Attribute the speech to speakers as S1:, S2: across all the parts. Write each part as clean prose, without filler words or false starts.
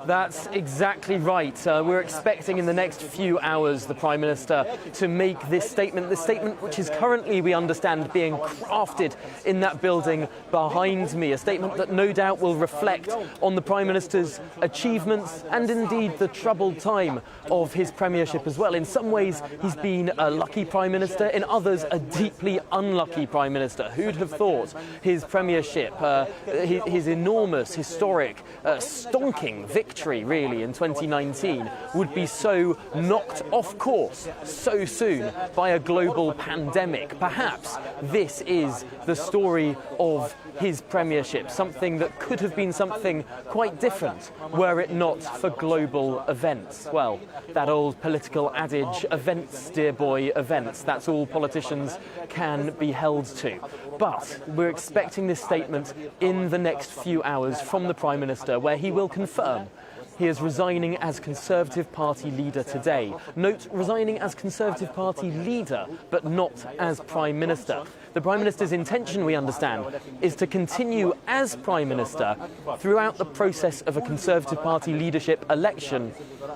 S1: That's exactly right. We're expecting in the next few hours the Prime Minister to make this statement which is currently, we understand, being crafted in that building behind me, a statement that no doubt will reflect on the Prime Minister's achievements and indeed the troubled time of his premiership as well. In some ways, he's been a lucky Prime Minister, in others, a deeply unlucky Prime Minister. Who'd have thought his premiership, his enormous, historic, stonking victory, really, in 2019 would be so knocked off course so soon by a global pandemic. Perhaps this is the story of his premiership, something that could have been something quite different were it not for global events. Well, that old political adage, events, dear boy, events, that's all politicians can be held to. But we're expecting this statement in the next few hours from the Prime Minister, where he will confirm he is resigning as Conservative Party leader today. Note, resigning as Conservative Party leader, but not as Prime Minister. The Prime Minister's intention, we understand, is to continue as Prime Minister throughout the process of a Conservative Party leadership election,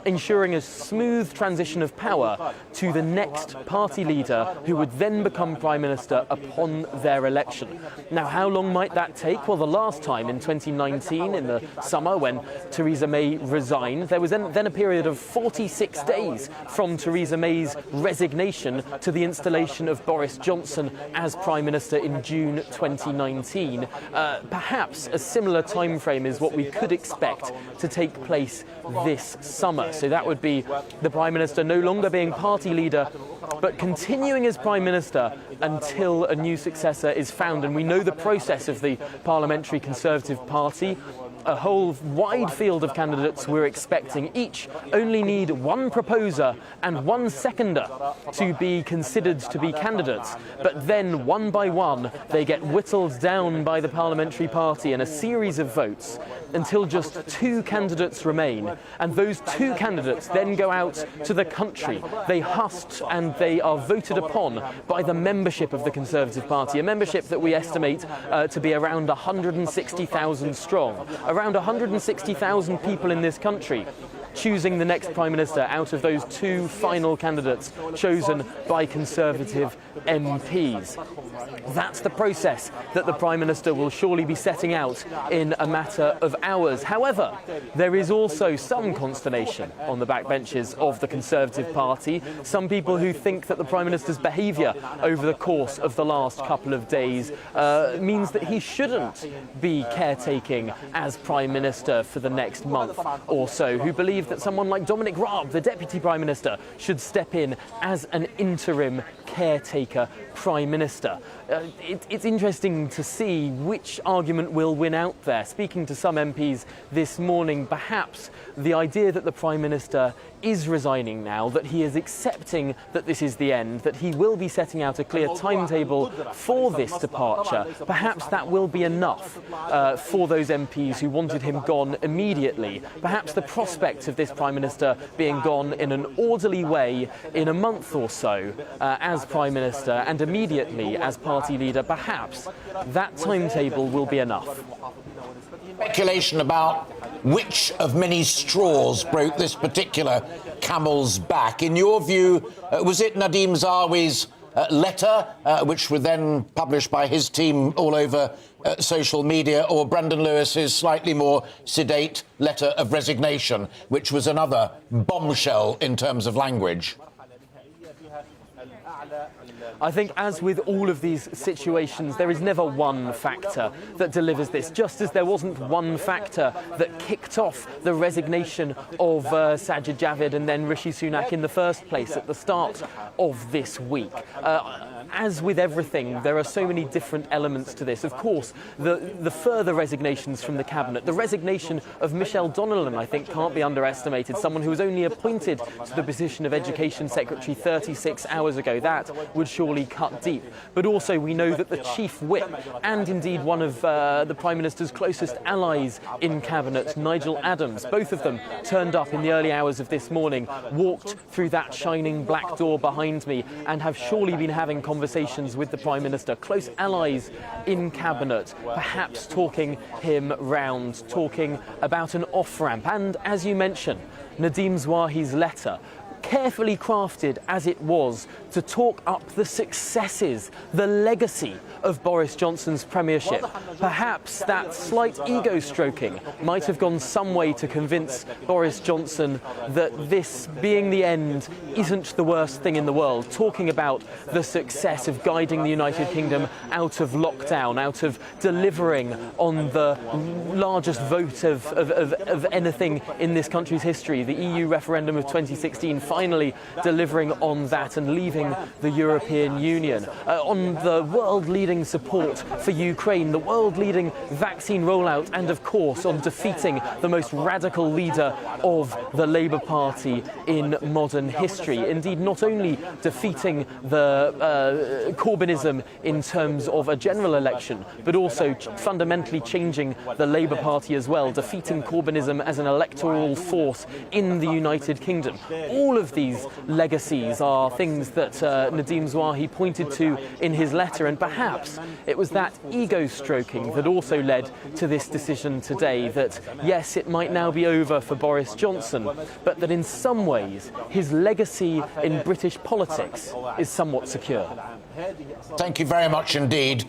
S1: ensuring a smooth transition of power to the next party leader who would then become Prime Minister upon their election. Now, how long might that take? Well, the last time in 2019, in the summer, when Theresa May resigned, there was then a period of 46 days from Theresa May's resignation to the installation of Boris Johnson as Prime Minister in June 2019. Perhaps a similar time frame is what we could expect to take place this summer. So that would be the Prime Minister no longer being party leader, but continuing as Prime Minister until a new successor is found. And we know the process of the Parliamentary Conservative Party. A whole wide field of candidates we're expecting. Each only need one proposer and one seconder to be considered to be candidates. But then, one by one, they get whittled down by the parliamentary party in a series of votes until just two candidates remain. And those two candidates then go out to the country. They hust and they are voted upon by the membership of the Conservative Party, a membership that we estimate to be around 160,000 strong. Around 160,000 people in this country choosing the next Prime Minister out of those two final candidates chosen by Conservative MPs. That's the process that the Prime Minister will surely be setting out in a matter of hours. However, there is also some consternation on the backbenches of the Conservative Party. Some people who think that the Prime Minister's behaviour over the course of the last couple of days means that he shouldn't be caretaking as Prime Minister for the next month or so, who believe that someone like Dominic Raab, the Deputy Prime Minister, should step in as an interim caretaker Prime Minister. It's interesting to see which argument will win out there. Speaking to some MPs this morning, perhaps the idea that the Prime Minister is resigning now, that he is accepting that this is the end, that he will be setting out a clear timetable for this departure, perhaps that will be enough for those MPs who wanted him gone immediately. Perhaps the prospect of this Prime Minister being gone in an orderly way in a month or so as Prime Minister and immediately as party leader, perhaps that timetable will be enough.
S2: Speculation about which of many straws broke this particular camel's back. In your view, was it Nadhim Zahawi's letter, which were then published by his team all over social media, or Brendan Lewis's slightly more sedate letter of resignation, which was another bombshell in terms of language?
S1: I think, as with all of these situations, there is never one factor that delivers this, just as there wasn't one factor that kicked off the resignation of Sajid Javid and then Rishi Sunak in the first place at the start of this week. As with everything, there are so many different elements to this. Of course, the further resignations from the Cabinet, the resignation of Michelle Donnellan, I think, can't be underestimated, someone who was only appointed to the position of Education Secretary 36 hours ago. That would surely cut deep. But also we know that the Chief Whip and indeed one of the Prime Minister's closest allies in Cabinet, Nigel Adams, both of them turned up in the early hours of this morning, walked through that shining black door behind me and have surely been having conversations conversations with the Prime Minister, close allies in Cabinet, perhaps talking him round, talking about an off-ramp. And as you mentioned, Nadeem Zwahi's letter, carefully crafted as it was to talk up the successes, the legacy of Boris Johnson's premiership. Perhaps that slight ego-stroking might have gone some way to convince Boris Johnson that this being the end isn't the worst thing in the world, talking about the success of guiding the United Kingdom out of lockdown, out of delivering on the largest vote of anything in this country's history, the EU referendum of 2016, finally delivering on that and leaving the European Union, on the world-leading support for Ukraine, the world-leading vaccine rollout, and of course on defeating the most radical leader of the Labour Party in modern history. Indeed, not only defeating the Corbynism in terms of a general election, but also fundamentally changing the Labour Party as well, defeating Corbynism as an electoral force in the United Kingdom. All of these legacies are things that Nadeem Zwahi pointed to in his letter, and perhaps it was that ego-stroking that also led to this decision today, that yes, it might now be over for Boris Johnson, but that in some ways his legacy in British politics is somewhat secure.
S2: Thank you very much indeed.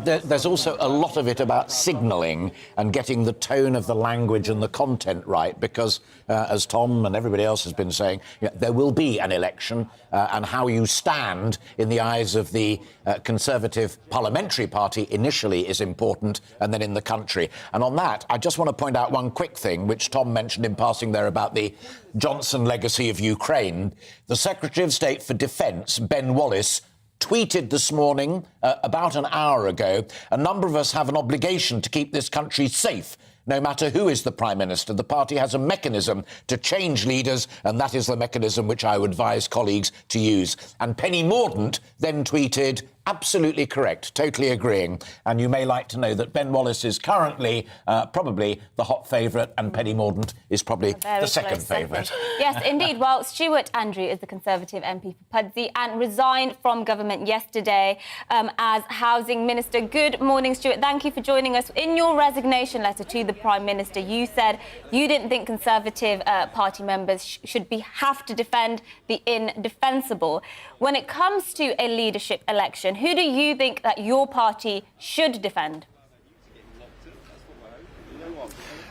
S2: There's also a lot of it about signalling and getting the tone of the language and the content right, because as Tom and everybody else has been saying, there will be an election, and how you stand in the eyes of the Conservative Parliamentary Party initially is important, and then in the country. And on that, I just want to point out one quick thing, which Tom mentioned in passing there about the Johnson legacy of Ukraine. The Secretary of State for Defence, Ben Wallace, tweeted this morning, about an hour ago, a number of us have an obligation to keep this country safe, no matter who is the Prime Minister. The party has a mechanism to change leaders, and that is the mechanism which I would advise colleagues to use. And Penny Mordaunt then tweeted, absolutely correct, totally agreeing. And you may like to know that Ben Wallace is currently probably the hot favourite, and Penny Mordaunt is probably the second favourite.
S3: Yes, indeed. Well, Stuart Andrew is the Conservative MP for Pudsey and resigned from government yesterday as Housing Minister. Good morning, Stuart. Thank you for joining us. In your resignation letter to the Prime Minister, you said you didn't think Conservative Party members should have to defend the indefensible. When it comes to a leadership election, who do you think that your party should defend?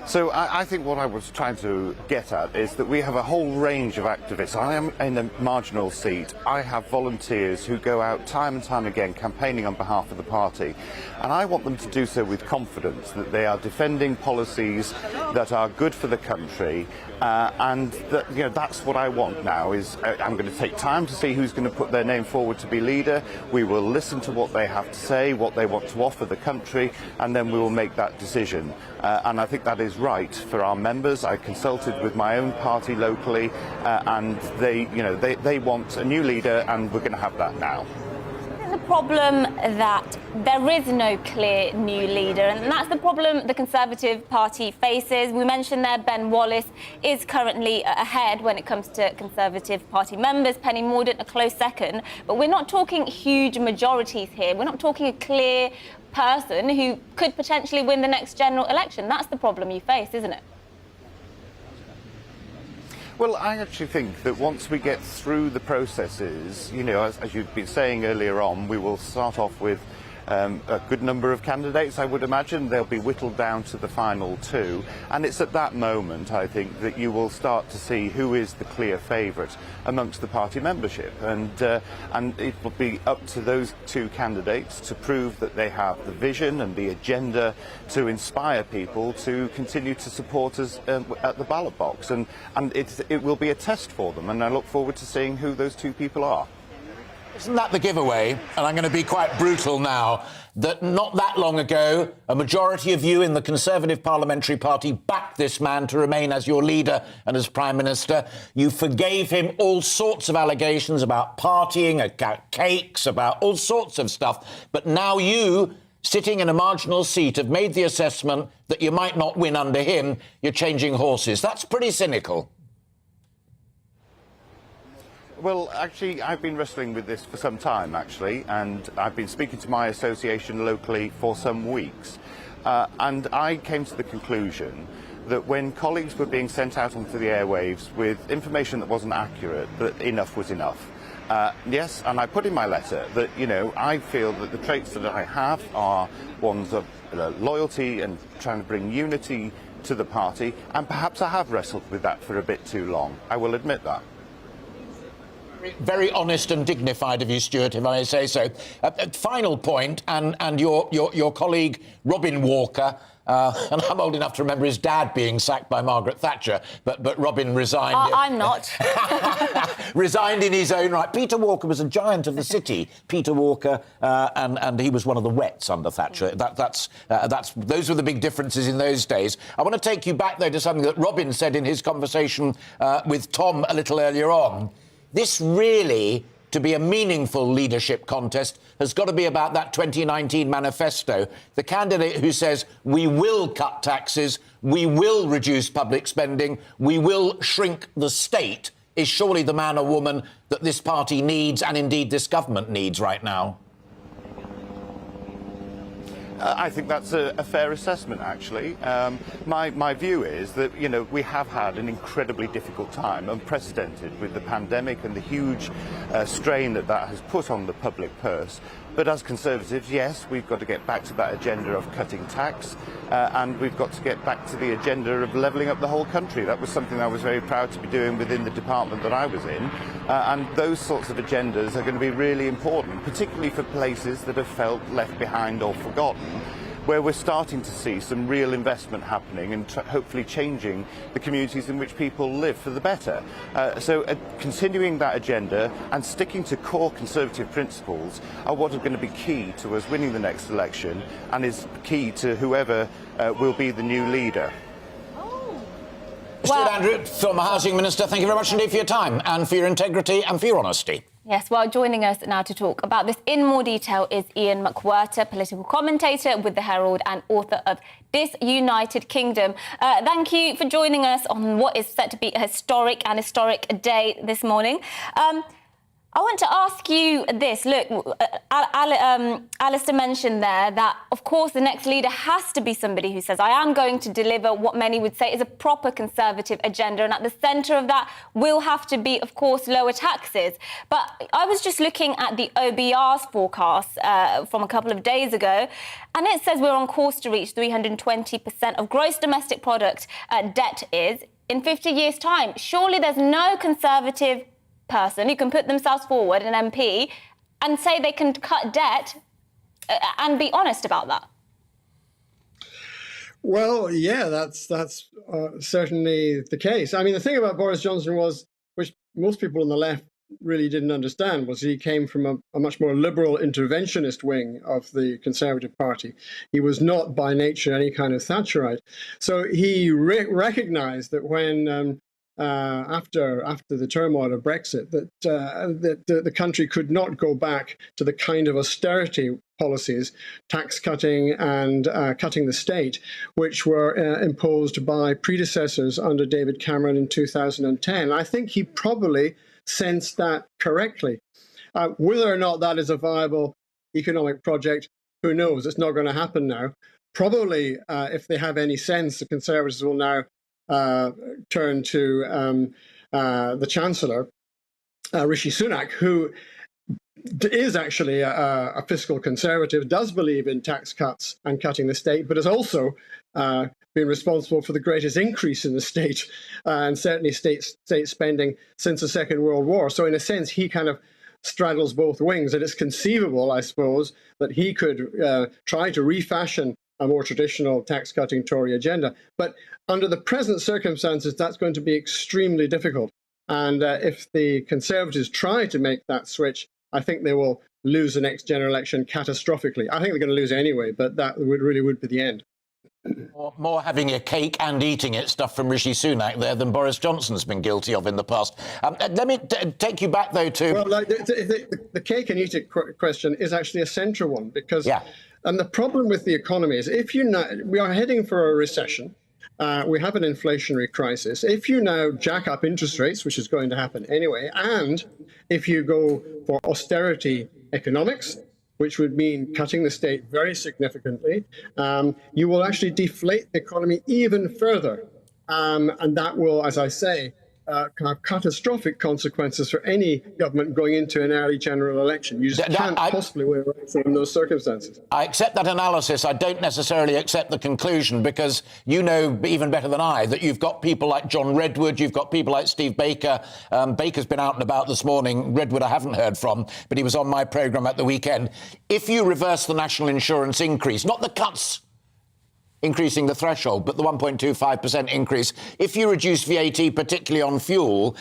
S4: So I think what I was trying to get at is that we have a whole range of activists. I am in a marginal seat. I have volunteers who go out time and time again campaigning on behalf of the party. And I want them to do so with confidence that they are defending policies that are good for the country. And that, that's what I want now. I'm going to take time to see who's going to put their name forward to be leader. We will listen to what they have to say, what they want to offer the country, and then we will make that decision. And I think that is right for our members. I consulted with my own party locally, and they want a new leader, and we're going to have that now.
S3: The problem that there is no clear new leader, and that's the problem the Conservative Party faces. We mentioned there Ben Wallace is currently ahead when it comes to Conservative Party members. Penny Mordaunt a close second, but we're not talking huge majorities here. We're not talking a clear person who could potentially win the next general election. That's the problem you face, isn't it?
S4: Well, I actually think that once we get through the processes, as you've been saying earlier on, we will start off with a good number of candidates, I would imagine. They'll be whittled down to the final two. And it's at that moment, I think, that you will start to see who is the clear favourite amongst the party membership. And it will be up to those two candidates to prove that they have the vision and the agenda to inspire people to continue to support us at the ballot box. And it will be a test for them. And I look forward to seeing who those two people are.
S2: Isn't that the giveaway? And I'm going to be quite brutal now, that not that long ago, a majority of you in the Conservative Parliamentary Party backed this man to remain as your leader and as Prime Minister. You forgave him all sorts of allegations about partying, about cakes, about all sorts of stuff. But now you, sitting in a marginal seat, have made the assessment that you might not win under him. You're changing horses. That's pretty cynical.
S4: Well, actually, I've been wrestling with this for some time, actually, and I've been speaking to my association locally for some weeks. And I came to the conclusion that when colleagues were being sent out onto the airwaves with information that wasn't accurate, that enough was enough. Yes, and I put in my letter that, you know, I feel that the traits that I have are ones of loyalty and trying to bring unity to the party, and perhaps I have wrestled with that for a bit too long. I will admit that.
S2: Very honest and dignified of you, Stuart, if I may say so. Final point, and your colleague Robin Walker, and I'm old enough to remember his dad being sacked by Margaret Thatcher, but Robin resigned.
S3: I'm not.
S2: Resigned in his own right. Peter Walker was a giant of the city. Peter Walker, and he was one of the wets under Thatcher. Those were the big differences in those days. I want to take you back, though, to something that Robin said in his conversation with Tom a little earlier on. This really, to be a meaningful leadership contest, has got to be about that 2019 manifesto. The candidate who says, we will cut taxes, we will reduce public spending, we will shrink the state, is surely the man or woman that this party needs, and indeed this government needs right now.
S4: I think that's a fair assessment, actually. My view is that, you know, we have had an incredibly difficult time, unprecedented, with the pandemic and the huge strain that has put on the public purse. But as Conservatives, yes, we've got to get back to that agenda of cutting tax, and we've got to get back to the agenda of levelling up the whole country. That was something I was very proud to be doing within the department that I was in, and those sorts of agendas are going to be really important, particularly for places that have felt left behind or forgotten, where we're starting to see some real investment happening and hopefully changing the communities in which people live for the better. So continuing that agenda and sticking to core Conservative principles are what are going to be key to us winning the next election, and is key to whoever will be the new leader.
S2: Stuart Andrew, former Housing Minister, thank you very much indeed for your time and for your integrity and for your honesty.
S3: Yes, well, joining us now to talk about this in more detail is Ian McWhirter, political commentator with The Herald and author of Disunited Kingdom. Thank you for joining us on what is set to be a historic day this morning. I want to ask you this. Look, Alistair mentioned there that, of course, the next leader has to be somebody who says, I am going to deliver what many would say is a proper Conservative agenda. And at the centre of that will have to be, of course, lower taxes. But I was just looking at the OBR's forecast from a couple of days ago, and it says we're on course to reach 320% of gross domestic product debt is in 50 years' time. Surely there's no Conservative person who can put themselves forward, an MP, and say they can cut debt and be honest about that.
S5: Well, yeah, that's certainly the case. I mean, the thing about Boris Johnson was, which most people on the left really didn't understand, was he came from a much more liberal interventionist wing of the Conservative Party. He was not by nature any kind of Thatcherite. So he recognised that when after the turmoil of Brexit, that the country could not go back to the kind of austerity policies, tax cutting and cutting the state, which were imposed by predecessors under David Cameron in 2010. I think he probably sensed that correctly. Whether or not that is a viable economic project, who knows? It's not going to happen now. Probably, if they have any sense, the Conservatives will now turn to the Chancellor, Rishi Sunak, who is actually a fiscal conservative, does believe in tax cuts and cutting the state, but has also been responsible for the greatest increase in the state and certainly state spending since the Second World War. So in a sense, he kind of straddles both wings, and it's conceivable, I suppose, that he could try to refashion a more traditional tax-cutting Tory agenda. But under the present circumstances, that's going to be extremely difficult. And if the Conservatives try to make that switch, I think they will lose the next general election catastrophically. I think they're going to lose anyway, but that really would be the end.
S2: More having a cake and eating it stuff from Rishi Sunak there than Boris Johnson's been guilty of in the past. Let me take you back, though, to...
S5: Well, like, the cake and eat it question is actually a central one, because... Yeah. And the problem with the economy is, we are heading for a recession, we have an inflationary crisis. If you now jack up interest rates, which is going to happen anyway, and if you go for austerity economics, which would mean cutting the state very significantly, you will actually deflate the economy even further. And that will, as I say, have catastrophic consequences for any government going into an early general election. You just can't possibly win in those circumstances.
S2: I accept that analysis. I don't necessarily accept the conclusion, because you know even better than I that you've got people like John Redwood, you've got people like Steve Baker. Baker's been out and about this morning. Redwood I haven't heard from, but he was on my programme at the weekend. If you reverse the national insurance increase, not the cuts increasing the threshold, but the 1.25% increase, if you reduce VAT, particularly on fuel,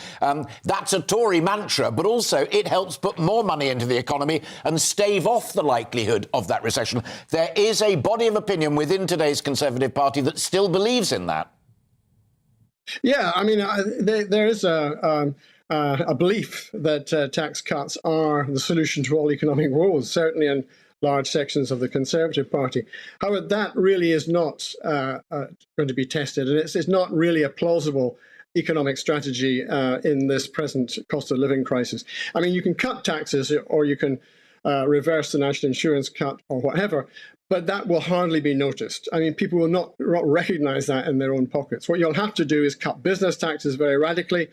S2: that's a Tory mantra, but also it helps put more money into the economy and stave off the likelihood of that recession. There is a body of opinion within today's Conservative Party that still believes in that.
S5: Yeah, I mean, there is a belief that tax cuts are the solution to all economic woes, certainly in large sections of the Conservative Party. However, that really is not going to be tested, and it's not really a plausible economic strategy in this present cost of living crisis. I mean, you can cut taxes, or you can reverse the national insurance cut, or whatever, but that will hardly be noticed. I mean, people will not recognise that in their own pockets. What you'll have to do is cut business taxes very radically.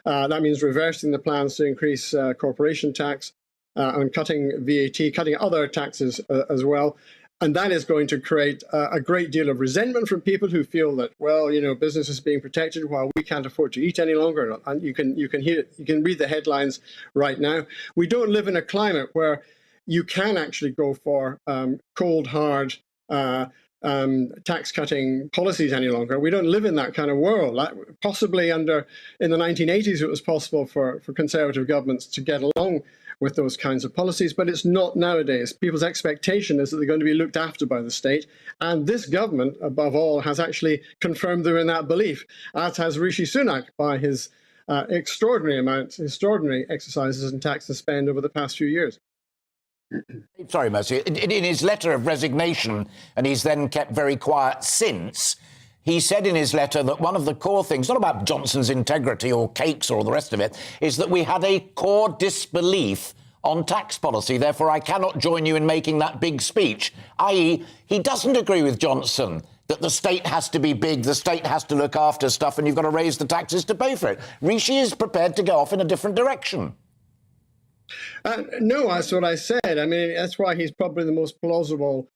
S5: That means reversing the plans to increase corporation tax, and cutting VAT, cutting other taxes as well. And that is going to create a great deal of resentment from people who feel that, well, you know, business is being protected while we can't afford to eat any longer. And you can hear it, you can read the headlines right now. We don't live in a climate where you can actually go for cold, hard tax-cutting policies any longer. We don't live in that kind of world. Possibly in the 1980s, it was possible for Conservative governments to get along with those kinds of policies, but it's not nowadays. People's expectation is that they're going to be looked after by the state, and this government, above all, has actually confirmed them in that belief, as has Rishi Sunak by his extraordinary exercises in tax and spend over the past few years.
S2: Sorry, Mercy. In his letter of resignation, and he's then kept very quiet since, he said in his letter that one of the core things, not about Johnson's integrity or cakes or all the rest of it, is that we had a core disbelief on tax policy. Therefore, I cannot join you in making that big speech, i.e., he doesn't agree with Johnson that the state has to be big, the state has to look after stuff, and you've got to raise the taxes to pay for it. Rishi is prepared to go off in a different direction.
S5: No, that's what I said. I mean, that's why he's probably the most plausible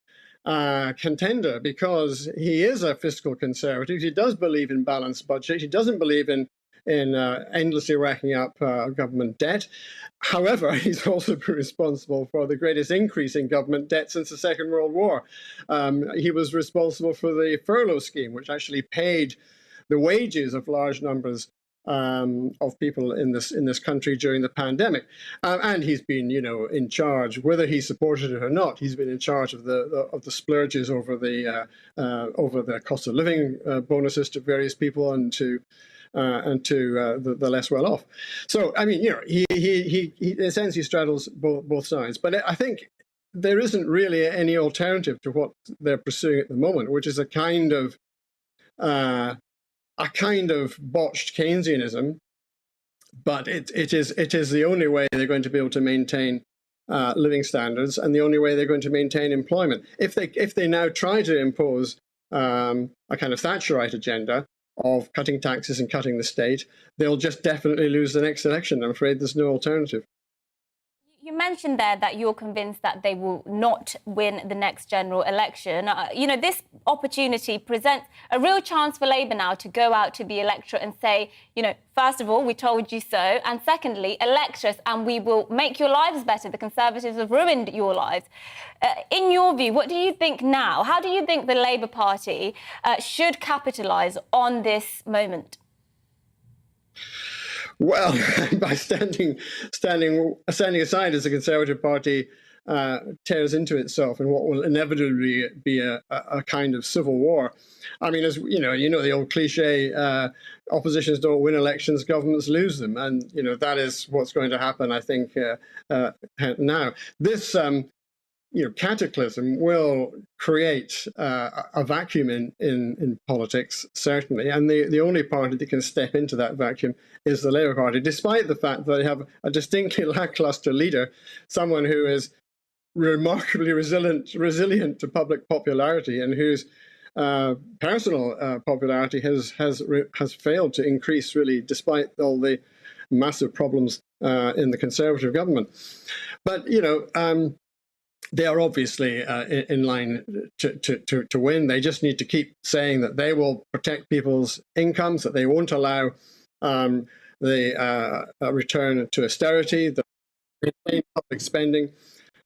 S5: contender, because he is a fiscal conservative. He does believe in balanced budget. He doesn't believe in endlessly racking up government debt. However, he's also been responsible for the greatest increase in government debt since the Second World War. He was responsible for the furlough scheme, which actually paid the wages of large numbers of people in this country during the pandemic, and he's been, you know, in charge, whether he supported it or not. He's been in charge of the splurges over the cost of living bonuses to various people and to the less well off. So I mean, you know, he in a sense he straddles both sides. But I think there isn't really any alternative to what they're pursuing at the moment, which is a kind of botched Keynesianism, but it is the only way they're going to be able to maintain living standards, and the only way they're going to maintain employment. If they now try to impose a kind of Thatcherite agenda of cutting taxes and cutting the state, they'll just definitely lose the next election. I'm afraid there's no alternative.
S3: You mentioned there that you're convinced that they will not win the next general election. You know, this opportunity presents a real chance for Labour now to go out to the electorate and say, you know, first of all, we told you so. And secondly, elect us and we will make your lives better. The Conservatives have ruined your lives. In your view, what do you think now? How do you think the Labour Party should capitalise on this moment?
S5: Well, by standing aside as the Conservative Party tears into itself in what will inevitably be a kind of civil war. I mean, as you know the old cliche: oppositions don't win elections, governments lose them, and you know that is what's going to happen. I think now this cataclysm will create a vacuum in politics, certainly, and the only party that can step into that vacuum is the Labour Party, despite the fact that they have a distinctly lacklustre leader, someone who is remarkably resilient to public popularity and whose personal popularity has failed to increase, really, despite all the massive problems in the Conservative government. But they are obviously in line to win. They just need to keep saying that they will protect people's incomes, that they won't allow the return to austerity, the public spending,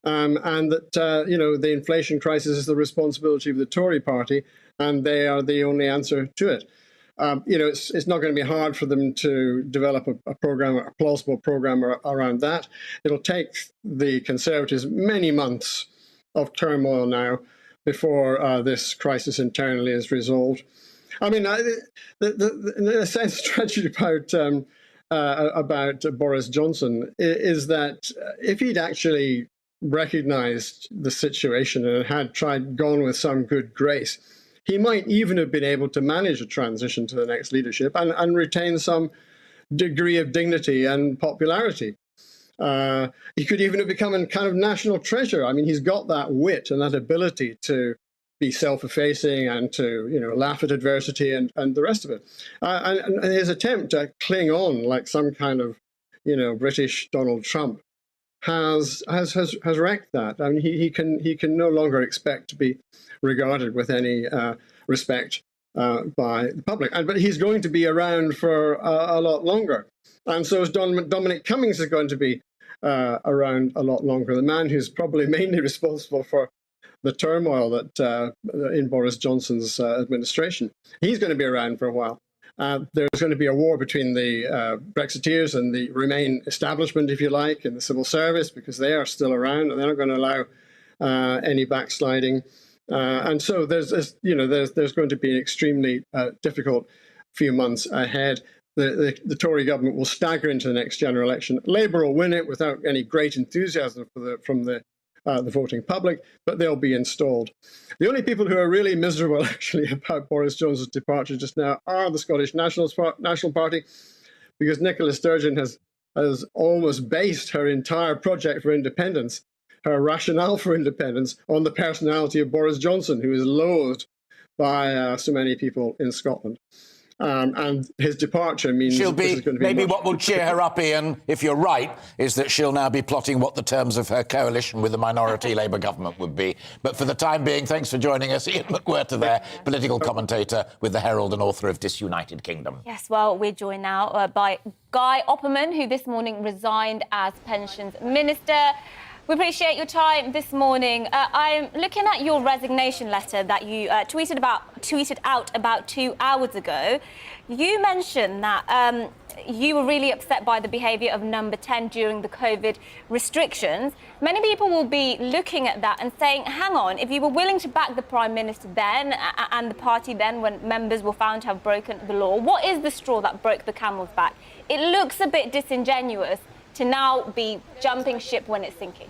S5: and that the inflation crisis is the responsibility of the Tory party, and they are the only answer to it. It's not going to be hard for them to develop a program, a plausible program around that. It'll take the Conservatives many months of turmoil now before this crisis internally is resolved. I mean, in a sense, tragedy about Boris Johnson is that if he'd actually recognised the situation and had gone with some good grace, he might even have been able to manage a transition to the next leadership and retain some degree of dignity and popularity. He could even have become a kind of national treasure. I mean, he's got that wit and that ability to be self-effacing and to laugh at adversity and the rest of it. And his attempt to cling on like some kind of British Donald Trump has wrecked that. I mean, he can no longer expect to be regarded with any respect by the public. But he's going to be around for a lot longer. And so is Dominic Cummings is going to be around a lot longer, the man who's probably mainly responsible for the turmoil that in Boris Johnson's administration. He's going to be around for a while. There's going to be a war between the Brexiteers and the Remain establishment, if you like, in the civil service, because they are still around and they're not going to allow any backsliding. And so there's going to be an extremely difficult few months ahead. The Tory government will stagger into the next general election. Labour will win it without any great enthusiasm from the voting public, but they'll be installed. The only people who are really miserable, actually, about Boris Johnson's departure just now are the Scottish National Party, because Nicola Sturgeon has almost based her entire project for independence, her rationale for independence, on the personality of Boris Johnson, who is loathed by so many people in Scotland. And his departure means
S2: she'll
S5: this is going to be
S2: maybe what will cheer her up, Ian, if you're right, is that she'll now be plotting what the terms of her coalition with the minority Labour government would be. But for the time being, thanks for joining us, Ian McGuire there, political commentator with the Herald and author of Disunited Kingdom.
S3: Yes, well, we're joined now by Guy Opperman, who this morning resigned as Pensions Minister. We appreciate your time this morning. I'm looking at your resignation letter that you tweeted out about 2 hours ago. You mentioned that you were really upset by the behaviour of Number 10 during the COVID restrictions. Many people will be looking at that and saying, hang on, if you were willing to back the Prime Minister then and the party then when members were found to have broken the law, what is the straw that broke the camel's back? It looks a bit disingenuous to now be jumping ship when it's sinking.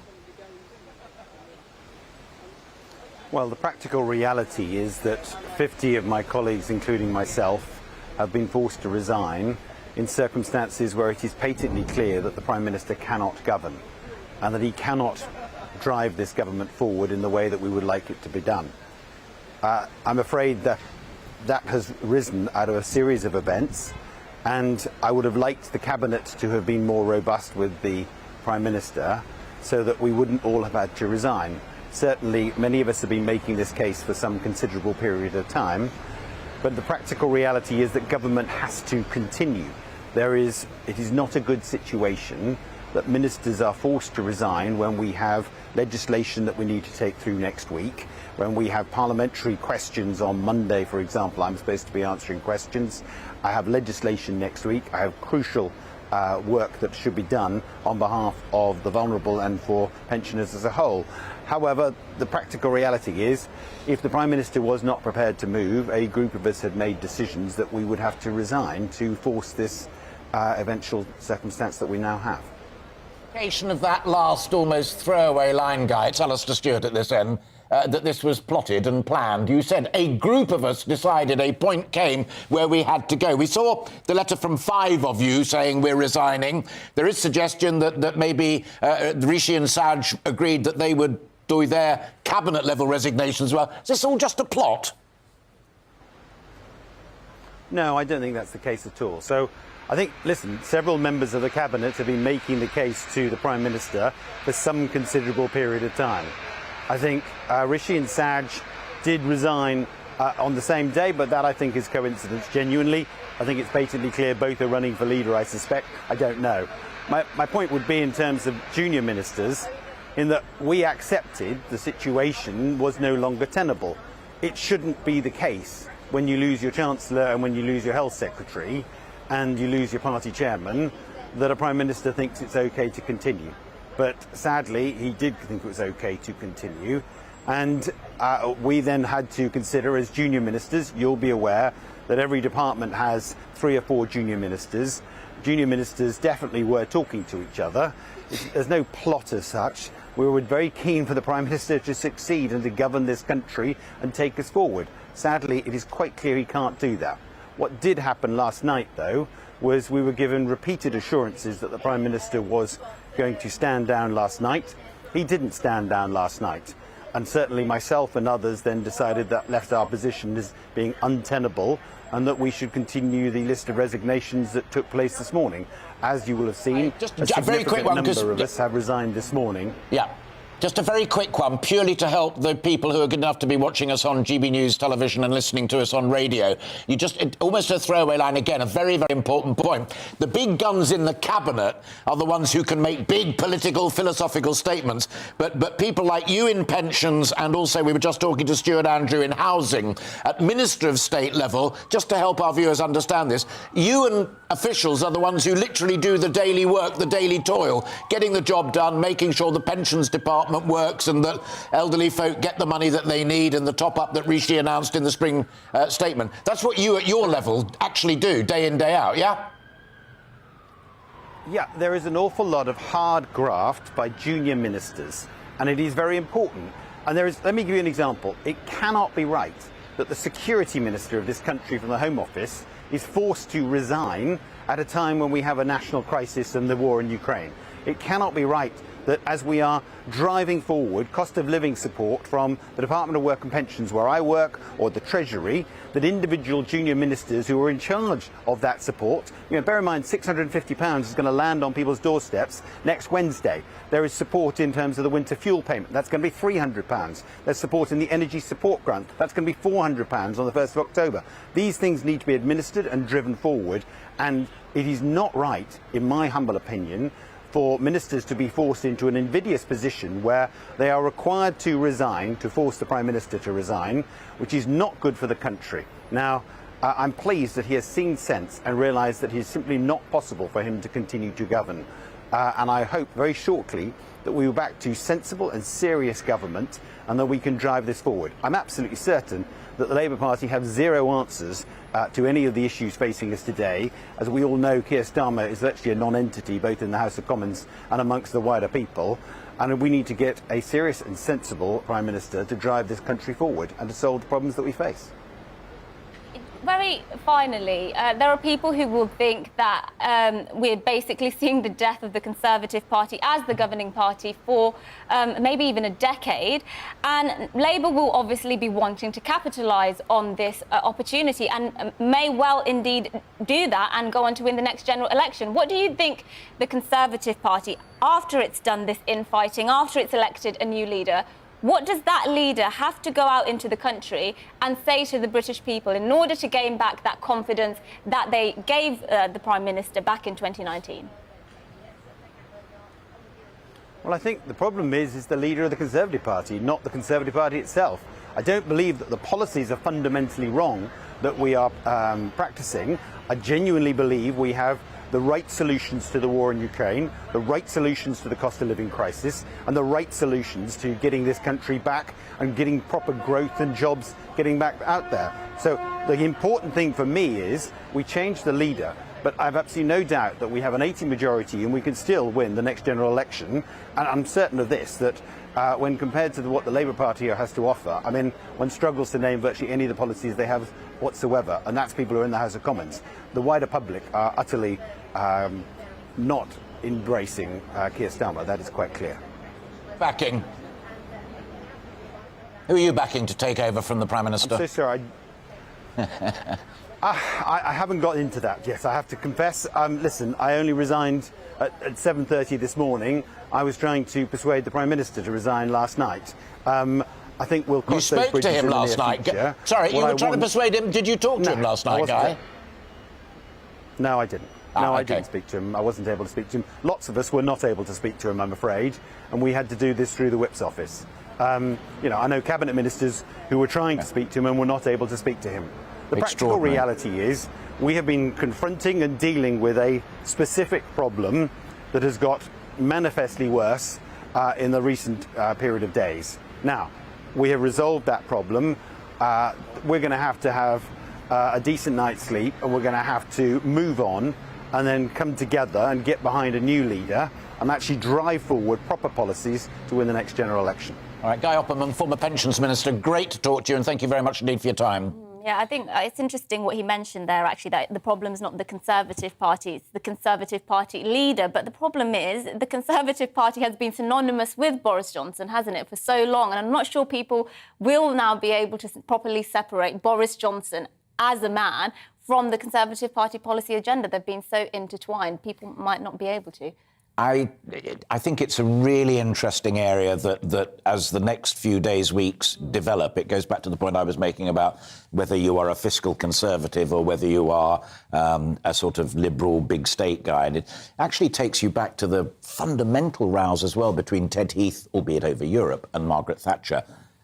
S6: Well, the practical reality is that 50 of my colleagues, including myself, have been forced to resign in circumstances where it is patently clear that the Prime Minister cannot govern and that he cannot drive this government forward in the way that we would like it to be done. I'm afraid that that has risen out of a series of events, and I would have liked the Cabinet to have been more robust with the Prime Minister so that we wouldn't all have had to resign. Certainly, many of us have been making this case for some considerable period of time, but the practical reality is that government has to continue. It is not a good situation that ministers are forced to resign when we have legislation that we need to take through next week, when we have parliamentary questions on Monday, for example. I'm supposed to be answering questions. I have legislation next week. I have crucial work that should be done on behalf of the vulnerable and for pensioners as a whole. However, the practical reality is, if the Prime Minister was not prepared to move, a group of us had made decisions that we would have to resign to force this eventual circumstance that we now have.
S2: Of that last almost throwaway line, Guy, it's Alistair Stewart at this end, that this was plotted and planned. You said a group of us decided a point came where we had to go. We saw the letter from 5 of you saying we're resigning. There is suggestion that maybe Rishi and Saj agreed that they would do their cabinet-level resignation as well. Is this all just a plot?
S6: No, I don't think that's the case at all. So I think, listen, several members of the Cabinet have been making the case to the Prime Minister for some considerable period of time. I think Rishi and Saj did resign on the same day, but that I think is coincidence. Genuinely, I think it's patently clear both are running for leader, I suspect. I don't know. My point would be in terms of junior ministers, in that we accepted the situation was no longer tenable. It shouldn't be the case when you lose your Chancellor and when you lose your Health Secretary and you lose your party chairman, that a Prime Minister thinks it's okay to continue. But sadly, he did think it was okay to continue. And we then had to consider, as junior ministers, you'll be aware that every department has 3 or 4 junior ministers. Junior ministers definitely were talking to each other. There's no plot as such. We were very keen for the Prime Minister to succeed and to govern this country and take us forward. Sadly, it is quite clear he can't do that. What did happen last night, though, was we were given repeated assurances that the Prime Minister was going to stand down last night. He didn't stand down last night. And certainly myself and others then decided that left our position as being untenable and that we should continue the list of resignations that took place this morning. As you will have seen, a very quick number of us have resigned this morning.
S2: Yeah. Just a very quick one, purely to help the people who are good enough to be watching us on GBNews television and listening to us on radio. Almost a throwaway line again, a very, very important point. The big guns in the cabinet are the ones who can make big political, philosophical statements. But people like you in pensions, and also we were just talking to Stuart Andrew in housing, at Minister of State level, just to help our viewers understand this, you and officials are the ones who literally do the daily work, the daily toil, getting the job done, making sure the pensions department works and that elderly folk get the money that they need and the top-up that Rishi announced in the spring statement. That's what you at your level actually do, day in, day out, yeah?
S6: Yeah, there is an awful lot of hard graft by junior ministers, and it is very important. And let me give you an example. It cannot be right that the security minister of this country from the Home Office is forced to resign at a time when we have a national crisis and the war in Ukraine. It cannot be right that as we are driving forward cost of living support from the Department of Work and Pensions, where I work, or the Treasury, that individual junior ministers who are in charge of that support, bear in mind £650 is going to land on people's doorsteps next Wednesday. There is support in terms of the winter fuel payment. That's going to be £300. There's support in the energy support grant. That's going to be £400 on the 1st of October. These things need to be administered and driven forward, and it is not right, in my humble opinion, for ministers to be forced into an invidious position where they are required to resign, to force the Prime Minister to resign, which is not good for the country. Now, I'm pleased that he has seen sense and realised that it is simply not possible for him to continue to govern. And I hope very shortly that we will back to sensible and serious government and that we can drive this forward. I'm absolutely certain that the Labour Party have zero answers to any of the issues facing us today. As we all know, Keir Starmer is actually a non-entity both in the House of Commons and amongst the wider people, and we need to get a serious and sensible Prime Minister to drive this country forward and to solve the problems that we face.
S3: Very finally, there are people who will think that we're basically seeing the death of the Conservative Party as the governing party for maybe even a decade. And Labour will obviously be wanting to capitalise on this opportunity and may well indeed do that and go on to win the next general election. What do you think the Conservative Party, after it's done this infighting, after it's elected a new leader, what does that leader have to go out into the country and say to the British people in order to gain back that confidence that they gave the Prime Minister back in 2019?
S6: Well, I think the problem is the leader of the Conservative Party, not the Conservative Party itself. I don't believe that the policies are fundamentally wrong that we are practicing. I genuinely believe we have the right solutions to the war in Ukraine, the right solutions to the cost of living crisis, and the right solutions to getting this country back and getting proper growth and jobs getting back out there. So The important thing for me is we change the leader, but I have absolutely no doubt that we have an 80 majority and we can still win the next general election. And I'm certain of this, that when compared to what the Labour Party has to offer, I mean, one struggles to name virtually any of the policies they have whatsoever, and that's people who are in the House of Commons. The wider public are utterly not embracing Keir Starmer, that is quite clear.
S2: Backing. Who are you backing to take over from the Prime Minister?
S6: I'm so sorry. I haven't got into that yet, I have to confess. Listen, I only resigned at 7:30 this morning. I was trying to persuade the Prime Minister to resign last night. I think we'll cross those bridges.
S2: You spoke to him last night. Sorry, you were trying to persuade him. Did you talk to him last night, Guy?
S6: No, I didn't. No, I didn't speak to him. I wasn't able to speak to him. Lots of us were not able to speak to him, I'm afraid, and we had to do this through the Whip's office. You know, I know cabinet ministers who were trying to speak to him and were not able to speak to him. The practical reality is we have been confronting and dealing with a specific problem that has got manifestly worse in the recent period of days. Now, we have resolved that problem. We're going to have a decent night's sleep, and we're going to have to move on and then come together and get behind a new leader and actually drive forward proper policies to win the next general election.
S2: All right, Guy Opperman, former Pensions Minister, great to talk to you, and thank you very much indeed for your time.
S3: Yeah, I think it's interesting what he mentioned there, actually, that the problem's not the Conservative Party, it's the Conservative Party leader. But the problem is the Conservative Party has been synonymous with Boris Johnson, hasn't it, for so long? And I'm not sure people will now be able to properly separate Boris Johnson as a man from the Conservative Party policy agenda. They've been so intertwined, people might not be able to.
S2: I think it's a really interesting area that as the next few days, weeks develop, it goes back to the point I was making about whether you are a fiscal conservative or whether you are a sort of liberal big state guy. And it actually takes you back to the fundamental rows as well between Ted Heath, albeit over Europe, and Margaret Thatcher.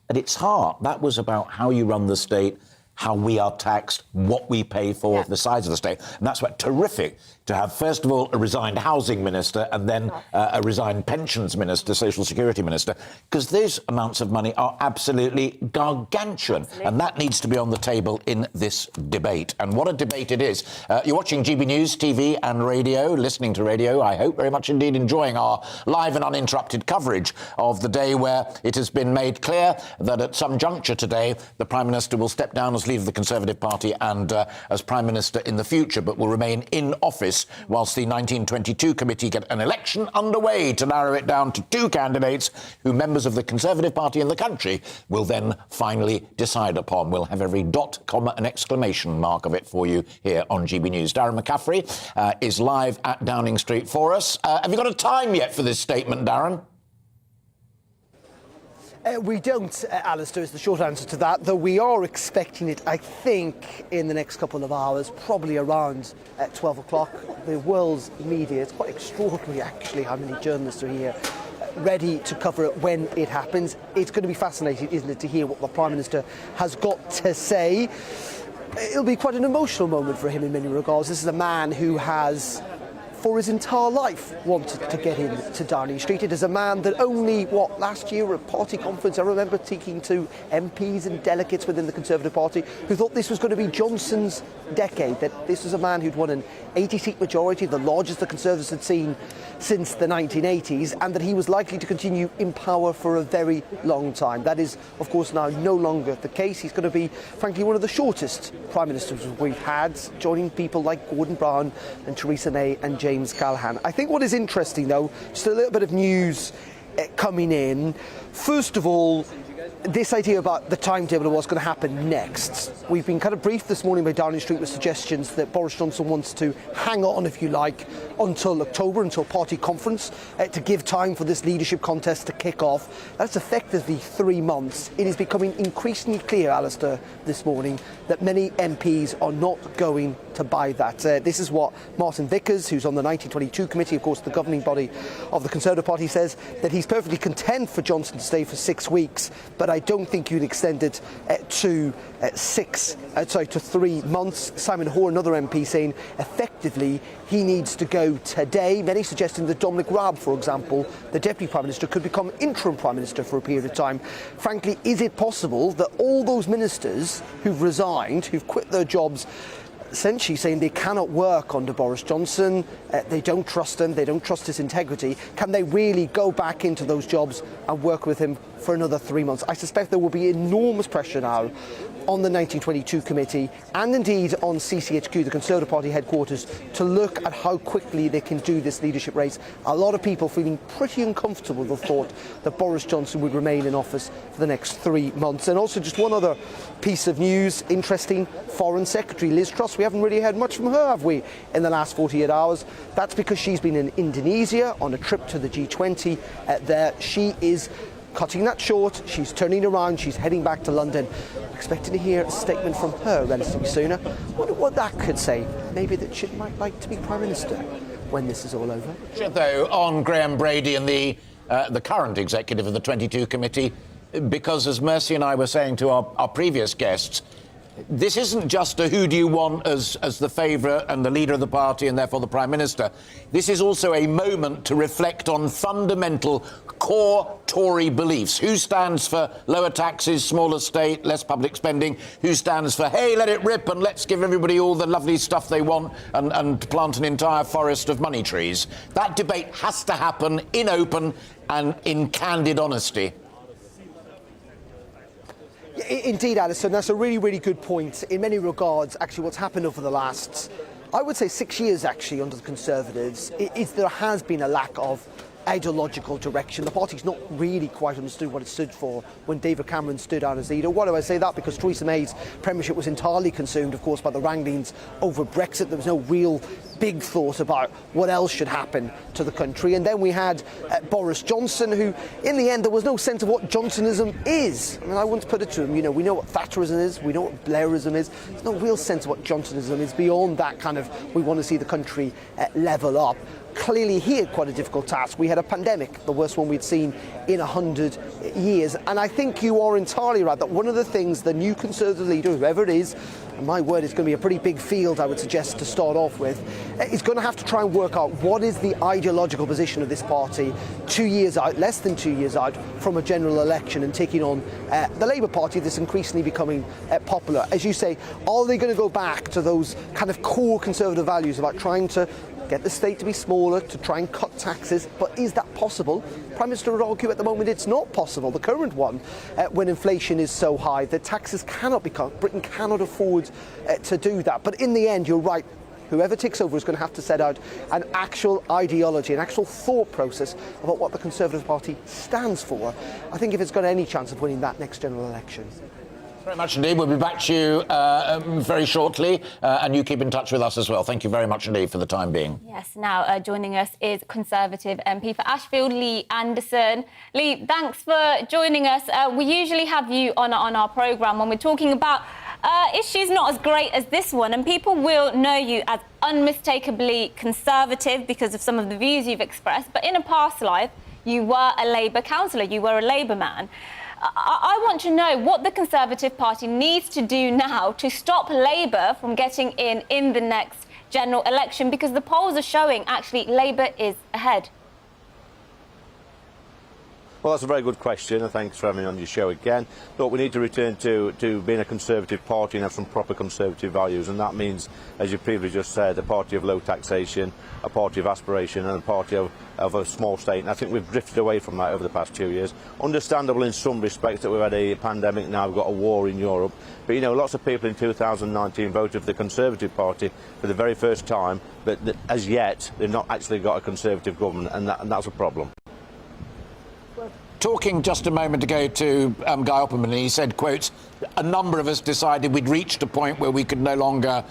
S2: At its heart, that was about how you run the state, how we are taxed, what we pay for, the size of the state. And that's what terrific to have, first of all, a resigned housing minister and then a resigned pensions minister, social security minister, because those amounts of money are absolutely gargantuan. And that needs to be on the table in this debate. And what a debate it is. You're watching GBNews TV and radio, listening to radio, I hope very much indeed enjoying our live and uninterrupted coverage of the day where it has been made clear that at some juncture today, the Prime Minister will step down as leader of the Conservative Party and as Prime Minister in the future, but will remain in office whilst the 1922 committee get an election underway to narrow it down to two candidates who members of the Conservative Party in the country will then finally decide upon. We'll have every dot, comma and exclamation mark of it for you here on GB News. Darren McCaffrey is live at Downing Street for us. Have you got a time yet for this statement, Darren?
S7: We don't, Alistair, is the short answer to that, though we are expecting it, I think, in the next couple of hours, probably around 12 o'clock. The world's media, it's quite extraordinary, actually, how many journalists are here ready to cover it when it happens. It's going to be fascinating, isn't it, to hear what the Prime Minister has got to say. It'll be quite an emotional moment for him in many regards. This is a man who has, for his entire life, wanted to get into Downing Street. It is a man that only, last year at a party conference, I remember speaking to MPs and delegates within the Conservative Party who thought this was going to be Johnson's decade, that this was a man who'd won an 80-seat majority, the largest the Conservatives had seen since the 1980s, and that he was likely to continue in power for a very long time. That is, of course, now no longer the case. He's going to be, frankly, one of the shortest Prime Ministers we've had, joining people like Gordon Brown and Theresa May and James Callaghan. I think what is interesting, though, just a little bit of news coming in. First of all, this idea about the timetable of what's going to happen next. We've been kind of briefed this morning by Downing Street with suggestions that Boris Johnson wants to hang on, if you like, until October, until party conference, to give time for this leadership contest to kick off. That's effectively 3 months. It is becoming increasingly clear, Alistair, this morning, that many MPs are not going to buy that. This is what Martin Vickers, who's on the 1922 committee, of course the governing body of the Conservative Party, says, that he's perfectly content for Johnson to stay for 6 weeks, but I don't think you'd extend it to 3 months. Simon Hoare, another MP, saying effectively he needs to go today. Many suggesting that Dominic Raab, for example, the Deputy Prime Minister, could become interim Prime Minister for a period of time. Frankly, is it possible that all those ministers who've resigned, who've quit their jobs, essentially saying they cannot work under Boris Johnson, they don't trust him, they don't trust his integrity, can they really go back into those jobs and work with him for another 3 months? I suspect there will be enormous pressure now on the 1922 committee and indeed on CCHQ, the Conservative Party headquarters, to look at how quickly they can do this leadership race. A lot of people feeling pretty uncomfortable with the thought that Boris Johnson would remain in office for the next 3 months. And also just one other piece of news, interesting, Foreign Secretary Liz Truss. We haven't really heard much from her, have we, in the last 48 hours? That's because she's been in Indonesia on a trip to the G20 there. She is cutting that short, she's turning around, she's heading back to London. Expecting to hear a statement from her relatively sooner. Wonder what that could say. Maybe that she might like to be Prime Minister when this is all over.
S2: Though, on Graham Brady and the current executive of the 22 committee, because as Mercy and I were saying to our previous guests, this isn't just a who do you want as the favourite and the leader of the party and therefore the Prime Minister. This is also a moment to reflect on fundamental core Tory beliefs. Who stands for lower taxes, smaller state, less public spending? Who stands for, hey, let it rip and let's give everybody all the lovely stuff they want and plant an entire forest of money trees? That debate has to happen in open and in candid honesty.
S7: Indeed, Alison, that's a really, really good point. In many regards, actually, what's happened over the last, I would say 6 years, actually, under the Conservatives, is there has been a lack of ideological direction. The party's not really quite understood what it stood for when David Cameron stood out as leader. Why do I say that? Because Theresa May's premiership was entirely consumed, of course, by the wranglings over Brexit. There was no real big thought about what else should happen to the country. And then we had Boris Johnson, who, in the end, there was no sense of what Johnsonism is. I mean, I once put it to him, you know, we know what Thatcherism is, we know what Blairism is. There's no real sense of what Johnsonism is beyond that kind of, we want to see the country level up. Clearly, he had quite a difficult task. We had a pandemic, the worst one we'd seen in 100 years. And I think you are entirely right that one of the things the new Conservative leader, whoever it is, and my word, it's going to be a pretty big field, I would suggest, to start off with, is going to have to try and work out what is the ideological position of this party 2 years out, less than 2 years out, from a general election and taking on the Labour Party that's increasingly becoming popular. As you say, are they going to go back to those kind of core Conservative values about trying to get the state to be smaller, to try and cut taxes? But is that possible? Prime Minister would argue at the moment it's not possible. The current one, when inflation is so high, that taxes cannot be cut. Britain cannot afford to do that. But in the end, you're right. Whoever takes over is going to have to set out an actual ideology, an actual thought process about what the Conservative Party stands for. I think if it's got any chance of winning that next general election.
S2: Very much indeed. We'll be back to you very shortly, and you keep in touch with us as well. Thank you very much indeed for the time being.
S3: Yes, now joining us is Conservative MP for Ashfield, Lee Anderson. Lee, thanks for joining us. We usually have you on our programme when we're talking about issues not as great as this one, and people will know you as unmistakably Conservative because of some of the views you've expressed, but in a past life, you were a Labour councillor, you were a Labour man. I want to know what the Conservative Party needs to do now to stop Labour from getting in the next general election, because the polls are showing actually Labour is ahead.
S8: Well, that's a very good question, and thanks for having me on your show again. Look, we need to return to being a Conservative party and have some proper Conservative values, and that means, as you previously just said, a party of low taxation, a party of aspiration and a party of a small state. And I think we've drifted away from that over the past 2 years. Understandable in some respects that we've had a pandemic now, we've got a war in Europe. But, you know, lots of people in 2019 voted for the Conservative Party for the very first time, but as yet, they've not actually got a Conservative government, and that's a problem.
S2: Talking just a moment ago to Guy Opperman, he said, quote, a number of us decided we'd reached a point where we could no longer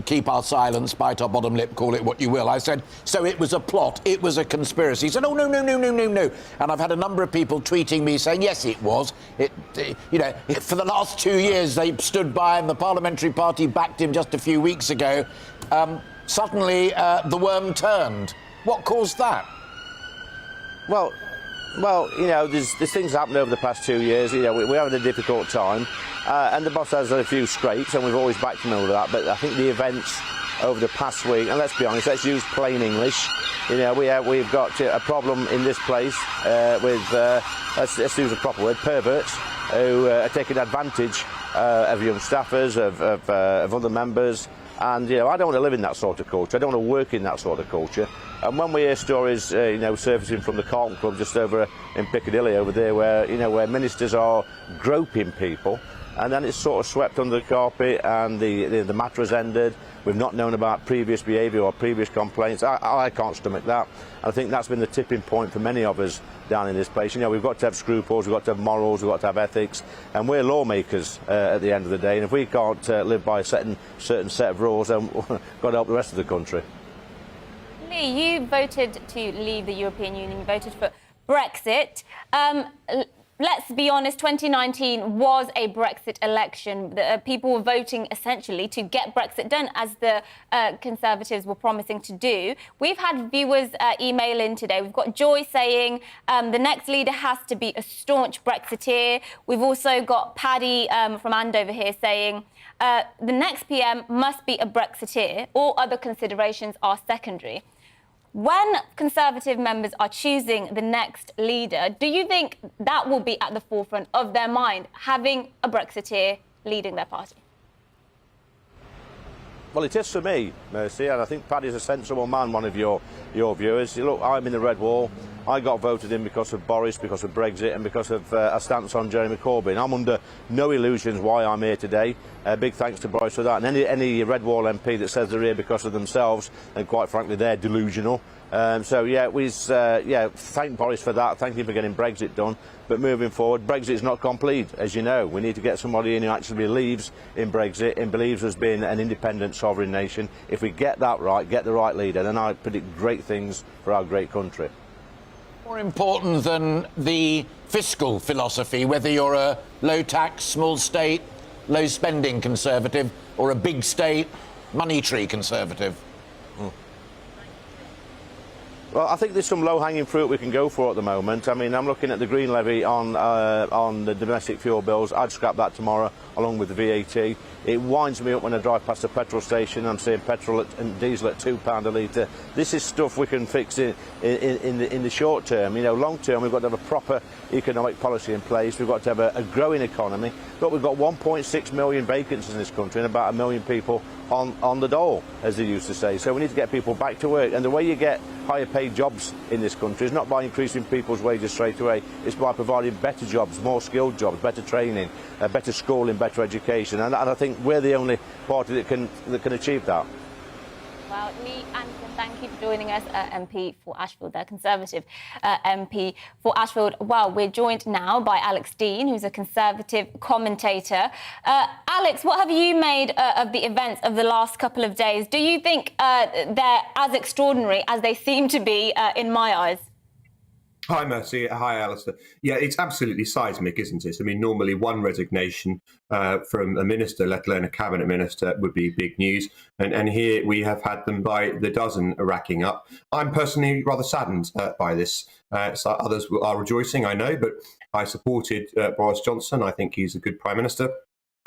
S2: keep our silence, bite our bottom lip, call it what you will. I said, so it was a plot, it was a conspiracy. He said, oh, no, no, no, no, no, no. And I've had a number of people tweeting me saying, yes, it was. For the last 2 years, they stood by him, the parliamentary party backed him just a few weeks ago. Suddenly, the worm turned. What caused that?
S8: Well, there's things happened over the past 2 years. We're having a difficult time, and the boss has had a few scrapes, and we've always backed him over that. But I think the events over the past week, and let's be honest, let's use plain English. We've got a problem in this place with, let's use a proper word, perverts who are taking advantage of young staffers, of other members. And I don't want to live in that sort of culture. I don't want to work in that sort of culture. And when we hear stories, surfacing from the Carlton Club just over in Piccadilly over there, where ministers are groping people, and then it's sort of swept under the carpet, and the matter has ended. We've not known about previous behaviour or previous complaints. I can't stomach that. And I think that's been the tipping point for many of us down in this place. We've got to have scruples, we've got to have morals, we've got to have ethics, and we're lawmakers at the end of the day. And if we can't live by a certain set of rules, then we've got to help the rest of the country.
S3: Lee, you voted to leave the European Union. You voted for Brexit. Let's be honest, 2019 was a Brexit election. People were voting essentially to get Brexit done, as the Conservatives were promising to do. We've had viewers email in today. We've got Joy saying the next leader has to be a staunch Brexiteer. We've also got Paddy from Andover here saying the next PM must be a Brexiteer. All other considerations are secondary. When Conservative members are choosing the next leader, do you think that will be at the forefront of their mind, having a Brexiteer leading their party?
S8: Well, it is for me, Mercy, and I think Paddy's a sensible man, one of your viewers. Look, I'm in the Red Wall. I got voted in because of Boris, because of Brexit, and because of a stance on Jeremy Corbyn. I'm under no illusions why I'm here today. Big thanks to Boris for that. And any Red Wall MP that says they're here because of themselves, then quite frankly, they're delusional. Thank Boris for that. Thank him for getting Brexit done. But moving forward, Brexit is not complete, as you know. We need to get somebody in who actually believes in Brexit and believes us being an independent sovereign nation. If we get that right, get the right leader, then I predict great things for our great country.
S2: More important than the fiscal philosophy, whether you're a low tax, small state, low spending Conservative, or a big state, money tree Conservative?
S8: Well, I think there's some low-hanging fruit we can go for at the moment. I mean, I'm looking at the green levy on the domestic fuel bills. I'd scrap that tomorrow, along with the VAT. It winds me up when I drive past a petrol station. I'm seeing petrol and diesel at £2 a litre. This is stuff we can fix in the short term. Long term, we've got to have a proper economic policy in place. We've got to have a growing economy. But we've got 1.6 million vacancies in this country and about 1 million people on the dole, as they used to say. So we need to get people back to work. And the way you get higher paid jobs in this country is not by increasing people's wages straight away. It's by providing better jobs, more skilled jobs, better training, better schooling, better education. And I think we're the only party that can achieve that.
S3: Well, Lee Anderson, thank you for joining us, MP for Ashfield, the Conservative MP for Ashfield. Well, we're joined now by Alex Dean, who's a Conservative commentator. Alex, what have you made of the events of the last couple of days? Do you think they're as extraordinary as they seem to be in my eyes?
S9: Hi, Mercy. Hi, Alistair. Yeah, it's absolutely seismic, isn't it? I mean, normally one resignation from a minister, let alone a cabinet minister, would be big news. And here we have had them by the dozen racking up. I'm personally rather saddened by this. So others are rejoicing, I know, but I supported Boris Johnson. I think he's a good Prime Minister.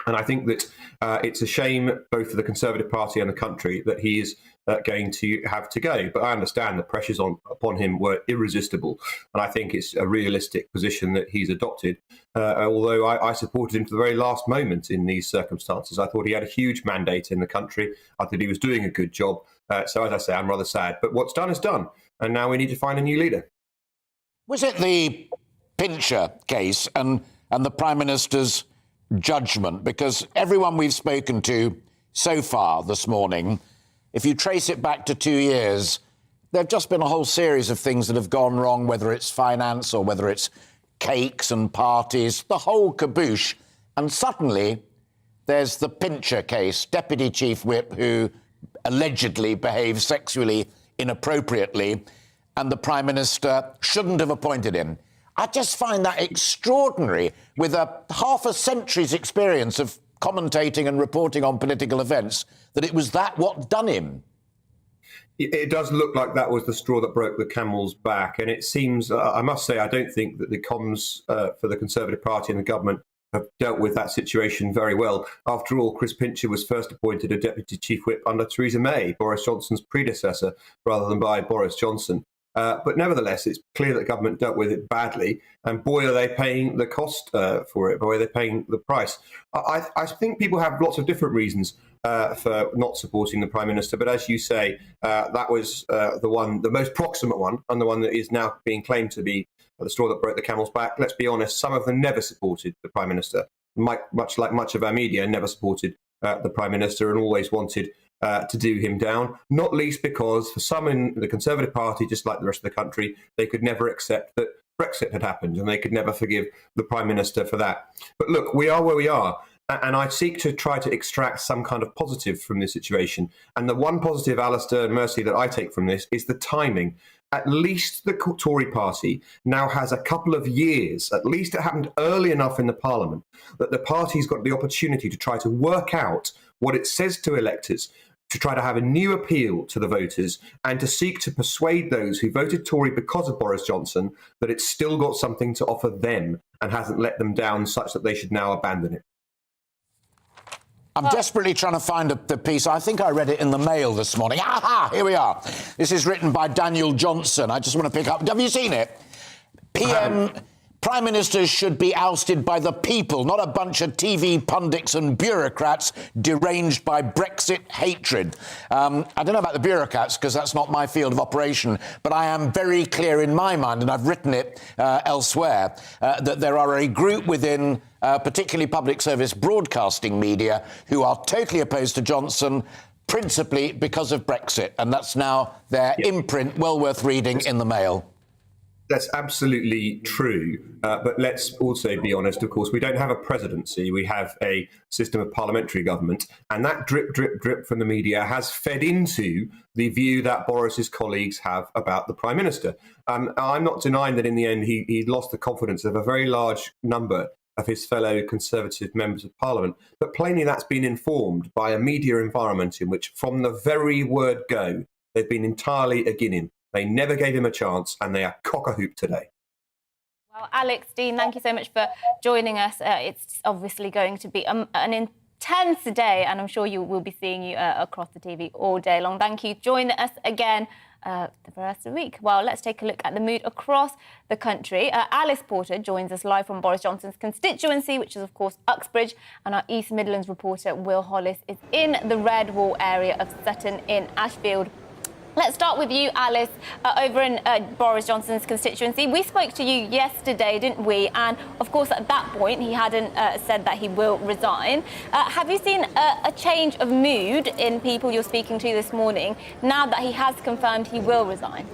S9: And I think that it's a shame both for the Conservative Party and the country that he is going to have to go. But I understand the pressures upon him were irresistible. And I think it's a realistic position that he's adopted. Although I supported him to the very last moment in these circumstances. I thought he had a huge mandate in the country. I thought he was doing a good job. So as I say, I'm rather sad. But what's done is done. And now we need to find a new leader.
S2: Was it the Pincher case and the Prime Minister's judgment? Because everyone we've spoken to so far this morning, if you trace it back to 2 years, there have just been a whole series of things that have gone wrong, whether it's finance or whether it's cakes and parties, the whole caboose. And suddenly there's the Pincher case, Deputy Chief Whip, who allegedly behaved sexually inappropriately, and the Prime Minister shouldn't have appointed him. I just find that extraordinary, with half a century's experience of commentating and reporting on political events, that it was that what done him.
S9: It does look like that was the straw that broke the camel's back, and it seems, I must say, I don't think that the comms for the Conservative Party and the government have dealt with that situation very well. After all, Chris Pincher was first appointed a Deputy Chief Whip under Theresa May, Boris Johnson's predecessor, rather than by Boris Johnson. But nevertheless, it's clear that the government dealt with it badly, and boy, are they paying the cost for it, boy, are they paying the price. I think people have lots of different reasons for not supporting the Prime Minister, but as you say, that was the most proximate one, and the one that is now being claimed to be the straw that broke the camel's back. Let's be honest, some of them never supported the Prime Minister, much like much of our media never supported the Prime Minister and always wanted to do him down, not least because for some in the Conservative Party, just like the rest of the country, they could never accept that Brexit had happened, and they could never forgive the Prime Minister for that. But look, we are where we are, and I seek to try to extract some kind of positive from this situation. And the one positive, Alistair and Mercy, that I take from this is the timing. At least the Tory party now has a couple of years, at least it happened early enough in the Parliament, that the party's got the opportunity to try to work out what it says to electors, to try to have a new appeal to the voters, and to seek to persuade those who voted Tory because of Boris Johnson that it's still got something to offer them and hasn't let them down such that they should now abandon it.
S2: I'm desperately trying to find the piece. I think I read it in the Mail this morning. Aha! Here we are. This is written by Daniel Johnson. I just want to pick up. Have you seen it? Prime Ministers should be ousted by the people, not a bunch of TV pundits and bureaucrats deranged by Brexit hatred. I don't know about the bureaucrats, because that's not my field of operation, but I am very clear in my mind, and I've written it elsewhere, that there are a group within particularly public service broadcasting media who are totally opposed to Johnson, principally because of Brexit, and that's now their imprint, well worth reading, in the Mail.
S9: That's absolutely true. But let's also be honest, of course, we don't have a presidency. We have a system of parliamentary government. And that drip, drip, drip from the media has fed into the view that Boris's colleagues have about the Prime Minister. I'm not denying that in the end he lost the confidence of a very large number of his fellow Conservative members of Parliament. But plainly that's been informed by a media environment in which, from the very word go, they've been entirely against him. They never gave him a chance, and they are cock-a-hoop today.
S3: Well, Alex, Dean, thank you so much for joining us. It's obviously going to be an intense day, and I'm sure you will be seeing you across the TV all day long. Thank you. Join us again for the rest of the week. Well, let's take a look at the mood across the country. Alice Porter joins us live from Boris Johnson's constituency, which is, of course, Uxbridge, and our East Midlands reporter, Will Hollis, is in the Red Wall area of Sutton in Ashfield. Let's start with you, Alice, over in Boris Johnson's constituency. We spoke to you yesterday, didn't we? And, of course, at that point, he hadn't said that he will resign. Have you seen a change of mood in people you're speaking to this morning now that he has confirmed he will resign?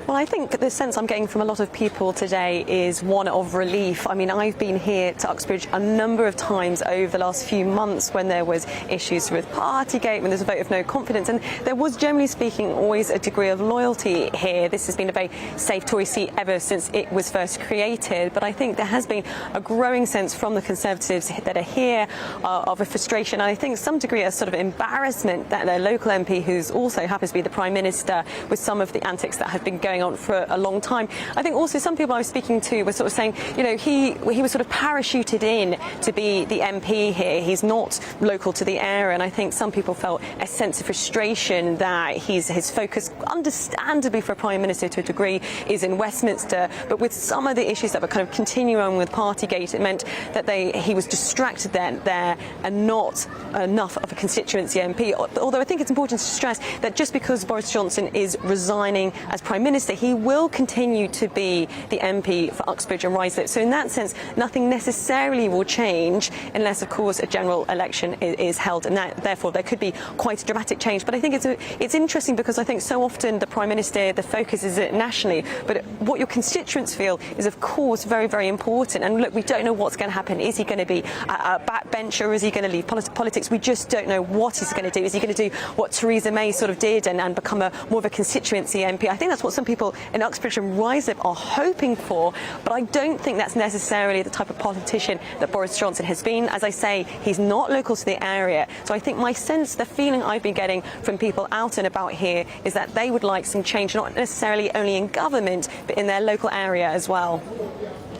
S10: Well, I think the sense I'm getting from a lot of people today is one of relief. I mean, I've been here to Uxbridge a number of times over the last few months when there was issues with Partygate, when there's a vote of no confidence, and there was, generally speaking, always a degree of loyalty here. This has been a very safe Tory seat ever since it was first created, but I think there has been a growing sense from the Conservatives that are here of a frustration, and I think some degree of sort of embarrassment that their local MP, who's also happens to be the Prime Minister, with some of the antics that have been going on for a long time. I think also some people I was speaking to were sort of saying, you know, he was sort of parachuted in to be the MP here. He's not local to the area, and I think some people felt a sense of frustration that his focus, understandably for a Prime Minister to a degree, is in Westminster, but with some of the issues that were kind of continuing on with Partygate, it meant that he was distracted there and not enough of a constituency MP. Although I think it's important to stress that just because Boris Johnson is resigning as Prime Minister, Minister. He will continue to be the MP for Uxbridge and Ruislip. So in that sense, nothing necessarily will change unless, of course, a general election is held, and therefore there could be quite a dramatic change. But I think it's interesting because I think so often the Prime Minister, the focus is nationally, but what your constituents feel is, of course, very, very important. And look, we don't know what's going to happen. Is he going to be a backbencher, or is he going to leave politics? We just don't know what he's going to do. Is he going to do what Theresa May sort of did and become more of a constituency MP? I think that's what some people in Uxbridge and Ruislip are hoping for, but I don't think that's necessarily the type of politician that Boris Johnson has been. As I say, he's not local to the area, so I think my sense, the feeling I've been getting from people out and about here, is that they would like some change, not necessarily only in government, but in their local area as well.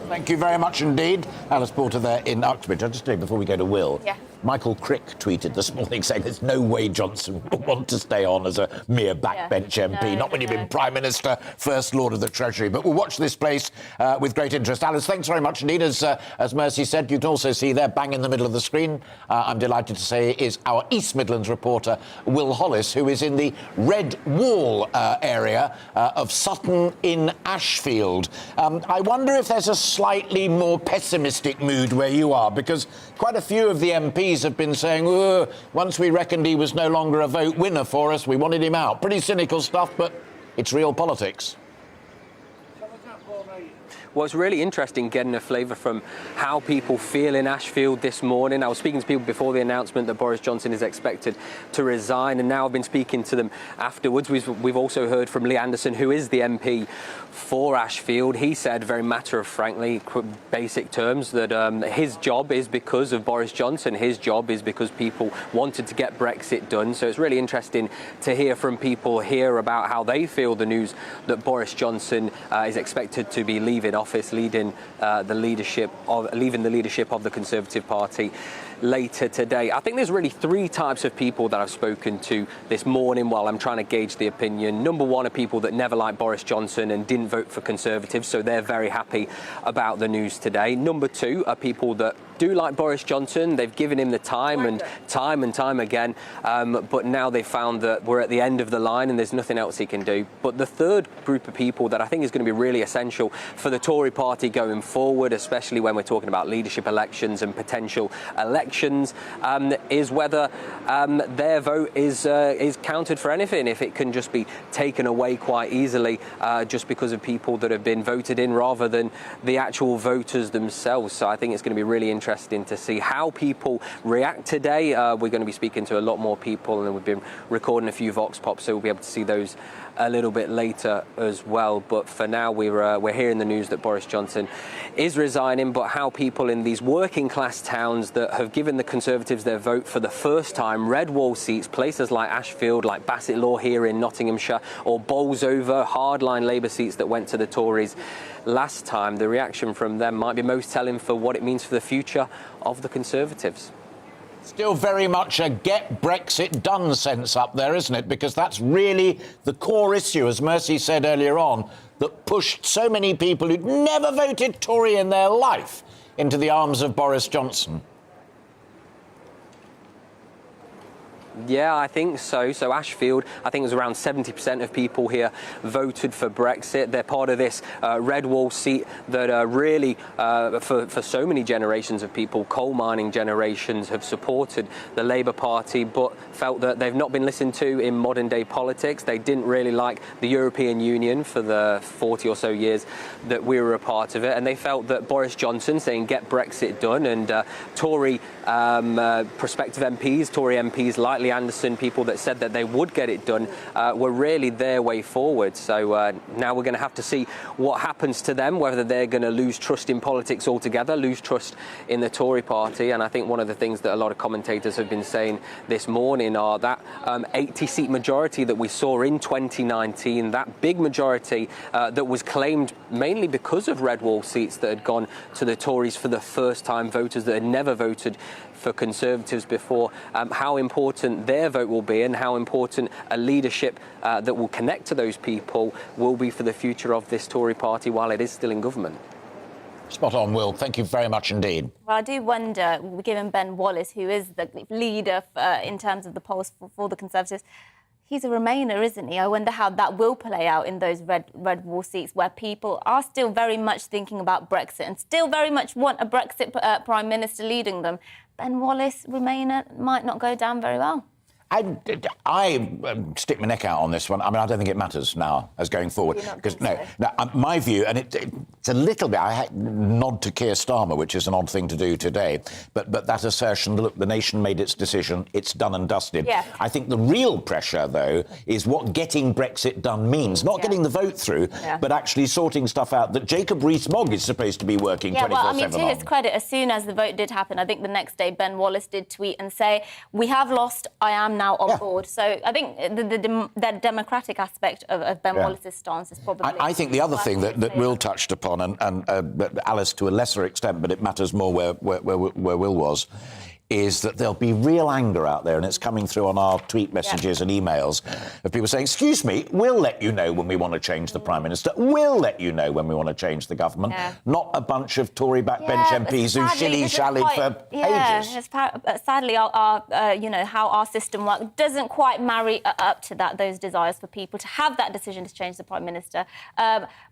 S2: Thank you very much indeed. Alice Porter there in Uxbridge. I'll just say before we go to Will, Michael Crick tweeted this morning saying there's no way Johnson will want to stay on as a mere backbench MP, not when you've been Prime Minister, First Lord of the Treasury. But we'll watch this place with great interest. Alice, thanks very much indeed. As Mercy said, you can also see there, bang in the middle of the screen, I'm delighted to say, is our East Midlands reporter, Will Hollis, who is in the Red Wall area of Sutton in Ashfield. I wonder if there's a slightly more pessimistic mood where you are, because quite a few of the MPs have been saying, once we reckoned he was no longer a vote winner for us, we wanted him out. Pretty cynical stuff, but it's real politics.
S11: Well, it's really interesting getting a flavour from how people feel in Ashfield this morning. I was speaking to people before the announcement that Boris Johnson is expected to resign, and now I've been speaking to them afterwards. We've also heard from Lee Anderson, who is the MP for Ashfield. He said very matter-of-frankly, basic terms, that his job is because of Boris Johnson. His job is because people wanted to get Brexit done. So it's really interesting to hear from people here about how they feel the news that Boris Johnson is expected to be leaving office, leaving the leadership of the Conservative Party later today. I think there's really three types of people that I've spoken to this morning while I'm trying to gauge the opinion. Number one are people that never liked Boris Johnson and didn't vote for Conservatives, so they're very happy about the news today. Number two are people that do like Boris Johnson. They've given him the time and time again, but now they've found that we're at the end of the line and there's nothing else he can do. But the third group of people that I think is going to be really essential for the Tory party going forward, especially when we're talking about leadership elections and potential elections, is whether their vote is counted for anything, if it can just be taken away quite easily just because of people that have been voted in rather than the actual voters themselves. So I think it's going to be really interesting to see how people react today. We're going to be speaking to a lot more people, and we've been recording a few Vox Pops, so we'll be able to see those a little bit later as well. But for now, we're hearing the news that Boris Johnson is resigning, but how people in these working class towns that have given the Conservatives their vote for the first time, red wall seats, places like Ashfield, like Bassett Law here in Nottinghamshire, or Bolsover, hardline Labour seats that went to the Tories last time, the reaction from them might be most telling for what it means for the future of the Conservatives.
S2: Still very much a get Brexit done sense up there, isn't it? Because that's really the core issue, as Mercy said earlier on, that pushed so many people who'd never voted Tory in their life into the arms of Boris Johnson.
S11: Yeah, I think so. So Ashfield, I think it was around 70% of people here voted for Brexit. They're part of this red wall seat that really, for so many generations of people, coal mining generations, have supported the Labour Party, but felt that they've not been listened to in modern day politics. They didn't really like the European Union for the 40 or so years that we were a part of it, and they felt that Boris Johnson saying get Brexit done, and Tory prospective MPs, Tory MPs like Lee Anderson, people that said that they would get it done, were really their way forward. So now we're going to have to see what happens to them, whether they're going to lose trust in politics altogether, lose trust in the Tory party. And I think one of the things that a lot of commentators have been saying this morning are that 80-seat majority that we saw in 2019, that big majority that was claimed mainly because of red wall seats that had gone to the Tories for the first time, voters that had never voted for Conservatives before, how important their vote will be and how important a leadership that will connect to those people will be for the future of this Tory party while it is still in government.
S2: Spot on, Will. Thank you very much indeed.
S3: Well, I do wonder, given Ben Wallace, who is the leader in terms of the polls for the Conservatives, he's a Remainer, isn't he? I wonder how that will play out in those red wall seats where people are still very much thinking about Brexit and still very much want a Brexit Prime Minister leading them. Ben Wallace, Remainer, might not go down very well.
S2: I stick my neck out on this one. I mean, I don't think it matters now as going forward. Because my view, and it's a little bit, I nod to Keir Starmer, which is an odd thing to do today, but that assertion, look, the nation made its decision, it's done and dusted.
S3: Yeah.
S2: I think the real pressure, though, is what getting Brexit done means. Not getting the vote through, but actually sorting stuff out that Jacob Rees-Mogg is supposed to be working 24/7
S3: well, I mean, to his credit, as soon as the vote did happen, I think the next day Ben Wallace did tweet and say, "We have lost, I am now on board." So I think the democratic aspect of Ben Wallace's stance is probably...
S2: I think the other thing that Will touched upon, and Alice to a lesser extent, but it matters more where Will was, is that there'll be real anger out there, and it's coming through on our tweet messages and emails, of people saying, excuse me, we'll let you know when we want to change the Prime Minister, we'll let you know when we want to change the government, not a bunch of Tory backbench MPs who shilly-shallied for ages.
S3: Sadly, how our system works doesn't quite marry up to those desires for people to have that decision to change the Prime Minister.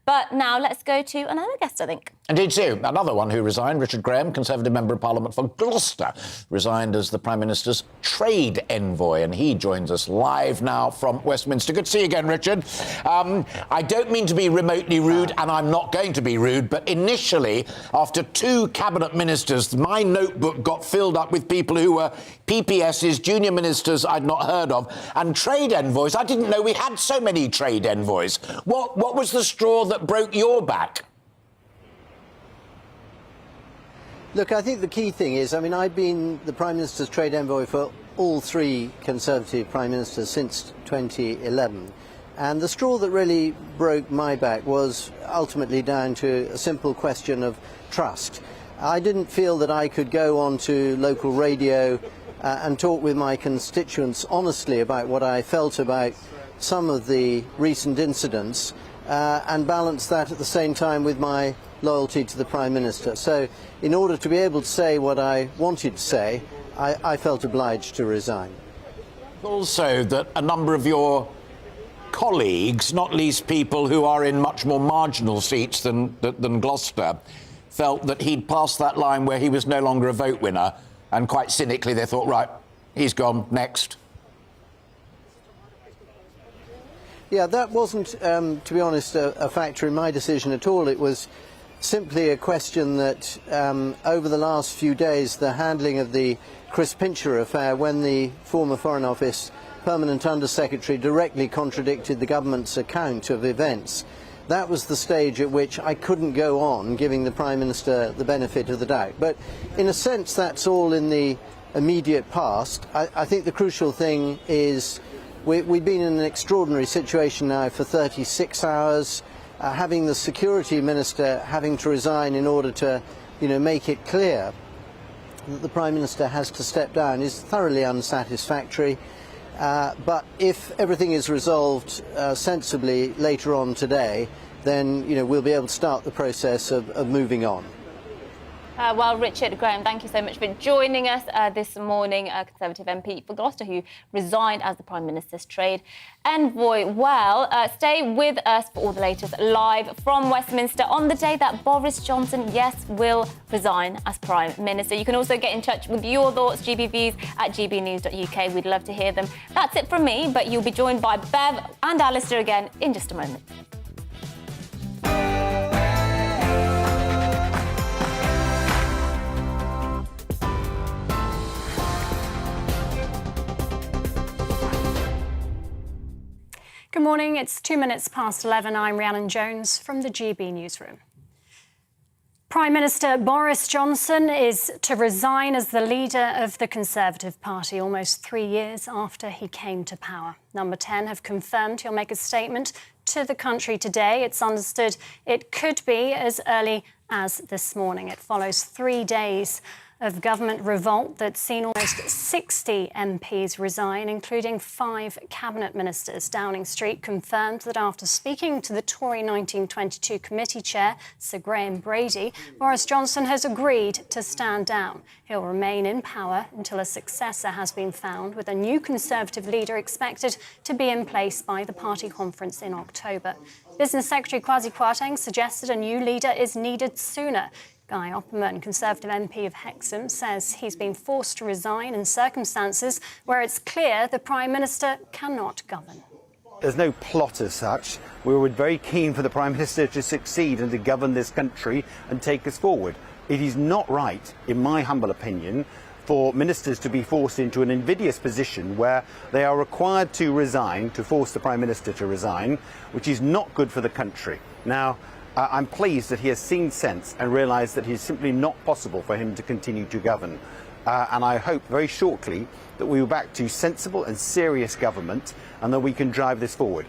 S3: But now let's go to another guest, I think.
S2: Indeed, so another one who resigned, Richard Graham, Conservative Member of Parliament for Gloucester, resigned as the Prime Minister's trade envoy, and he joins us live now from Westminster. Good to see you again, Richard. I don't mean to be remotely rude, and I'm not going to be rude, but initially, after 2 cabinet ministers, my notebook got filled up with people who were PPSs, junior ministers I'd not heard of, and trade envoys. I didn't know we had so many trade envoys. What was the straw that broke your back?
S12: Look, I think the key thing is, I mean, I've been the Prime Minister's trade envoy for all 3 Conservative Prime Ministers since 2011. And the straw that really broke my back was ultimately down to a simple question of trust. I didn't feel that I could go on to local radio and talk with my constituents honestly about what I felt about some of the recent incidents and balance that at the same time with my loyalty to the Prime Minister. So in order to be able to say what I wanted to say, I felt obliged to resign.
S2: Also that a number of your colleagues, not least people who are in much more marginal seats than Gloucester, felt that he'd passed that line where he was no longer a vote winner, and quite cynically they thought, right, he's gone, next.
S12: Yeah, that wasn't, to be honest, a factor in my decision at all. It was simply a question that over the last few days, the handling of the Chris Pincher affair, when the former Foreign Office Permanent Under-Secretary directly contradicted the government's account of events, that was the stage at which I couldn't go on giving the Prime Minister the benefit of the doubt. But in a sense, that's all in the immediate past. I think the crucial thing is we've been in an extraordinary situation now for 36 hours. Having the Security Minister having to resign in order to, make it clear that the Prime Minister has to step down is thoroughly unsatisfactory. But if everything is resolved sensibly later on today, then we'll be able to start the process of moving on.
S3: Well, Richard Graham, thank you so much for joining us this morning, a Conservative MP for Gloucester who resigned as the Prime Minister's trade envoy. Well, stay with us for all the latest live from Westminster on the day that Boris Johnson, will resign as Prime Minister. You can also get in touch with your thoughts, GBVs at gbnews.uk. We'd love to hear them. That's it from me, but you'll be joined by Bev and Alistair again in just a moment.
S13: Good morning, it's 2 minutes past 11. I'm Rhiannon Jones from the GB Newsroom. Prime Minister Boris Johnson is to resign as the leader of the Conservative Party almost 3 years after he came to power. Number 10 have confirmed he'll make a statement to the country today. It's understood it could be as early as this morning. It follows 3 days of government revolt that's seen almost 60 MPs resign, including 5 cabinet ministers. Downing Street confirmed that after speaking to the Tory 1922 committee chair, Sir Graham Brady, Boris Johnson has agreed to stand down. He'll remain in power until a successor has been found, with a new Conservative leader expected to be in place by the party conference in October. Business Secretary Kwasi Kwarteng suggested a new leader is needed sooner. Guy Opperman, Conservative MP of Hexham, says he's been forced to resign in circumstances where it's clear the Prime Minister cannot govern.
S6: There's no plot as such. We were very keen for the Prime Minister to succeed and to govern this country and take us forward. It is not right, in my humble opinion, for ministers to be forced into an invidious position where they are required to resign, to force the Prime Minister to resign, which is not good for the country. Now, I'm pleased that he has seen sense and realised that it is simply not possible for him to continue to govern. And I hope very shortly that we will back to sensible and serious government and that we can drive this forward.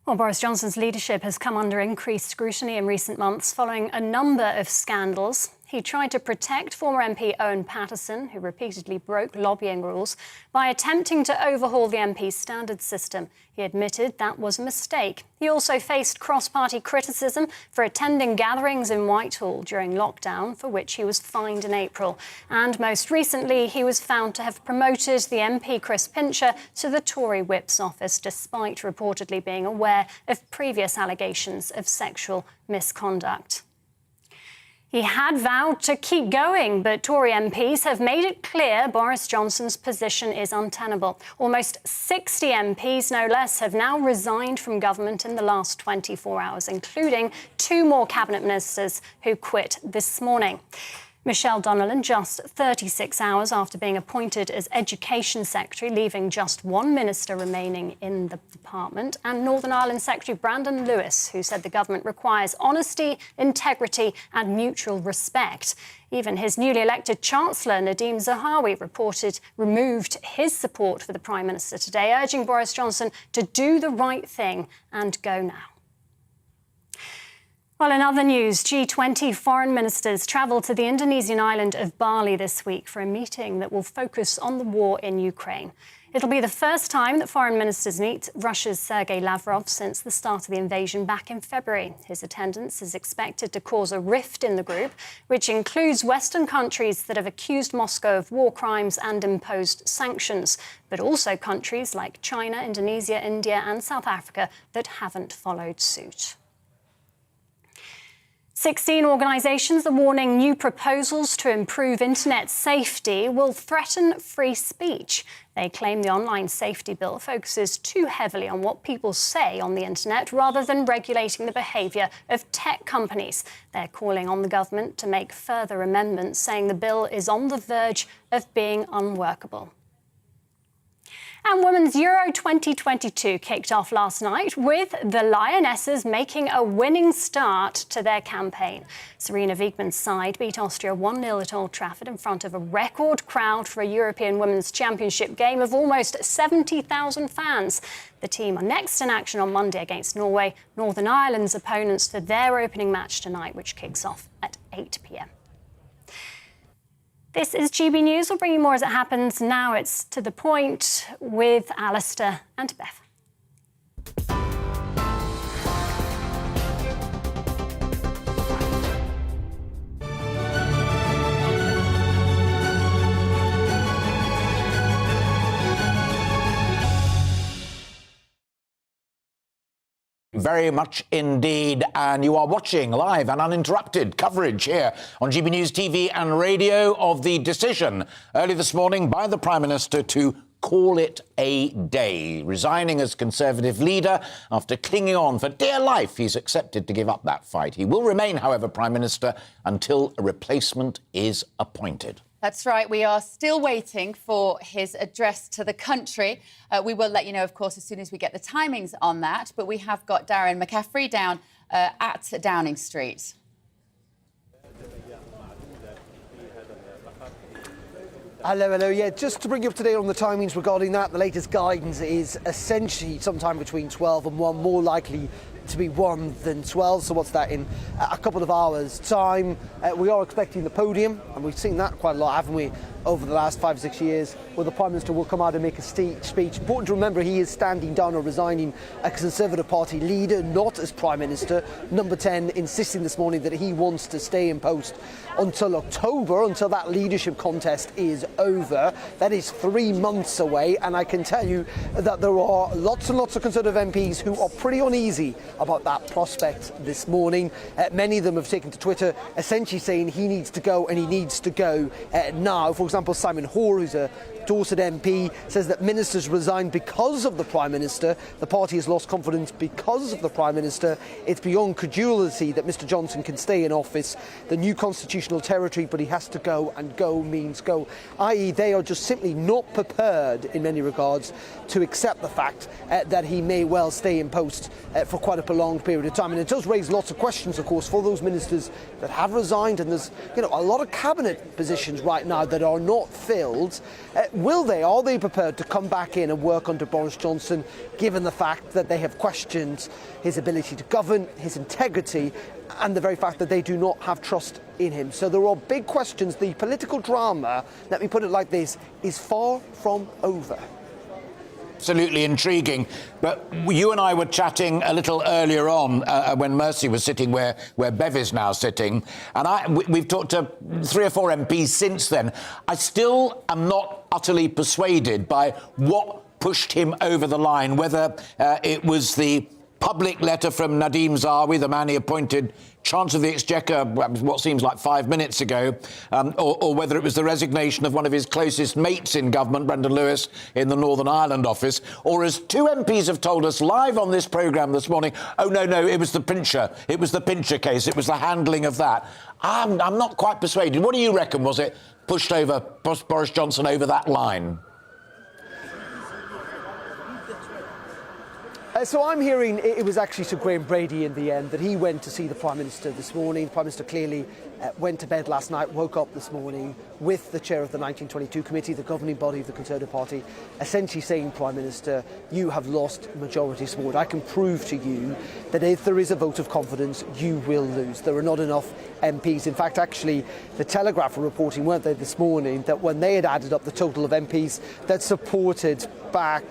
S13: Well, Boris Johnson's leadership has come under increased scrutiny in recent months following a number of scandals. He tried to protect former MP Owen Paterson, who repeatedly broke lobbying rules, by attempting to overhaul the MP standards system. He admitted that was a mistake. He also faced cross-party criticism for attending gatherings in Whitehall during lockdown, for which he was fined in April. And most recently, he was found to have promoted the MP Chris Pincher to the Tory whip's office, despite reportedly being aware of previous allegations of sexual misconduct. He had vowed to keep going, but Tory MPs have made it clear Boris Johnson's position is untenable. Almost 60 MPs, no less, have now resigned from government in the last 24 hours, including 2 more cabinet ministers who quit this morning. Michelle Donnellan, just 36 hours after being appointed as Education Secretary, leaving just 1 minister remaining in the department, and Northern Ireland Secretary Brandon Lewis, who said the government requires honesty, integrity and mutual respect. Even his newly elected Chancellor, Nadeem Zahawi, removed his support for the Prime Minister today, urging Boris Johnson to do the right thing and go now. Well, in other news, G20 foreign ministers travelled to the Indonesian island of Bali this week for a meeting that will focus on the war in Ukraine. It'll be the first time that foreign ministers meet Russia's Sergei Lavrov since the start of the invasion back in February. His attendance is expected to cause a rift in the group, which includes Western countries that have accused Moscow of war crimes and imposed sanctions, but also countries like China, Indonesia, India and South Africa that haven't followed suit. 16 organisations are warning new proposals to improve internet safety will threaten free speech. They claim the online safety bill focuses too heavily on what people say on the internet rather than regulating the behaviour of tech companies. They're calling on the government to make further amendments, saying the bill is on the verge of being unworkable. And Women's Euro 2022 kicked off last night with the Lionesses making a winning start to their campaign. Serena Wiegmann's side beat Austria 1-0 at Old Trafford in front of a record crowd for a European Women's Championship game of almost 70,000 fans. The team are next in action on Monday against Norway, Northern Ireland's opponents, for their opening match tonight, which kicks off at 8 p.m. This is GB News. We'll bring you more as it happens. Now it's To the Point with Alistair and Beth.
S2: Very much indeed, and you are watching live and uninterrupted coverage here on GB News TV and radio of the decision early this morning by the Prime Minister to call it a day. Resigning as Conservative leader after clinging on for dear life, he's accepted to give up that fight. He will remain, however, Prime Minister until a replacement is appointed.
S14: That's right. We are still waiting for his address to the country. We will let you know, of course, as soon as we get the timings on that. But we have got Darren McCaffrey down at Downing Street.
S7: Hello. Yeah, just to bring you up to date on the timings regarding that, the latest guidance is essentially sometime between 12 and 1, more likely to be 1 than 12. So what's that, in a couple of hours' time? We are expecting the podium, and we've seen that quite a lot, haven't we, over the last 5 or 6 years, where the Prime Minister will come out and make a speech. Important to remember, he is standing down or resigning as Conservative Party leader, not as Prime Minister. Number 10 insisting this morning that he wants to stay in post until October, until that leadership contest is over. That is 3 months away, and I can tell you that there are lots and lots of Conservative MPs who are pretty uneasy about that prospect this morning. Many of them have taken to Twitter essentially saying he needs to go, and he needs to go now. For example, Simon Hoare, who's a Dorset MP, says that ministers resigned because of the Prime Minister. The party has lost confidence because of the Prime Minister. It's beyond credulity that Mr Johnson can stay in office, the new constitutional territory, but he has to go, and go means go. I.e., they are just simply not prepared in many regards to accept the fact that he may well stay in post for quite a prolonged period of time. And it does raise lots of questions, of course, for those ministers that have resigned, and there's a lot of cabinet positions right now that are not filled. Are they prepared to come back in and work under Boris Johnson, given the fact that they have questioned his ability to govern, his integrity, and the very fact that they do not have trust in him? So there are big questions. The political drama, let me put it like this, is far from over.
S2: Absolutely intriguing. But you and I were chatting a little earlier on when Mercy was sitting where Bev is now sitting, and we've talked to 3 or 4 MPs since then. I still am not utterly persuaded by what pushed him over the line, whether it was the public letter from Nadeem Zahawi, the man he appointed Chancellor of the Exchequer what seems like 5 minutes ago, or whether it was the resignation of one of his closest mates in government, Brendan Lewis, in the Northern Ireland office, or as 2 MPs have told us live on this programme this morning, oh, no, it was the Pincher. It was the Pincher case. It was the handling of that. I'm not quite persuaded. What do you reckon? Was it pushed Boris Johnson over that line?
S7: So I'm hearing it was actually Sir Graham Brady in the end, that he went to see the Prime Minister this morning. The Prime Minister clearly went to bed last night, woke up this morning with the chair of the 1922 committee, the governing body of the Conservative Party, essentially saying, Prime Minister, you have lost majority support. I can prove to you that if there is a vote of confidence, you will lose. There are not enough MPs. In fact, actually, the Telegraph were reporting, weren't they, this morning, that when they had added up the total of MPs that supported back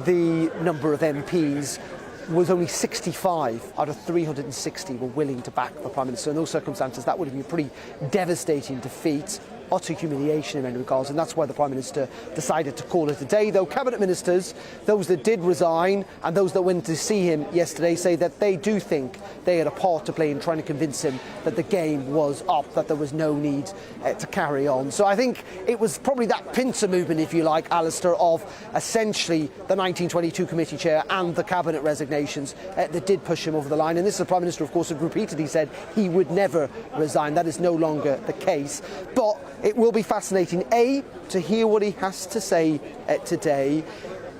S7: the number of MPs, was only 65 out of 360 were willing to back the Prime Minister. In those circumstances, that would have been a pretty devastating defeat, utter humiliation in many regards, and that's why the Prime Minister decided to call it a day. Though Cabinet Ministers, those that did resign and those that went to see him yesterday, say that they do think they had a part to play in trying to convince him that the game was up, that there was no need to carry on. So I think it was probably that pincer movement, if you like, Alistair, of essentially the 1922 committee chair and the Cabinet resignations that did push him over the line. And this, the Prime Minister, of course, had repeatedly said he would never resign. That is no longer the case. But it will be fascinating, A, to hear what he has to say today,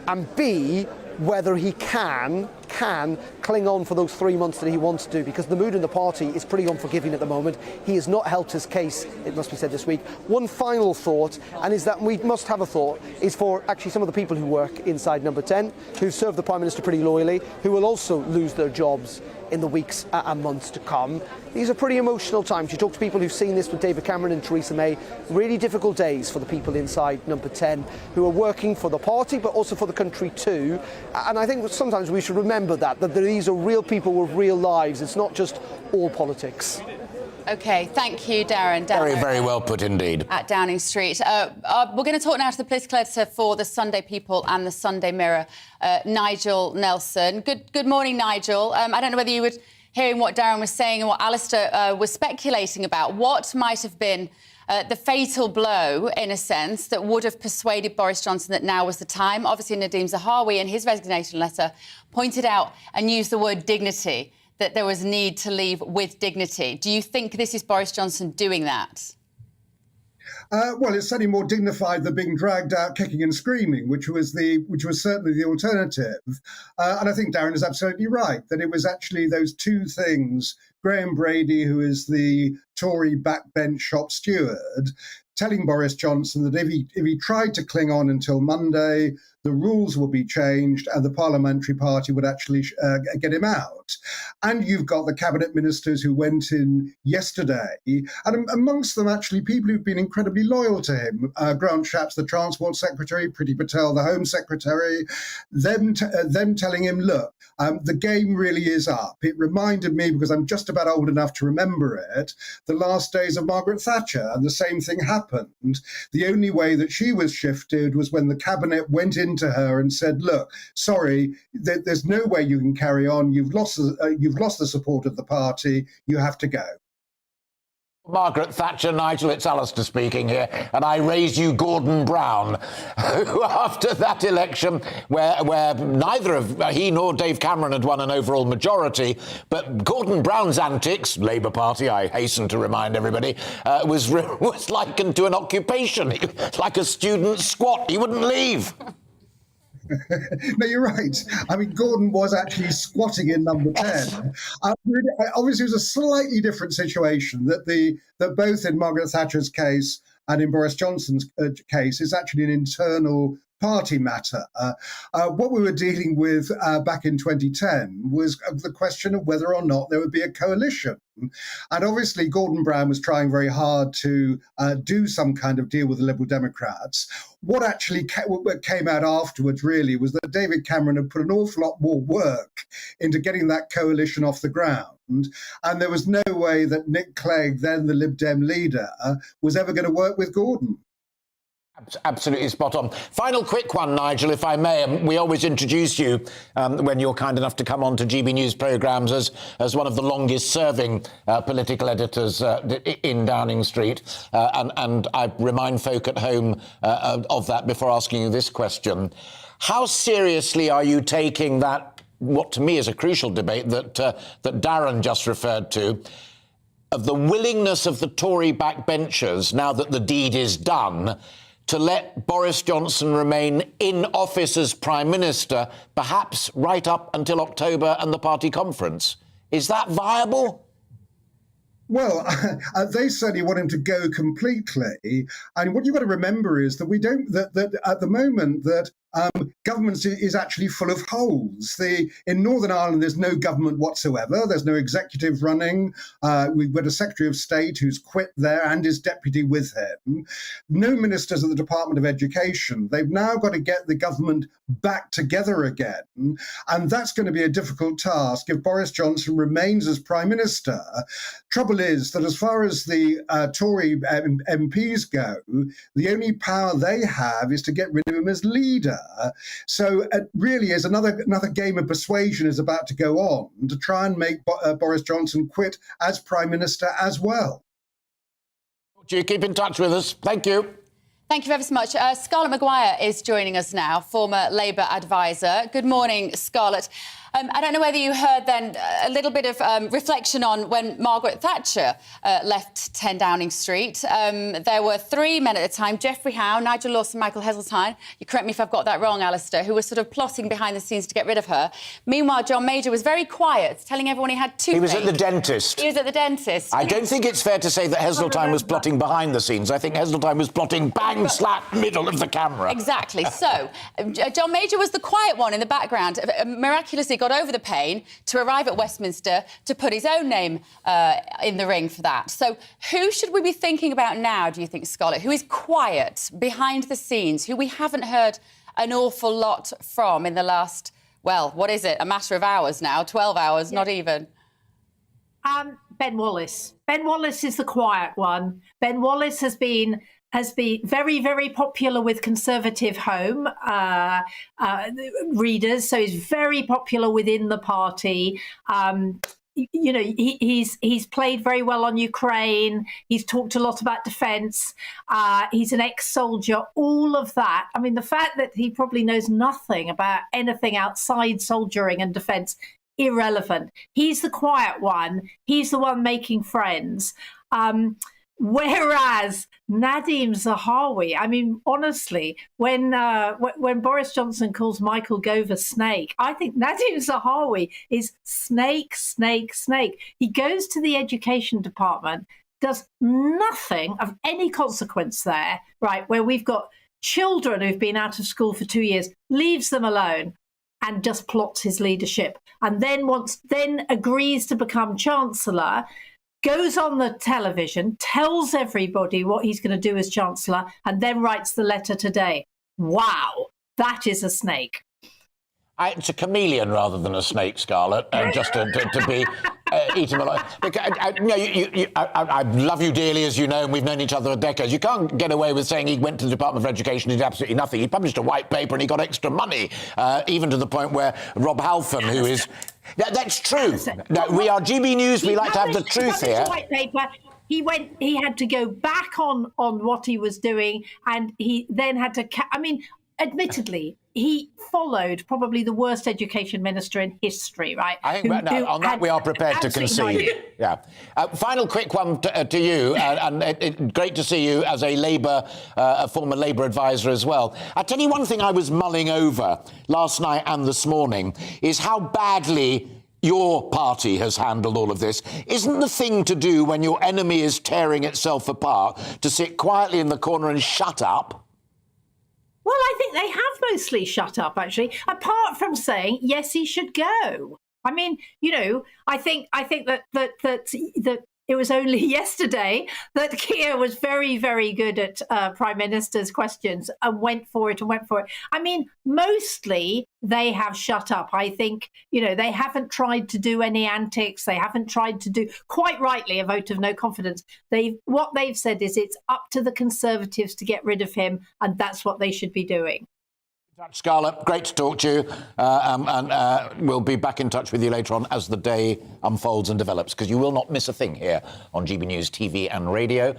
S7: and B, whether he can cling on for those 3 months that he wants to do, because the mood in the party is pretty unforgiving at the moment. He has not helped his case, it must be said this week. One final thought, and is that we must have a thought, is for actually some of the people who work inside Number 10, who've served the Prime Minister pretty loyally, who will also lose their jobs in the weeks and months to come. These are pretty emotional times. You talk to people who've seen this with David Cameron and Theresa May. Really difficult days for the people inside Number 10 who are working for the party but also for the country too. And I think sometimes we should remember that these are real people with real lives. It's not just all politics.
S14: OK, thank you, Darren.
S2: Very, very well put indeed.
S14: At Downing Street. We're going to talk now to the political editor for the Sunday People and the Sunday Mirror, Nigel Nelson. Good morning, Nigel. I don't know whether you were hearing what Darren was saying and what Alistair was speculating about. What might have been the fatal blow, in a sense, that would have persuaded Boris Johnson that now was the time? Obviously, Nadeem Zahawi, in his resignation letter, pointed out and used the word dignity, that there was need to leave with dignity. Do you think this is Boris Johnson doing that?
S15: Well, it's certainly more dignified than being dragged out kicking and screaming, which was certainly the alternative. And I think Darren is absolutely right, that it was actually those two things, Graham Brady, who is the Tory backbench shop steward, telling Boris Johnson that if he tried to cling on until Monday, the rules would be changed and the parliamentary party would actually get him out. And you've got the cabinet ministers who went in yesterday, and amongst them actually people who've been incredibly loyal to him. Grant Shapps, the Transport Secretary, Priti Patel, the Home Secretary, them telling him, look, the game really is up. It reminded me, because I'm just about old enough to remember it, the last days of Margaret Thatcher, and the same thing happened. The only way that she was shifted was when the cabinet went into her and said, look, sorry, there's no way you can carry on. You've lost the support of the party. You have to go.
S2: Margaret Thatcher, Nigel, it's Alistair speaking here, and I raise you Gordon Brown, who after that election, where neither of he nor Dave Cameron had won an overall majority, but Gordon Brown's antics, Labour Party, I hasten to remind everybody, was likened to an occupation, like a student squat. He wouldn't leave.
S15: No, you're right. I mean, Gordon was actually squatting in number 10. Obviously, it was a slightly different situation that both in Margaret Thatcher's case and in Boris Johnson's case is actually an internal party matter. What we were dealing with back in 2010 was the question of whether or not there would be a coalition. And obviously, Gordon Brown was trying very hard to do some kind of deal with the Liberal Democrats. What actually came out afterwards, really, was that David Cameron had put an awful lot more work into getting that coalition off the ground. And there was no way that Nick Clegg, then the Lib Dem leader, was ever going to work with Gordon.
S2: Absolutely spot on. Final quick one, Nigel, if I may. We always introduce you when you're kind enough to come on to GB News programmes as one of the longest-serving political editors in Downing Street. And I remind folk at home of that before asking you this question. How seriously are you taking that, what to me is a crucial debate that Darren just referred to, of the willingness of the Tory backbenchers, now that the deed is done, to let Boris Johnson remain in office as Prime Minister, perhaps right up until October and the party conference? Is that viable?
S15: Well, they certainly want him to go completely. And what you've got to remember is that that at the moment that government is actually full of holes. In Northern Ireland, there's no government whatsoever. There's no executive running. We've got a Secretary of State who's quit there and his deputy with him. No ministers at the Department of Education. They've now got to get the government back together again. And that's going to be a difficult task if Boris Johnson remains as Prime Minister. Trouble is that as far as the Tory MPs go, the only power they have is to get rid of him as leader. So really, as another game of persuasion is about to go on to try and make Boris Johnson quit as Prime Minister as well.
S2: Do you keep in touch with us? Thank you.
S14: Thank you ever so much. Scarlett Mcguire is joining us now, former Labour advisor. Good morning, Scarlett. I don't know whether you heard then a little bit of reflection on when Margaret Thatcher left 10 Downing Street. There were 3 men at the time, Geoffrey Howe, Nigel Lawson, Michael Heseltine. You correct me if I've got that wrong, Alistair, who was sort of plotting behind the scenes to get rid of her. Meanwhile, John Major was very quiet, telling everyone he had toothache.
S2: He was at the dentist.
S14: He was at the dentist.
S2: I don't think it's fair to say that Heseltine was plotting behind the scenes. I think Heseltine was plotting bang slap middle of the camera.
S14: Exactly. So, John Major was the quiet one in the background. Miraculously got over the pain to arrive at Westminster to put his own name in the ring for that. So who should we be thinking about now, do you think, Scarlett? Who is quiet, behind the scenes, who we haven't heard an awful lot from in the last, well, what is it, a matter of hours now, 12 hours, not even?
S16: Ben Wallace. Ben Wallace is the quiet one. Ben Wallace has been very, very popular with Conservative Home readers, so he's very popular within the party. You know, he's played very well on Ukraine. He's talked a lot about defence. He's an ex-soldier. All of that. I mean, the fact that he probably knows nothing about anything outside soldiering and defence, irrelevant. He's the quiet one. He's the one making friends. Whereas Nadhim Zahawi, I mean, honestly, when Boris Johnson calls Michael Gove a snake, I think Nadhim Zahawi is snake, snake, snake. He goes to the education department does nothing of any consequence there, right, where we've got children who've been out of school for 2 years, leaves them alone and just plots his leadership, and then agrees to become Chancellor, goes on the television, tells everybody what he's going to do as Chancellor, and then writes the letter today. Wow, that is a snake.
S2: It's a chameleon rather than a snake, Scarlett, just to be eaten alive. I love you dearly, as you know, and we've known each other for decades. You can't get away with saying he went to the Department for Education and did absolutely nothing. He published a white paper and he got extra money, even to the point where Rob Halfon, who is... That's true. No, we are GB News. We like to have the truth here.
S16: White paper. He had to go back on what he was doing, and he then had to... admittedly, he followed probably the worst education minister in history, right?
S2: I think on that we are prepared to concede. Yeah. Final quick one to you, and great to see you as a former Labour advisor as well. I'll tell you one thing I was mulling over last night and this morning is how badly your party has handled all of this. Isn't the thing to do when your enemy is tearing itself apart to sit quietly in the corner and shut up?
S16: Well, I think they have mostly shut up, actually, apart from saying, yes, he should go. I mean, I think that it was only yesterday that Keir was very, very good at Prime Minister's questions and went for it. I mean, mostly they have shut up. I think, they haven't tried to do any antics. They haven't tried to do, quite rightly, a vote of no confidence. What they've said is it's up to the Conservatives to get rid of him, and that's what they should be doing.
S2: Scarlett, great to talk to you, and we'll be back in touch with you later on as the day unfolds and develops, because you will not miss a thing here on GB News TV and radio.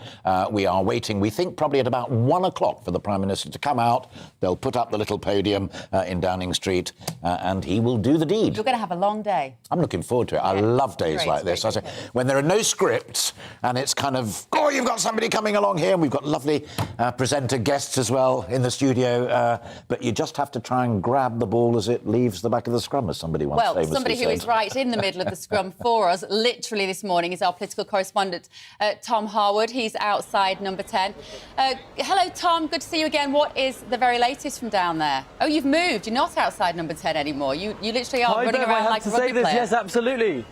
S2: We are waiting, we think, probably at about 1 o'clock for the Prime Minister to come out. They'll put up the little podium in Downing Street, and he will do the deed.
S14: You're going to have a long day.
S2: I'm looking forward to it. I love days like this. I say, when there are no scripts and it's kind of, you've got somebody coming along here, and we've got lovely presenter guests as well in the studio, but you just have to try and grab the ball as it leaves the back of the scrum, as somebody once famously said.
S14: Well, somebody who is right in the middle of the scrum for us, literally this morning, is our political correspondent, Tom Harwood. He's outside number 10. Hello, Tom. Good to see you again. What is the very latest from down there? Oh, you've moved. You're not outside number 10 anymore. You literally are running around like a rugby player.
S1: Yes, absolutely.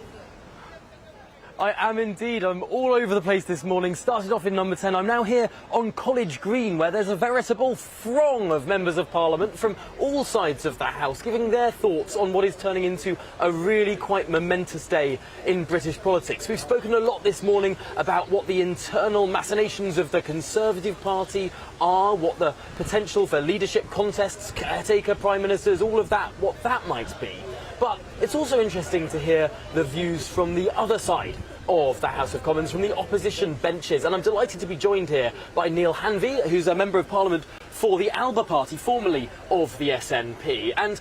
S1: I am indeed. I'm all over the place this morning. Started off in number 10. I'm now here on College Green, where there's a veritable throng of members of Parliament from all sides of the House, giving their thoughts on what is turning into a really quite momentous day in British politics. We've spoken a lot this morning about what the internal machinations of the Conservative Party are, what the potential for leadership contests, caretaker prime ministers, all of that, what that might be. But it's also interesting to hear the views from the other side of the House of Commons, from the opposition benches. And I'm delighted to be joined here by Neil Hanvey, who's a Member of Parliament for the Alba Party, formerly of the SNP. And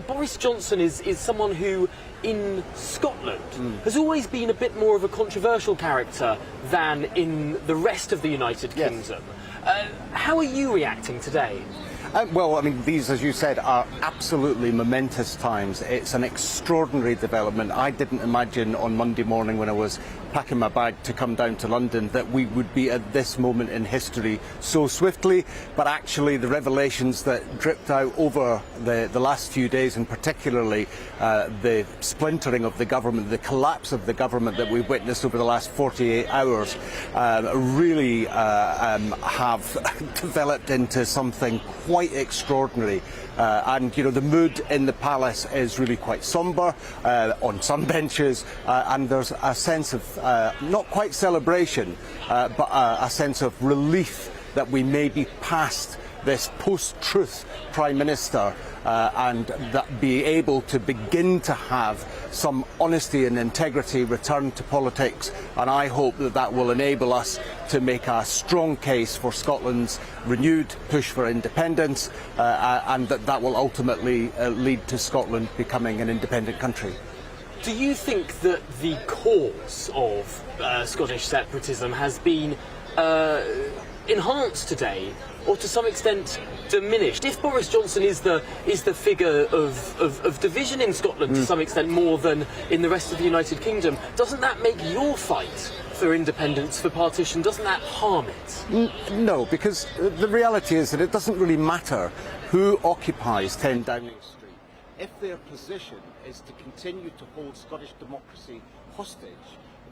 S1: Boris Johnson is someone who, in Scotland, has always been a bit more of a controversial character than in the rest of the United Kingdom. How are you reacting today?
S6: Well, I mean, these, as you said, are absolutely momentous times. It's an extraordinary development. I didn't imagine on Monday morning when I was packing my bag to come down to London that we would be at this moment in history so swiftly, but actually the revelations that dripped out over the last few days, and particularly the splintering of the government, the collapse of the government that we've witnessed over the last 48 hours, really have developed into something quite extraordinary. And, the mood in the palace is really quite sombre on some benches, and there's a sense of not quite celebration, but a sense of relief that we may be past this post-truth Prime Minister and that be able to begin to have some honesty and integrity return to politics. And I hope that that will enable us to make a strong case for Scotland's renewed push for independence, and that will ultimately lead to Scotland becoming an independent country.
S1: Do you think that the cause of Scottish separatism has been enhanced today, or to some extent diminished? If Boris Johnson is the figure of division in Scotland to some extent more than in the rest of the United Kingdom, doesn't that make your fight for independence, for partition, doesn't that harm it?
S6: No, because the reality is that it doesn't really matter who occupies 10 Downing Street. If their position is to continue to hold Scottish democracy hostage,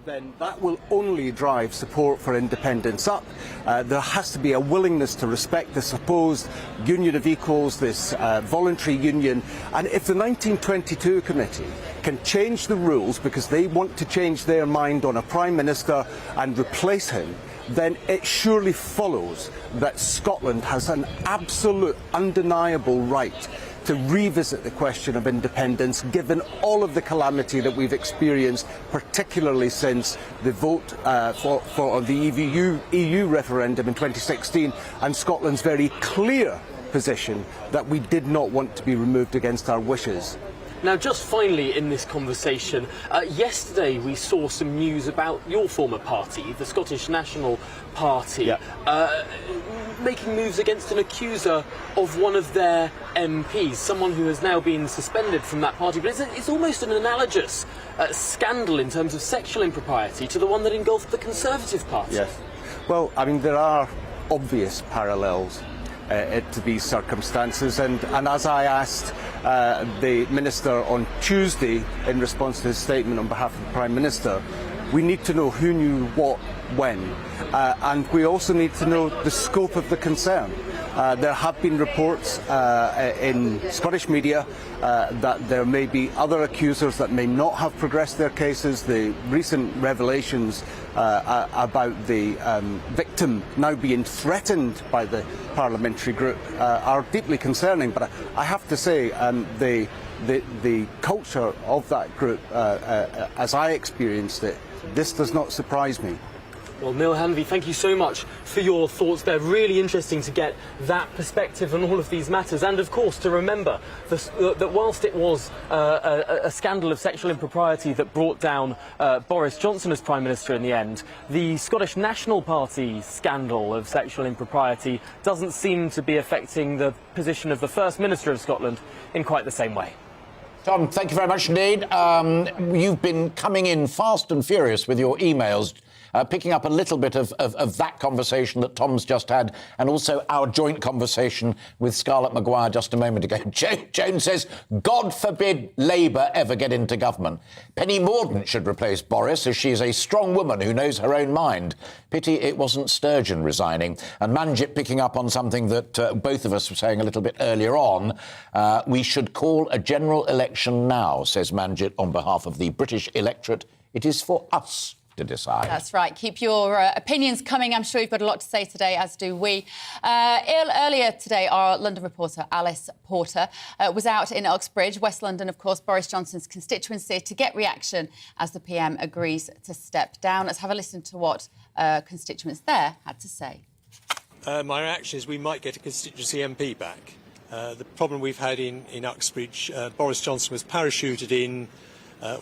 S6: then that will only drive support for independence up. There has to be a willingness to respect the supposed union of equals, this voluntary union. And if the 1922 committee can change the rules because they want to change their mind on a Prime Minister and replace him, then it surely follows that Scotland has an absolute, undeniable right to revisit the question of independence, given all of the calamity that we've experienced, particularly since the vote for the EU referendum in 2016, and Scotland's very clear position that we did not want to be removed against our wishes.
S1: Now, just finally in this conversation, yesterday we saw some news about your former party, the Scottish National Party, making moves against an accuser of one of their MPs, someone who has now been suspended from that party. But it's almost an analogous scandal in terms of sexual impropriety to the one that engulfed the Conservative Party.
S6: Yes. Well, I mean, there are obvious parallels to these circumstances, and as I asked the Minister on Tuesday in response to his statement on behalf of the Prime Minister, we need to know who knew what when, and we also need to know the scope of the concern. There have been reports in Scottish media that there may be other accusers that may not have progressed their cases. The recent revelations about the victim now being threatened by the parliamentary group are deeply concerning. But I have to say, the culture of that group, as I experienced it, this does not surprise me.
S1: Well, Neil Hanvey, thank you so much for your thoughts. They're really interesting to get that perspective on all of these matters. And, of course, to remember that whilst it was a scandal of sexual impropriety that brought down Boris Johnson as Prime Minister in the end, the Scottish National Party scandal of sexual impropriety doesn't seem to be affecting the position of the First Minister of Scotland in quite the same way.
S2: Tom, thank you very much indeed. You've been coming in fast and furious with your emails, picking up a little bit of that conversation that Tom's just had, and also our joint conversation with Scarlett Mcguire just a moment ago. Joan says, God forbid Labour ever get into government. Penny Mordaunt should replace Boris, as she is a strong woman who knows her own mind. Pity it wasn't Sturgeon resigning. And Manjit picking up on something that both of us were saying a little bit earlier on. We should call a general election now, says Manjit on behalf of the British electorate. It is for us to decide.
S14: That's right. Keep your opinions coming. I'm sure you've got a lot to say today, as do we. Earlier today, our London reporter, Alice Porter, was out in Uxbridge, West London, of course, Boris Johnson's constituency, to get reaction as the PM agrees to step down. Let's have a listen to what constituents there had to say.
S17: My reaction is we might get a constituency MP back. The problem we've had in Uxbridge, Boris Johnson was parachuted in.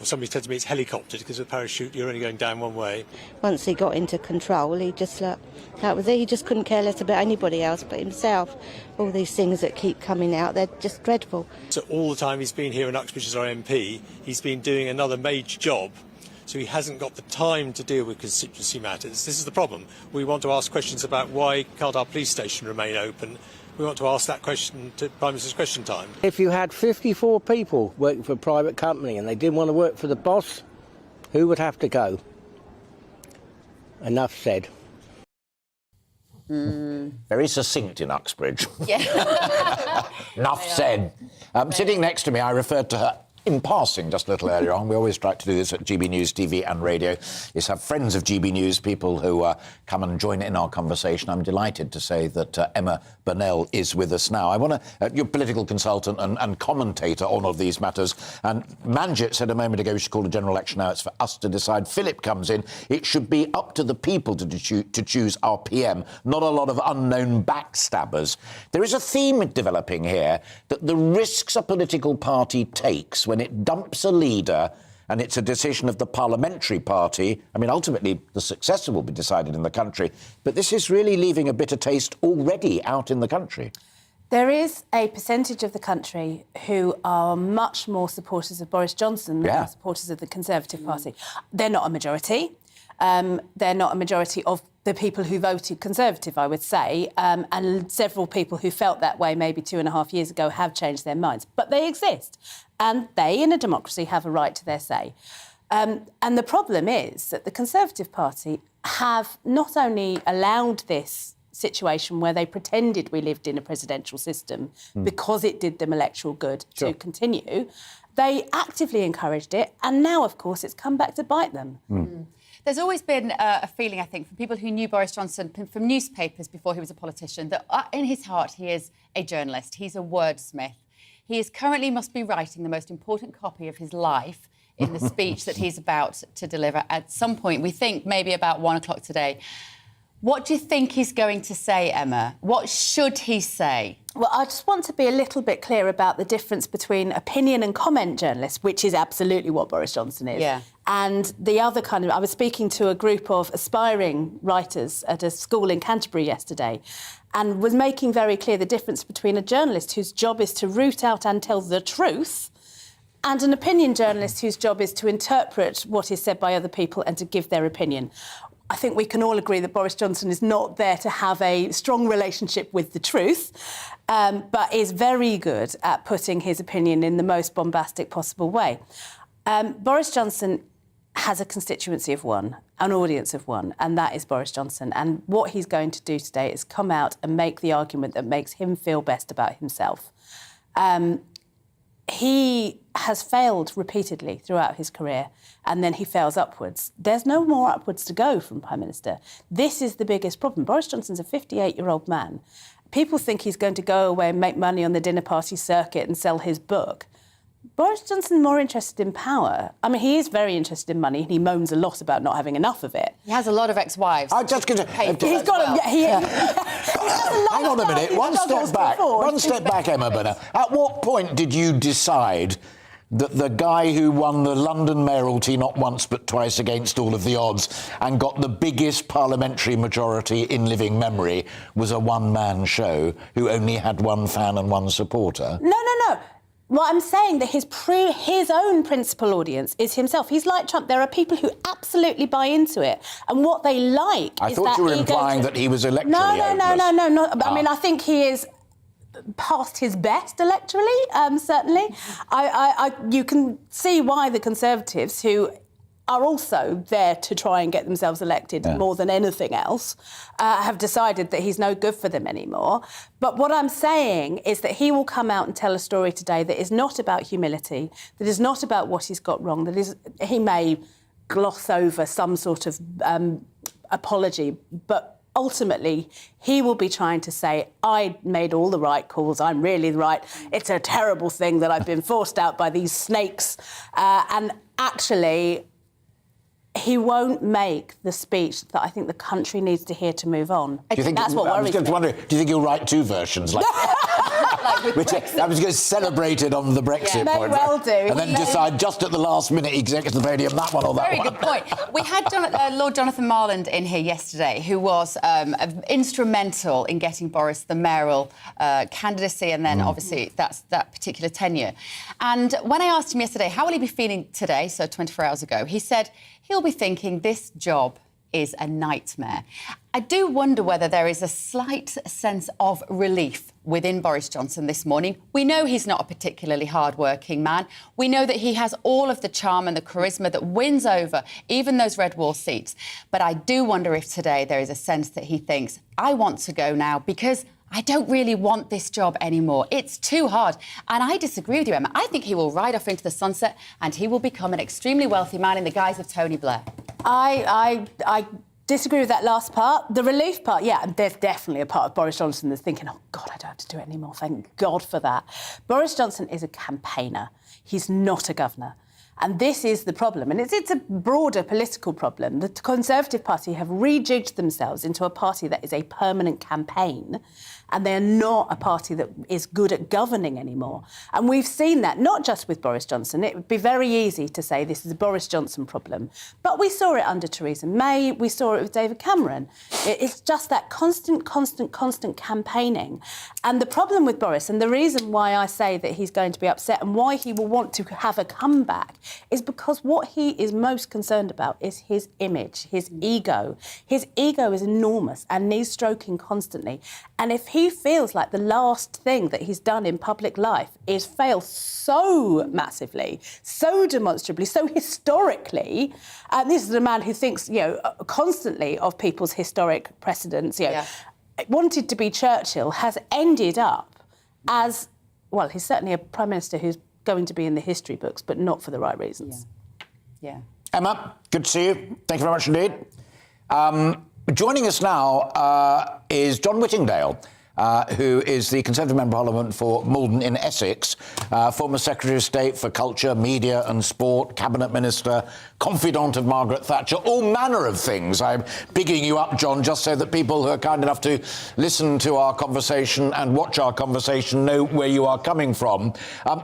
S17: Somebody said to me it's helicoptered because with a parachute you're only going down one way.
S18: Once he got into control, he just that was it. He just couldn't care less about anybody else but himself. All these things that keep coming out, they're just dreadful.
S17: So all the time he's been here in Uxbridge as our MP, he's been doing another major job. So he hasn't got the time to deal with constituency matters. This is the problem. We want to ask questions about why can't our police station remain open. We want to ask that question to Prime Minister's Question Time.
S19: If you had 54 people working for a private company and they didn't want to work for the boss, who would have to go? Enough said.
S2: Very succinct in Uxbridge.
S14: Yeah.
S2: Enough said. Sitting next to me, I referred to her in passing just a little earlier on. We always try to do this at GB News TV and radio, is have friends of GB News, people who come and join in our conversation. I'm delighted to say that Emma Burnell is with us now. I want to, you're political consultant and commentator on all of these matters. And Manjit said a moment ago we should call a general election now. It's for us to decide. Philip comes in. It should be up to the people to choose our PM, not a lot of unknown backstabbers. There is a theme developing here that the risks a political party takes when it dumps a leader and it's a decision of the parliamentary party. I mean, ultimately, the successor will be decided in the country. But this is really leaving a bitter taste already out in the country.
S20: There is a percentage of the country who are much more supporters of Boris Johnson than supporters of the Conservative Party. They're not a majority. They're not a majority of the people who voted Conservative, I would say, and several people who felt that way maybe 2.5 years ago have changed their minds. But they exist, and they, in a democracy, have a right to their say. And the problem is that the Conservative Party have not only allowed this situation where they pretended we lived in a presidential system because it did them electoral good to continue, they actively encouraged it, and now, of course, it's come back to bite them.
S14: There's always been a feeling, I think, from people who knew Boris Johnson from newspapers before he was a politician, that in his heart he is a journalist, he's a wordsmith. He is currently must be writing the most important copy of his life in the speech that he's about to deliver at some point, we think maybe about 1 o'clock today. What do you think he's going to say, Emma? What should he say?
S20: Well, I just want to be a little bit clear about the difference between opinion and comment journalists, which is absolutely what Boris Johnson is, and the other kind of... I was speaking to a group of aspiring writers at a school in Canterbury yesterday and was making very clear the difference between a journalist whose job is to root out and tell the truth and an opinion journalist whose job is to interpret what is said by other people and to give their opinion. I think we can all agree that Boris Johnson is not there to have a strong relationship with the truth, but is very good at putting his opinion in the most bombastic possible way. Boris Johnson has a constituency of one, an audience of one, and that is Boris Johnson. And what he's going to do today is come out and make the argument that makes him feel best about himself. He has failed repeatedly throughout his career, and then he fails upwards. There's no more upwards to go from Prime Minister. This is the biggest problem. Boris Johnson's a 58-year-old man. People think he's going to go away and make money on the dinner party circuit and sell his book. Boris Johnson's more interested in power. I mean, he is very interested in money, and he moans a lot about not having enough of it.
S14: He has a lot of ex-wives.
S2: I'm just going to...
S20: He's got
S2: Hang on a minute. One step back, Emma Bunner. At what point did you decide that the guy who won the London mayoralty not once but twice against all of the odds and got the biggest parliamentary majority in living memory was a one-man show who only had one fan and one supporter?
S20: No. What I'm saying that his own principal audience is himself. He's like Trump. There are people who absolutely buy into it, and what they like
S2: I
S20: is
S2: thought
S20: that
S2: you were implying that he was electorally
S20: No. I mean, I think he is past his best electorally, certainly. You can see why the Conservatives, who are also there to try and get themselves elected more than anything else, have decided that he's no good for them anymore. But what I'm saying is that he will come out and tell a story today that is not about humility, that is not about what he's got wrong, that is, he may gloss over some sort of apology, but ultimately, he will be trying to say, I made all the right calls, I'm really right, it's a terrible thing that I've been forced out by these snakes. And actually, he won't make the speech that I think the country needs to hear to move on. That's what worries me.
S2: I was wondering, do you think he'll write two versions? Like which I was going to celebrate it on the Brexit point.
S20: May well do.
S2: And then decide just at the last minute he gets the podium, that one or that one.
S14: Very good point. We had Lord Jonathan Marland in here yesterday, who was instrumental in getting Boris the mayoral candidacy, and then obviously that's that particular tenure. And when I asked him yesterday, how will he be feeling today, so 24 hours ago, he said he'll be thinking this job is a nightmare. I do wonder whether there is a slight sense of relief within Boris Johnson this morning. We know he's not a particularly hard-working man. We know that he has all of the charm and the charisma that wins over even those red wall seats. But I do wonder if today there is a sense that he thinks, I want to go now because I don't really want this job anymore. It's too hard. And I disagree with you, Emma. I think he will ride off into the sunset and he will become an extremely wealthy man in the guise of Tony Blair.
S20: I disagree with that last part. The relief part, yeah, there's definitely a part of Boris Johnson that's thinking, oh, God, I don't have to do it anymore. Thank God for that. Boris Johnson is a campaigner. He's not a governor. And this is the problem. And it's a broader political problem. The Conservative Party have rejigged themselves into a party that is a permanent campaign, and they're not a party that is good at governing anymore. And we've seen that, not just with Boris Johnson. It would be very easy to say this is a Boris Johnson problem. But we saw it under Theresa May. We saw it with David Cameron. It's just that constant campaigning. And the problem with Boris, and the reason why I say that he's going to be upset and why he will want to have a comeback, is because what he is most concerned about is his image, his ego. His ego is enormous and needs stroking constantly. And if he feels like the last thing that he's done in public life is fail so massively, so demonstrably, so historically, and this is a man who thinks, constantly of people's historic precedents, wanted to be Churchill, has ended up as, well, he's certainly a Prime Minister who's going to be in the history books, but not for the right reasons.
S14: Yeah.
S2: Emma, good to see you. Thank you very much indeed. Joining us now is John Whittingdale, who is the Conservative Member of Parliament for Malden in Essex, former Secretary of State for Culture, Media and Sport, Cabinet Minister, confidant of Margaret Thatcher, all manner of things. I'm bigging you up, John, just so that people who are kind enough to listen to our conversation and watch our conversation know where you are coming from.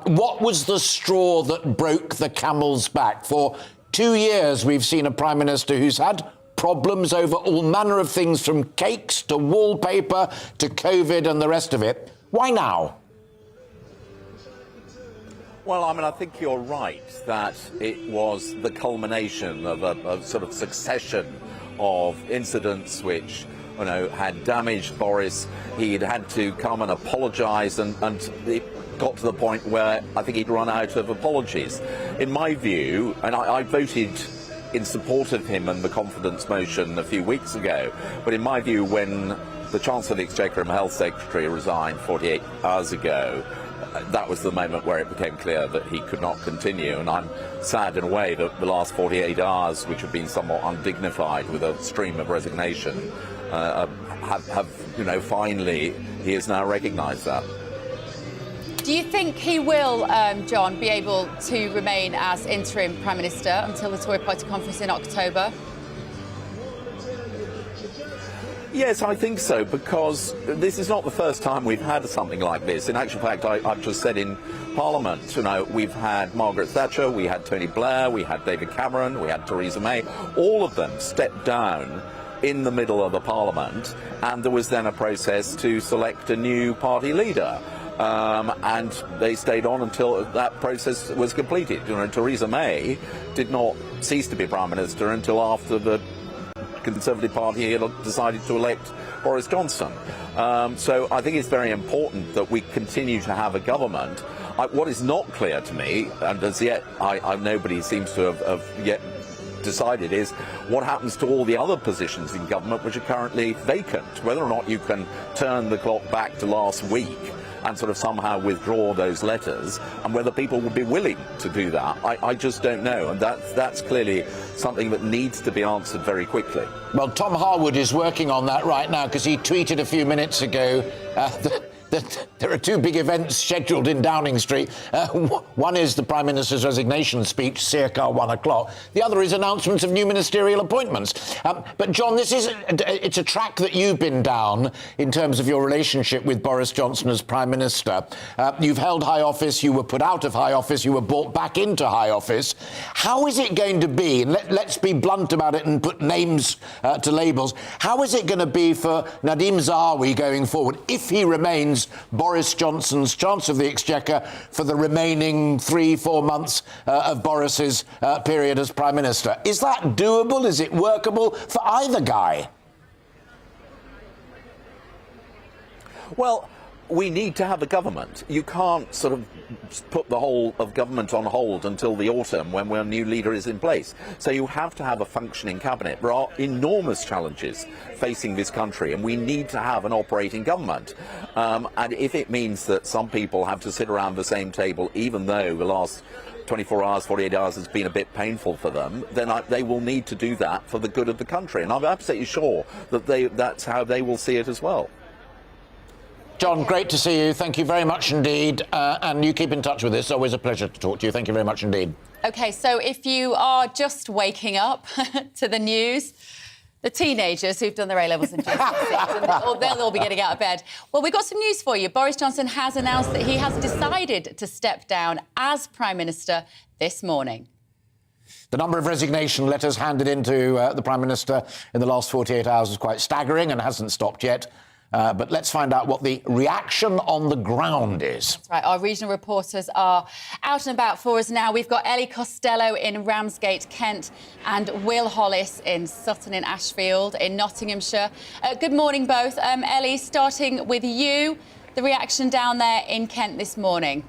S2: What was the straw that broke the camel's back? For 2 years, we've seen a Prime Minister who's had problems over all manner of things, from cakes to wallpaper to COVID and the rest of it. Why now?
S21: Well, I mean, I think you're right that it was the culmination of a sort of succession of incidents which, had damaged Boris. He'd had to come and apologise, and it got to the point where I think he'd run out of apologies. In my view, and I voted in support of him and the confidence motion a few weeks ago, but in my view, when the Chancellor of the Exchequer and Health Secretary resigned 48 hours ago, that was the moment where it became clear that he could not continue. And I'm sad in a way that the last 48 hours, which have been somewhat undignified with a stream of resignation, finally he has now recognised that.
S14: Do you think he will, John, be able to remain as interim Prime Minister until the Tory Party conference in October?
S21: Yes, I think so, because this is not the first time we've had something like this. In actual fact, I've just said in Parliament, we've had Margaret Thatcher, we had Tony Blair, we had David Cameron, we had Theresa May. All of them stepped down in the middle of the Parliament, and there was then a process to select a new party leader. And they stayed on until that process was completed. Theresa May did not cease to be Prime Minister until after the Conservative Party had decided to elect Boris Johnson. So I think it's very important that we continue to have a government. What is not clear to me, and as yet nobody seems to have yet decided, is what happens to all the other positions in government which are currently vacant. Whether or not you can turn the clock back to last week and sort of somehow withdraw those letters, and whether people will be willing to do that, I just don't know. And that's clearly something that needs to be answered very quickly.
S2: Well, Tom Harwood is working on that right now, because he tweeted a few minutes ago that there are two big events scheduled in Downing Street. One is the Prime Minister's resignation speech, circa 1 o'clock. The other is announcements of new ministerial appointments. But, John, it's a track that you've been down in terms of your relationship with Boris Johnson as Prime Minister. You've held high office, you were put out of high office, you were brought back into high office. How is it going to be, and let's be blunt about it and put names to labels, how is it going to be for Nadeem Zahawi going forward, if he remains Boris Johnson's Chancellor of the Exchequer for the remaining 3-4 months of Boris's period as Prime Minister? Is that doable? Is it workable for either guy?
S21: Well, we need to have a government. You can't sort of put the whole of government on hold until the autumn when a new leader is in place. So you have to have a functioning cabinet. There are enormous challenges facing this country, and we need to have an operating government. And if it means that some people have to sit around the same table, even though the last 24 hours, 48 hours has been a bit painful for them, then they will need to do that for the good of the country. And I'm absolutely sure that that's how they will see it as well.
S2: John, great to see you. Thank you very much indeed. And you keep in touch with us. It's always a pleasure to talk to you. Thank you very much indeed.
S14: OK, so if you are just waking up to the news, the teenagers who've done their A-levels and GCSEs, they'll all be getting out of bed. Well, we've got some news for you. Boris Johnson has announced that he has decided to step down as Prime Minister this morning.
S2: The number of resignation letters handed into the Prime Minister in the last 48 hours is quite staggering and hasn't stopped yet. But let's find out what the reaction on the ground is.
S14: That's right. Our regional reporters are out and about for us now. We've got Ellie Costello in Ramsgate, Kent, and Will Hollis in Sutton in Ashfield in Nottinghamshire. Good morning, both. Ellie, starting with you, the reaction down there in Kent this morning.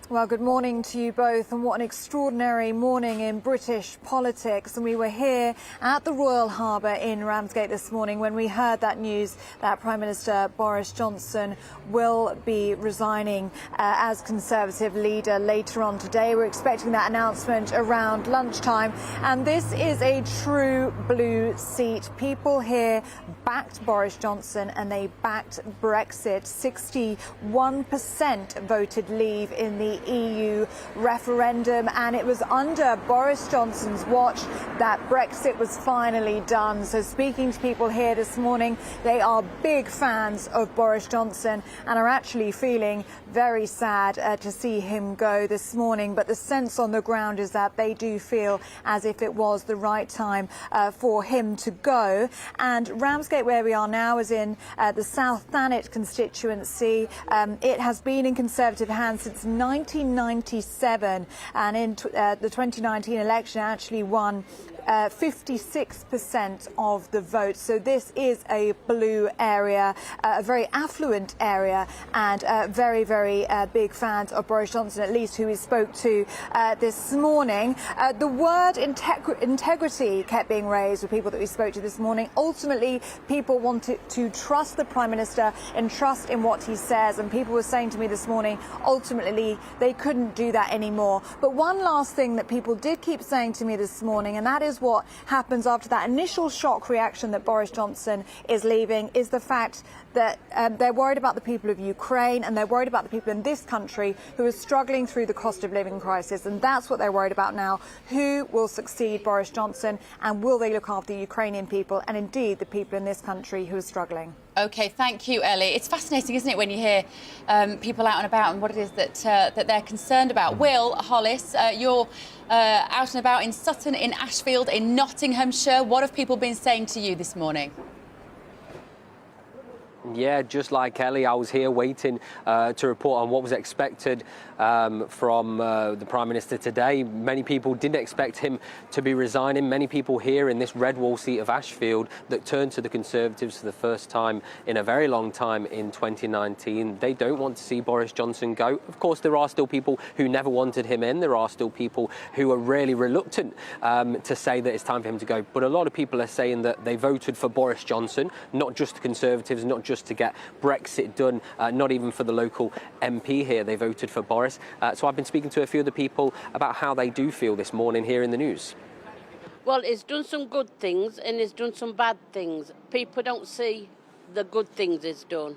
S4: Well, good morning to you both, and what an extraordinary morning in British politics. And we were here at the Royal Harbour in Ramsgate this morning when we heard that news that Prime Minister Boris Johnson will be resigning as Conservative leader later on today. We're expecting that announcement around lunchtime, and this is a true blue seat. People here backed Boris Johnson and they backed Brexit. 61% voted leave in the EU referendum, and it was under Boris Johnson's watch that Brexit was finally done. So speaking to people here this morning, they are big fans of Boris Johnson and are actually feeling very sad to see him go this morning. But the sense on the ground is that they do feel as if it was the right time for him to go. And Ramsgate, where we are now, is in the South Thanet constituency. It has been in Conservative hands since 1997, and in the 2019 election actually won 56% of the vote. So this is a blue area, a very affluent area, and very, very big fans of Boris Johnson, at least who we spoke to this morning. The word integrity kept being raised with people that we spoke to this morning. Ultimately, people wanted to trust the Prime Minister and trust in what he says, and people were saying to me this morning, ultimately, they couldn't do that anymore. But one last thing that people did keep saying to me this morning, and that is what happens after that initial shock reaction that Boris Johnson is leaving, is the fact that they're worried about the people of Ukraine, and they're worried about the people in this country who are struggling through the cost of living crisis, and that's what they're worried about now. Who will succeed Boris Johnson, and will they look after the Ukrainian people and indeed the people in this country who are struggling?
S14: OK, thank you, Ellie. It's fascinating, isn't it, when you hear people out and about and what it is that they're concerned about. Will Hollis, you're out and about in Sutton, in Ashfield, in Nottinghamshire. What have people been saying to you this morning?
S11: Yeah, just like Ellie, I was here waiting to report on what was expected from the Prime Minister today. Many people didn't expect him to be resigning. Many people here in this red wall seat of Ashfield that turned to the Conservatives for the first time in a very long time in 2019. They don't want to see Boris Johnson go. Of course, there are still people who never wanted him in. There are still people who are really reluctant to say that it's time for him to go. But a lot of people are saying that they voted for Boris Johnson, not just the Conservatives, not just to get Brexit done, not even for the local MP here. They voted for Boris. So I've been speaking to a few of the people about how they do feel this morning here in the news.
S22: Well, it's done some good things and it's done some bad things. People don't see the good things it's done.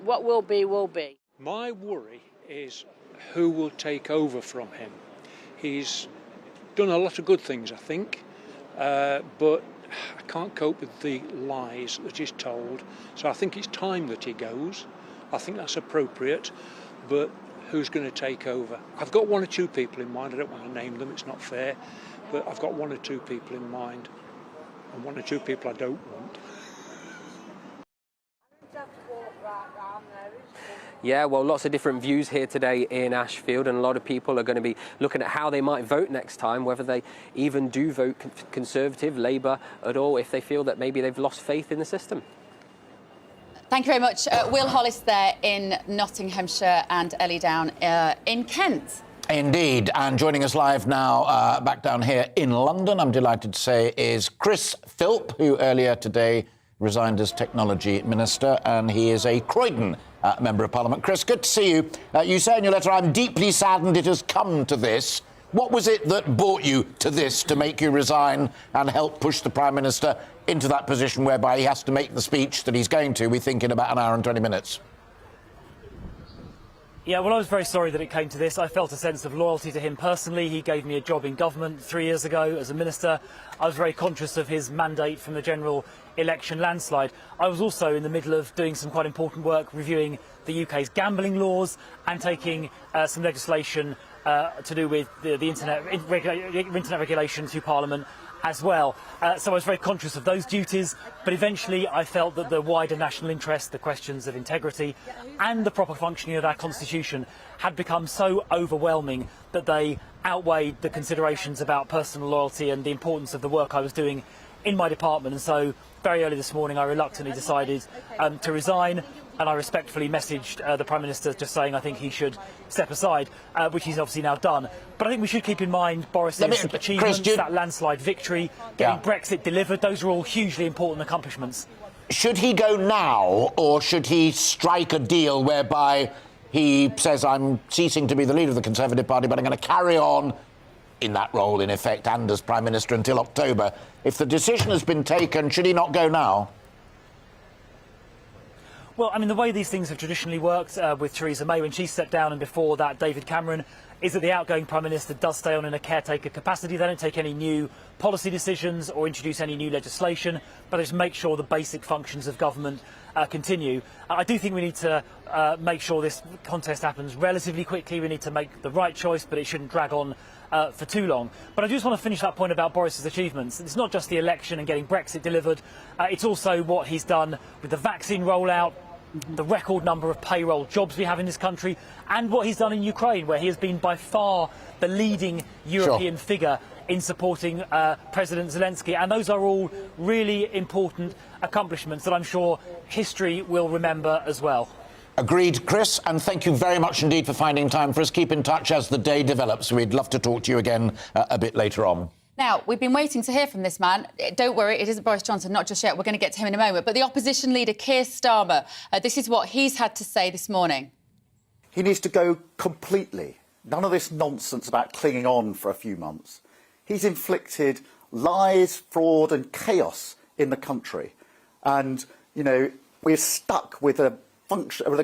S22: What will be, will be.
S23: My worry is who will take over from him. He's done a lot of good things, I think, but I can't cope with the lies that he's told, so I think it's time that he goes. I think that's appropriate, but who's going to take over? I've got one or two people in mind. I don't want to name them, it's not fair, but I've got one or two people in mind, and one or two people I don't want.
S11: Yeah, well, lots of different views here today in Ashfield, and a lot of people are going to be looking at how they might vote next time, whether they even do vote Conservative, Labour at all, if they feel that maybe they've lost faith in the system.
S14: Thank you very much. Will Hollis there in Nottinghamshire and Ellie down in Kent.
S2: Indeed, and joining us live now, back down here in London, I'm delighted to say, is Chris Philp, who earlier today resigned as Technology Minister, and he is a Croydon Member of Parliament. Chris, good to see you. You say in your letter, I'm deeply saddened it has come to this. What was it that brought you to this, to make you resign and help push the Prime Minister into that position whereby he has to make the speech that he's going to, we think, in about an hour and 20 minutes?
S24: Yeah, well, I was very sorry that it came to this. I felt a sense of loyalty to him personally. He gave me a job in government 3 years ago as a minister. I was very conscious of his mandate from the general election landslide. I was also in the middle of doing some quite important work reviewing the UK's gambling laws and taking some legislation to do with the internet regulation to Parliament. as well. So I was very conscious of those duties, but eventually I felt that the wider national interest, the questions of integrity and the proper functioning of our constitution had become so overwhelming that they outweighed the considerations about personal loyalty and the importance of the work I was doing in my department. And so very early this morning I reluctantly decided to resign, and I respectfully messaged the Prime Minister just saying I think he should step aside, which he's obviously now done. But I think we should keep in mind Boris's achievements, that landslide victory, getting Brexit delivered. Those are all hugely important accomplishments.
S2: Should he go now, or should he strike a deal whereby he says, I'm ceasing to be the leader of the Conservative Party, but I'm going to carry on in that role, in effect, and as Prime Minister until October? If the decision has been taken, should he not go now?
S24: Well, I mean, the way these things have traditionally worked with Theresa May when she stepped down, and before that David Cameron, is that the outgoing Prime Minister does stay on in a caretaker capacity. They don't take any new policy decisions or introduce any new legislation, but they just make sure the basic functions of government continue. I do think we need to make sure this contest happens relatively quickly. We need to make the right choice, but it shouldn't drag on for too long. But I just want to finish that point about Boris's achievements. It's not just the election and getting Brexit delivered, it's also what he's done with the vaccine rollout, the record number of payroll jobs we have in this country, and what he's done in Ukraine, where he has been by far the leading European figure in supporting President Zelensky. And those are all really important accomplishments that I'm sure history will remember as well.
S2: Agreed, Chris, and thank you very much indeed for finding time for us. Keep in touch as the day develops. We'd love to talk to you again a bit later on.
S14: Now, we've been waiting to hear from this man. Don't worry, it isn't Boris Johnson, not just yet. We're going to get to him in a moment. But the opposition leader, Keir Starmer, this is what he's had to say this morning.
S5: He needs to go completely. None of this nonsense about clinging on for a few months. He's inflicted lies, fraud and chaos in the country. And, you know, we're stuck with a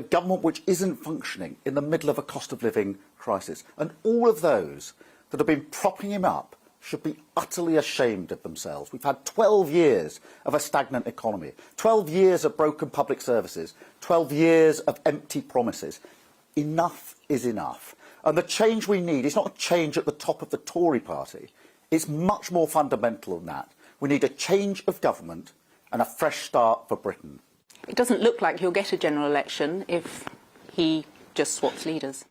S5: government which isn't functioning in the middle of a cost of living crisis. And all of those that have been propping him up should be utterly ashamed of themselves. We've had 12 years of a stagnant economy, 12 years of broken public services, 12 years of empty promises. Enough is enough. And the change we need is not a change at the top of the Tory party. It's much more fundamental than that. We need a change of government and a fresh start for Britain.
S8: It doesn't look like he'll get a general election if he just swaps leaders.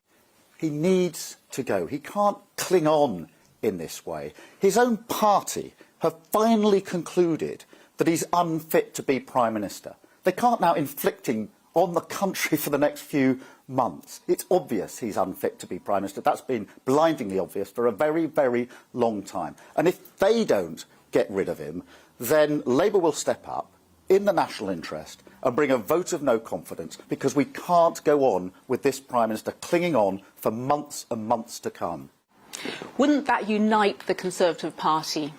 S5: He needs to go. He can't cling on in this way. His own party have finally concluded that he's unfit to be Prime Minister. They can't now inflict him on the country for the next few months. It's obvious he's unfit to be Prime Minister. That's been blindingly obvious for a very, very long time. And if they don't get rid of him, then Labour will step up in the national interest and bring a vote of no confidence, because we can't go on with this Prime Minister clinging on for months and months to come.
S8: Wouldn't that unite the Conservative Party?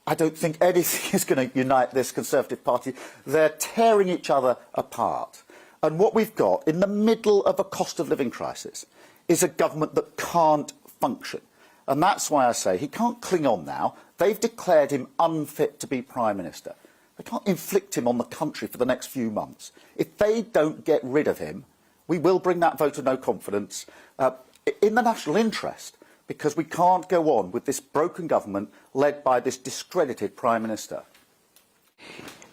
S5: I don't think anything is going to unite this Conservative Party. They're tearing each other apart. And what we've got in the middle of a cost of living crisis is a government that can't function. And that's why I say he can't cling on now. They've declared him unfit to be Prime Minister. They can't inflict him on the country for the next few months. If they don't get rid of him, we will bring that vote of no confidence in the national interest, because we can't go on with this broken government led by this discredited Prime Minister.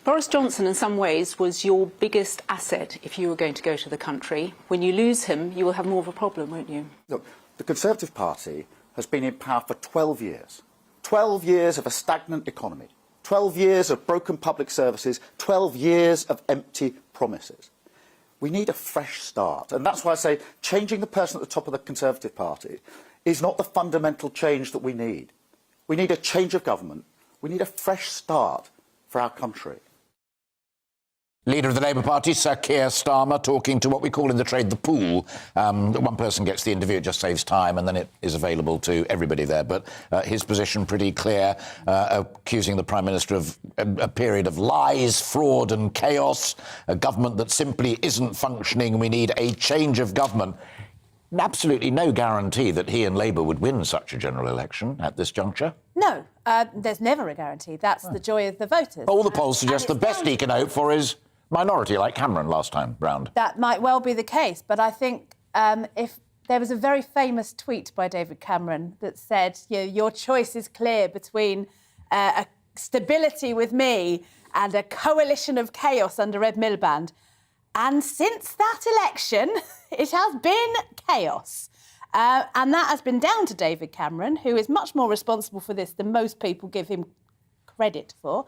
S8: Boris Johnson, in some ways, was your biggest asset if you were going to go to the country. When you lose him, you will have more of a problem, won't you?
S5: Look, the Conservative Party has been in power for 12 years. 12 years of a stagnant economy. 12 years of broken public services. 12 years of empty promises. We need a fresh start. And that's why I say changing the person at the top of the Conservative Party is not the fundamental change that we need. We need a change of government. We need a fresh start for our country.
S2: Leader of the Labour Party, Sir Keir Starmer, talking to what we call in the trade the pool. One person gets the interview, it just saves time, and then it is available to everybody there. But his position pretty clear, accusing the Prime Minister of a period of lies, fraud and chaos, a government that simply isn't functioning. We need a change of government. Absolutely no guarantee that he and Labour would win such a general election at this juncture.
S20: No, there's never a guarantee. That's the joy of the voters.
S2: All the polls suggest the best he can hope for is minority, like Cameron last time round.
S20: That might well be the case, but I think if there was a very famous tweet by David Cameron that said, you know, your choice is clear between a stability with me and a coalition of chaos under Ed Miliband. And since that election, it has been chaos. And that has been down to David Cameron, who is much more responsible for this than most people give him credit for.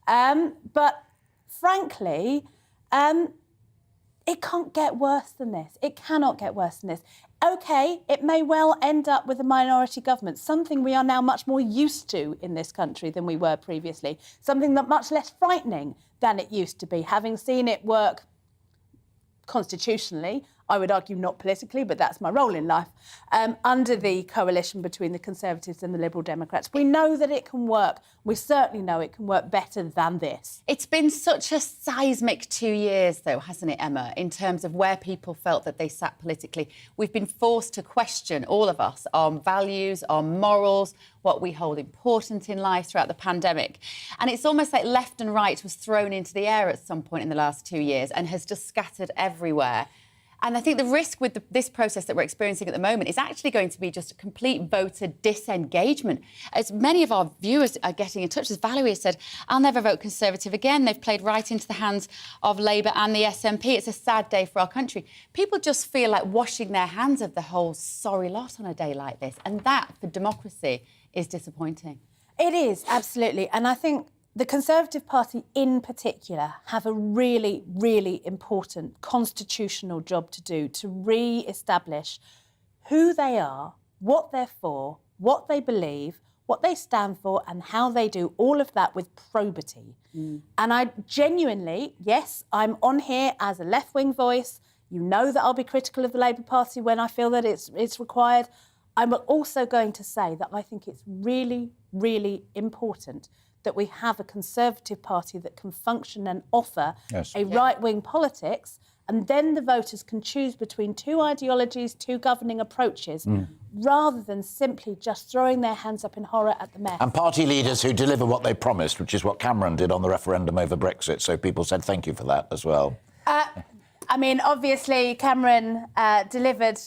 S20: But frankly, it can't get worse than this. It cannot get worse than this. OK, it may well end up with a minority government, something we are now much more used to in this country than we were previously, something that much less frightening than it used to be, having seen it work constitutionally, I would argue not politically, but that's my role in life, under the coalition between the Conservatives and the Liberal Democrats. We know that it can work. We certainly know it can work better than this.
S14: It's been such a seismic 2 years, though, hasn't it, Emma, in terms of where people felt that they sat politically. We've been forced to question, all of us, our values, our morals, what we hold important in life throughout the pandemic. And it's almost like left and right was thrown into the air at some point in the last 2 years and has just scattered everywhere. And I think the risk with this process that we're experiencing at the moment is actually going to be just a complete voter disengagement. As many of our viewers are getting in touch, as Valerie has said, I'll never vote Conservative again. They've played right into the hands of Labour and the SNP. It's a sad day for our country. People just feel like washing their hands of the whole sorry lot on a day like this. And that, for democracy, is disappointing.
S20: It is, absolutely. And I think the Conservative Party in particular have a really, really important constitutional job to do to re-establish who they are, what they're for, what they believe, what they stand for, and how they do all of that with probity. And I genuinely, yes, I'm on here as a left-wing voice. You know that I'll be critical of the Labour Party when I feel that it's required. I'm also going to say that I think it's really, really important that we have a Conservative Party that can function and offer a right-wing politics, and then the voters can choose between two ideologies, two governing approaches, rather than simply just throwing their hands up in horror at the mess.
S2: And party leaders who deliver what they promised, which is what Cameron did on the referendum over Brexit, so people said thank you for that as well.
S20: I mean, obviously, Cameron delivered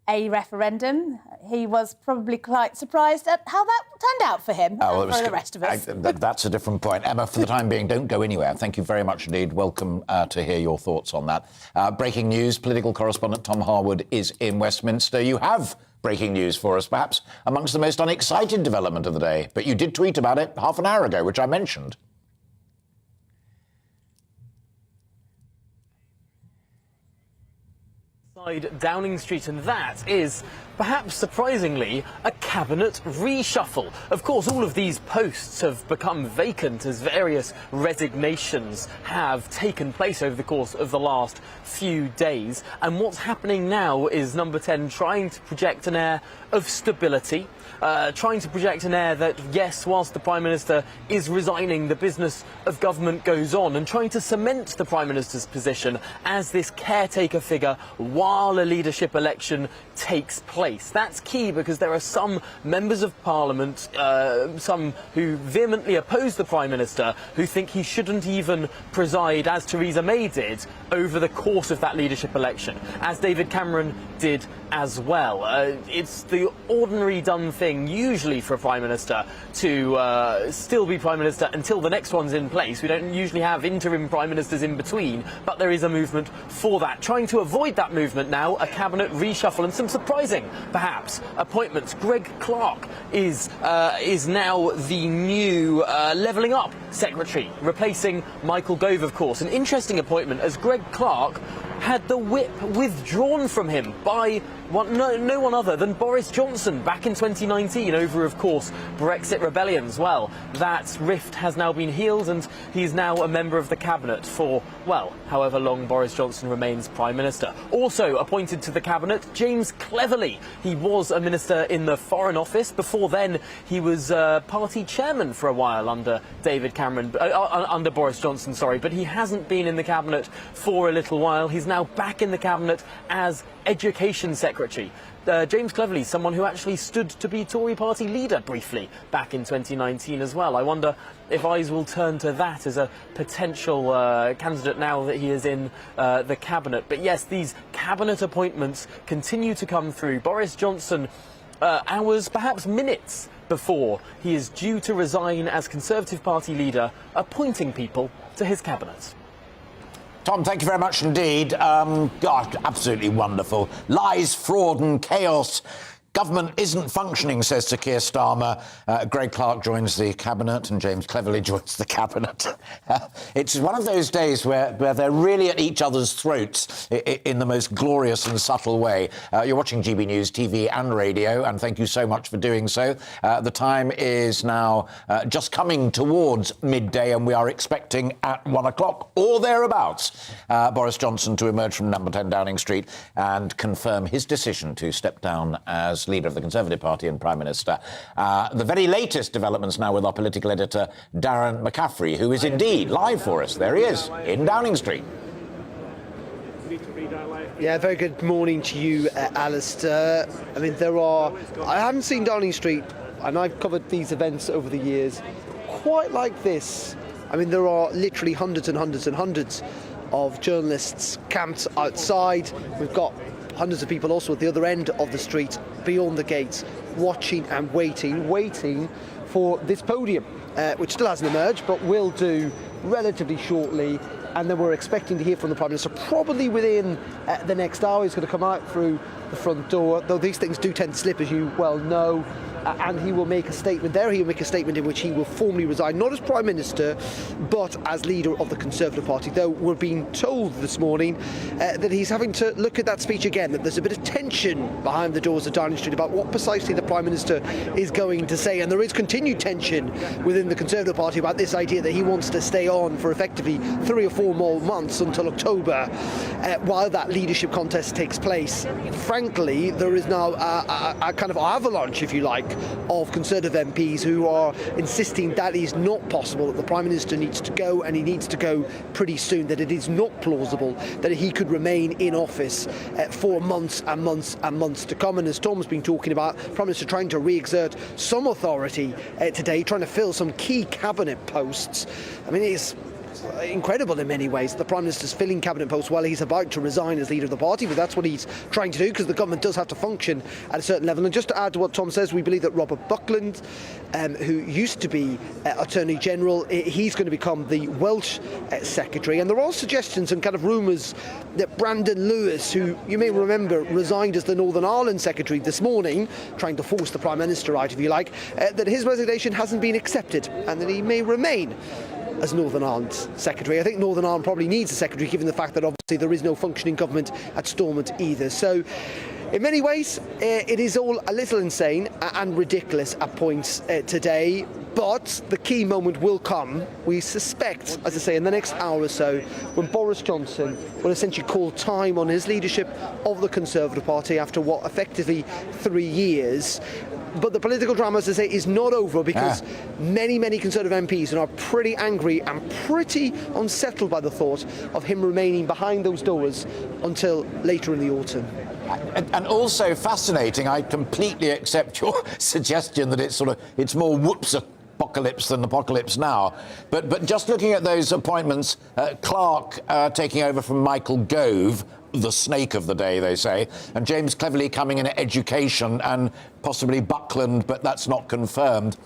S20: a referendum. He was probably quite surprised at how that turned out for him and for the rest of us.
S2: That's a different point. Emma, for the time being, don't go anywhere. Thank you very much indeed. Welcome to hear your thoughts on that. Breaking news, political correspondent Tom Harwood is in Westminster. You have breaking news for us, perhaps amongst the most unexciting development of the day. But you did tweet about it half an hour ago, which I mentioned.
S1: Downing Street, and that is, perhaps surprisingly, a cabinet reshuffle. Of course, all of these posts have become vacant as various resignations have taken place over the course of the last few days. And what's happening now is Number 10 trying to project an air of stability, trying to project an air that, yes, whilst the Prime Minister is resigning, the business of government goes on, and trying to cement the Prime Minister's position as this caretaker figure while a leadership election takes place. That's key because there are some members of Parliament, some who vehemently oppose the Prime Minister, who think he shouldn't even preside, as Theresa May did, over the course of that leadership election, as David Cameron did as well. It's the ordinary done thing, usually, for a Prime Minister to still be Prime Minister until the next one's in place. We don't usually have interim Prime Ministers in between, but there is a movement for that. Trying to avoid that movement now, a cabinet reshuffle and some surprising, perhaps, appointments. Greg Clark is now the new Levelling Up Secretary, replacing Michael Gove, of course. An interesting appointment, as Greg Clark had the whip withdrawn from him by no one other than Boris Johnson back in 2019 over, of course, Brexit rebellions. Well, that rift has now been healed and he's now a member of the cabinet for, well, however long Boris Johnson remains Prime Minister. Also appointed to the cabinet, James Cleverly. He was a minister in the Foreign Office. Before then, he was party chairman for a while under David Cameron, under Boris Johnson, sorry, but he hasn't been in the cabinet for a little while. He's now back in the cabinet as Education Secretary. James Cleverly, someone who actually stood to be Tory party leader briefly back in 2019 as well. I wonder if eyes will turn to that as a potential candidate now that he is in the cabinet. But yes, these cabinet appointments continue to come through. Boris Johnson hours, perhaps minutes before he is due to resign as Conservative Party leader, appointing people to his cabinet.
S2: Tom, thank you very much indeed. God, absolutely wonderful. Lies, fraud and chaos. Government isn't functioning, says Sir Keir Starmer. Greg Clark joins the cabinet and James Cleverly joins the cabinet. It's one of those days where they're really at each other's throats in the most glorious and subtle way. You're watching GB News TV and radio, and thank you so much for doing so. The time is now just coming towards midday, and we are expecting at 1 o'clock or thereabouts Boris Johnson to emerge from number 10 Downing Street and confirm his decision to step down as leader of the Conservative Party and Prime Minister. The very latest developments now with our political editor, Darren McCaffrey, who is indeed live for us. There he is, in Downing Street.
S7: Yeah, very good morning to you, Alistair. I mean, I haven't seen Downing Street, and I've covered these events over the years, quite like this. I mean, there are literally hundreds and hundreds and hundreds of journalists camped outside. We've got hundreds of people also at the other end of the street, beyond the gates, watching and waiting for this podium, which still hasn't emerged, but will do relatively shortly. And then we're expecting to hear from the Prime Minister probably within the next hour. He's going to come out through the front door, though these things do tend to slip, as you well know. And he will make a statement there. He will make a statement in which he will formally resign, not as Prime Minister, but as leader of the Conservative Party. Though we're being told this morning that he's having to look at that speech again, that there's a bit of tension behind the doors of Downing Street about what precisely the Prime Minister is going to say. And there is continued tension within the Conservative Party about this idea that he wants to stay on for effectively 3 or 4 more months until October, while that leadership contest takes place. Frankly, there is now a kind of avalanche, if you like, of Conservative MPs who are insisting that is not possible, that the Prime Minister needs to go, and he needs to go pretty soon, that it is not plausible that he could remain in office for months and months and months to come. And as Tom's been talking about, Prime Minister trying to re-exert some authority today, trying to fill some key cabinet posts. I mean, it's incredible in many ways. The Prime Minister's filling cabinet posts while he's about to resign as leader of the party, but that's what he's trying to do, because the government does have to function at a certain level. And just to add to what Tom says, we believe that Robert Buckland, who used to be Attorney General, he's going to become the Welsh Secretary. And there are suggestions and kind of rumours that Brandon Lewis, who you may remember resigned as the Northern Ireland Secretary this morning, trying to force the Prime Minister out, if you like, that his resignation hasn't been accepted and that he may remain as Northern Ireland Secretary. I think Northern Ireland probably needs a Secretary, given the fact that obviously there is no functioning government at Stormont either. So in many ways, it is all a little insane and ridiculous at points today. But the key moment will come, we suspect, as I say, in the next hour or so, when Boris Johnson will essentially call time on his leadership of the Conservative Party after what, effectively 3 years. But the political drama, as I say, is not over, because many Conservative MPs are pretty angry and pretty unsettled by the thought of him remaining behind those doors until later in the autumn.
S2: And also fascinating, I completely accept your suggestion that it's more whoops apocalypse than apocalypse now. But just looking at those appointments, Clark taking over from Michael Gove, the snake of the day, they say, and James Cleverly coming in at education, and possibly Buckland, but that's not confirmed.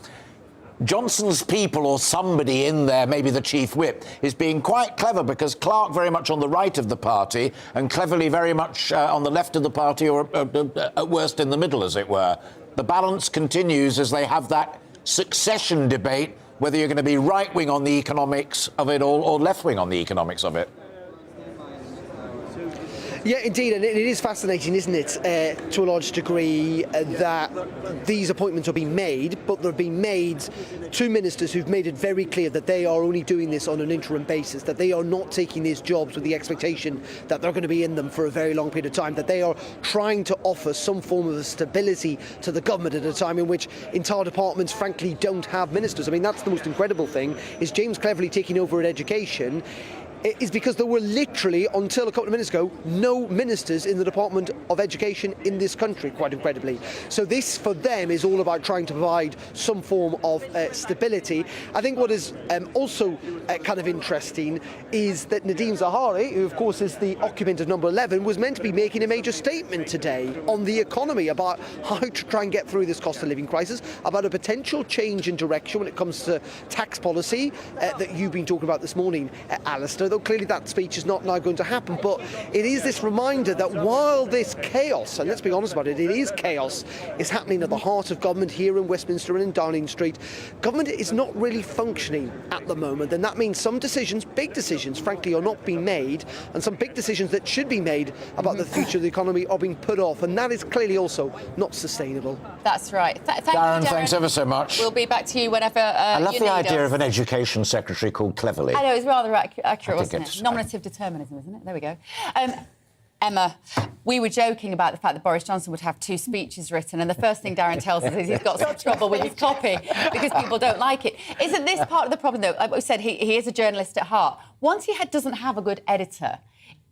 S2: Johnson's people, or somebody in there, maybe the chief whip, is being quite clever, because Clark very much on the right of the party and Cleverly very much on the left of the party, or at worst in the middle, as it were. The balance continues as they have that succession debate, whether you're going to be right-wing on the economics of it all or left-wing on the economics of it.
S7: Yeah, indeed, and it is fascinating, isn't it, to a large degree, that these appointments are being made, but they're being made to ministers who've made it very clear that they are only doing this on an interim basis, that they are not taking these jobs with the expectation that they're going to be in them for a very long period of time, that they are trying to offer some form of stability to the government at a time in which entire departments, frankly, don't have ministers. I mean, that's the most incredible thing, is James Cleverly taking over at education. is because there were literally, until a couple of minutes ago, no ministers in the Department of Education in this country, quite incredibly. So this, for them, is all about trying to provide some form of stability. I think what is also kind of interesting is that Nadhim Zahawi, who of course is the occupant of number 11, was meant to be making a major statement today on the economy, about how to try and get through this cost of living crisis, about a potential change in direction when it comes to tax policy that you've been talking about this morning, Alistair, though clearly that speech is not now going to happen. But it is this reminder that while this chaos, and let's be honest about it, it is chaos, is happening at the heart of government here in Westminster and in Downing Street, government is not really functioning at the moment, and that means some decisions, big decisions, frankly, are not being made, and some big decisions that should be made about the future of the economy are being put off, and that is clearly also not sustainable.
S14: That's right. Thank you,
S2: Darren, thanks ever so much.
S14: We'll be back to you whenever
S2: I love
S14: you
S2: the
S14: need
S2: idea
S14: us.
S2: of an education secretary called Cleverly.
S14: I know, it's rather accurate, wasn't
S2: it's-
S14: it? Nominative determinism, isn't it? There we go. Emma, we were joking about the fact that Boris Johnson would have 2 speeches written, and the first thing Darren tells us is he's got some trouble with his copy because people don't like it. Isn't this part of the problem, though? Like we said, he is a journalist at heart. Once he doesn't have a good editor,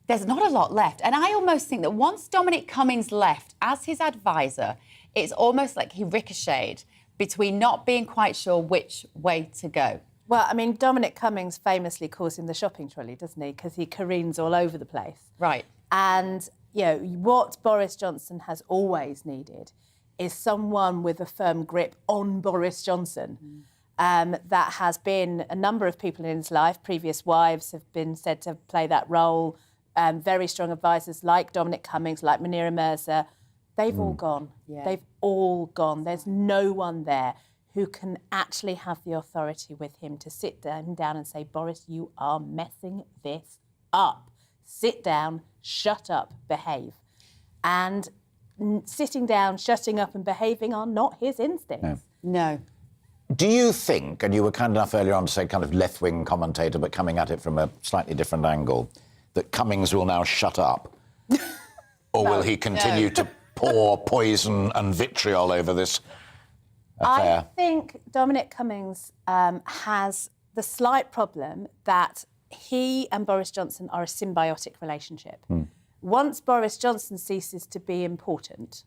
S14: there's not a lot left. And I almost think that once Dominic Cummings left as his advisor, it's almost like he ricocheted between not being quite sure which way to go.
S20: Well, I mean, Dominic Cummings famously calls him the shopping trolley, doesn't he? Because he careens all over the place.
S14: Right.
S20: And, you know, what Boris Johnson has always needed is someone with a firm grip on Boris Johnson. That has been a number of people in his life. Previous wives have been said to play that role. Very strong advisors like Dominic Cummings, like Munira Mirza. They've all gone.
S14: Yeah.
S20: They've all gone. There's no one there who can actually have the authority with him to sit him down and say, Boris, you are messing this up. Sit down, shut up, behave. And sitting down, shutting up and behaving are not his instincts.
S14: No.
S2: Do you think, and you were kind enough earlier on to say kind of left-wing commentator, but coming at it from a slightly different angle, that Cummings will now shut up? Or will he continue to pour poison and vitriol over this affair?
S20: I think Dominic Cummings has the slight problem that he and Boris Johnson are a symbiotic relationship. Once Boris Johnson ceases to be important,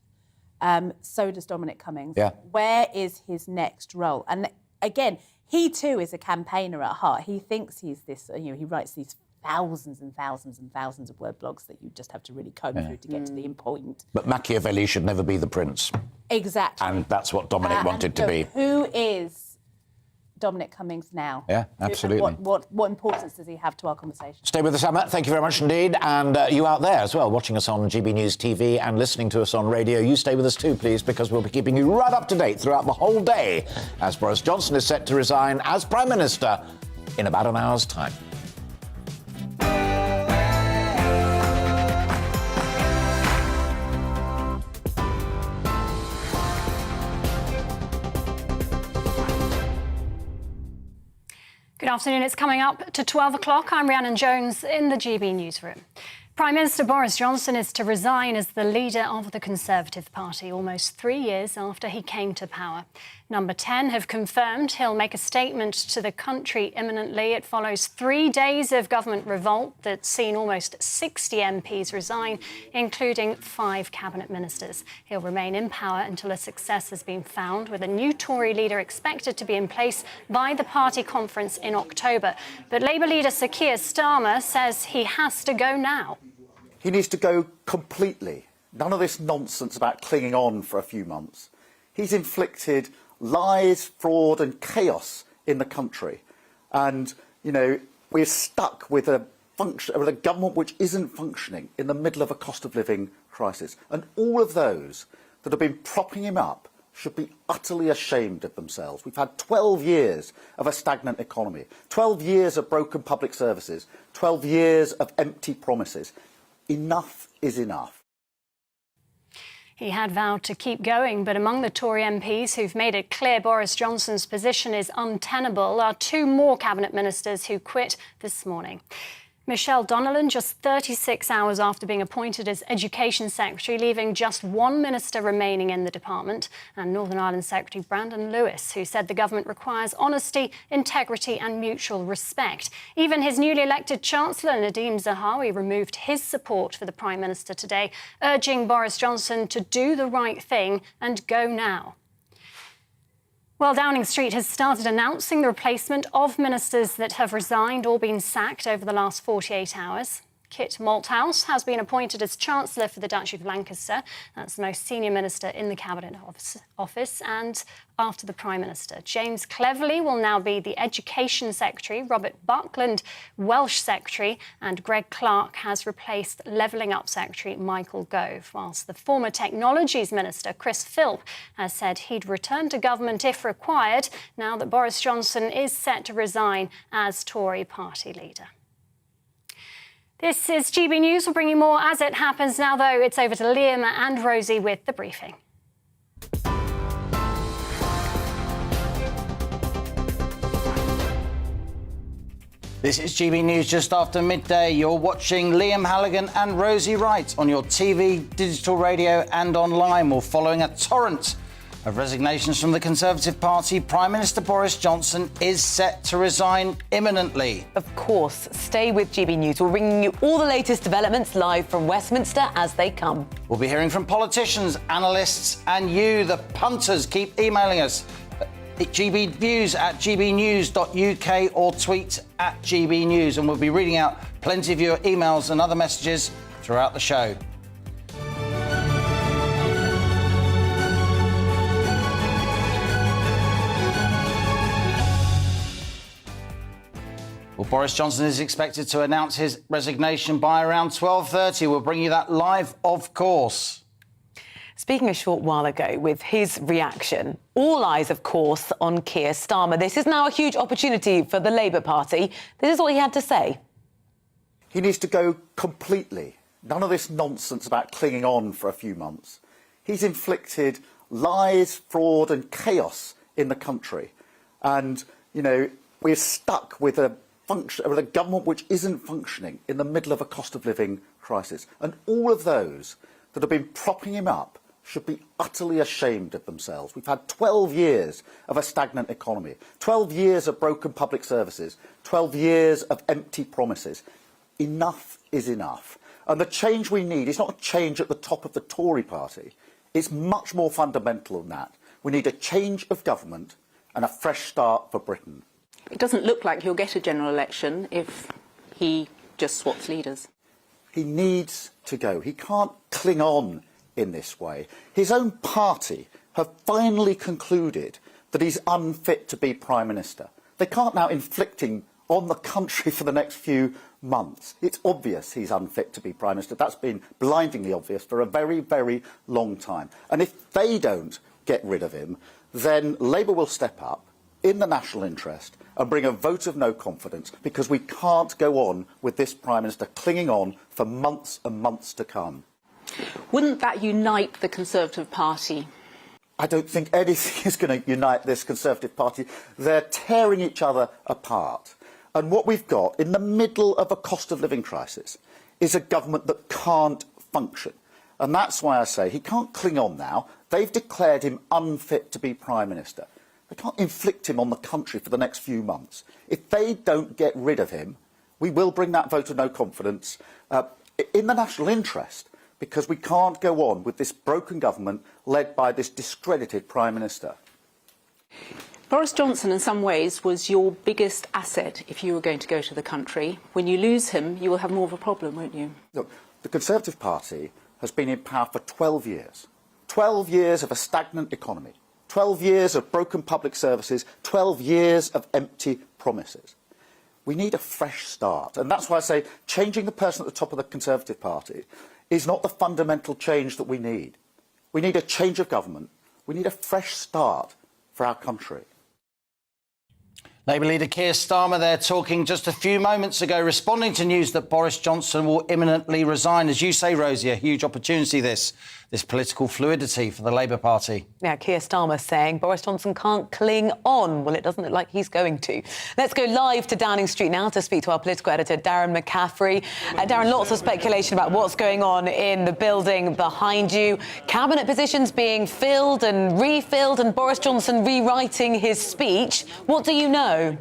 S20: so does Dominic Cummings.
S2: Yeah.
S20: Where is his next role? And again, he too is a campaigner at heart. He thinks he's this, you know, he writes these thousands and thousands and thousands of word blogs that you just have to really comb through to get to the point.
S2: But Machiavelli should never be the prince.
S20: Exactly.
S2: And that's what Dominic wanted to be.
S20: Who is Dominic Cummings now?
S2: Yeah, absolutely.
S20: What importance does he have to our conversation?
S2: Stay with us, Emma. Thank you very much indeed. And you out there as well, watching us on GB News TV and listening to us on radio, you stay with us too, please, because we'll be keeping you right up to date throughout the whole day as Boris Johnson is set to resign as Prime Minister in about an hour's time.
S13: Good afternoon. It's coming up to 12 o'clock. I'm Rhiannon Jones in the GB newsroom. Prime Minister Boris Johnson is to resign as the leader of the Conservative Party almost 3 years after he came to power. Number 10 have confirmed he'll make a statement to the country imminently. It follows 3 days of government revolt that's seen almost 60 MPs resign, including 5 cabinet ministers. He'll remain in power until a successor has been found, with a new Tory leader expected to be in place by the party conference in October. But Labour leader Sir Keir Starmer says he has to go now.
S5: He needs to go completely. None of this nonsense about clinging on for a few months. He's inflicted lies, fraud and chaos in the country. And, you know, we're stuck with a government which isn't functioning in the middle of a cost of living crisis. And all of those that have been propping him up should be utterly ashamed of themselves. We've had 12 years of a stagnant economy, 12 years of broken public services, 12 years of empty promises. Enough is enough.
S13: He had vowed to keep going, but among the Tory MPs who've made it clear Boris Johnson's position is untenable are 2 more cabinet ministers who quit this morning. Michelle Donnellan, just 36 hours after being appointed as Education Secretary, leaving just one minister remaining in the department, and Northern Ireland Secretary Brandon Lewis, who said the government requires honesty, integrity and mutual respect. Even his newly elected Chancellor, Nadeem Zahawi, removed his support for the Prime Minister today, urging Boris Johnson to do the right thing and go now. Well, Downing Street has started announcing the replacement of ministers that have resigned or been sacked over the last 48 hours. Kit Malthouse has been appointed as Chancellor for the Duchy of Lancaster. That's the most senior minister in the Cabinet Office and after the Prime Minister. James Cleverly will now be the Education Secretary, Robert Buckland, Welsh Secretary, and Greg Clark has replaced Levelling Up Secretary Michael Gove, whilst the former Technologies Minister, Chris Philp, has said he'd return to government if required, now that Boris Johnson is set to resign as Tory party leader. This is GB News. We'll bring you more as it happens. Now, though, it's over to Liam and Rosie with the briefing.
S3: This is GB News just after midday. You're watching Liam Halligan and Rosie Wright on your TV, digital radio and online. We're following a torrent of resignations from the Conservative Party. Prime Minister Boris Johnson is set to resign imminently.
S9: Of course. Stay with GB News. We're bringing you all the latest developments live from Westminster as they come.
S3: We'll be hearing from politicians, analysts and you, the punters. Keep emailing us at gbviews at gbnews.uk or tweet at gbnews, and we'll be reading out plenty of your emails and other messages throughout the show. Well, Boris Johnson is expected to announce his resignation by around 12:30. We'll bring you that live, of course.
S9: Speaking a short while ago with his reaction, all eyes, of course, on Keir Starmer. This is now a huge opportunity for the Labour Party. This is what he had to say.
S5: He needs to go completely. None of this nonsense about clinging on for a few months. He's inflicted lies, fraud and chaos in the country. And, you know, we're stuck with a government which isn't functioning in the middle of a cost of living crisis. And all of those that have been propping him up should be utterly ashamed of themselves. We've had 12 years of a stagnant economy, 12 years of broken public services, 12 years of empty promises. Enough is enough. And the change we need is not a change at the top of the Tory party. It's much more fundamental than that. We need a change of government and a fresh start for Britain.
S8: It doesn't look like he'll get a general election if he just swaps leaders.
S5: He needs to go. He can't cling on in this way. His own party have finally concluded that he's unfit to be Prime Minister. They can't now inflict him on the country for the next few months. It's obvious he's unfit to be Prime Minister. That's been blindingly obvious for a very, very long time. And if they don't get rid of him, then Labour will step up in the national interest and bring a vote of no confidence, because we can't go on with this Prime Minister clinging on for months and months to come.
S8: Wouldn't that unite the Conservative Party?
S5: I don't think anything is going to unite this Conservative Party. They're tearing each other apart. And what we've got in the middle of a cost of living crisis is a government that can't function. And that's why I say he can't cling on now. They've declared him unfit to be Prime Minister. They can't inflict him on the country for the next few months. If they don't get rid of him, we will bring that vote of no confidence in the national interest, because we can't go on with this broken government led by this discredited Prime Minister.
S8: Boris Johnson, in some ways, was your biggest asset if you were going to go to the country. When you lose him, you will have more of a problem, won't you?
S5: Look, the Conservative Party has been in power for 12 years. 12 years of a stagnant economy. 12 years of broken public services, 12 years of empty promises. We need a fresh start. And that's why I say changing the person at the top of the Conservative Party is not the fundamental change that we need. We need a change of government. We need a fresh start for our country.
S3: Labour leader Keir Starmer there talking just a few moments ago, responding to news that Boris Johnson will imminently resign. As you say, Rosie, a huge opportunity this this political fluidity for the Labour Party.
S9: Yeah, Keir Starmer saying Boris Johnson can't cling on. Well, it doesn't look like he's going to. Let's go live to Downing Street now to speak to our political editor, Darren McCaffrey. Darren, lots of speculation about what's going on in the building behind you. Cabinet positions being filled and refilled and Boris Johnson rewriting his speech. What do you know?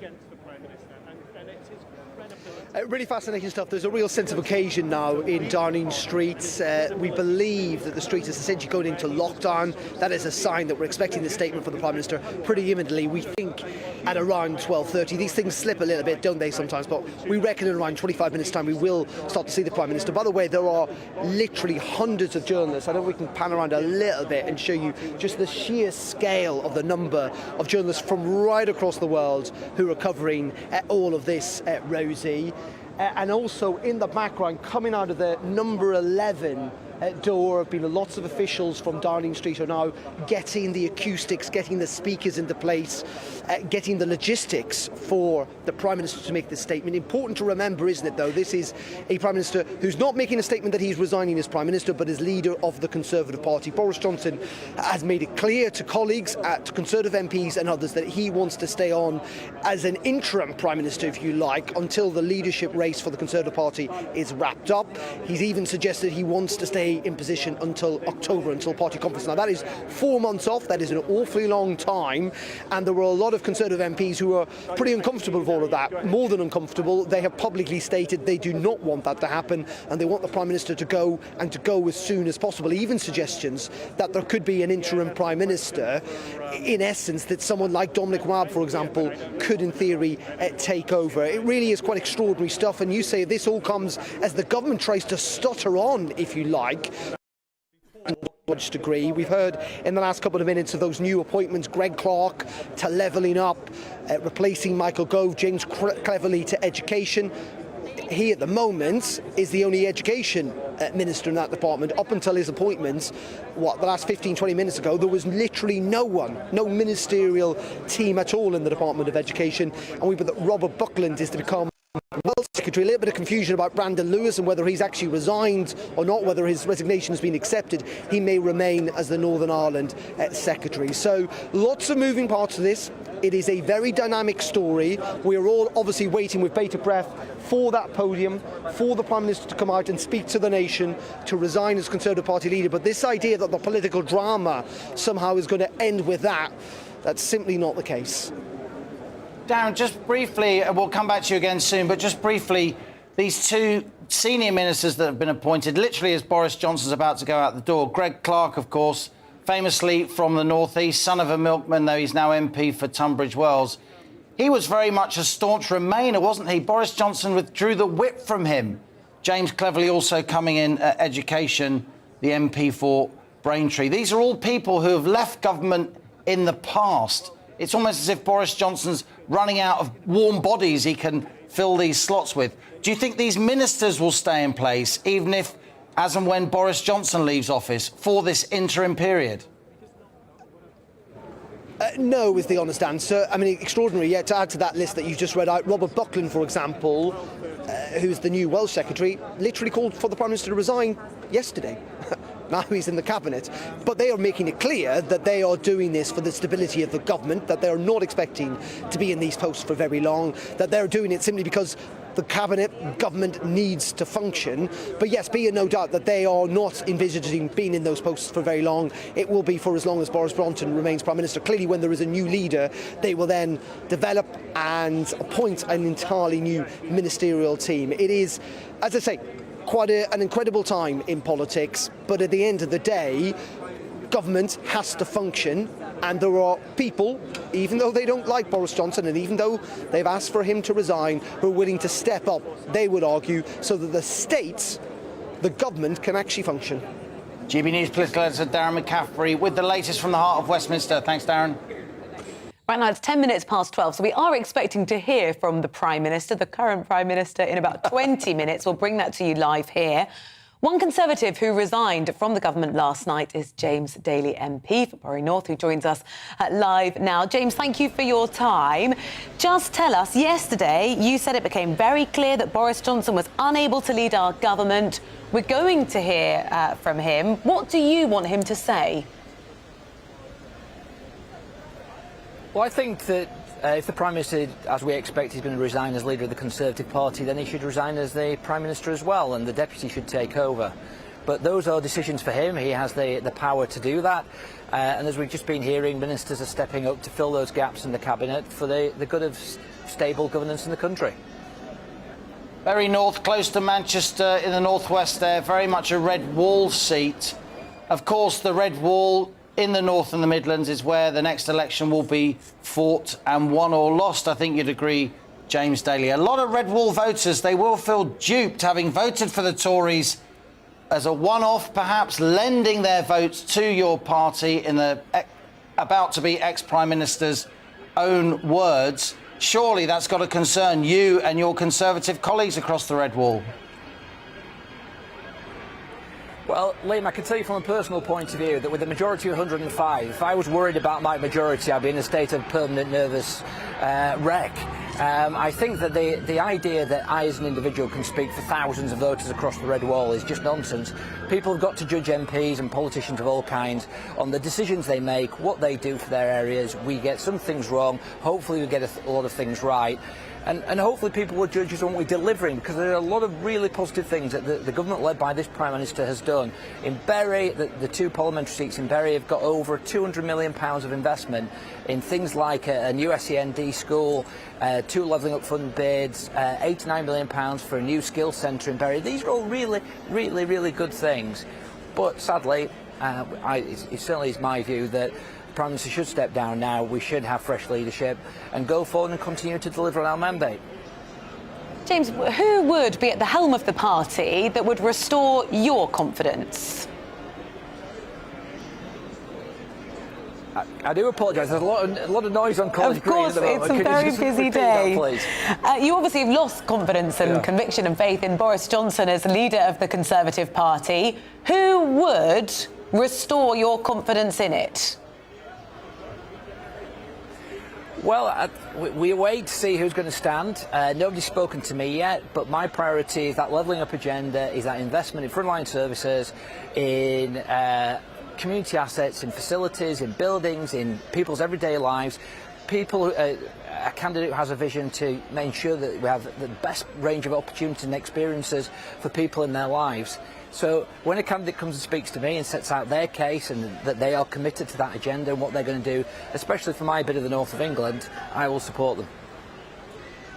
S7: Really fascinating stuff. There's a real sense of occasion now in Downing Street. We believe that the street is essentially going into lockdown. That is a sign that we're expecting the statement from the Prime Minister pretty imminently. We think at around 12:30. These things slip a little bit, don't they, sometimes? But we reckon in around 25 minutes' time we will start to see the Prime Minister. By the way, there are literally hundreds of journalists. I know we can pan around a little bit and show you just the sheer scale of the number of journalists from right across the world who are covering all of this, Rosie. And also in the background, coming out of the number 11 door, have been lots of officials from Downing Street are now getting the acoustics, getting the speakers into place, getting the logistics for the Prime Minister to make this statement. Important to remember, isn't it, though, this is a Prime Minister who's not making a statement that he's resigning as Prime Minister, but as leader of the Conservative Party. Boris Johnson has made it clear to colleagues, to Conservative MPs and others, that he wants to stay on as an interim Prime Minister, if you like, until the leadership race for the Conservative Party is wrapped up. He's even suggested he wants to stay in position until October, until party conference. Now, that is 4 months off. That is an awfully long time. And there were a lot of Conservative MPs who are pretty uncomfortable with all of that, more than uncomfortable. They have publicly stated they do not want that to happen, and they want the Prime Minister to go, and to go as soon as possible. Even suggestions that there could be an interim Prime Minister, in essence, that someone like Dominic Raab, for example, could in theory take over. It really is quite extraordinary stuff, and you say this all comes as the government tries to stutter on, if you like, much degree. We've heard in the last couple of minutes of those new appointments, Greg Clark to Levelling Up, replacing Michael Gove, James Cleverly to Education. He at the moment is the only education minister in that department. Up until his appointments, the last 15-20 minutes ago, there was literally no one, no ministerial team at all in the Department of Education, and we believe that Robert Buckland is to become Health Secretary. A little bit of confusion about Brandon Lewis and whether he's actually resigned or not, whether his resignation has been accepted. He may remain as the Northern Ireland Secretary. So lots of moving parts to this. It is a very dynamic story. We are all obviously waiting with bated breath for that podium, for the Prime Minister to come out and speak to the nation, to resign as Conservative Party leader. But this idea that the political drama somehow is going to end with that, that's simply not the case.
S3: Darren, just briefly, we'll come back to you again soon, but just briefly, these two senior ministers that have been appointed, literally as Boris Johnson's about to go out the door. Greg Clark, of course, famously from the North East, son of a milkman, though he's now MP for Tunbridge Wells. He was very much a staunch Remainer, wasn't he? Boris Johnson withdrew the whip from him. James Cleverly also coming in Education, the MP for Braintree. These are all people who have left government in the past. It's almost as if Boris Johnson's running out of warm bodies he can fill these slots with. Do you think these ministers will stay in place, even if, as and when Boris Johnson leaves office, for this interim period?
S7: No, is the honest answer. I mean, extraordinary, yeah, to add to that list that you just read out, Robert Buckland, for example, who's the new Welsh Secretary, literally called for the Prime Minister to resign yesterday. Now he's in the cabinet, but they are making it clear that they are doing this for the stability of the government, that they are not expecting to be in these posts for very long, that they're doing it simply because the cabinet government needs to function. But yes, be in no doubt that they are not envisaging being in those posts for very long. It will be for as long as Boris Johnson remains Prime Minister. Clearly, when there is a new leader, they will then develop and appoint an entirely new ministerial team. It is, as I say, quite an incredible time in politics, but at the end of the day, government has to function, and there are people, even though they don't like Boris Johnson and even though they've asked for him to resign, who are willing to step up, they would argue, so that the state, the government, can actually function.
S3: GB News political editor Darren McCaffrey with the latest from the heart of Westminster. Thanks, Darren.
S9: Right now, it's 10 minutes past 12, so we are expecting to hear from the Prime Minister, the current Prime Minister, in about 20 minutes. We'll bring that to you live here. One Conservative who resigned from the government last night is James Daly MP for Bury North, who joins us live now. James, thank you for your time. Just tell us, yesterday you said it became very clear that Boris Johnson was unable to lead our government. We're going to hear from him. What do you want him to say?
S10: Well, I think that if the Prime Minister, as we expect, is going to resign as leader of the Conservative Party, then he should resign as the Prime Minister as well, and the Deputy should take over. But those are decisions for him. He has the power to do that. And as we've just been hearing, ministers are stepping up to fill those gaps in the Cabinet for the good of stable governance in the country.
S3: Very north, close to Manchester in the northwest there, very much a red wall seat. Of course, the red wall in the north and the Midlands is where the next election will be fought and won or lost. I think you'd agree, James Daly. A lot of red wall voters, they will feel duped, having voted for the Tories as a one-off, perhaps lending their votes to your party in the about to be ex-Prime Minister's own words. Surely that's got to concern you and your Conservative colleagues across the red wall.
S10: Well, Liam, I can tell you from a personal point of view that with a majority of 105, if I was worried about my majority, I'd be in a state of permanent nervous wreck. I think that the idea that I as an individual can speak for thousands of voters across the red wall is just nonsense. People have got to judge MPs and politicians of all kinds on the decisions they make, what they do for their areas. We get some things wrong, hopefully we get a lot of things right. And hopefully people will judge us on what we're delivering, because there are a lot of really positive things that the government led by this Prime Minister has done. In Bury, the two parliamentary seats in Bury have got over £200 million of investment in things like a new SEND school, 2 levelling up fund bids, £89 million for a new skills centre in Bury. These are all really, really, really good things. But sadly, it certainly is my view that Prime Minister should step down now. We should have fresh leadership and go forward and continue to deliver on our mandate.
S9: James, who would be at the helm of the party that would restore your confidence?
S10: I do apologise. There's a lot of noise on College Green at the moment.
S9: Of course, it's a very busy day. You obviously have lost confidence and conviction and faith in Boris Johnson as leader of the Conservative Party. Who would restore your confidence in it?
S10: Well, we wait to see who's going to stand. Nobody's spoken to me yet, but my priority is that levelling up agenda, is that investment in frontline services, in community assets, in facilities, in buildings, in people's everyday lives. A candidate who has a vision to make sure that we have the best range of opportunities and experiences for people in their lives. So when a candidate comes and speaks to me and sets out their case and that they are committed to that agenda and what they're going to do, especially for my bit of the north of England, I will support them.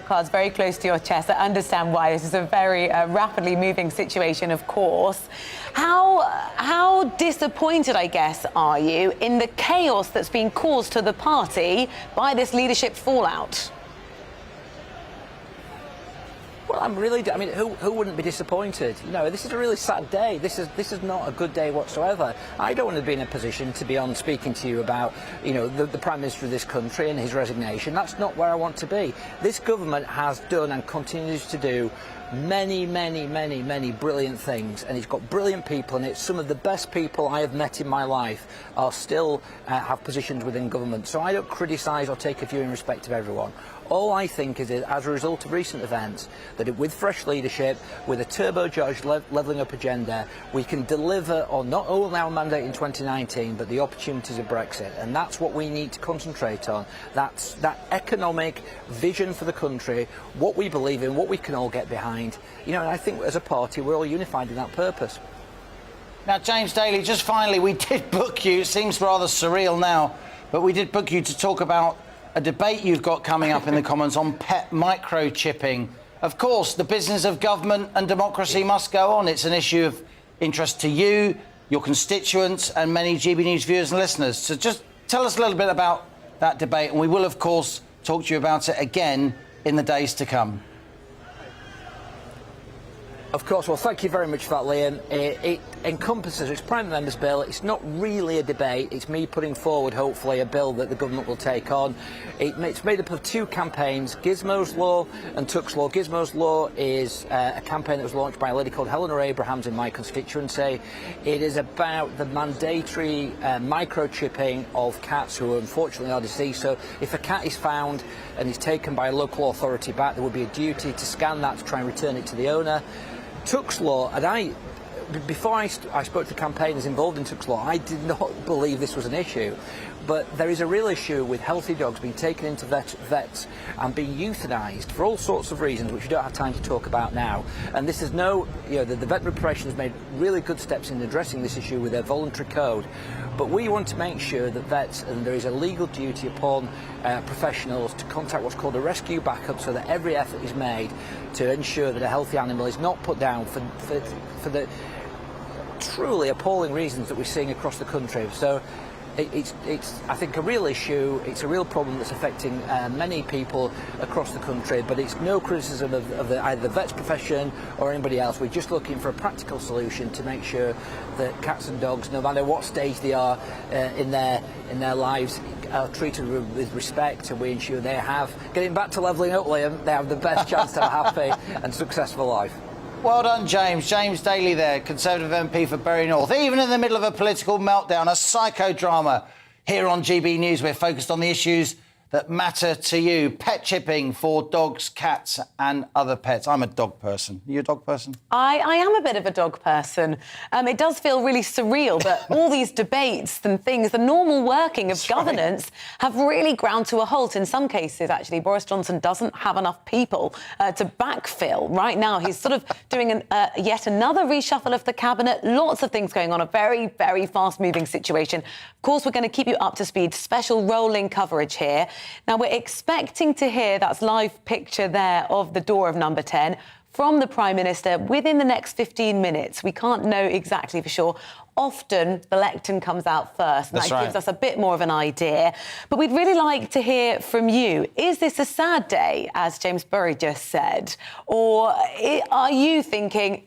S9: Cards very close to your chest. I understand why. This is a very rapidly moving situation, of course. How disappointed, I guess, are you in the chaos that's been caused to the party by this leadership fallout?
S10: Well, I mean, who wouldn't be disappointed? You know, this is a really sad day. This is not a good day whatsoever. I don't want to be in a position to be on speaking to you about, you know, the Prime Minister of this country and his resignation. That's not where I want to be. This government has done and continues to do many, many, many, many brilliant things, and it's got brilliant people in it. Some of the best people I have met in my life are still have positions within government. So I don't criticise or take a view in respect of everyone. All I think is that as a result of recent events, that with fresh leadership, with a turbocharged levelling up agenda, we can deliver on not only our mandate in 2019, but the opportunities of Brexit. And that's what we need to concentrate on. That's that economic vision for the country, what we believe in, what we can all get behind. You know, and I think as a party, we're all unified in that purpose.
S3: Now, James Daly, just finally, we did book you. It seems rather surreal now, but we did book you to talk about a debate you've got coming up in the Commons on pet microchipping. Of course, the business of government and democracy must go on. It's an issue of interest to you, your constituents, and many GB News viewers and listeners. So just tell us a little bit about that debate, and we will, of course, talk to you about it again in the days to come.
S10: Of course. Well, thank you very much for that, Liam. It encompasses, it's Prime Minister's bill. It's not really a debate. It's me putting forward, hopefully, a bill that the government will take on. It's made up of two campaigns, Gizmo's Law and Tuck's Law. Gizmo's Law is a campaign that was launched by a lady called Helena Abrahams in my constituency. It is about the mandatory microchipping of cats who unfortunately are deceased. So if a cat is found and is taken by a local authority back, there would be a duty to scan that to try and return it to the owner. Tuck's Law, and before I spoke to the campaigners involved in Tuck's Law, I did not believe this was an issue. But there is a real issue with healthy dogs being taken into vets and being euthanised for all sorts of reasons, which we don't have time to talk about now. And this is the veterinary profession has made really good steps in addressing this issue with their voluntary code. But we want to make sure that vets, and there is a legal duty upon professionals to contact what's called a rescue backup, so that every effort is made to ensure that a healthy animal is not put down for the truly appalling reasons that we're seeing across the country. So it's I think a real issue. It's a real problem that's affecting many people across the country, but it's no criticism of either the vets profession or anybody else. We're just looking for a practical solution to make sure that cats and dogs, no matter what stage they are in their lives, are treated with respect, and we ensure they have, getting back to levelling up, Liam, they have the best chance to have a happy and successful life.
S3: Well done, James. James Daly there, Conservative MP for Bury North. Even in the middle of a political meltdown, a psychodrama, here on GB News, we're focused on the issues that matter to you. Pet chipping for dogs, cats and other pets. I'm a dog person. Are you a dog person?
S9: I am a bit of a dog person. It does feel really surreal that all these debates and things, the normal working of governance, have really ground to a halt. In some cases, actually, Boris Johnson doesn't have enough people to backfill. Right now, he's sort of doing yet another reshuffle of the cabinet. Lots of things going on, a very, very fast-moving situation. Of course, we're going to keep you up to speed. Special rolling coverage here. Now, we're expecting to hear, that's live picture there of the door of number 10, from the Prime Minister within the next 15 minutes. We can't know exactly for sure. Often, the lectern comes out first, and that gives us a bit more of an idea. But we'd really like to hear from you. Is this a sad day, as James Bury just said? Or are you thinking,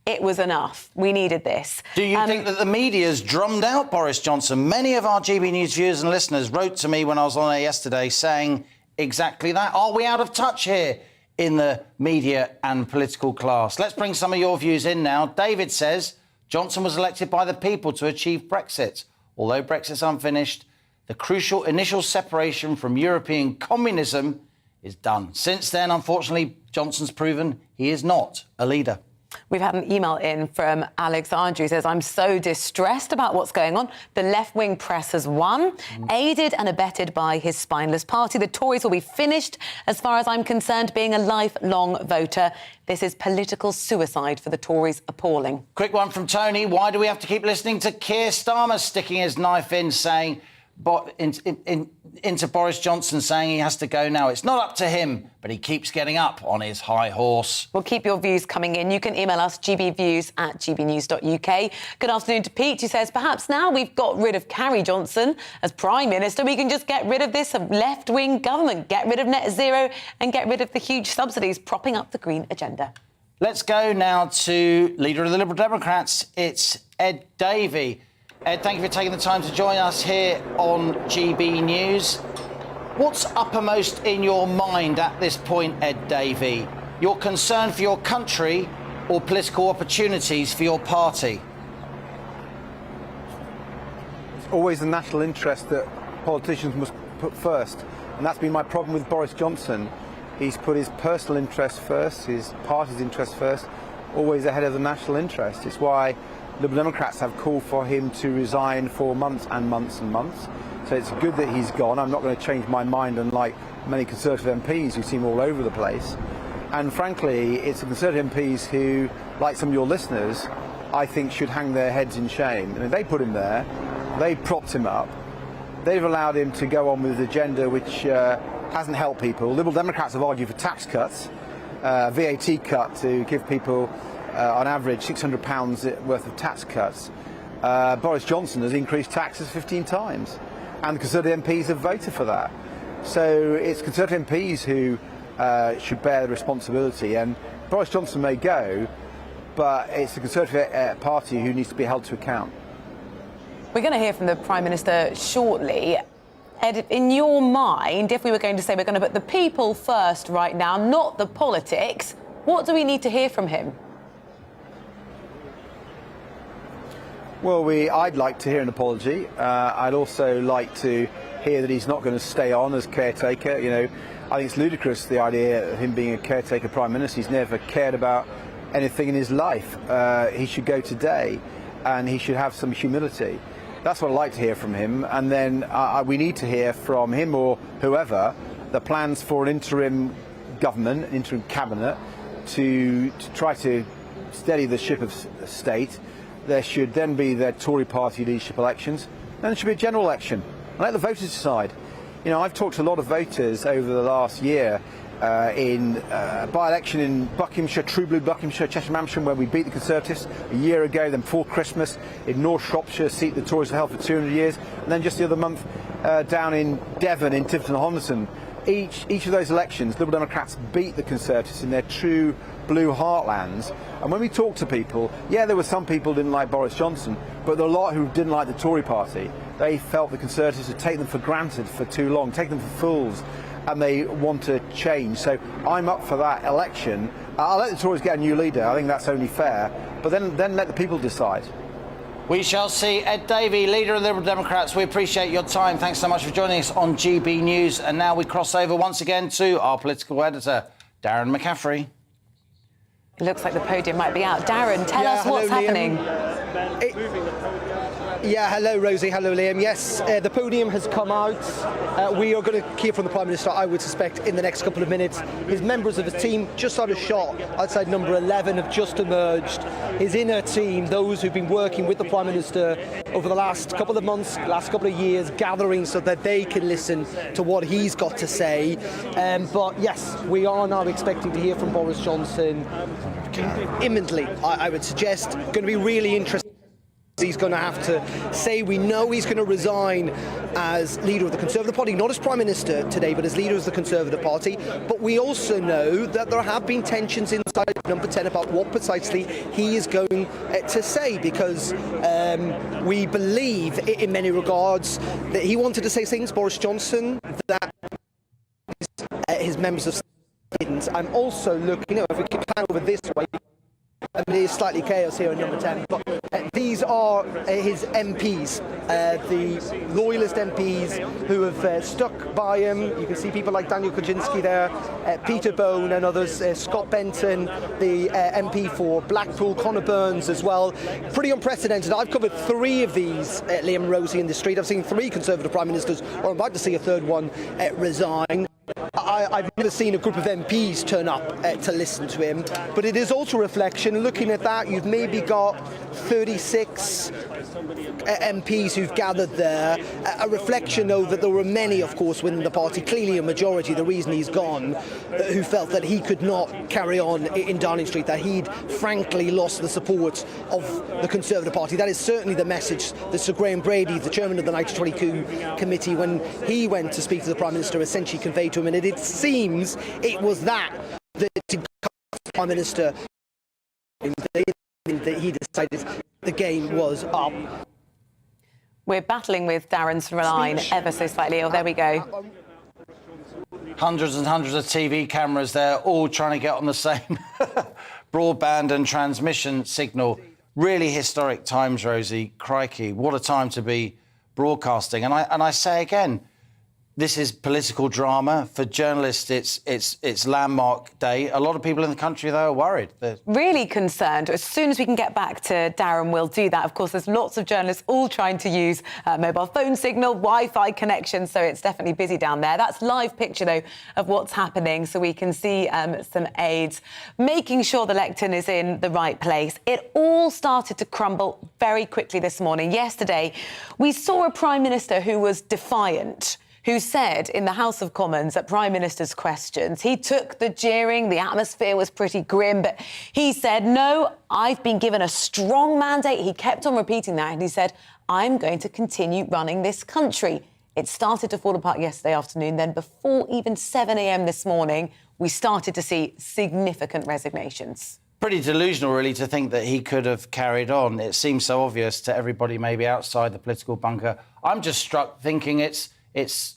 S9: it was enough, we needed this?
S3: Do you think that the media's drummed out Boris Johnson? Many of our GB News viewers and listeners wrote to me when I was on air yesterday saying exactly that. Are we out of touch here in the media and political class? Let's bring some of your views in now. David says Johnson was elected by the people to achieve Brexit. Although Brexit's unfinished, the crucial initial separation from European communism is done. Since then, unfortunately, Johnson's proven he is not a leader.
S9: We've had an email in from Alexandra who says, I'm so distressed about what's going on. The left-wing press has won, aided and abetted by his spineless party. The Tories will be finished, as far as I'm concerned, being a lifelong voter. This is political suicide for the Tories. Appalling.
S3: Quick one from Tony. Why do we have to keep listening to Keir Starmer sticking his knife in, saying... into Boris Johnson, saying he has to go now? It's not up to him, but he keeps getting up on his high horse.
S9: We'll keep your views coming in. You can email us, gbviews@gbnews.uk. Good afternoon to Pete, who says, perhaps now we've got rid of Carrie Johnson as Prime Minister, we can just get rid of this left-wing government, get rid of net zero and get rid of the huge subsidies propping up the Green agenda.
S3: Let's go now to Leader of the Liberal Democrats. It's Ed Davey. Ed, thank you for taking the time to join us here on GB News. What's uppermost in your mind at this point, Ed Davey? Your concern for your country or political opportunities for your party?
S6: It's always the national interest that politicians must put first. And that's been my problem with Boris Johnson. He's put his personal interest first, his party's interest first, always ahead of the national interest. It's why Liberal Democrats have called for him to resign for months and months and months. So it's good that he's gone. I'm not going to change my mind, unlike many Conservative MPs who seem all over the place. And frankly, it's the Conservative MPs who, like some of your listeners, I think should hang their heads in shame. I mean, they put him there, they propped him up, they've allowed him to go on with his agenda which hasn't helped people. Liberal Democrats have argued for tax cuts, VAT cut to give people on average £600 worth of tax cuts. Boris Johnson has increased taxes 15 times, and the Conservative MPs have voted for that. So it's Conservative MPs who should bear the responsibility, and Boris Johnson may go, but it's the Conservative Party who needs to be held to account.
S9: We're going to hear from the Prime Minister shortly. Ed, in your mind, if we were going to say we're going to put the people first right now, not the politics, what do we need to hear from him?
S6: Well, I'd like to hear an apology. I'd also like to hear that he's not going to stay on as caretaker. You know, I think it's ludicrous, the idea of him being a caretaker Prime Minister. He's never cared about anything in his life. He should go today, and he should have some humility. That's what I'd like to hear from him. And then we need to hear from him or whoever the plans for an interim government, an interim cabinet, to try to steady the ship of state. There should then be the Tory party leadership elections. Then there should be a general election. And let the voters decide. You know, I've talked to a lot of voters over the last year in by-election in Buckinghamshire, True Blue Buckinghamshire, Cheshire, Hampshire, where we beat the Conservatives a year ago, then before Christmas in North Shropshire, a seat the Tories have held for 200 years, and then just the other month down in Devon, in Tiverton and Hodderson. Each of those elections, Liberal Democrats beat the Conservatives in their true blue heartlands. And when we talk to people, yeah, there were some people who didn't like Boris Johnson, but there were a lot who didn't like the Tory party. They felt the Conservatives had taken them for granted for too long, taken them for fools, and they want to change. So I'm up for that election. I'll let the Tories get a new leader. I think that's only fair. But then let the people decide.
S3: We shall see. Ed Davey, leader of the Liberal Democrats, we appreciate your time. Thanks so much for joining us on GB News. And now we cross over once again to our political editor, Darren McCaffrey.
S9: It looks like the podium might be out. Darren, tell us what's happening.
S7: Yeah, hello, Rosie. Hello, Liam. Yes, the podium has come out. We are going to hear from the Prime Minister, I would suspect, in the next couple of minutes. His members of his team, just out of shot, outside number 11, have just emerged. His inner team, those who've been working with the Prime Minister over the last couple of months, last couple of years, gathering so that they can listen to what he's got to say. But yes, we are now expecting to hear from Boris Johnson imminently, I would suggest. Going to be really interesting. He's going to have to say, we know he's going to resign as leader of the Conservative Party, not as Prime Minister today, but as leader of the Conservative Party. But we also know that there have been tensions inside number 10 about what precisely he is going to say, because we believe, in many regards, that he wanted to say things, Boris Johnson, that his members of didn't. I'm also looking, if we keep pan over this way, there's slightly chaos here in number 10, but these are his MPs, the loyalist MPs who have stuck by him. You can see people like Daniel Kaczynski there, Peter Bone and others, Scott Benton, the MP for Blackpool, Conor Burns as well. Pretty unprecedented. I've covered 3 of these, Liam, Rosie, in the street. I've seen 3 Conservative Prime Ministers, or I'm about to see a third one resign. I've never seen a group of MPs turn up to listen to him, but it is also a reflection. Looking at that, you've maybe got 36 MPs who've gathered there. A reflection, though, that there were many, of course, within the party, clearly a majority, the reason he's gone, who felt that he could not carry on in Downing Street, that he'd frankly lost the support of the Conservative Party. That is certainly the message that Sir Graham Brady, the chairman of the 1922 committee, when he went to speak to the Prime Minister, essentially conveyed to him, and it seems it was that the Prime Minister that he decided the game was up.
S9: We're battling with Darren's line ever so slightly. Oh, there we go.
S3: Hundreds and hundreds of TV cameras there, all trying to get on the same broadband and transmission signal. Really historic times, Rosie. Crikey, what a time to be broadcasting. And I say again, this is political drama. For journalists, it's landmark day. A lot of people in the country, though, are worried.
S9: Really concerned. As soon as we can get back to Darren, we'll do that. Of course, there's lots of journalists all trying to use mobile phone signal, Wi-Fi connection, so it's definitely busy down there. That's live picture, though, of what's happening, so we can see some aides making sure the lectern is in the right place. It all started to crumble very quickly this morning. Yesterday, we saw a Prime Minister who was defiant, who said in the House of Commons at Prime Minister's questions, he took the jeering, the atmosphere was pretty grim, but he said, no, I've been given a strong mandate. He kept on repeating that, and he said, I'm going to continue running this country. It started to fall apart yesterday afternoon. Then before even 7 a.m. this morning, we started to see significant resignations.
S3: pretty delusional, really, to think that he could have carried on. It seems so obvious to everybody maybe outside the political bunker. I'm just struck thinking it's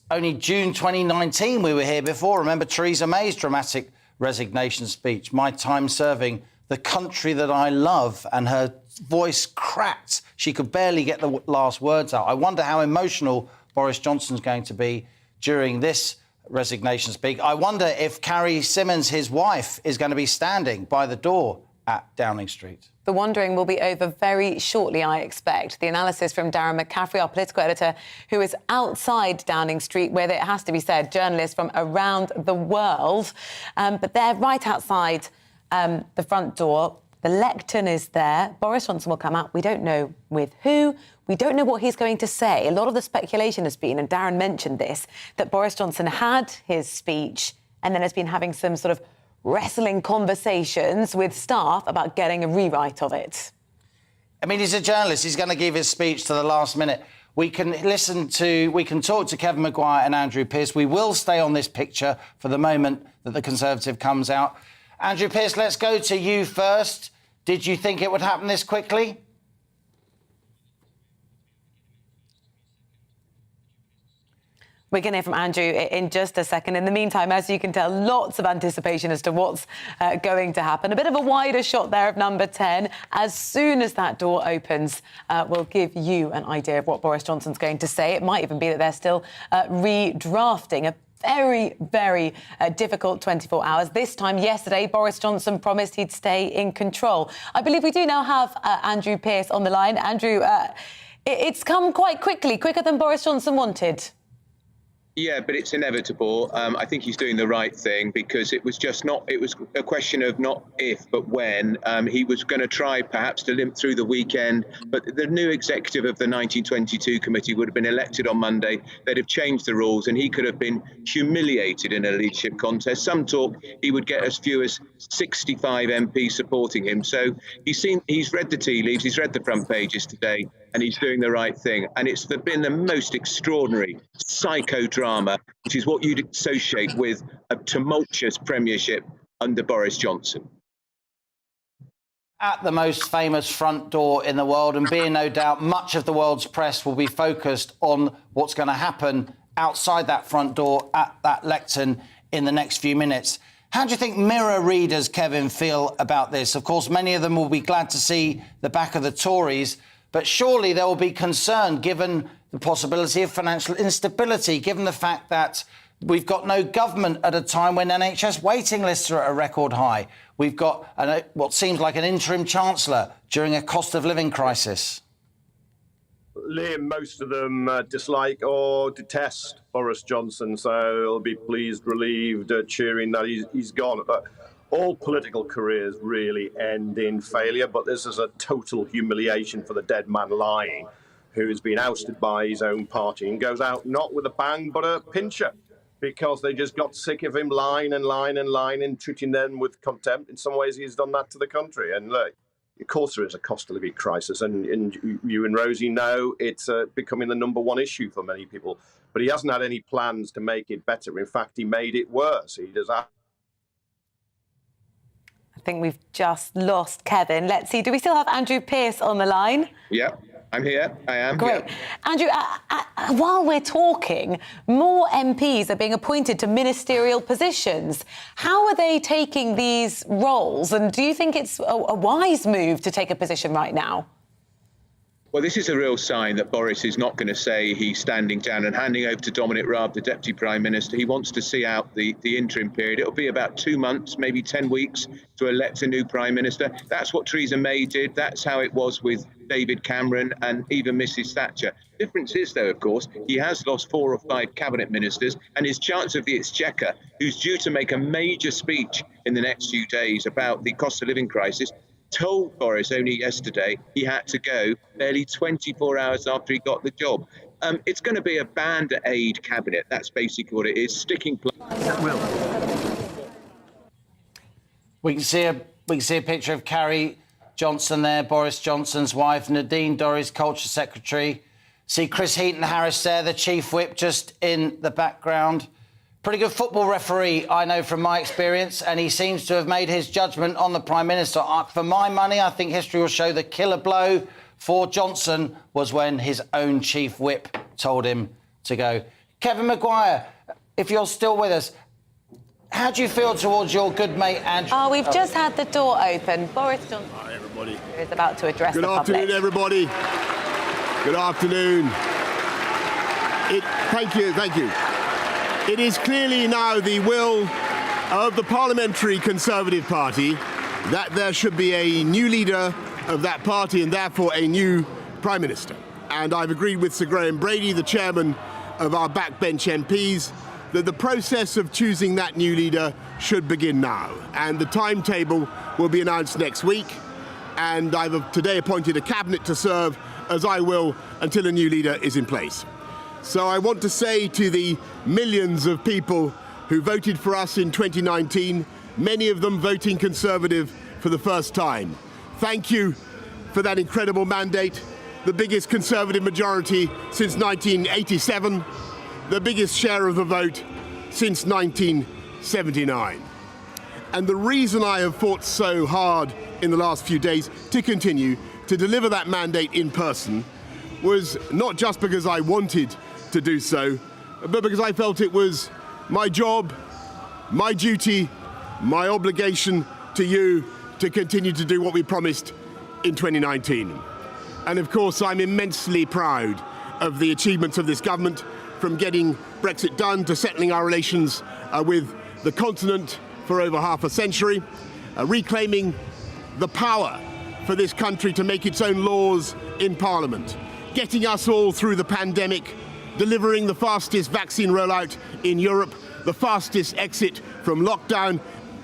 S3: only June 2019 we were here before. Remember Theresa May's dramatic resignation speech, my time serving the country that I love, and her voice cracked. She could barely get the last words out. I wonder how emotional Boris Johnson's going to be during this resignation speak. I wonder if Carrie Symonds, his wife, is going to be standing by the door at Downing Street.
S9: The wandering will be over very shortly, I expect. The analysis from Darren McCaffrey, our political editor, who is outside Downing Street, where, it has to be said, journalists from around the world. But they're right outside the front door. The lectern is there. Boris Johnson will come out. We don't know with who. We don't know what he's going to say. A lot of the speculation has been, and Darren mentioned this, that Boris Johnson had his speech and then has been having some sort of wrestling conversations with staff about getting a rewrite of it.
S3: I mean, he's a journalist. He's going to give his speech to the last minute. We can talk to Kevin Maguire and Andrew Pearce. We will stay on this picture for the moment that the Conservative comes out. Andrew Pearce, let's go to you first. Did you think it would happen this quickly?
S9: We're going to hear from Andrew in just a second. In the meantime, as you can tell, lots of anticipation as to what's going to happen. A bit of a wider shot there of number 10. As soon as that door opens, we'll give you an idea of what Boris Johnson's going to say. It might even be that they're still redrafting a very, very difficult 24 hours. This time yesterday, Boris Johnson promised he'd stay in control. I believe we do now have Andrew Pearce on the line. Andrew, it's come quite quickly, quicker than Boris Johnson wanted.
S12: Yeah, but it's inevitable. I think he's doing the right thing, because it was a question of not if, but when. He was going to try perhaps to limp through the weekend, but the new executive of the 1922 committee would have been elected on Monday. They'd have changed the rules and he could have been humiliated in a leadership contest. Some talk he would get as few as 65 MPs supporting him. So he's read the tea leaves, he's read the front pages today, and he's doing the right thing. And it's been the most extraordinary psychodrama, which is what you'd associate with a tumultuous premiership under Boris Johnson.
S3: At the most famous front door in the world, and being no doubt much of the world's press will be focused on what's going to happen outside that front door at that lectern in the next few minutes. How do you think Mirror readers, Kevin, feel about this? Of course, many of them will be glad to see the back of the Tories, but surely there will be concern given the possibility of financial instability, given the fact that we've got no government at a time when NHS waiting lists are at a record high. We've got what seems like an interim chancellor during a cost of living crisis.
S15: Liam, most of them dislike or detest Boris Johnson, so they'll be pleased, relieved, cheering that he's gone. But all political careers really end in failure, but this is a total humiliation for the dead man lying, who has been ousted by his own party and goes out not with a bang but a pincher, because they just got sick of him lying and treating them with contempt. In some ways, he's done that to the country. And look, of course there is a cost of living crisis, and you and Rosie know it's becoming the #1 issue for many people. But he hasn't had any plans to make it better. In fact, he made it worse. He does that.
S9: I think we've just lost Kevin. Let's see, do we still have Andrew Pearce on the line?
S12: Yeah, I'm here. I am.
S9: Great.
S12: Yeah.
S9: Andrew, while we're talking, more MPs are being appointed to ministerial positions. How are they taking these roles? And do you think it's a wise move to take a position right now?
S12: Well, this is a real sign that Boris is not going to say he's standing down and handing over to Dominic Raab, the Deputy Prime Minister. He wants to see out the interim period. It'll be about 2 months, maybe 10 weeks to elect a new Prime Minister. That's what Theresa May did. That's how it was with David Cameron and even Mrs Thatcher. Difference is, though, of course, he has lost 4 or 5 cabinet ministers, and his Chancellor of the Exchequer, who's due to make a major speech in the next few days about the cost of living crisis, told Boris only yesterday he had to go barely 24 hours after he got the job. It's going to be a band-aid cabinet. That's basically what it is. Sticking.
S3: We can see a picture of Carrie Johnson there, Boris Johnson's wife, Nadine Dorries, Culture Secretary. See Chris Heaton-Harris there, the Chief Whip, just in the background. Pretty good football referee, I know from my experience, and he seems to have made his judgment on the Prime Minister. For my money, I think history will show the killer blow for Johnson was when his own chief whip told him to go. Kevin Maguire, if you're still with us, how do you feel towards your good mate Andrew?
S9: Oh, we've just had the door open. Boris Johnson is about to address the public.
S16: Good afternoon, everybody. Good afternoon. Thank you. It is clearly now the will of the Parliamentary Conservative Party that there should be a new leader of that party and therefore a new Prime Minister. And I've agreed with Sir Graham Brady, the chairman of our backbench MPs, that the process of choosing that new leader should begin now. And the timetable will be announced next week. And I've today appointed a cabinet to serve, as I will, until a new leader is in place. So I want to say to the millions of people who voted for us in 2019, many of them voting Conservative for the first time, thank you for that incredible mandate, the biggest Conservative majority since 1987, the biggest share of the vote since 1979. And the reason I have fought so hard in the last few days to continue to deliver that mandate in person was not just because I wanted to do so, but because I felt it was my job, my duty, my obligation to you to continue to do what we promised in 2019. And of course, I'm immensely proud of the achievements of this government, from getting Brexit done to settling our relations with the continent for over half a century, reclaiming the power for this country to make its own laws in Parliament, getting us all through the pandemic, delivering the fastest vaccine rollout in Europe, the fastest exit from lockdown,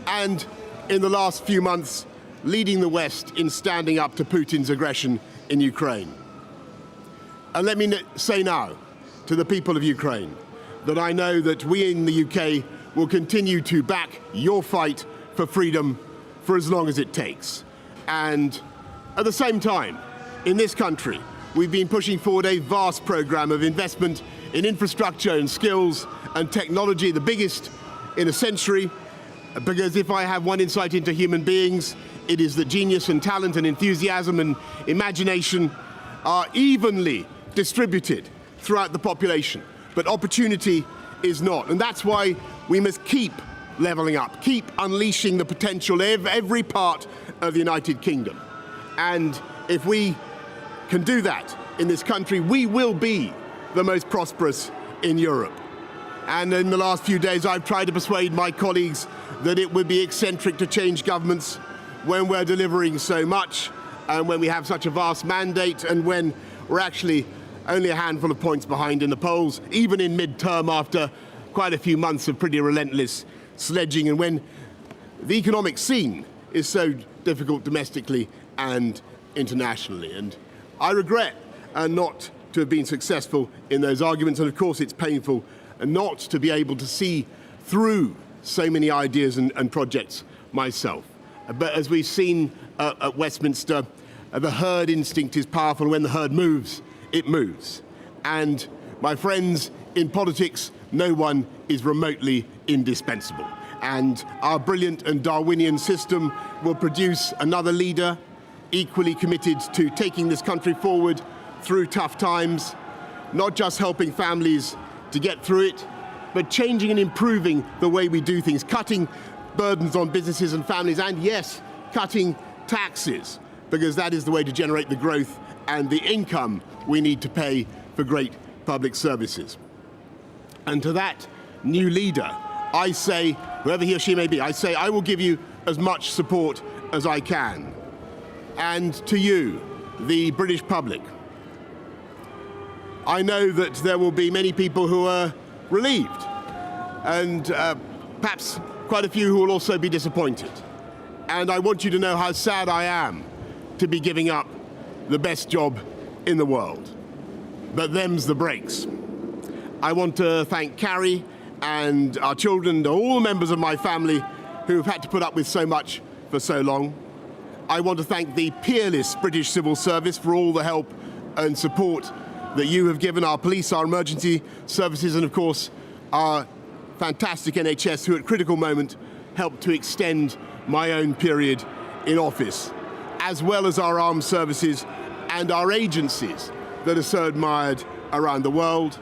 S16: and in the last few months, leading the West in standing up to Putin's aggression in Ukraine. And let me say now to the people of Ukraine that I know that we in the UK will continue to back your fight for freedom for as long as it takes. And at the same time, in this country, we've been pushing forward a vast programme of investment in infrastructure and skills and technology, the biggest in a century, because if I have one insight into human beings, it is that genius and talent and enthusiasm and imagination are evenly distributed throughout the population, but opportunity is not. And that's why we must keep levelling up, keep unleashing the potential of every part of the United Kingdom. And if we can do that in this country, we will be the most prosperous in Europe. And in the last few days, I've tried to persuade my colleagues that it would be eccentric to change governments when we're delivering so much, and when we have such a vast mandate, and when we're actually only a handful of points behind in the polls, even in mid-term after quite a few months of pretty relentless sledging, and when the economic scene is so difficult domestically and internationally. And I regret not to have been successful in those arguments, and of course it's painful not to be able to see through so many ideas and projects myself. But as we've seen at Westminster, the herd instinct is powerful. When the herd moves, it moves. And my friends, in politics, no one is remotely indispensable. And our brilliant and Darwinian system will produce another leader equally committed to taking this country forward through tough times, not just helping families to get through it, but changing and improving the way we do things, cutting burdens on businesses and families, and yes, cutting taxes, because that is the way to generate the growth and the income we need to pay for great public services. And to that new leader, I say, whoever he or she may be, I say I will give you as much support as I can. And to you, the British public, I know that there will be many people who are relieved, and perhaps quite a few who will also be disappointed. And I want you to know how sad I am to be giving up the best job in the world. But them's the breaks. I want to thank Carrie and our children and all the members of my family who have had to put up with so much for so long. I want to thank the peerless British Civil Service for all the help and support that you have given our police, our emergency services, and of course our fantastic NHS who at critical moment helped to extend my own period in office, as well as our armed services and our agencies that are so admired around the world,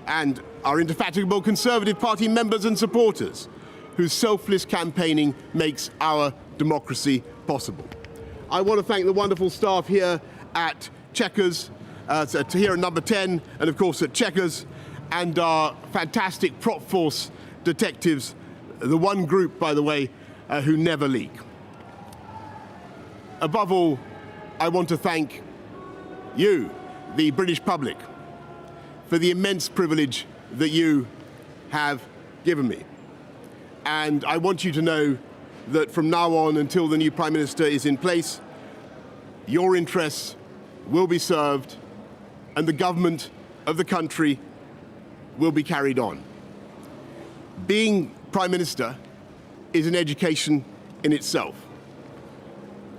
S16: and our indefatigable Conservative Party members and supporters whose selfless campaigning makes our democracy possible. I want to thank the wonderful staff here at Chequers, here at Number 10, and of course at Chequers, and our fantastic prop force detectives, the one group, by the way, who never leak. Above all, I want to thank you, the British public, for the immense privilege that you have given me. And I want you to know that from now on until the new Prime Minister is in place, your interests will be served and the government of the country will be carried on. Being Prime Minister is an education in itself.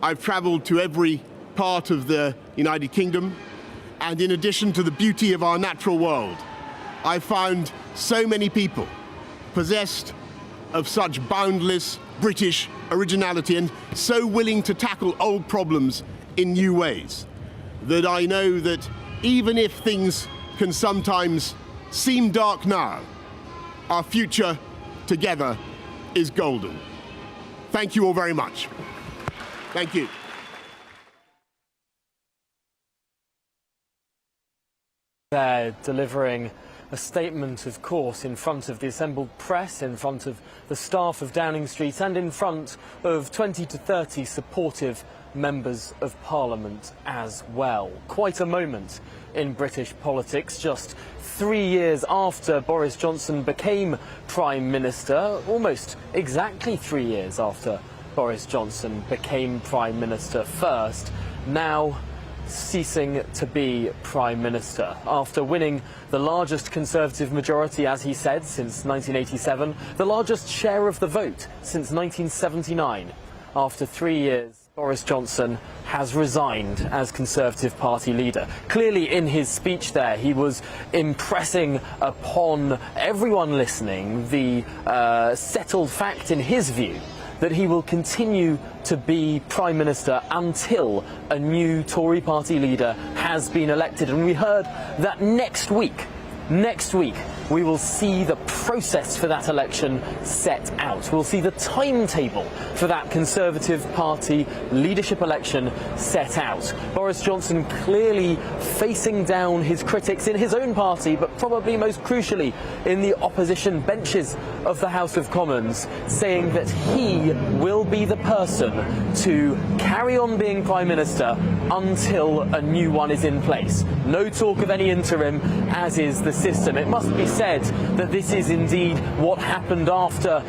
S16: I've travelled to every part of the United Kingdom, and in addition to the beauty of our natural world, I found so many people possessed of such boundless British originality and so willing to tackle old problems in new ways that I know that even if things can sometimes seem dark now, our future together is golden. Thank you all very much. Thank you.
S1: They're delivering a statement, of course, in front of the assembled press, in front of the staff of Downing Street, and in front of 20 to 30 supportive members of Parliament as well. Quite a moment in British politics, just 3 years after Boris Johnson became Prime Minister, almost exactly 3 years after Boris Johnson became Prime Minister first, now ceasing to be Prime Minister. After winning the largest Conservative majority, as he said, since 1987, the largest share of the vote since 1979. After 3 years, Boris Johnson has resigned as Conservative Party leader. Clearly in his speech there, he was impressing upon everyone listening the settled fact, in his view, that he will continue to be Prime Minister until a new Tory party leader has been elected. And we heard that next week, we will see the process for that election set out. We'll see the timetable for that Conservative Party leadership election set out. Boris Johnson clearly facing down his critics in his own party, but probably most crucially in the opposition benches of the House of Commons, saying that he will be the person to carry on being Prime Minister until a new one is in place. No talk of any interim, as is the system. It must be said that this is indeed what happened after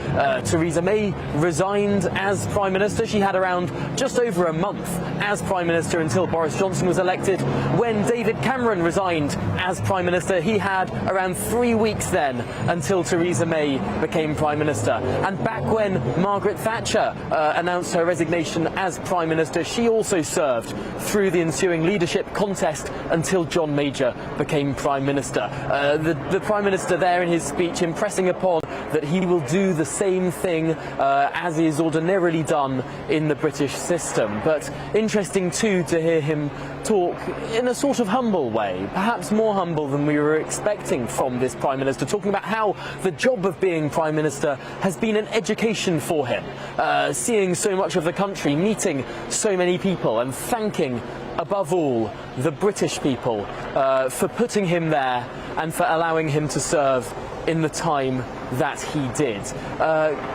S1: Theresa May resigned as Prime Minister. She had around just over a month as Prime Minister until Boris Johnson was elected. When David Cameron resigned as Prime Minister, he had around 3 weeks then until Theresa May became Prime Minister. And back when Margaret Thatcher announced her resignation as Prime Minister, she also served through the ensuing leadership contest until John Major became Prime Minister. The Prime Minister there in his speech impressing upon that he will do the same thing as is ordinarily done in the British system. But interesting too to hear him talk in a sort of humble way, perhaps more humble than we were expecting from this Prime Minister, talking about how the job of being Prime Minister has been an education for him, seeing so much of the country, meeting so many people, and thanking above all the British people for putting him there and for allowing him to serve in the time that he did.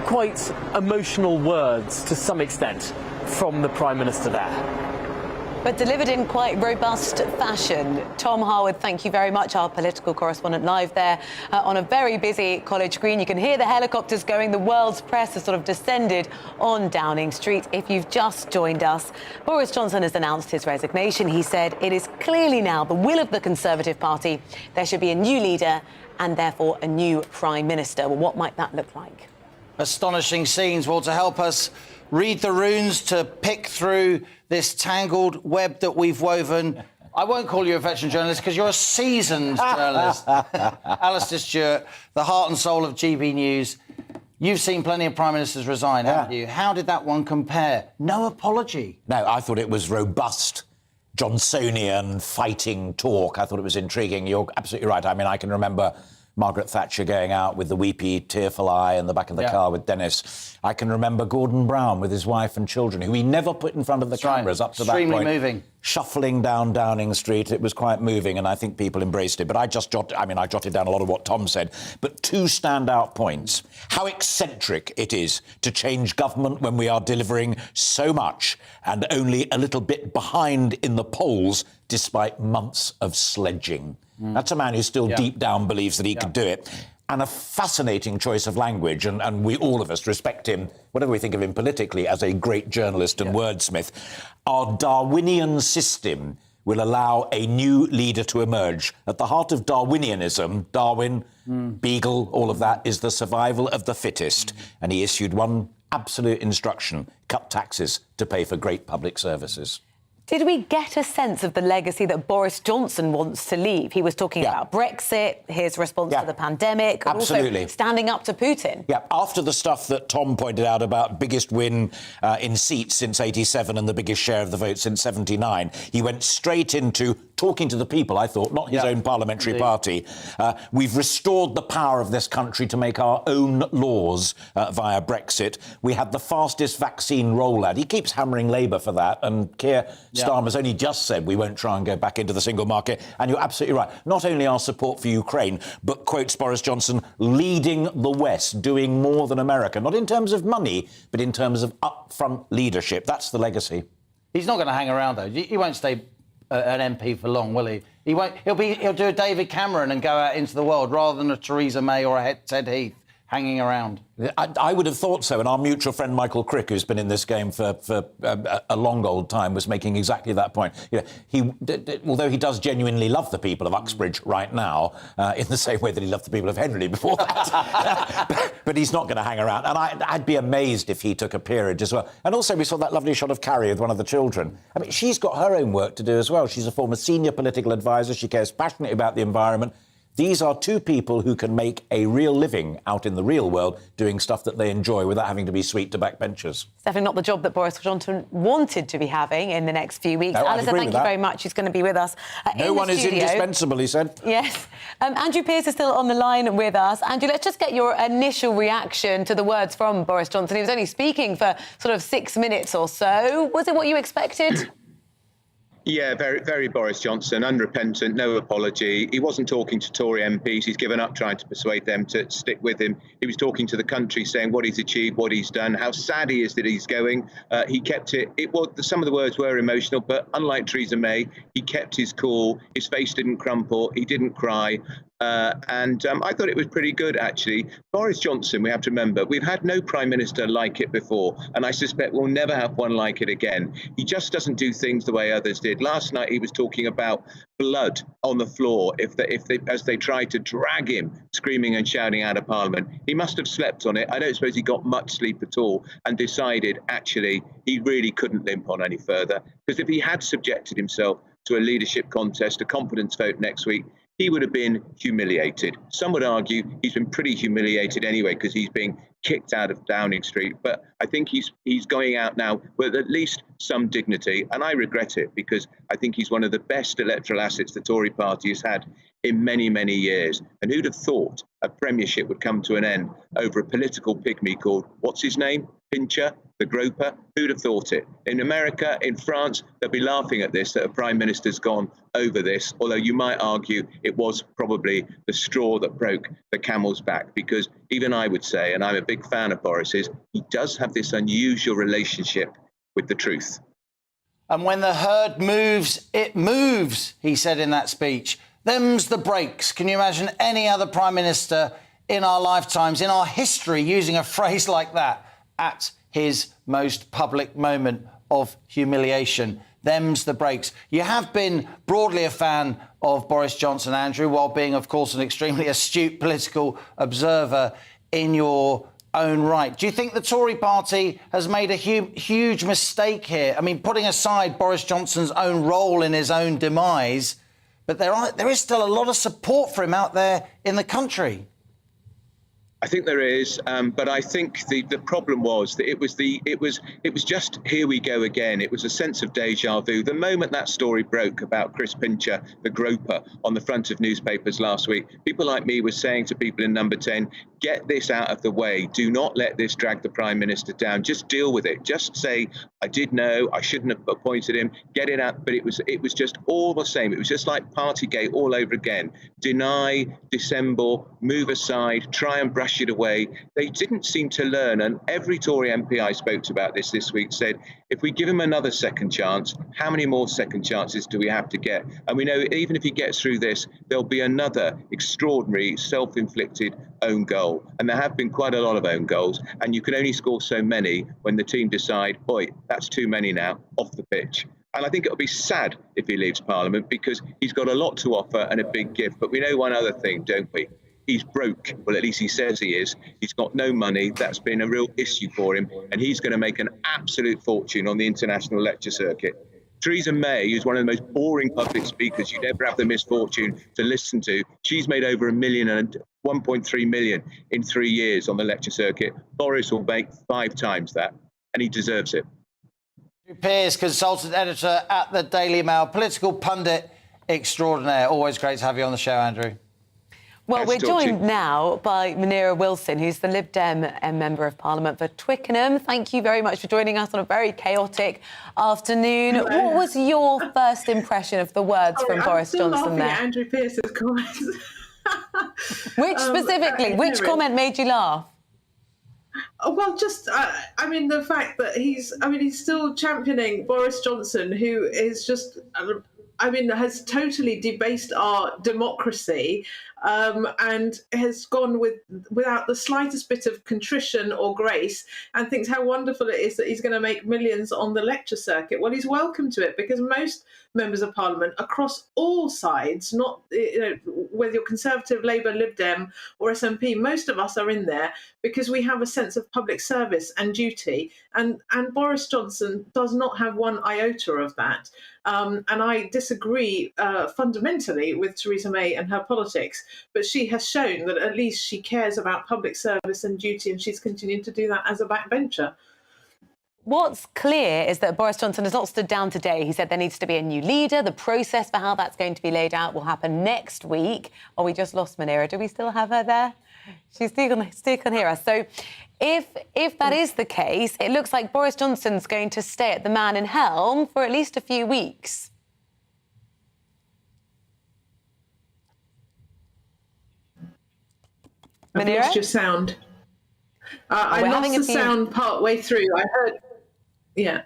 S1: Quite emotional words to some extent from the Prime Minister there.
S9: But delivered in quite robust fashion. Tom Harwood, thank you very much, our political correspondent live there on a very busy College Green. You can hear the helicopters going. The world's press has sort of descended on Downing Street. If you've just joined us, Boris Johnson has announced his resignation. He said it is clearly now the will of the Conservative Party. There should be a new leader and therefore a new Prime Minister. Well, what might that look like?
S3: Astonishing scenes. Well, to help us read the runes, to pick through this tangled web that we've woven, I won't call you a veteran journalist because you're a seasoned journalist. Alistair Stewart, the heart and soul of GB News. You've seen plenty of Prime Ministers resign, haven't you? How did that one compare? No apology.
S2: No, I thought it was robust, Johnsonian fighting talk. I thought it was intriguing. You're absolutely right. I mean, I can remember Margaret Thatcher going out with the weepy, tearful eye in the back of the car with Dennis. I can remember Gordon Brown with his wife and children, who he never put in front of the cameras up to that point.
S3: Extremely moving.
S2: Shuffling down Downing Street. It was quite moving, and I think people embraced it. But I jotted down a lot of what Tom said. But two standout points. How eccentric it is to change government when we are delivering so much and only a little bit behind in the polls, despite months of sledging. That's a man who still deep down believes that he could do it. And a fascinating choice of language, and we, all of us, respect him, whatever we think of him politically, as a great journalist and wordsmith. Our Darwinian system will allow a new leader to emerge. At the heart of Darwinianism, Darwin, Beagle, all of that, is the survival of the fittest. And he issued one absolute instruction: cut taxes to pay for great public services.
S9: Did we get a sense of the legacy that Boris Johnson wants to leave? He was talking about Brexit, his response to the pandemic, and also standing up to Putin.
S2: Yeah, after the stuff that Tom pointed out about biggest win in seats since 87 and the biggest share of the vote since 79, he went straight into talking to the people, I thought, not his own parliamentary party. We've restored the power of this country to make our own laws via Brexit. We had the fastest vaccine rollout. He keeps hammering Labour for that, and Keir Starmer's only just said we won't try and go back into the single market. And you're absolutely right. Not only our support for Ukraine, but, quotes Boris Johnson, leading the West, doing more than America. Not in terms of money, but in terms of upfront leadership. That's the legacy.
S3: He's not going to hang around, though. He won't stay an MP for long, will he? He won't. He'll do a David Cameron and go out into the world rather than a Theresa May or a Ted Heath hanging around.
S2: I would have thought so, and our mutual friend Michael Crick, who's been in this game for a long old time, was making exactly that point. You know, although he does genuinely love the people of Uxbridge right now, in the same way that he loved the people of Henley before that, but he's not going to hang around. And I'd be amazed if he took a peerage as well. And also, we saw that lovely shot of Carrie with one of the children. I mean, she's got her own work to do as well. She's a former senior political advisor. She cares passionately about the environment. These are two people who can make a real living out in the real world doing stuff that they enjoy without having to be sweet to backbenchers.
S9: It's definitely not the job that Boris Johnson wanted to be having in the next few weeks.
S2: No,
S9: Alistair, thank you very much. He's going to be with us
S2: No one is indispensable, he said.
S9: Yes. Andrew Pearce is still on the line with us. Andrew, let's just get your initial reaction to the words from Boris Johnson. He was only speaking for sort of 6 minutes or so. Was it what you expected?
S12: Yeah, very, very Boris Johnson, unrepentant, no apology. He wasn't talking to Tory MPs. He's given up trying to persuade them to stick with him. He was talking to the country, saying what he's achieved, what he's done, how sad he is that he's going. He kept it. Some of the words were emotional, but unlike Theresa May, he kept his cool. His face didn't crumple. He didn't cry. And I thought it was pretty good, actually. Boris Johnson, we have to remember, we've had no Prime Minister like it before, and I suspect we'll never have one like it again. He just doesn't do things the way others did. Last night he was talking about blood on the floor as they tried to drag him screaming and shouting out of Parliament. He must have slept on it. I don't suppose he got much sleep at all and decided, actually, he really couldn't limp on any further. Because if he had subjected himself to a leadership contest, a confidence vote next week, he would have been humiliated. Some would argue he's been pretty humiliated anyway because he's being kicked out of Downing Street. But I think he's going out now with at least some dignity. And I regret it because I think he's one of the best electoral assets the Tory party has had in many, many years. And who'd have thought a premiership would come to an end over a political pygmy called, what's his name? Pincher, the groper? Who'd have thought it? In America, in France, they'll be laughing at this, that a prime minister's gone over this, although you might argue it was probably the straw that broke the camel's back, because even I would say, and I'm a big fan of Boris's, he does have this unusual relationship with the truth.
S3: And when the herd moves, it moves, he said in that speech. Them's the breaks. Can you imagine any other prime minister in our lifetimes, in our history, using a phrase like that at his most public moment of humiliation? Them's the breaks. You have been broadly a fan of Boris Johnson, Andrew, while being, of course, an extremely astute political observer in your own right. Do you think the Tory party has made a huge mistake here? I mean, putting aside Boris Johnson's own role in his own demise, but there is still a lot of support for him out there in the country.
S12: I think there is, but I think the problem was that it was just here we go again. It was a sense of deja vu. The moment that story broke about Chris Pincher, the groper, on the front of newspapers last week, people like me were saying to people in Number 10, get this out of the way. Do not let this drag the Prime Minister down. Just deal with it. Just say, I did know, I shouldn't have appointed him. Get it out. But it was just all the same. It was just like Partygate all over again. Deny, dissemble, move aside, try and brush it away. They didn't seem to learn. And every Tory MP I spoke to about this week said, if we give him another second chance, how many more second chances do we have to get? And we know even if he gets through this, there'll be another extraordinary self-inflicted own goal. And there have been quite a lot of own goals. And you can only score so many when the team decide, boy, that's too many now, off the pitch. And I think it'll be sad if he leaves Parliament because he's got a lot to offer and a big gift. But we know one other thing, don't we? He's broke. Well, at least he says he is. He's got no money. That's been a real issue for him. And he's going to make an absolute fortune on the international lecture circuit. Theresa May, who's one of the most boring public speakers you'd ever have the misfortune to listen to, she's made over 1 million and 1.3 million in 3 years on the lecture circuit. Boris will make 5 times that, and he deserves it.
S3: Andrew Pearce, consultant editor at the Daily Mail, political pundit extraordinaire. Always great to have you on the show, Andrew.
S9: Well, we're joined now by Munira Wilson, who's the Lib Dem member of Parliament for Twickenham. Thank you very much for joining us on a very chaotic afternoon.
S17: Hello.
S9: What was your first impression of the words from Boris Johnson there?
S17: At Andrew Pearce's comments.
S9: Which specifically, which comment made you laugh?
S17: Well, just, I mean, the fact that he's still championing Boris Johnson, who is just, has totally debased our democracy and has gone without the slightest bit of contrition or grace and thinks how wonderful it is that he's going to make millions on the lecture circuit. Well, he's welcome to it because most members of Parliament across all sides, not whether you're Conservative, Labour, Lib Dem or SNP, most of us are in there because we have a sense of public service and duty. And Boris Johnson does not have one iota of that. And I disagree fundamentally with Theresa May and her politics, but she has shown that at least she cares about public service and duty, and she's continuing to do that as a backbencher.
S9: What's clear is that Boris Johnson has not stood down today. He said there needs to be a new leader. The process for how that's going to be laid out will happen next week. Oh, we just lost Munira. Do we still have her there? She still can hear us. So if that is the case, it looks like Boris Johnson's going to stay at the Man in Helm for at least a few weeks.
S17: I've lost your sound. I lost the sound part way through. I heard, yeah.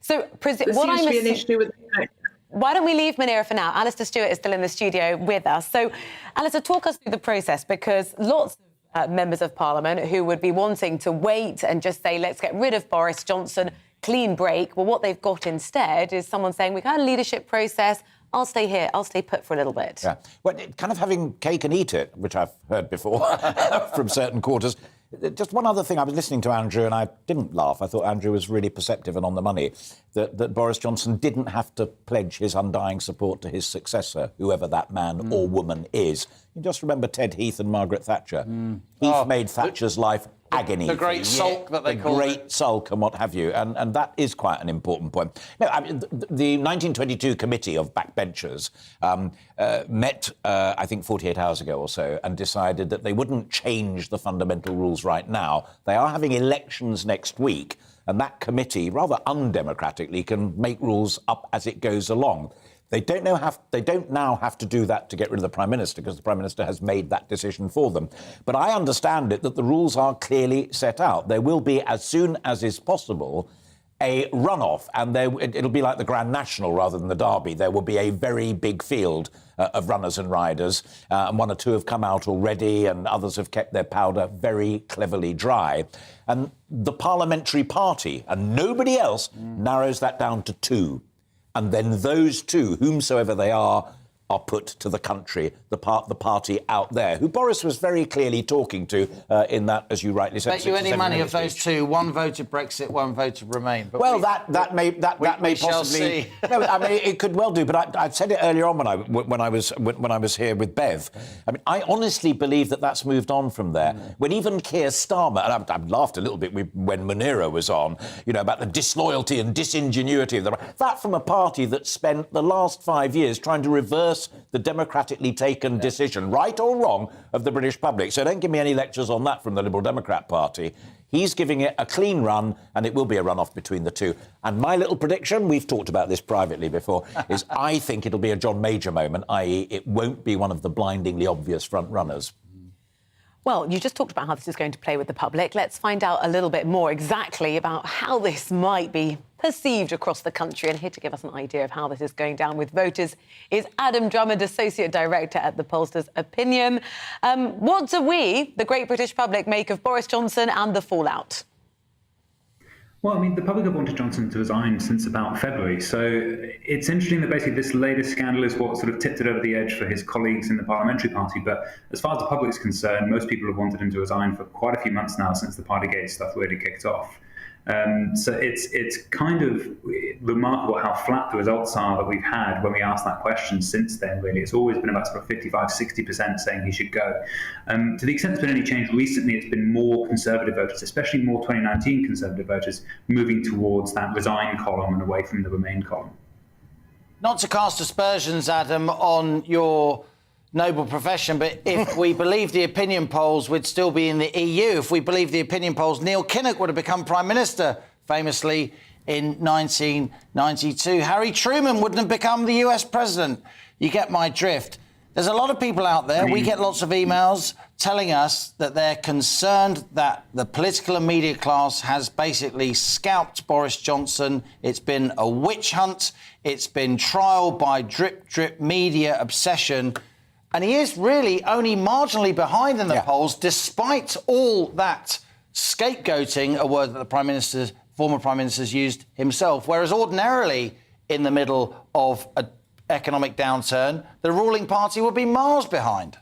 S9: So
S17: there seems to be an issue with the
S9: Why don't we leave Munira for now? Alistair Stewart is still in the studio with us. So, Alistair, talk us through the process, because lots of members of Parliament who would be wanting to wait and just say, let's get rid of Boris Johnson, clean break. Well, what they've got instead is someone saying, we've had a leadership process. I'll stay here. I'll stay put for a little bit.
S2: Yeah. Well, kind of having cake and eat it, which I've heard before from certain quarters. Just one other thing. I was listening to Andrew and I didn't laugh. I thought Andrew was really perceptive and on the money, that Boris Johnson didn't have to pledge his undying support to his successor, whoever that man or woman is. You just remember Ted Heath and Margaret Thatcher. Heath made Thatcher's life agony.
S3: The great sulk that they call it.
S2: The great sulk and what have you. And that is quite an important point. No, I mean, the 1922 committee of backbenchers met, I think, 48 hours ago or so and decided that they wouldn't change the fundamental rules right now. They are having elections next week, and that committee, rather undemocratically, can make rules up as it goes along. They don't now have to do that to get rid of the Prime Minister, because the Prime Minister has made that decision for them. But I understand it that the rules are clearly set out. There will be, as soon as is possible, a runoff, and it'll be like the Grand National rather than the Derby. There will be a very big field of runners and riders, and one or two have come out already, and others have kept their powder very cleverly dry. And the parliamentary party, and nobody else, narrows that down to 2. And then those 2, whomsoever they are, are put to the country, the party out there, who Boris was very clearly talking to in that, as you rightly said.
S3: Bet you any money of those two, one voted Brexit, one voted Remain. But
S2: well, that may possibly. No, I mean, it could well do. But I said it earlier on when I was here with Bev. I mean, I honestly believe that that's moved on from there. When even Keir Starmer, and I laughed a little bit when Munira was on, you know, about the disloyalty and disingenuity of that from a party that spent the last 5 years trying to reverse the democratically taken decision, right or wrong, of the British public. So don't give me any lectures on that from the Liberal Democrat Party. He's giving it a clean run, and it will be a runoff between the two. And my little prediction, we've talked about this privately before, is I think it'll be a John Major moment, i.e. it won't be one of the blindingly obvious front runners.
S9: Well, you just talked about how this is going to play with the public. Let's find out a little bit more exactly about how this might be perceived across the country. And here to give us an idea of how this is going down with voters is Adam Drummond, Associate Director at the pollster's Opinion. What do we, the great British public, make of Boris Johnson and the fallout?
S4: Well, I mean, the public have wanted Johnson to resign since about February. So it's interesting that basically this latest scandal is what sort of tipped it over the edge for his colleagues in the parliamentary party. But as far as the public is concerned, most people have wanted him to resign for quite a few months now since the Partygate stuff really kicked off. So it's kind of remarkable how flat the results are that we've had when we asked that question since then, really. It's always been about sort of 55-60% saying he should go. To the extent there's been any change recently, it's been more Conservative voters, especially more 2019 Conservative voters, moving towards that resign column and away from the Remain column.
S3: Not to cast aspersions, Adam, on your noble profession, but if we believe the opinion polls, we'd still be in the EU. If we believe the opinion polls, Neil Kinnock would have become Prime Minister, famously, in 1992. Harry Truman wouldn't have become the US President. You get my drift. There's a lot of people out there. We get lots of emails telling us that they're concerned that the political and media class has basically scalped Boris Johnson. It's been a witch hunt. It's been trial by drip, drip media obsession. And he is really only marginally behind in the polls, despite all that scapegoating, a word that the former Prime Minister's used himself, whereas ordinarily in the middle of an economic downturn, the ruling party would be miles behind.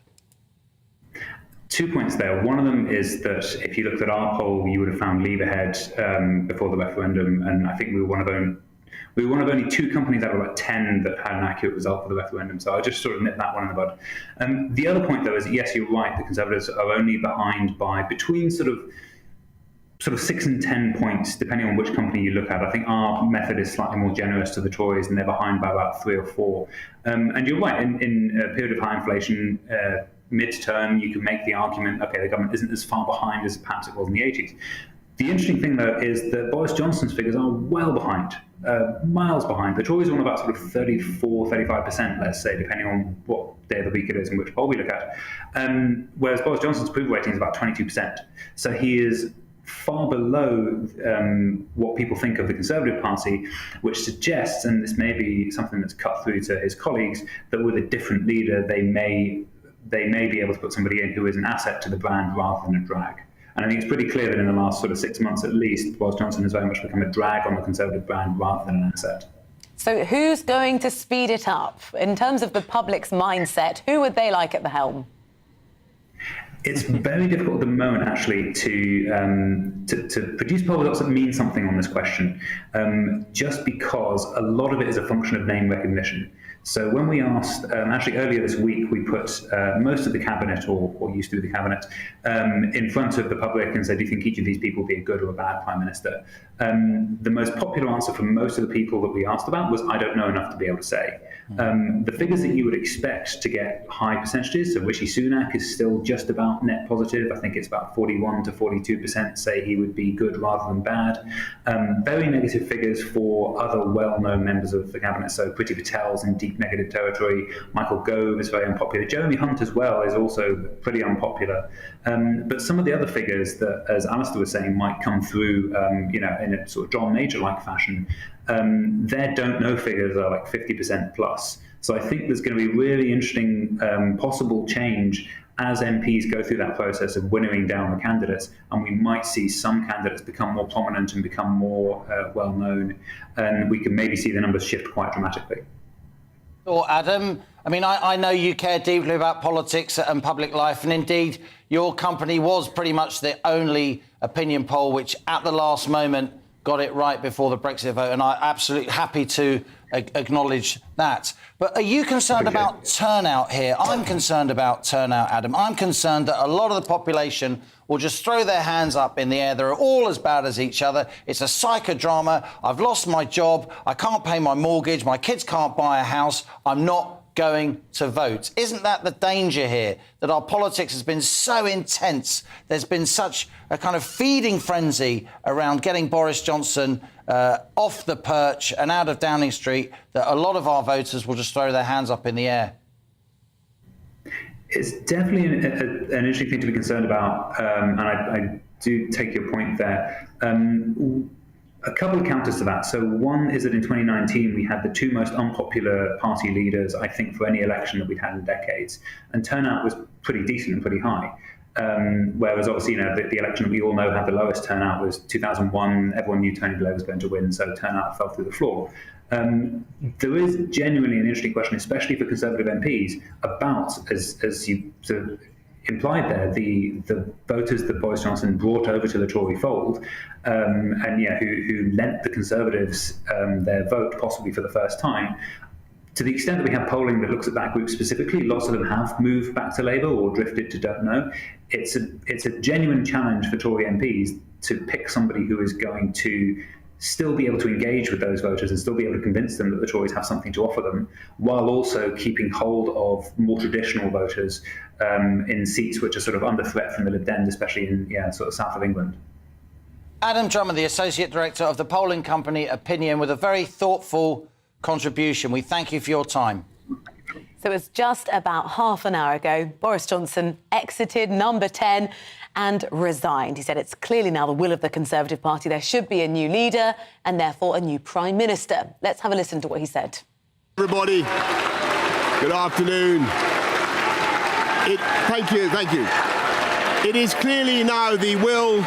S4: 2 points there. One of them is that if you looked at our poll, you would have found Leave ahead before the referendum, and I think we were one of only 2 companies out of about 10 that had an accurate result for the referendum. So I'll just sort of nip that one in the bud. The other point, though, is yes, you're right. The Conservatives are only behind by between sort of 6 and 10 points, depending on which company you look at. I think our method is slightly more generous to the Tories, and they're behind by about 3 or 4. And you're right. In a period of high inflation, mid-term, you can make the argument, OK, the government isn't as far behind as perhaps it was in the 80s. The interesting thing, though, is that Boris Johnson's figures are well behind, miles behind. The Tories are on about sort of 34-35%, let's say, depending on what day of the week it is and which poll we look at. Whereas Boris Johnson's approval rating is about 22%. So he is far below what people think of the Conservative Party, which suggests, and this may be something that's cut through to his colleagues, that with a different leader, they may be able to put somebody in who is an asset to the brand rather than a drag. And I think it's pretty clear that in the last sort of 6 months at least, Boris Johnson has very much become a drag on the Conservative brand rather than an asset.
S9: So who's going to speed it up? In terms of the public's mindset, who would they like at the helm?
S4: It's very difficult at the moment, actually, to produce poll results that mean something on this question, just because a lot of it is a function of name recognition. So when we asked, actually earlier this week, we put most of the cabinet, or used to be the cabinet, in front of the public and said, do you think each of these people would be a good or a bad Prime Minister? The most popular answer from most of the people that we asked about was, I don't know enough to be able to say. The figures that you would expect to get high percentages, so Rishi Sunak is still just about net positive. I think it's about 41 to 42% say he would be good rather than bad. Very negative figures for other well-known members of the cabinet, so Priti Patel's in deep negative territory. Michael Gove is very unpopular. Jeremy Hunt as well is also pretty unpopular. But some of the other figures that, as Alistair was saying, might come through, in a sort of John Major-like fashion, their don't know figures are like 50% plus. So I think there's going to be really interesting possible change as MPs go through that process of winnowing down the candidates, and we might see some candidates become more prominent and become more well-known, and we can maybe see the numbers shift quite dramatically.
S3: Or Adam, I mean, I know you care deeply about politics and public life, and indeed your company was pretty much the only opinion poll which at the last moment got it right before the Brexit vote, and I'm absolutely happy to acknowledge that. But are you concerned about turnout here? I'm concerned about turnout, Adam. I'm concerned that a lot of the population will just throw their hands up in the air. They're all as bad as each other. It's a psychodrama. I've lost my job. I can't pay my mortgage. My kids can't buy a house. I'm not going to vote. Isn't that the danger here? That our politics has been so intense. There's been such a kind of feeding frenzy around getting Boris Johnson off the perch and out of Downing Street that a lot of our voters will just throw their hands up in the air.
S4: It's definitely an interesting thing to be concerned about, and I do take your point there. A couple of counters to that. So one is that in 2019, we had the two most unpopular party leaders, I think, for any election that we'd had in decades. And turnout was pretty decent and pretty high. Whereas obviously, the election that we all know had the lowest turnout was 2001. Everyone knew Tony Blair was going to win, so turnout fell through the floor. There is genuinely an interesting question, especially for Conservative MPs, about, as you sort of implied there, the voters that Boris Johnson brought over to the Tory fold, who lent the Conservatives their vote possibly for the first time. To the extent that we have polling that looks at that group specifically, lots of them have moved back to Labour or drifted to don't know. It's a genuine challenge for Tory MPs to pick somebody who is going to still be able to engage with those voters and still be able to convince them that the Tories have something to offer them, while also keeping hold of more traditional voters in seats which are sort of under threat from the Lib Dems, especially in sort of south of England.
S3: Adam Drummond, the Associate Director of the polling company Opinion, with a very thoughtful contribution. We thank you for your time.
S9: So it was just about half an hour ago, Boris Johnson exited number 10 and resigned. He said it's clearly now the will of the Conservative Party. There should be a new leader and therefore a new Prime Minister. Let's have a listen to what he said.
S16: Everybody, good afternoon. Thank you. It is clearly now the will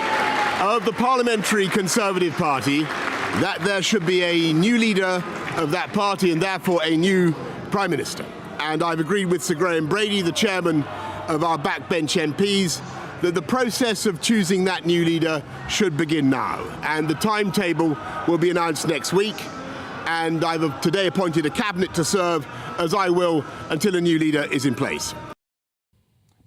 S16: of the Parliamentary Conservative Party that there should be a new leader of that party and therefore a new Prime Minister. And I've agreed with Sir Graham Brady, the chairman of our backbench MPs, that the process of choosing that new leader should begin now. And the timetable will be announced next week. And I've today appointed a cabinet to serve, as I will, until a new leader is in place.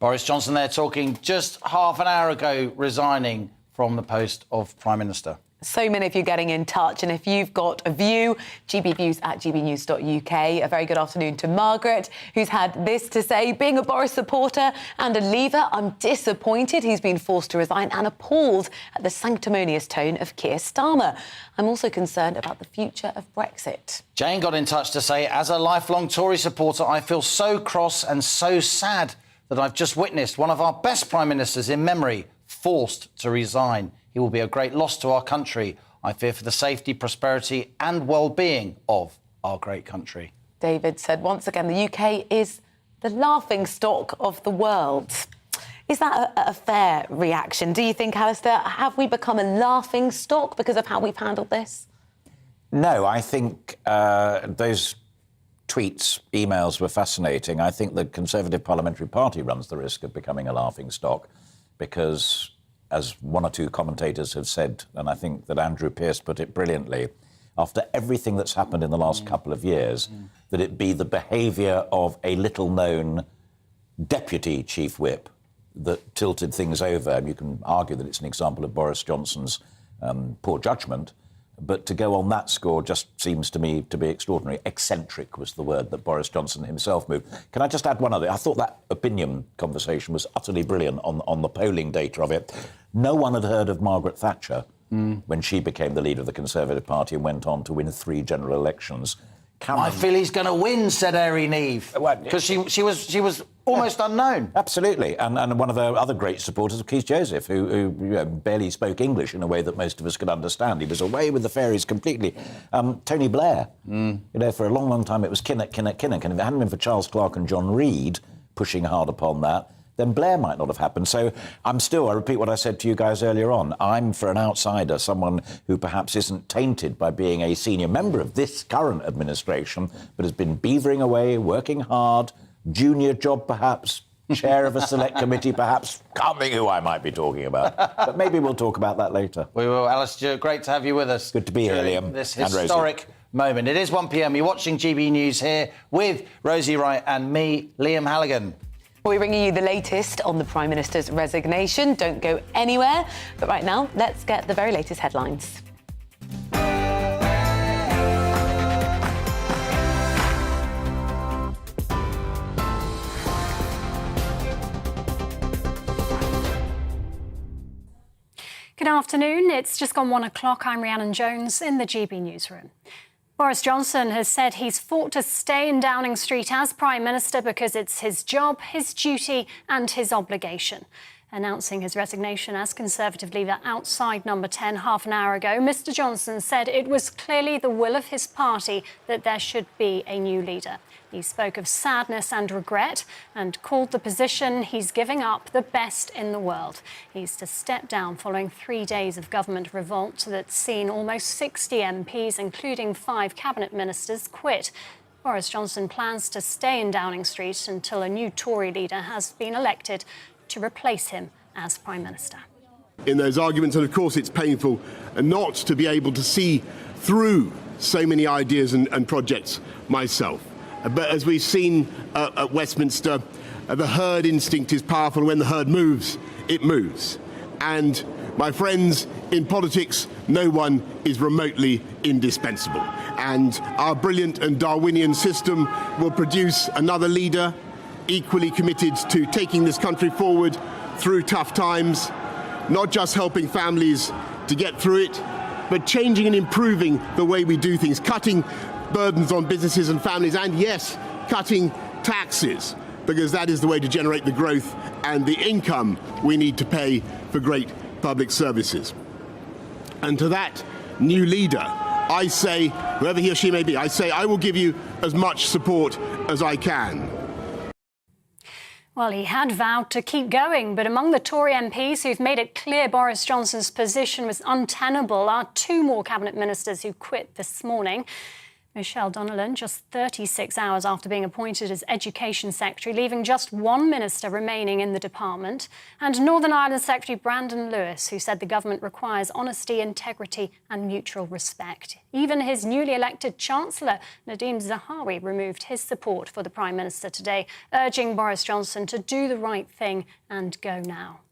S3: Boris Johnson there talking just half an hour ago, resigning from the post of Prime Minister.
S9: So many of you getting in touch, and if you've got a view, gbviews@gbnews.uk. A very good afternoon to Margaret, who's had this to say: being a Boris supporter and a leaver, I'm disappointed he's been forced to resign and appalled at the sanctimonious tone of Keir Starmer. I'm also concerned about the future of Brexit.
S3: Jane got in touch to say, as a lifelong Tory supporter, I feel so cross and so sad that I've just witnessed one of our best Prime Ministers in memory forced to resign. He will be a great loss to our country. I fear for the safety, prosperity and well-being of our great country.
S9: David said, once again, the UK is the laughingstock of the world. Is that a fair reaction? Do you think, Alistair, have we become a laughingstock because of how we've handled this?
S2: No, I think those tweets, emails were fascinating. I think the Conservative Parliamentary Party runs the risk of becoming a laughingstock because, as one or two commentators have said, and I think that Andrew Pearce put it brilliantly, after everything that's happened in the last couple of years, that it be the behaviour of a little-known deputy chief whip that tilted things over. And you can argue that it's an example of Boris Johnson's poor judgment, but to go on that score just seems to me to be extraordinary. Eccentric was the word that Boris Johnson himself moved. Can I just add one other? I thought that opinion conversation was utterly brilliant on the polling data of it. No one had heard of Margaret Thatcher when she became the leader of the Conservative Party and went on to win 3 general elections.
S3: I feel he's going to win, said Airy Neve, because she was almost unknown.
S2: Absolutely, and one of the other great supporters of Keith Joseph, who barely spoke English in a way that most of us could understand. He was away with the fairies completely. Tony Blair, for a long, long time it was Kinnock, and if it hadn't been for Charles Clarke and John Reid pushing hard upon that, then Blair might not have happened. So I repeat what I said to you guys earlier on, I'm, for an outsider, someone who perhaps isn't tainted by being a senior member of this current administration, but has been beavering away, working hard, junior job perhaps, chair of a select committee perhaps, can't think who I might be talking about. But maybe we'll talk about that later.
S3: We will. Alistair, great to have you with us.
S2: Good to be here, Liam.
S3: This
S2: and
S3: historic
S2: Rosie.
S3: moment. It is 1 p.m. You're watching GB News here with Rosie Wright and me, Liam Halligan.
S9: We're bringing you the latest on the Prime Minister's resignation. Don't go anywhere. But right now, let's get the very latest headlines.
S13: Good afternoon. It's just gone 1 o'clock. I'm Rhiannon Jones in the GB newsroom. Boris Johnson has said he's fought to stay in Downing Street as Prime Minister because it's his job, his duty and his obligation. Announcing his resignation as Conservative leader outside Number 10 half an hour ago, Mr Johnson said it was clearly the will of his party that there should be a new leader. He spoke of sadness and regret and called the position he's giving up the best in the world. He's to step down following 3 days of government revolt that's seen almost 60 MPs, including 5 cabinet ministers, quit. Boris Johnson plans to stay in Downing Street until a new Tory leader has been elected to replace him as Prime Minister.
S16: In those arguments, and of course it's painful not to be able to see through so many ideas and projects myself. But as we've seen at Westminster, the herd instinct is powerful. When the herd moves, it moves. And my friends, in politics, no one is remotely indispensable. And our brilliant and Darwinian system will produce another leader equally committed to taking this country forward through tough times, not just helping families to get through it, but changing and improving the way we do things, cutting burdens on businesses and families, and yes, cutting taxes, because that is the way to generate the growth and the income we need to pay for great public services. And to that new leader, I say, whoever he or she may be, I say I will give you as much support as I can.
S13: Well, he had vowed to keep going, but among the Tory MPs who've made it clear Boris Johnson's position was untenable are 2 more cabinet ministers who quit this morning. Michelle Donnellan, just 36 hours after being appointed as Education Secretary, leaving just 1 minister remaining in the department, and Northern Ireland Secretary Brandon Lewis, who said the government requires honesty, integrity and mutual respect. Even his newly elected Chancellor, Nadeem Zahawi, removed his support for the Prime Minister today, urging Boris Johnson to do the right thing and go now.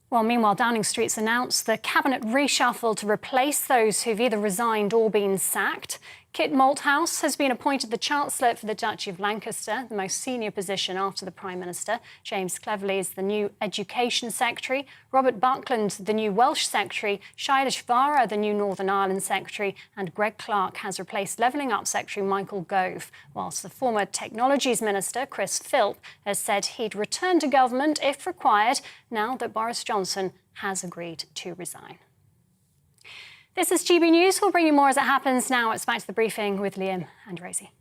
S13: Well, meanwhile, Downing Street's announced the cabinet reshuffle to replace those who've either resigned or been sacked. Kit Malthouse has been appointed the Chancellor for the Duchy of Lancaster, the most senior position after the Prime Minister. James Cleverly is the new Education Secretary. Robert Buckland, the new Welsh Secretary. Shailesh Vara, the new Northern Ireland Secretary. And Greg Clark has replaced Levelling Up Secretary Michael Gove, whilst the former Technologies Minister, Chris Philp, has said he'd return to government if required, now that Boris Johnson has agreed to resign. This is GB News. We'll bring you more as it happens. Now it's back to the briefing with Liam and Rosie.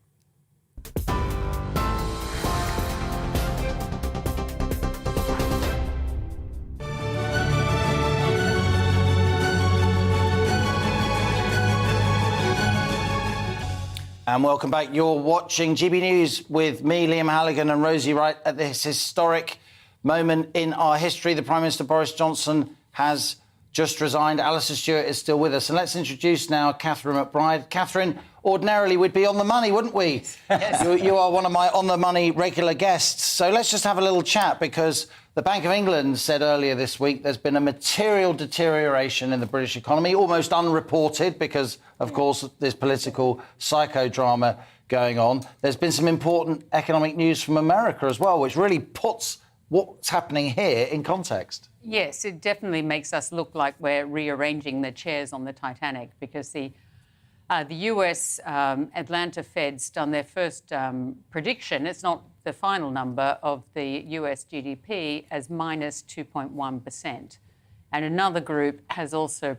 S3: And welcome back. You're watching GB News with me, Liam Halligan, and Rosie Wright at this historic moment in our history. The Prime Minister, Boris Johnson, has just resigned. Alistair Stewart is still with us. And let's introduce now Catherine McBride. Catherine, ordinarily we'd be on the money, wouldn't we? Yes. You are one of my on-the-money regular guests. So let's just have a little chat, because the Bank of England said earlier this week there's been a material deterioration in the British economy, almost unreported because, of course, there's political psychodrama going on. There's been some important economic news from America as well, which really puts what's happening here in context.
S18: Yes, it definitely makes us look like we're rearranging the chairs on the Titanic, because the US Atlanta Fed's done their first prediction. It's not the final number of the US GDP as minus 2.1%. And another group has also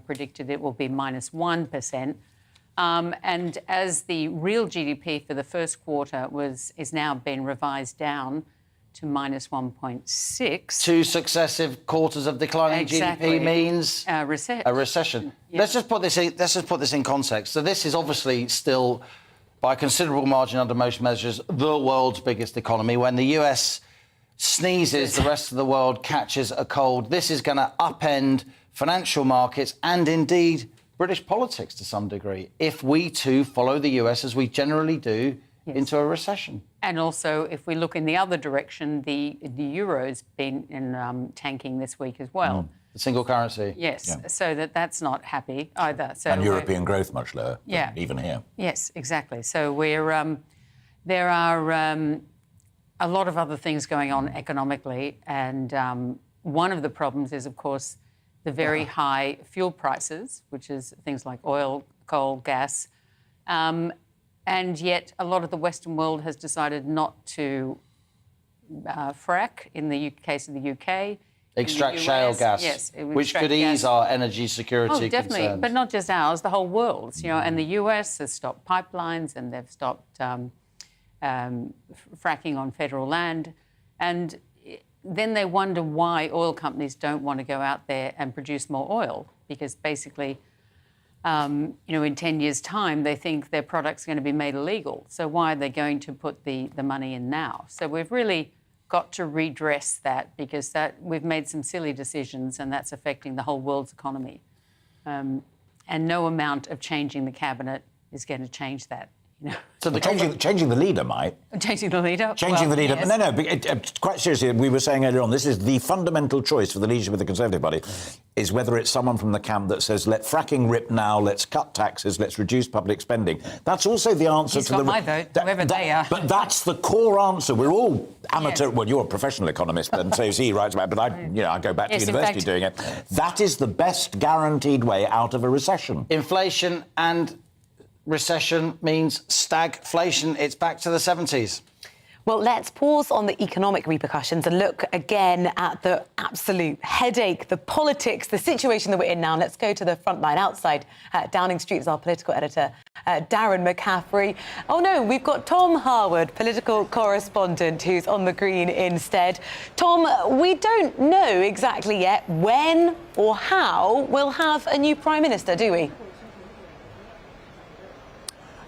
S18: predicted it will be minus 1%. And as the real GDP for the first quarter is now been revised down to minus 1.6.
S3: 2 successive quarters of declining GDP means
S18: a recession.
S3: A recession.
S18: Yeah.
S3: Let's just put this in context. So this is obviously still, by a considerable margin under most measures, the world's biggest economy. When the US sneezes, the rest of the world catches a cold. This is going to upend financial markets and indeed British politics to some degree if we too follow the US, as we generally do, into a recession.
S18: And also, if we look in the other direction, the euro's been tanking this week as well.
S3: The single currency.
S18: Yes, so that's not happy either. So
S2: and European growth much lower, even here.
S18: Yes, exactly. So there are a lot of other things going on economically, and one of the problems is, of course, the very high fuel prices, which is things like oil, coal, gas. And yet a lot of the Western world has decided not to frack, in the case of the UK.
S3: Extract shale gas,
S18: yes,
S3: which could ease our energy security
S18: definitely,
S3: concerns.
S18: but not just ours, the whole world's. You know, and the US has stopped pipelines and they've stopped fracking on federal land. And then they wonder why oil companies don't want to go out there and produce more oil, because basically, you know, in 10 years' time, they think their product's going to be made illegal. So why are they going to put the money in now? So we've really got to redress that, because we've made some silly decisions and that's affecting the whole world's economy. And no amount of changing the cabinet is going to change that. You know?
S2: So changing the leader might.
S18: Changing the leader?
S2: Changing the leader.
S18: Yes.
S2: No, but quite seriously, we were saying earlier on, this is the fundamental choice for the leadership of the Conservative Party, is whether it's someone from the camp that says, let fracking rip now, let's cut taxes, let's reduce public spending. That's also the answer
S18: He's
S2: to
S18: got my vote, whoever they are.
S2: But that's the core answer. We're all amateur. Well, you're a professional economist, and so is he, right? But I go back to university doing it. That is the best guaranteed way out of a recession.
S3: Inflation and recession means stagflation. It's back to the 70s.
S9: Well, let's pause on the economic repercussions and look again at the absolute headache, the politics, the situation that we're in now. Let's go to the front line outside Downing Street is our political editor, Darren McCaffrey. Oh, no, we've got Tom Harwood, political correspondent, who's on the green instead. Tom, we don't know exactly yet when or how we'll have a new Prime Minister, do we?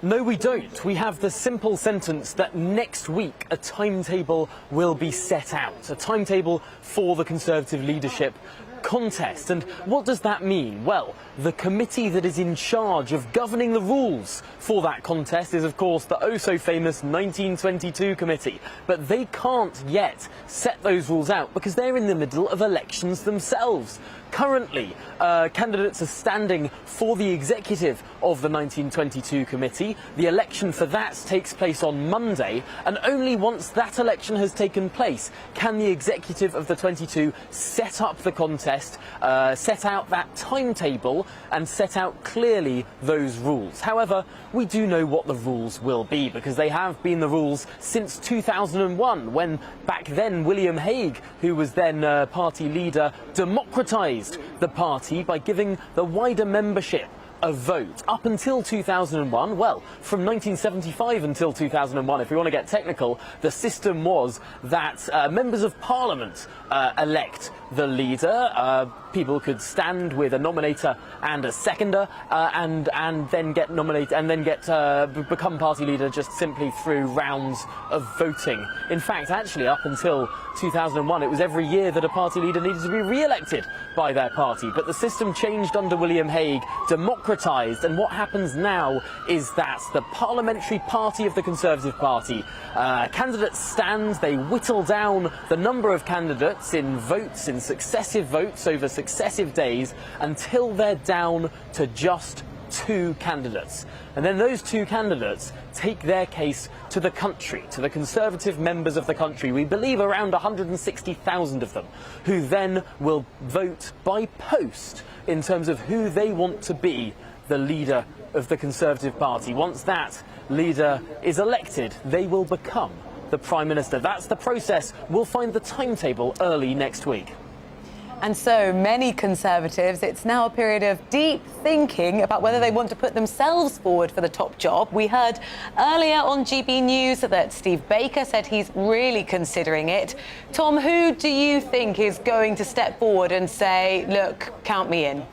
S1: No, we don't. We have the simple sentence that next week a timetable will be set out, a timetable for the Conservative leadership contest. And what does that mean? Well, the committee that is in charge of governing the rules for that contest is, of course, the oh-so-famous 1922 committee. But they can't yet set those rules out because they're in the middle of elections themselves. Currently, candidates are standing for the executive of the 1922 committee. The election for that takes place on Monday, and only once that election has taken place can the executive of the 22 set up the contest, set out that timetable, and set out clearly those rules. However, we do know what the rules will be, because they have been the rules since 2001, when back then William Hague, who was then party leader, democratised the party by giving the wider membership a vote. Up until 2001, well, from 1975 until 2001, if we want to get technical, the system was that members of Parliament elect the leader. People could stand with a nominator and a seconder, and then get nominated and then become party leader just simply through rounds of voting. In fact, actually, up until 2001, it was every year that a party leader needed to be re-elected by their party. But the system changed under William Hague, democratised, and what happens now is that the parliamentary party of the Conservative Party, candidates stand, they whittle down the number of candidates in votes, in successive votes over successive days, until they're down to just 2 candidates. And then those 2 candidates take their case to the country, to the Conservative members of the country. We believe around 160,000 of them, who then will vote by post in terms of who they want to be the leader of the Conservative Party. Once that leader is elected, they will become the Prime Minister. That's the process. We'll find the timetable early next week.
S9: And so many Conservatives, it's now a period of deep thinking about whether they want to put themselves forward for the top job. We heard earlier on GB News that Steve Baker said he's really considering it. Tom, who do you think is going to step forward and say, look, count me in?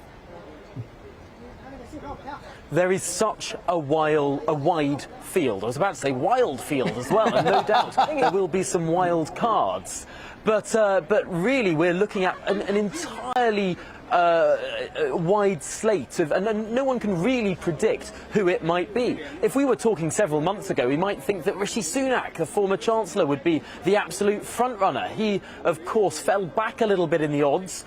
S1: There is such a wide field. I was about to say wild field as well, and no doubt there will be some wild cards. But really, we're looking at an entirely wide slate of, and no one can really predict who it might be. If we were talking several months ago, we might think that Rishi Sunak, the former Chancellor, would be the absolute front-runner. He, of course, fell back a little bit in the odds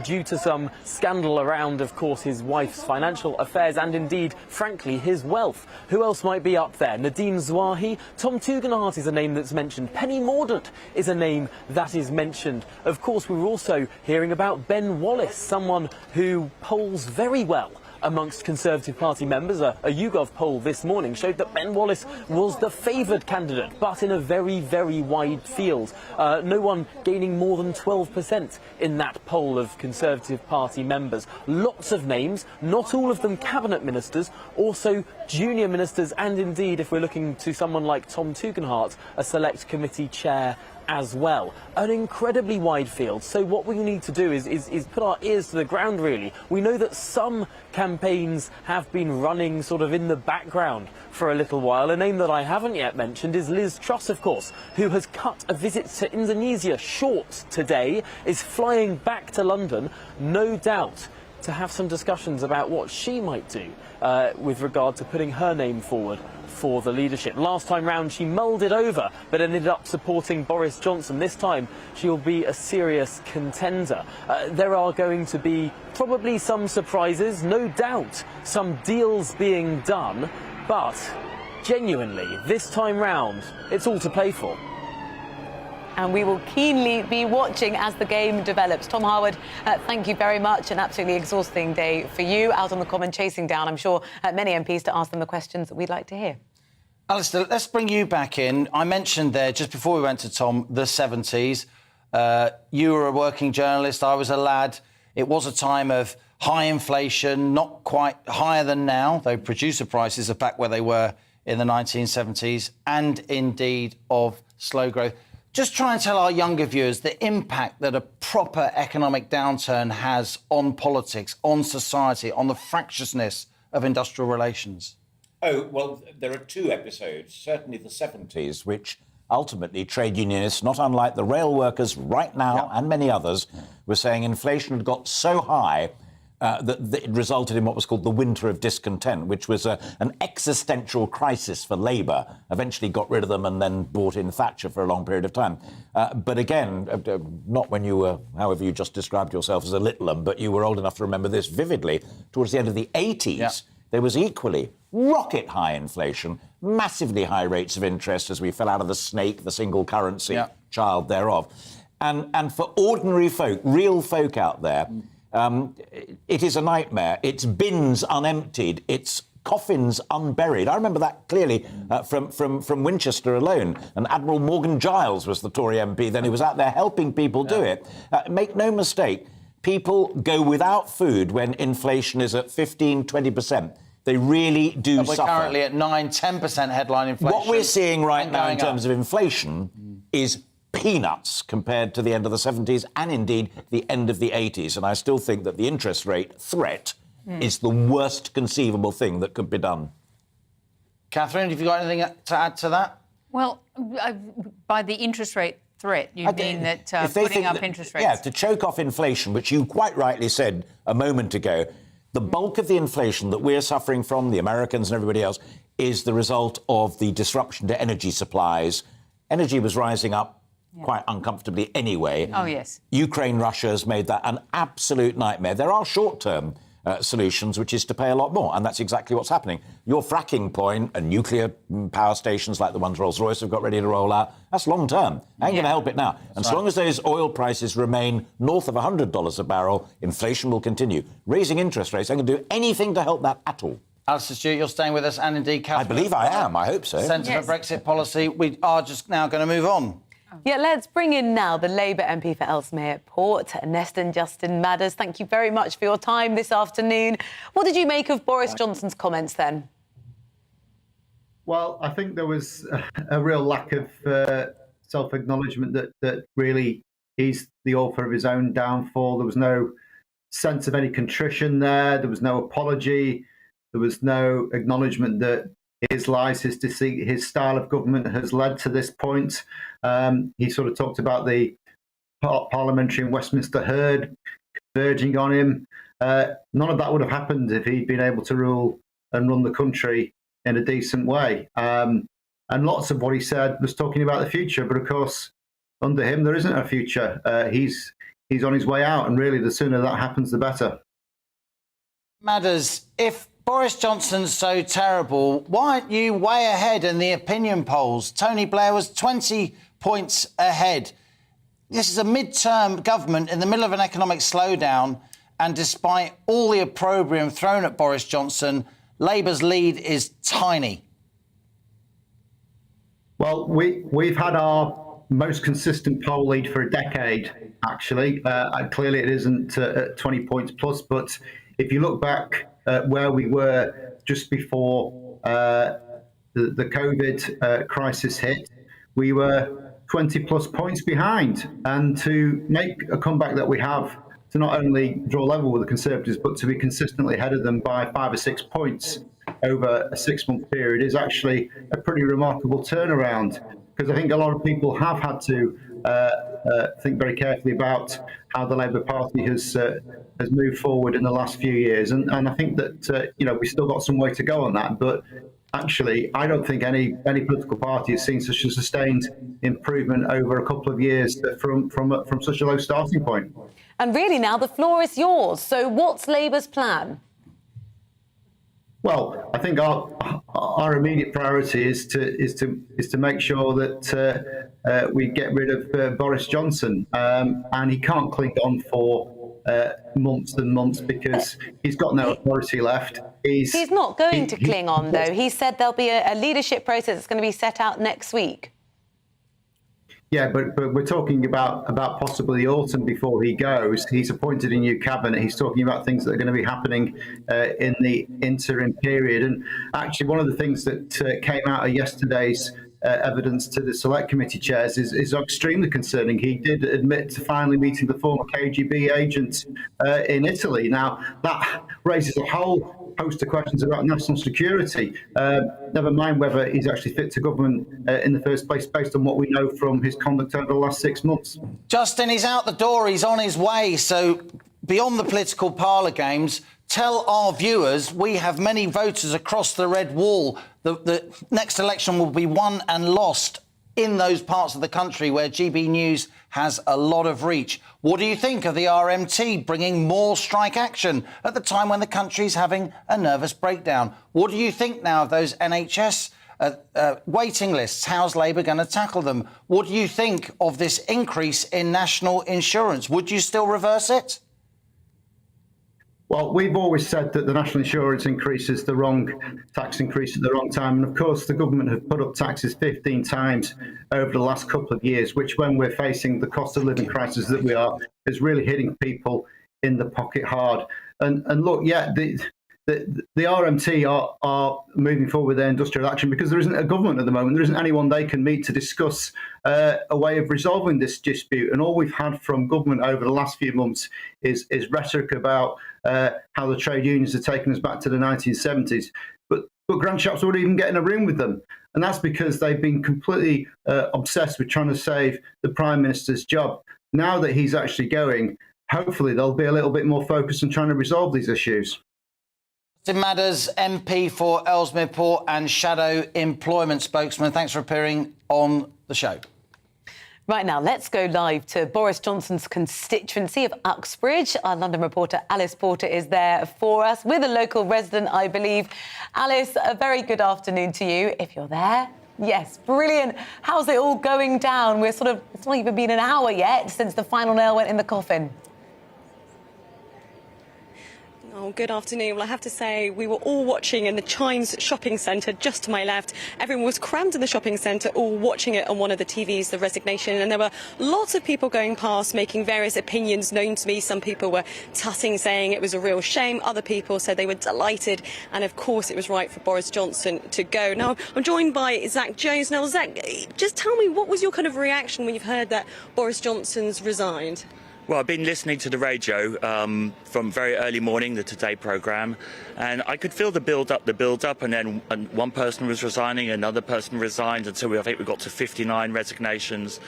S1: due to some scandal around, of course, his wife's financial affairs and indeed, frankly, his wealth. Who else might be up there? Nadeem Zwahi? Tom Tugendhat is a name that's mentioned. Penny Mordaunt is a name that is mentioned. Of course, we were also hearing about Ben Wallace, someone who polls very well amongst Conservative Party members. A YouGov poll this morning showed that Ben Wallace was the favoured candidate, but in a very, very wide field. No one gaining more than 12% in that poll of Conservative Party members. Lots of names, not all of them cabinet ministers, also junior ministers, and indeed, if we're looking to someone like Tom Tugendhat, a select committee chair as well. An incredibly wide field. So what we need to do is put our ears to the ground, really. We know that some campaigns have been running sort of in the background for a little while. A name that I haven't yet mentioned is Liz Truss, of course, who has cut a visit to Indonesia short today, is flying back to London, no doubt to have some discussions about what she might do with regard to putting her name forward for the leadership. Last time round she mulled it over but ended up supporting Boris Johnson. This time she'll be a serious contender. There are going to be probably some surprises, no doubt some deals being done, but genuinely this time round it's all to play for.
S9: And we will keenly be watching as the game develops. Tom Harwood, thank you very much. An absolutely exhausting day for you out on the Common chasing down, I'm sure, many MPs to ask them the questions that we'd like to hear.
S3: Alistair, let's bring you back in. I mentioned there, just before we went to Tom, the 70s. You were a working journalist, I was a lad. It was a time of high inflation, not quite higher than now, though producer prices are back where they were in the 1970s, and indeed of slow growth. Just try and tell our younger viewers the impact that a proper economic downturn has on politics, on society, on the fractiousness of industrial relations.
S2: Oh, well, there are two episodes, certainly the 70s, which ultimately trade unionists, not unlike the rail workers right now and many others, were saying inflation had got so high that it resulted in what was called the winter of discontent, which was an existential crisis for Labour. Eventually got rid of them and then brought in Thatcher for a long period of time. But again, not when you were, however you just described yourself as a little-un, but you were old enough to remember this vividly. Towards the end of the 80s, there was equally rocket-high inflation, massively high rates of interest as we fell out of the snake, the single currency, child thereof. And for ordinary folk, real folk out there, it is a nightmare. It's bins unemptied. It's coffins unburied. I remember that clearly from Winchester alone. And Admiral Morgan Giles was the Tory MP. Then he was out there helping people do it. Make no mistake, people go without food when inflation is at 15, 20%. They really do
S3: and we're
S2: suffer.
S3: Currently at 9-10% headline inflation.
S2: What we're seeing right now in terms of inflation is peanuts compared to the end of the 70s and indeed the end of the 80s. And I still think that the interest rate threat is the worst conceivable thing that could be done.
S3: Catherine, have you got anything to add to that?
S18: Well, by the interest rate threat, you mean that putting up interest rates?
S2: Yeah, to choke off inflation, which you quite rightly said a moment ago, the bulk of the inflation that we're suffering from, the Americans and everybody else, is the result of the disruption to energy supplies. Energy was rising up quite uncomfortably anyway.
S18: Oh, yes.
S2: Ukraine, Russia has made that an absolute nightmare. There are short-term solutions, which is to pay a lot more, and that's exactly what's happening. Your fracking point and nuclear power stations like the ones Rolls-Royce have got ready to roll out, that's long-term. Ain't going to help it now. And so long as those oil prices remain north of $100 a barrel, inflation will continue. Raising interest rates ain't going to do anything to help that at all.
S3: Alistair Stewart, you're staying with us, and indeed, Catherine.
S2: I believe I am. I hope so.
S3: Centre for Brexit Policy. We are just now going to move on.
S9: Yeah, let's bring in now the Labour MP for Ellesmere Port, Neston Justin Madders. Thank you very much for your time this afternoon. What did you make of Boris Johnson's comments then?
S19: Well, I think there was a real lack of self-acknowledgement that really he's the author of his own downfall. There was no sense of any contrition there. There was no apology. There was no acknowledgement that his lies, his deceit, his style of government has led to this point. He sort of talked about the parliamentary and Westminster herd converging on him. None of that would have happened if he'd been able to rule and run the country in a decent way. And lots of what he said was talking about the future, but of course, under him, there isn't a future. He's on his way out, and really, the sooner that happens, the better.
S3: Madders, if Boris Johnson's so terrible, why aren't you way ahead in the opinion polls? Tony Blair was 20 points ahead. This is a mid-term government in the middle of an economic slowdown, and despite all the opprobrium thrown at Boris Johnson, Labour's lead is tiny.
S19: Well, we've had our most consistent poll lead for a decade, actually. Clearly, it isn't at 20 points plus, but if you look back at where we were just before the COVID crisis hit, we were 20 plus points behind. And to make a comeback that we have, to not only draw level with the Conservatives, but to be consistently ahead of them by 5 or 6 points over a 6-month period is actually a pretty remarkable turnaround. Because I think a lot of people have had to think very carefully about how the Labour Party has moved forward in the last few years, and I think that we've still got some way to go on that. But actually, I don't think any political party has seen such a sustained improvement over a couple of years from such a low starting point.
S9: And really, now the floor is yours. So, what's Labour's plan?
S19: Well, I think our immediate priority is to make sure that we get rid of Boris Johnson, and he can't cling on for months and months because he's got no authority left.
S9: He's not going to cling on, though. He said there'll be a leadership process that's going to be set out next week.
S19: Yeah, but we're talking about possibly the autumn before he goes. He's appointed a new cabinet. He's talking about things that are going to be happening in the interim period. And actually, one of the things that came out of yesterday's evidence to the Select Committee chairs is extremely concerning. He did admit to finally meeting the former KGB agent in Italy. Now, that raises a whole host of questions about national security. Never mind whether he's actually fit to government in the first place, based on what we know from his conduct over the last 6 months.
S3: Justin, he's out the door. He's on his way. So beyond the political parlour games, tell our viewers we have many voters across the red wall. The next election will be won and lost in those parts of the country where GB News has a lot of reach. What do you think of the RMT bringing more strike action at the time when the country's having a nervous breakdown? What do you think now of those NHS waiting lists? How's Labour going to tackle them? What do you think of this increase in national insurance? Would you still reverse it?
S19: Well, we've always said that the national insurance increase is the wrong tax increase at the wrong time. And of course, the government have put up taxes 15 times over the last couple of years, which when we're facing the cost of living crisis that we are, is really hitting people in the pocket hard. And look, yeah, the RMT are moving forward with their industrial action because there isn't a government at the moment. There isn't anyone they can meet to discuss a way of resolving this dispute. And all we've had from government over the last few months is rhetoric about how the trade unions are taking us back to the 1970s. But grant shops wouldn't even get in a room with them. And that's because they've been completely obsessed with trying to save the Prime Minister's job. Now that he's actually going, hopefully they'll be a little bit more focused on trying to resolve these issues.
S3: Justin Madders, MP for Ellesmere Port and Shadow Employment Spokesman. Thanks for appearing on the show.
S9: Right now, let's go live to Boris Johnson's constituency of Uxbridge. Our London reporter Alice Porter is there for us with a local resident, I believe. Alice, a very good afternoon to you, if you're there. Yes, brilliant. How's it all going down? It's not even been an hour yet since the final nail went in the coffin.
S11: Oh, good afternoon. Well, I have to say, we were all watching in the Chimes shopping centre just to my left. Everyone was crammed in the shopping centre, all watching it on one of the TVs, the resignation. And there were lots of people going past, making various opinions known to me. Some people were tutting, saying it was a real shame. Other people said they were delighted. And, of course, it was right for Boris Johnson to go. Now, I'm joined by Zach Jones. Now, Zach, just tell me, what was your kind of reaction when you've heard that Boris Johnson's resigned?
S21: Well, I've been listening to the radio from very early morning, the Today programme, and I could feel the build-up, and then one person was resigning, another person resigned, until I think we got to 59 resignations,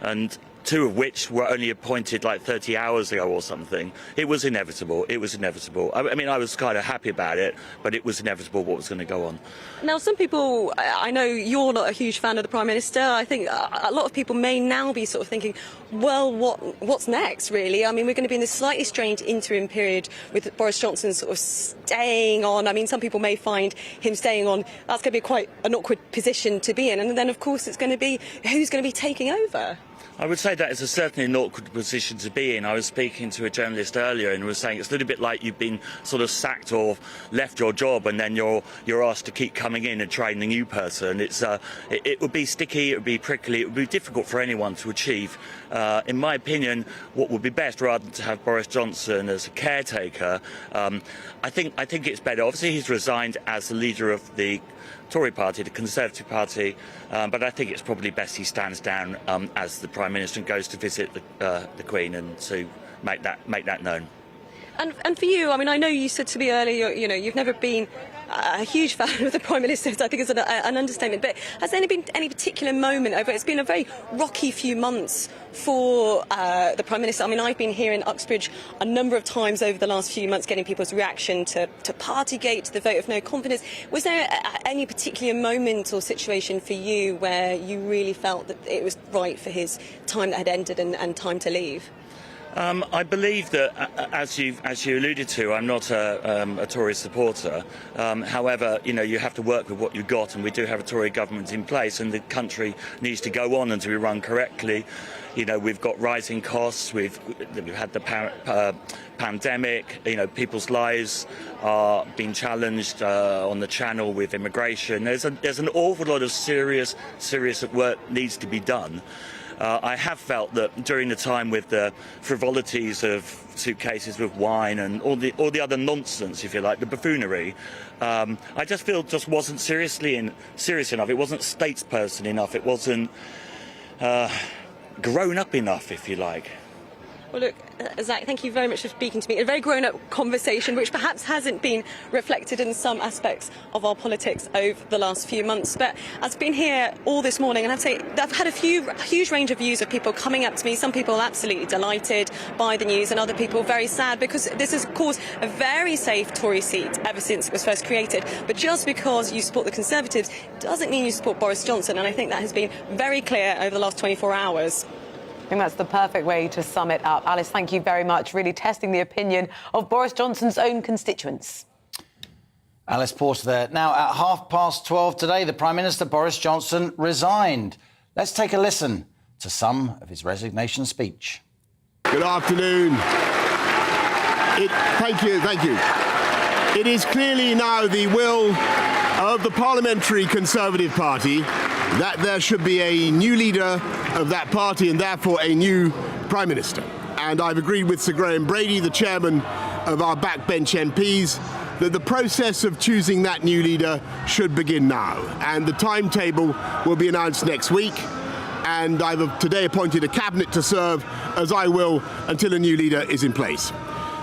S21: and 2 of which were only appointed like 30 hours ago or something. It was inevitable. It was inevitable. I mean, I was kind of happy about it, but it was inevitable what was going to go on.
S11: Now, some people, I know you're not a huge fan of the Prime Minister. I think a lot of people may now be sort of thinking, well, what's next, really? I mean, we're going to be in this slightly strange interim period with Boris Johnson sort of staying on. I mean, some people may find him staying on, that's going to be quite an awkward position to be in. And then, of course, it's going to be who's going to be taking over?
S21: I would say that is certainly an awkward position to be in. I was speaking to a journalist earlier and was saying it's a little bit like you've been sort of sacked or left your job, and then you're asked to keep coming in and train a new person. It would be sticky, it would be prickly, it would be difficult for anyone to achieve. In my opinion, what would be best, rather than to have Boris Johnson as a caretaker, I think it's better. Obviously, he's resigned as the leader of the Tory party, the Conservative Party, but I think it's probably best he stands down as the Prime Minister and goes to visit the Queen and to make that known.
S11: And for you, I mean, I know you said to me earlier, you've never been a huge fan of the Prime Minister, so I think it's an understatement. But has there been any particular moment over? It's been a very rocky few months for the Prime Minister. I mean, I've been here in Uxbridge a number of times over the last few months, getting people's reaction to Partygate, to the vote of no confidence. Was there any particular moment or situation for you where you really felt that it was right for his time that had ended and time to leave?
S21: I believe that, as you alluded to, I'm not a Tory supporter. However, you have to work with what you've got, and we do have a Tory government in place, and the country needs to go on and to be run correctly. We've got rising costs. We've had the pandemic. People's lives are being challenged on the Channel with immigration. There's an awful lot of serious work needs to be done. I have felt that during the time with the frivolities of suitcases with wine and all the other nonsense, if you like, the buffoonery, I just feel just wasn't serious enough. It wasn't statesperson enough. It wasn't grown up enough, if you like.
S11: Well, look, Zach, thank you very much for speaking to me. A very grown-up conversation, which perhaps hasn't been reflected in some aspects of our politics over the last few months. But I've been here all this morning, and I've had a huge range of views of people coming up to me. Some people absolutely delighted by the news, and other people very sad, because this is, of course, a very safe Tory seat ever since it was first created. But just because you support the Conservatives doesn't mean you support Boris Johnson, and I think that has been very clear over the last 24 hours.
S9: I think that's the perfect way to sum it up. Alice, thank you very much. Really testing the opinion of Boris Johnson's own constituents.
S3: Alice Porter there. Now, at 12:30 today, the Prime Minister, Boris Johnson, resigned. Let's take a listen to some of his resignation speech.
S16: Good afternoon. Thank you. It is clearly now the will of the Parliamentary Conservative Party that there should be a new leader of that party and therefore a new Prime Minister. And I've agreed with Sir Graham Brady, the chairman of our backbench MPs, that the process of choosing that new leader should begin now. And the timetable will be announced next week. And I've today appointed a cabinet to serve, as I will, until a new leader is in place.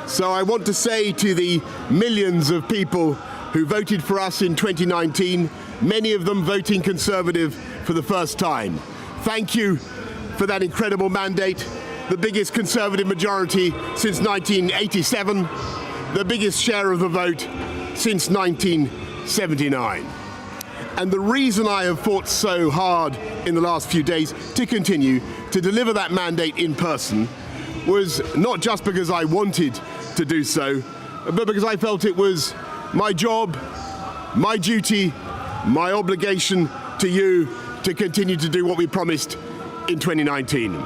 S16: So I want to say to the millions of people who voted for us in 2019, many of them voting Conservative for the first time, thank you for that incredible mandate, the biggest Conservative majority since 1987, the biggest share of the vote since 1979. And the reason I have fought so hard in the last few days to continue to deliver that mandate in person was not just because I wanted to do so, but because I felt it was my job, my duty, my obligation to you to continue to do what we promised in 2019.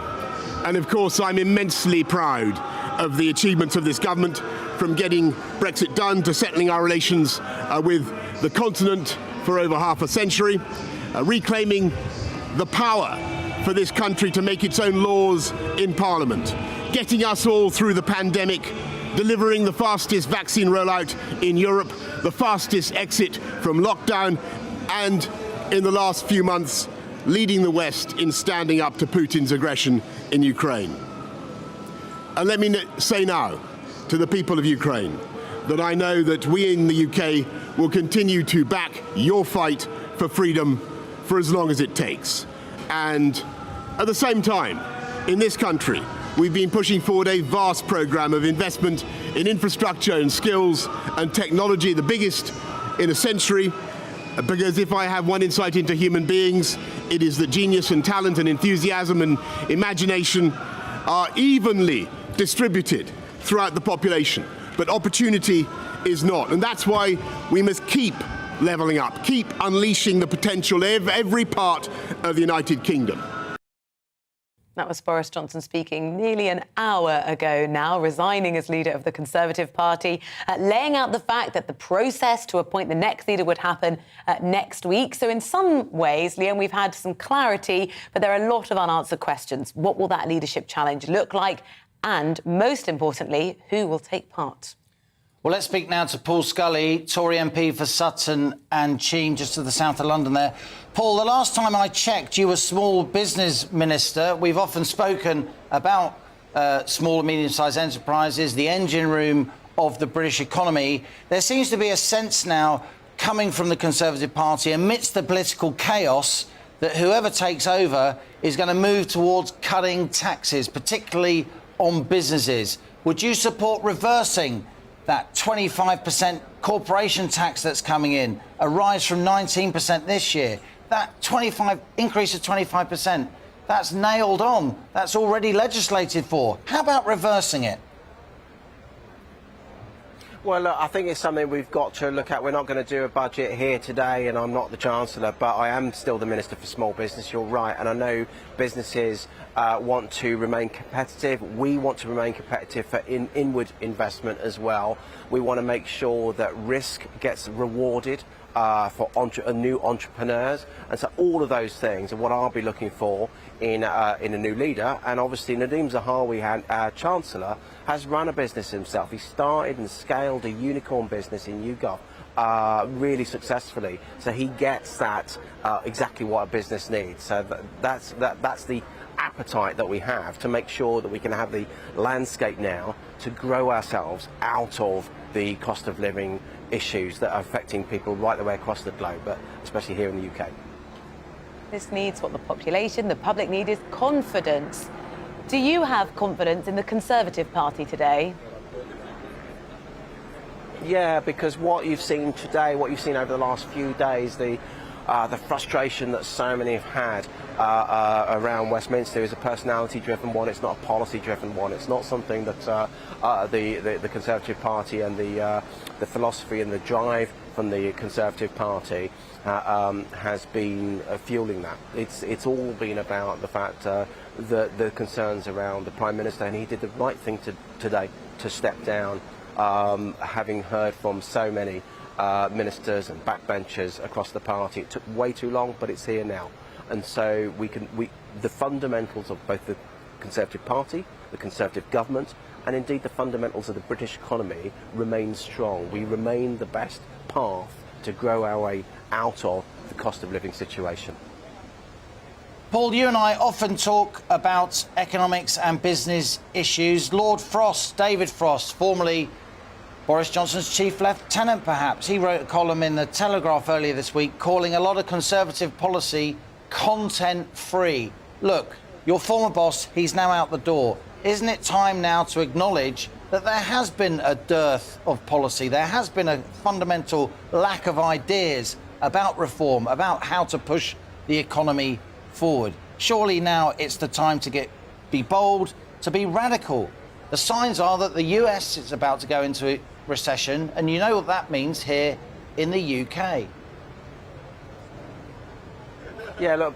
S16: And of course, I'm immensely proud of the achievements of this government, from getting Brexit done to settling our relations with the continent for over half a century, reclaiming the power for this country to make its own laws in Parliament, getting us all through the pandemic, delivering the fastest vaccine rollout in Europe, the fastest exit from lockdown, and in the last few months, leading the West in standing up to Putin's aggression in Ukraine. And let me say now to the people of Ukraine that I know that we in the UK will continue to back your fight for freedom for as long as it takes. And at the same time, in this country, we've been pushing forward a vast programme of investment in infrastructure and skills and technology, the biggest in a century, because if I have one insight into human beings, it is that genius and talent and enthusiasm and imagination are evenly distributed throughout the population, but opportunity is not. And that's why we must keep levelling up, keep unleashing the potential of every part of the United Kingdom.
S9: That was Boris Johnson speaking nearly an hour ago now, resigning as leader of the Conservative Party, laying out the fact that the process to appoint the next leader would happen next week. So in some ways, Liam, we've had some clarity, but there are a lot of unanswered questions. What will that leadership challenge look like? And most importantly, who will take part?
S3: Well, let's speak now to Paul Scully, Tory MP for Sutton and Cheam, just to the south of London there. Paul, the last time I checked, you were small business minister. We've often spoken about small and medium-sized enterprises, the engine room of the British economy. There seems to be a sense now coming from the Conservative Party amidst the political chaos that whoever takes over is going to move towards cutting taxes, particularly on businesses. Would you support reversing that 25% corporation tax that's coming in, a rise from 19% this year? That increase of 25%, that's nailed on. That's already legislated for. How about reversing it?
S14: Well, look, I think it's something we've got to look at. We're not going to do a budget here today, and I'm not the Chancellor, but I am still the Minister for Small Business, you're right, and I know businesses want to remain competitive. We want to remain competitive for inward investment as well. We want to make sure that risk gets rewarded for new entrepreneurs, and so all of those things are what I'll be looking for in a new leader. And obviously Nadeem Zahawi, our Chancellor, has run a business himself. He started and scaled a unicorn business in YouGov really successfully, so he gets that exactly what a business needs. So that's the appetite that we have to make sure that we can have the landscape now to grow ourselves out of the cost of living issues that are affecting people right the way across the globe, but especially here in the UK.
S9: This needs what the population, the public need, is confidence. Do you have confidence in the Conservative Party today?
S14: Yeah, because what you've seen today, what you've seen over the last few days, the frustration that so many have had around Westminster is a personality-driven one. It's not a policy-driven one. It's not something that the Conservative Party and the philosophy and the drive from the Conservative Party has been fueling that. It's all been about the fact the concerns around the Prime Minister, and he did the right thing today to step down, having heard from so many ministers and backbenchers across the party. It took way too long, but it's here now. And so the fundamentals of both the Conservative Party, the Conservative government, and indeed the fundamentals of the British economy remain strong. We remain the best path to grow our way out of the cost of living situation.
S3: Paul, you and I often talk about economics and business issues. Lord Frost, David Frost, formerly Boris Johnson's chief lieutenant, perhaps, he wrote a column in the Telegraph earlier this week calling a lot of Conservative policy content-free. Look, your former boss, he's now out the door. Isn't it time now to acknowledge that there has been a dearth of policy? There has been a fundamental lack of ideas about reform, about how to push the economy forward. Surely now it's the time to be bold, to be radical. The signs are that the US is about to go into a recession, and you know what that means here in the UK.
S14: Yeah, look,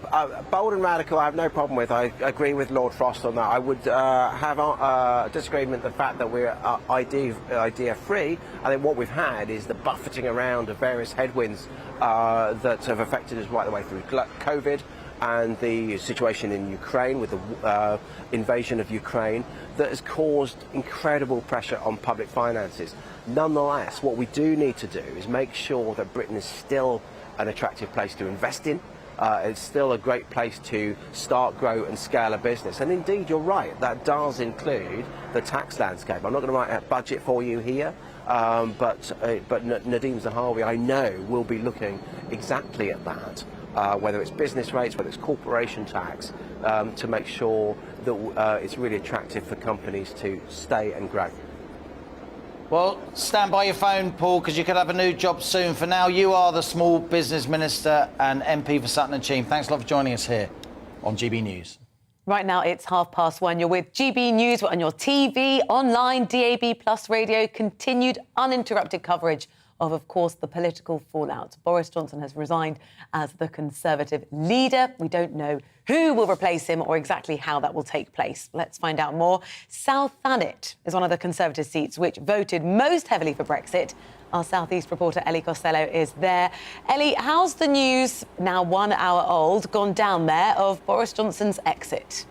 S14: bold and radical I have no problem with. I agree with Lord Frost on that. I would have a disagreement with the fact that we're idea free. I think what we've had is the buffeting around of various headwinds that have affected us right the way through COVID and the situation in Ukraine with the invasion of Ukraine that has caused incredible pressure on public finances. Nonetheless, what we do need to do is make sure that Britain is still an attractive place to invest in. It's still a great place to start, grow and scale a business. And indeed, you're right, that does include the tax landscape. I'm not going to write a budget for you here, but Nadeem Zahawi, I know, will be looking exactly at that, whether it's business rates, whether it's corporation tax, to make sure that it's really attractive for companies to stay and grow.
S3: Well, stand by your phone, Paul, because you could have a new job soon. For now, you are the Small Business Minister and MP for Sutton and Cheam. Thanks a lot for joining us here on GB News.
S9: Right now, it's 1:30. You're with GB News. We're on your TV, online, DAB+ radio, continued uninterrupted coverage of course, the political fallout. Boris Johnson has resigned as the Conservative leader. We don't know who will replace him or exactly how that will take place. Let's find out more. South Thanet is one of the Conservative seats which voted most heavily for Brexit. Our South East reporter Ellie Costello is there. Ellie, how's the news, now 1 hour old, gone down there of Boris Johnson's exit?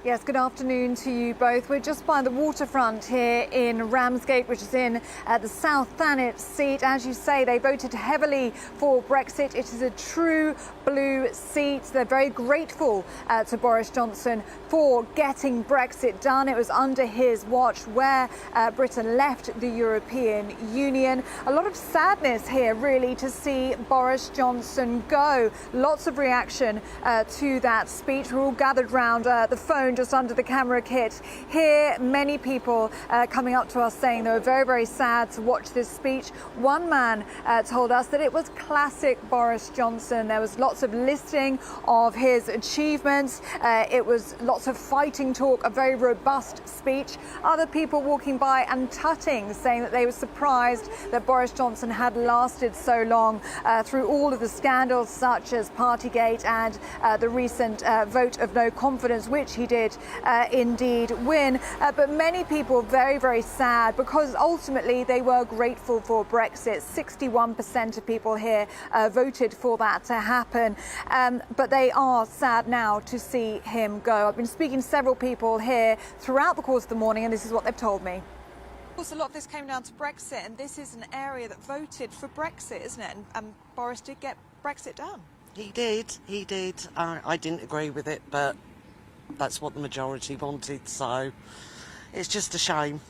S20: Yes, good afternoon to you both. We're just by the waterfront here in Ramsgate, which is in the South Thanet seat. As you say, they voted heavily for Brexit. It is a true blue seat. They're very grateful to Boris Johnson for getting Brexit done. It was under his watch where Britain left the European Union. A lot of sadness here, really, to see Boris Johnson go. Lots of reaction to that speech. We're all gathered round the phone just under the camera kit. Here, many people coming up to us saying they were very, very sad to watch this speech. One man told us that it was classic Boris Johnson. There was lots of listing of his achievements. It was lots of fighting talk, a very robust speech. Other people walking by and tutting, saying that they were surprised that Boris Johnson had lasted so long through all of the scandals such as Partygate and the recent vote of no confidence, which he did indeed win. But many people very, very sad because ultimately they were grateful for Brexit. 61% of people here voted for that to happen. But they are sad now to see him go. I've been speaking to several people here throughout the course of the morning, and this is what they've told me.
S22: Of course, a lot of this came down to Brexit, and this is an area that voted for Brexit, isn't it? And Boris did get Brexit done.
S23: He did. I didn't agree with it, but that's what the majority wanted, so it's just a shame.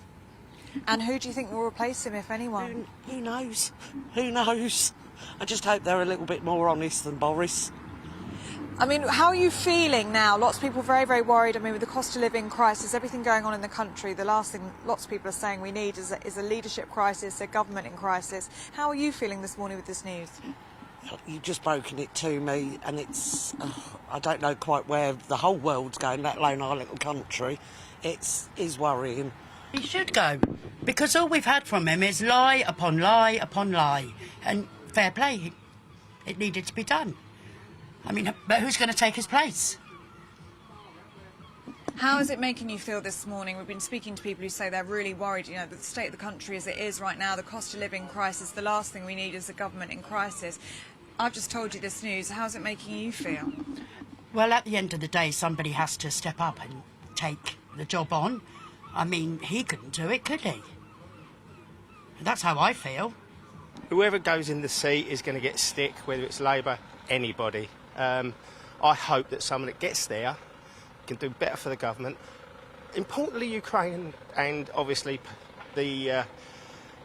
S22: And who do you think will replace him, if anyone?
S23: Who knows? Who knows? I just hope they're a little bit more honest than Boris.
S22: I mean, how are you feeling now? Lots of people very, very worried. I mean, with the cost of living crisis, everything going on in the country, the last thing lots of people are saying we need is a leadership crisis, a government in crisis. How are you feeling this morning with this news?
S23: You've just broken it to me, and it's... I don't know quite where the whole world's going, let alone our little country. It is worrying.
S24: He should go, because all we've had from him is lie upon lie upon lie. And fair play, it needed to be done. I mean, but who's going to take his place?
S22: How is it making you feel this morning? We've been speaking to people who say they're really worried, you know, the state of the country as it is right now, the cost of living crisis, the last thing we need is a government in crisis. I've just told you this news. How's it making you feel?
S24: Well, at the end of the day, somebody has to step up and take the job on. I mean, he couldn't do it, could he? That's how I feel.
S25: Whoever goes in the seat is going to get stick, whether it's Labour, anybody. I hope that someone that gets there can do better for the government. Importantly, Ukraine and obviously the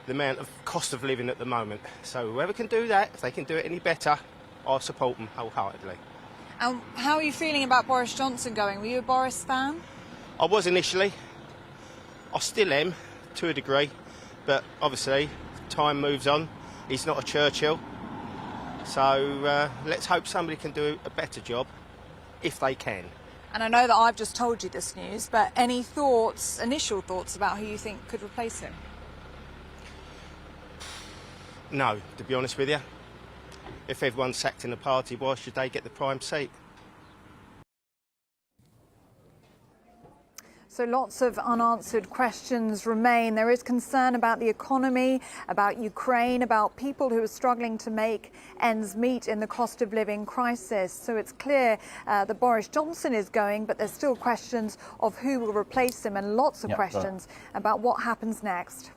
S25: amount of cost of living at the moment. So whoever can do that, if they can do it any better, I'll support them wholeheartedly.
S22: And how are you feeling about Boris Johnson going? Were you a Boris fan?
S25: I was initially. I still am, to a degree. But obviously, time moves on. He's not a Churchill. So let's hope somebody can do a better job, if they can.
S22: And I know that I've just told you this news, but any thoughts, initial thoughts about who you think could replace him?
S25: No, to be honest with you. if everyone's sacked in the party, why should they get the prime seat?
S20: So lots of unanswered questions remain. There is concern about the economy, about Ukraine, about people who are struggling to make ends meet in the cost of living crisis. So it's clear that Boris Johnson is going, but there's still questions of who will replace him and lots of questions about what happens next.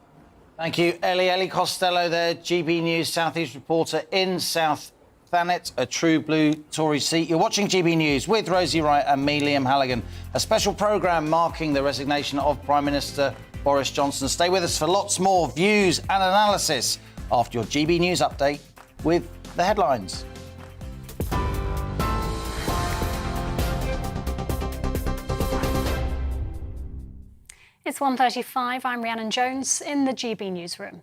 S3: Thank you, Ellie. Ellie Costello there, GB News South East reporter in South Thanet, a true blue Tory seat. You're watching GB News with Rosie Wright and me, Liam Halligan. A special programme marking the resignation of Prime Minister Boris Johnson. Stay with us for lots more views and analysis after your GB News update with the headlines.
S13: It's 1:35. I'm Rhiannon Jones in the GB newsroom.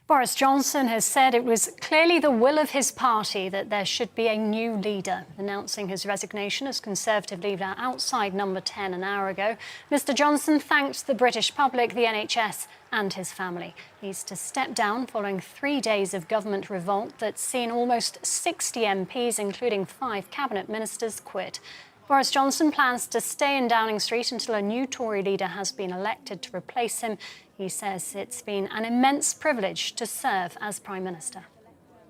S13: Boris Johnson has said it was clearly the will of his party that there should be a new leader, announcing his resignation as Conservative leader outside number 10 an hour ago. Mr Johnson thanked the British public, the NHS and his family. He's to step down following 3 days of government revolt that's seen almost 60 MPs, including 5 cabinet ministers, quit. Boris Johnson plans to stay in Downing Street until a new Tory leader has been elected to replace him. He says it's been an immense privilege to serve as Prime Minister.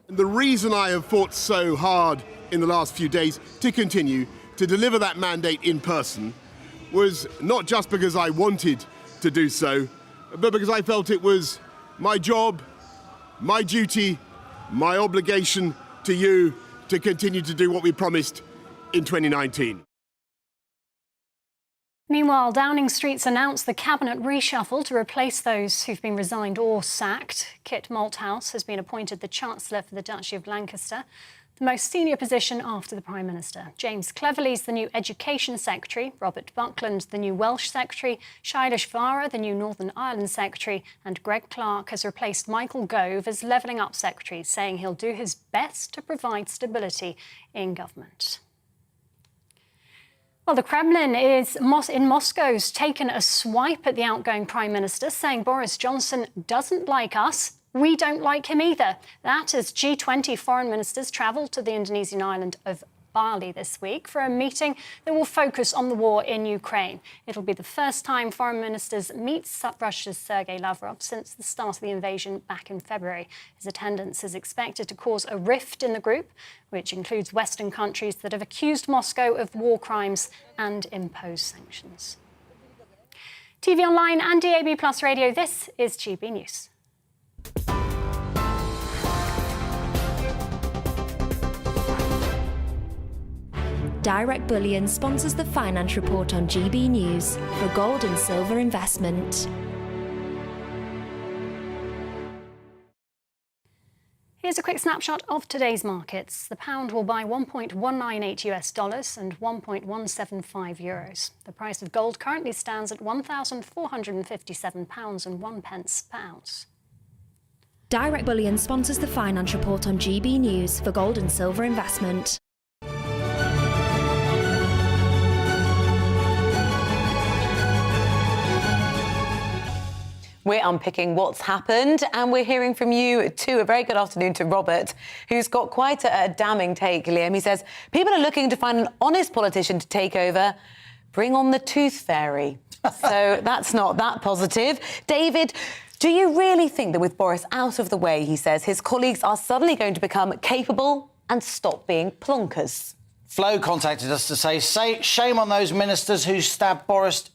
S16: The reason I have fought so hard in the last few days to continue to deliver that mandate in person was not just because I wanted to do so, but because I felt it was my job, my duty, my obligation to you to continue to do what we promised in 2019.
S13: Meanwhile, Downing Street's announced the cabinet reshuffle to replace those who've been resigned or sacked. Kit Malthouse has been appointed the Chancellor for the Duchy of Lancaster, the most senior position after the Prime Minister. James Cleverly's the new Education Secretary, Robert Buckland the new Welsh Secretary, Shailesh Vara the new Northern Ireland Secretary, and Greg Clark has replaced Michael Gove as Levelling Up Secretary, saying he'll do his best to provide stability in government. Well, the Kremlin in Moscow's taken a swipe at the outgoing Prime Minister, saying Boris Johnson doesn't like us. We don't like him either. That as G20 foreign ministers travel to the Indonesian island of Bali this week for a meeting that will focus on the war in Ukraine. It'll be the first time foreign ministers meet Russia's Sergei Lavrov since the start of the invasion back in February. His attendance is expected to cause a rift in the group, which includes Western countries that have accused Moscow of war crimes and imposed sanctions. TV Online and DAB Plus Radio, this is GB News.
S5: Direct Bullion sponsors the Finance Report on GB News for gold and silver investment.
S13: Here's a quick snapshot of today's markets. The pound will buy $1.198 and 1.175 euros. The price of gold currently stands at £1,457.01 per ounce.
S5: Direct Bullion sponsors the Finance Report on GB News for gold and silver investment.
S9: We're unpicking what's happened and we're hearing from you too. A very good afternoon to Robert, who's got quite a damning take, Liam. He says, people are looking to find an honest politician to take over. Bring on the tooth fairy. So that's not that positive. David, do you really think that with Boris out of the way, he says, his colleagues are suddenly going to become capable and stop being plonkers?
S3: Flo contacted us to say shame on those ministers who stabbed Boris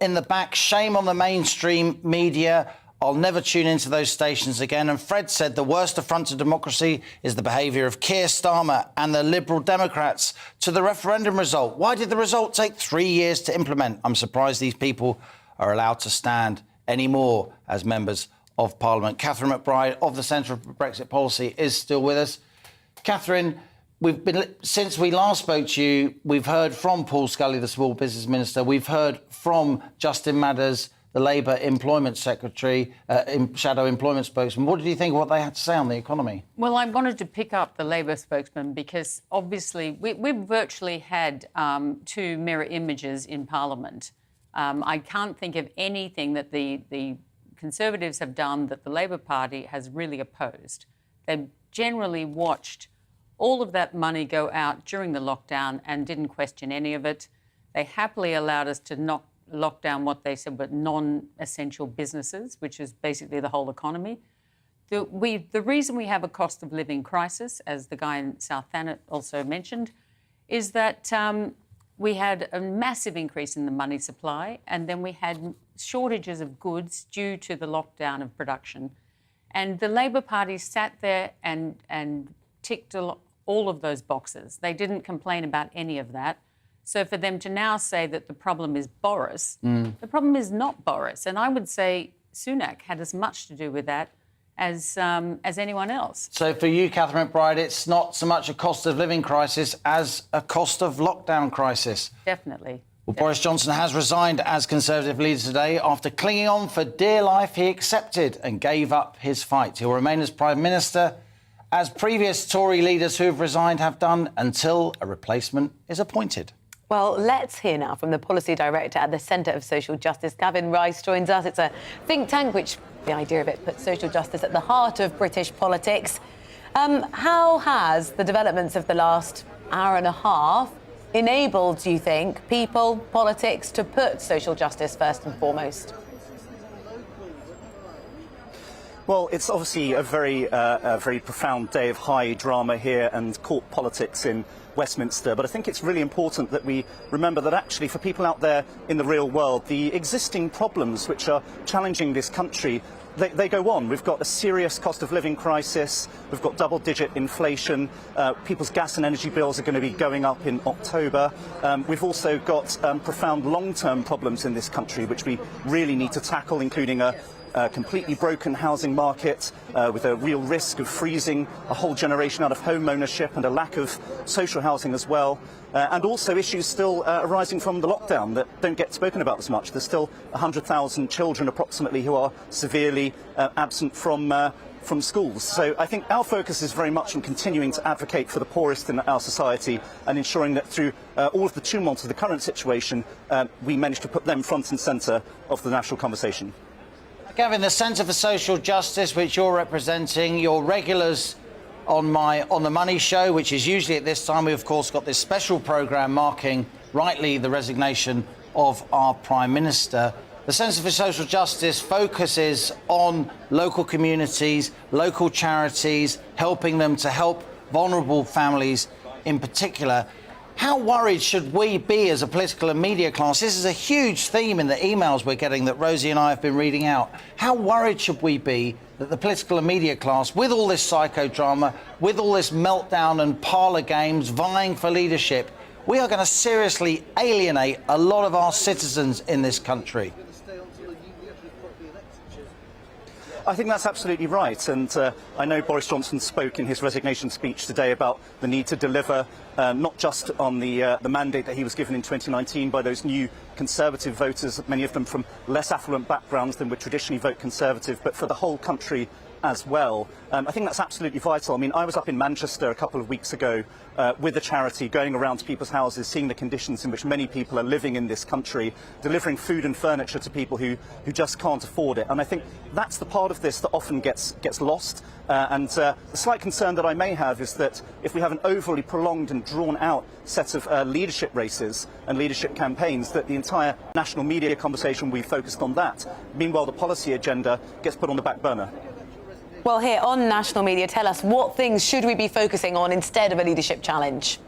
S3: in the back. Shame on the mainstream media. I'll never tune into those stations again. And Fred said the worst affront to democracy is the behaviour of Keir Starmer and the Liberal Democrats to the referendum result. Why did the result take 3 years to implement? I'm surprised these people are allowed to stand anymore as members of Parliament. Catherine McBride of the Centre for Brexit Policy is still with us. Catherine, since we last spoke to you, we've heard from Paul Scully, the Small Business Minister. We've heard from Justin Madders, the Labour Employment Secretary, Shadow Employment Spokesman. What did you think of what they had to say on the economy?
S18: Well, I wanted to pick up the Labour spokesman because obviously we've virtually had 2 mirror images in Parliament. I can't think of anything that the Conservatives have done that the Labour Party has really opposed. They've generally watched all of that money go out during the lockdown and didn't question any of it. They happily allowed us to not lock down what they said were non-essential businesses, which is basically the whole economy. The reason we have a cost of living crisis, as the guy in South Thanet also mentioned, is that we had a massive increase in the money supply, and then we had shortages of goods due to the lockdown of production. And the Labor Party sat there and ticked all of those boxes. They didn't complain about any of that. So for them to now say that the problem is Boris, the problem is not Boris. And I would say Sunak had as much to do with that as anyone else.
S3: So for you, Catherine McBride, it's not so much a cost of living crisis as a cost of lockdown crisis.
S18: Definitely.
S3: Well, Boris Johnson has resigned as Conservative leader today. After clinging on for dear life, he accepted and gave up his fight. He'll remain as Prime Minister, as previous Tory leaders who have resigned have done, until a replacement is appointed.
S9: Well, let's hear now from the Policy Director at the Centre of Social Justice. Gavin Rice joins us. It's a think tank which, the idea of it, puts social justice at the heart of British politics. How has the developments of the last hour and a half enabled, do you think, people, politics, to put social justice first and foremost?
S6: Well, it's obviously a very profound day of high drama here and court politics in Westminster, but I think it's really important that we remember that actually for people out there in the real world, the existing problems which are challenging this country, they go on. We've got a serious cost of living crisis, we've got double-digit inflation, people's gas and energy bills are going to be going up in October. We've also got profound long-term problems in this country which we really need to tackle, including a completely broken housing market with a real risk of freezing a whole generation out of home ownership and a lack of social housing as well. And also issues still arising from the lockdown that don't get spoken about as much. There's still 100,000 children approximately who are severely absent from schools. So I think our focus is very much on continuing to advocate for the poorest in our society and ensuring that through all of the tumult of the current situation, we manage to put them front and centre of the national conversation.
S3: Gavin, the Centre for Social Justice, which you're representing, your regulars on the Money Show, which is usually at this time, we've of course got this special programme marking rightly the resignation of our Prime Minister. The Centre for Social Justice focuses on local communities, local charities, helping them to help vulnerable families in particular. How worried should we be as a political and media class? This is a huge theme in the emails we're getting that Rosie and I have been reading out. How worried should we be that the political and media class, with all this psychodrama, with all this meltdown and parlour games vying for leadership, we are going to seriously alienate a lot of our citizens in this country?
S6: I think that's absolutely right, and I know Boris Johnson spoke in his resignation speech today about the need to deliver not just on the mandate that he was given in 2019 by those new Conservative voters, many of them from less affluent backgrounds than would traditionally vote Conservative, but for the whole country as well. I think that's absolutely vital. I mean, I was up in Manchester a couple of weeks ago with a charity, going around to people's houses, seeing the conditions in which many people are living in this country, delivering food and furniture to people who just can't afford it. And I think that's the part of this that often gets lost. And the slight concern that I may have is that if we have an overly prolonged and drawn-out set of leadership races and leadership campaigns, that the entire national media conversation will be focused on that. Meanwhile, the policy agenda gets put on the back burner.
S9: Well, here on national media, tell us what things should we be focusing on instead of a leadership challenge?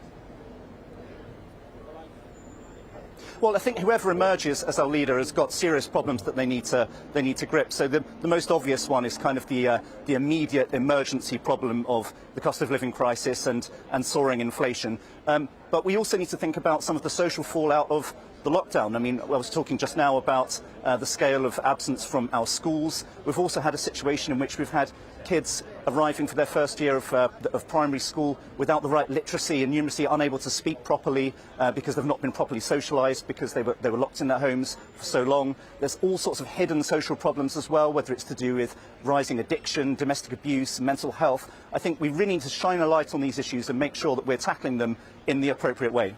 S6: Well, I think whoever emerges as our leader has got serious problems that they need to grip. So the most obvious one is kind of the immediate emergency problem of the cost of living crisis and soaring inflation. But we also need to think about some of the social fallout of the lockdown. I mean, I was talking just now about the scale of absence from our schools. We've also had a situation in which we've had kids arriving for their first year of primary school without the right literacy and numeracy, unable to speak properly because they've not been properly socialised, because they were locked in their homes for so long. There's all sorts of hidden social problems as well, whether it's to do with rising addiction, domestic abuse, mental health. I think we really need to shine a light on these issues and make sure that we're tackling them in the appropriate way.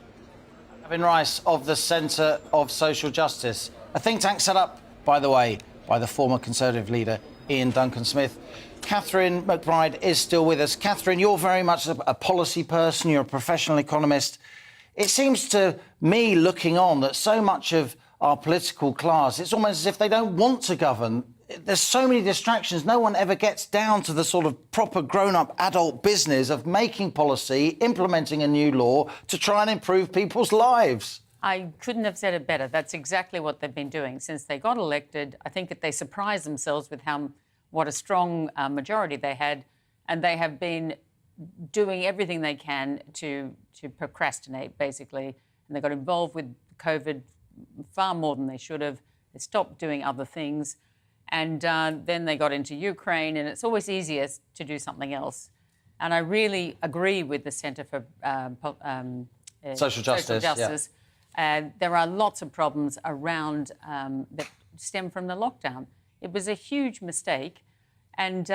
S3: Gavin Rice of the Centre of Social Justice, a think tank set up, by the way, by the former Conservative leader Ian Duncan Smith. Catherine McBride is still with us. Catherine, you're very much a policy person, you're a professional economist. It seems to me, looking on, that so much of our political class, it's almost as if they don't want to govern. There's so many distractions. No one ever gets down to the sort of proper grown-up adult business of making policy, implementing a new law to try and improve people's lives.
S18: I couldn't have said it better. That's exactly what they've been doing since they got elected. I think that they surprised themselves with what a strong majority they had, and they have been doing everything they can to procrastinate, basically. And they got involved with COVID far more than they should have. They stopped doing other things. And then they got into Ukraine, and it's always easiest to do something else. And I really agree with the Centre for
S3: Social Justice.
S18: Yeah. There are lots of problems around that stem from the lockdown. It was a huge mistake. And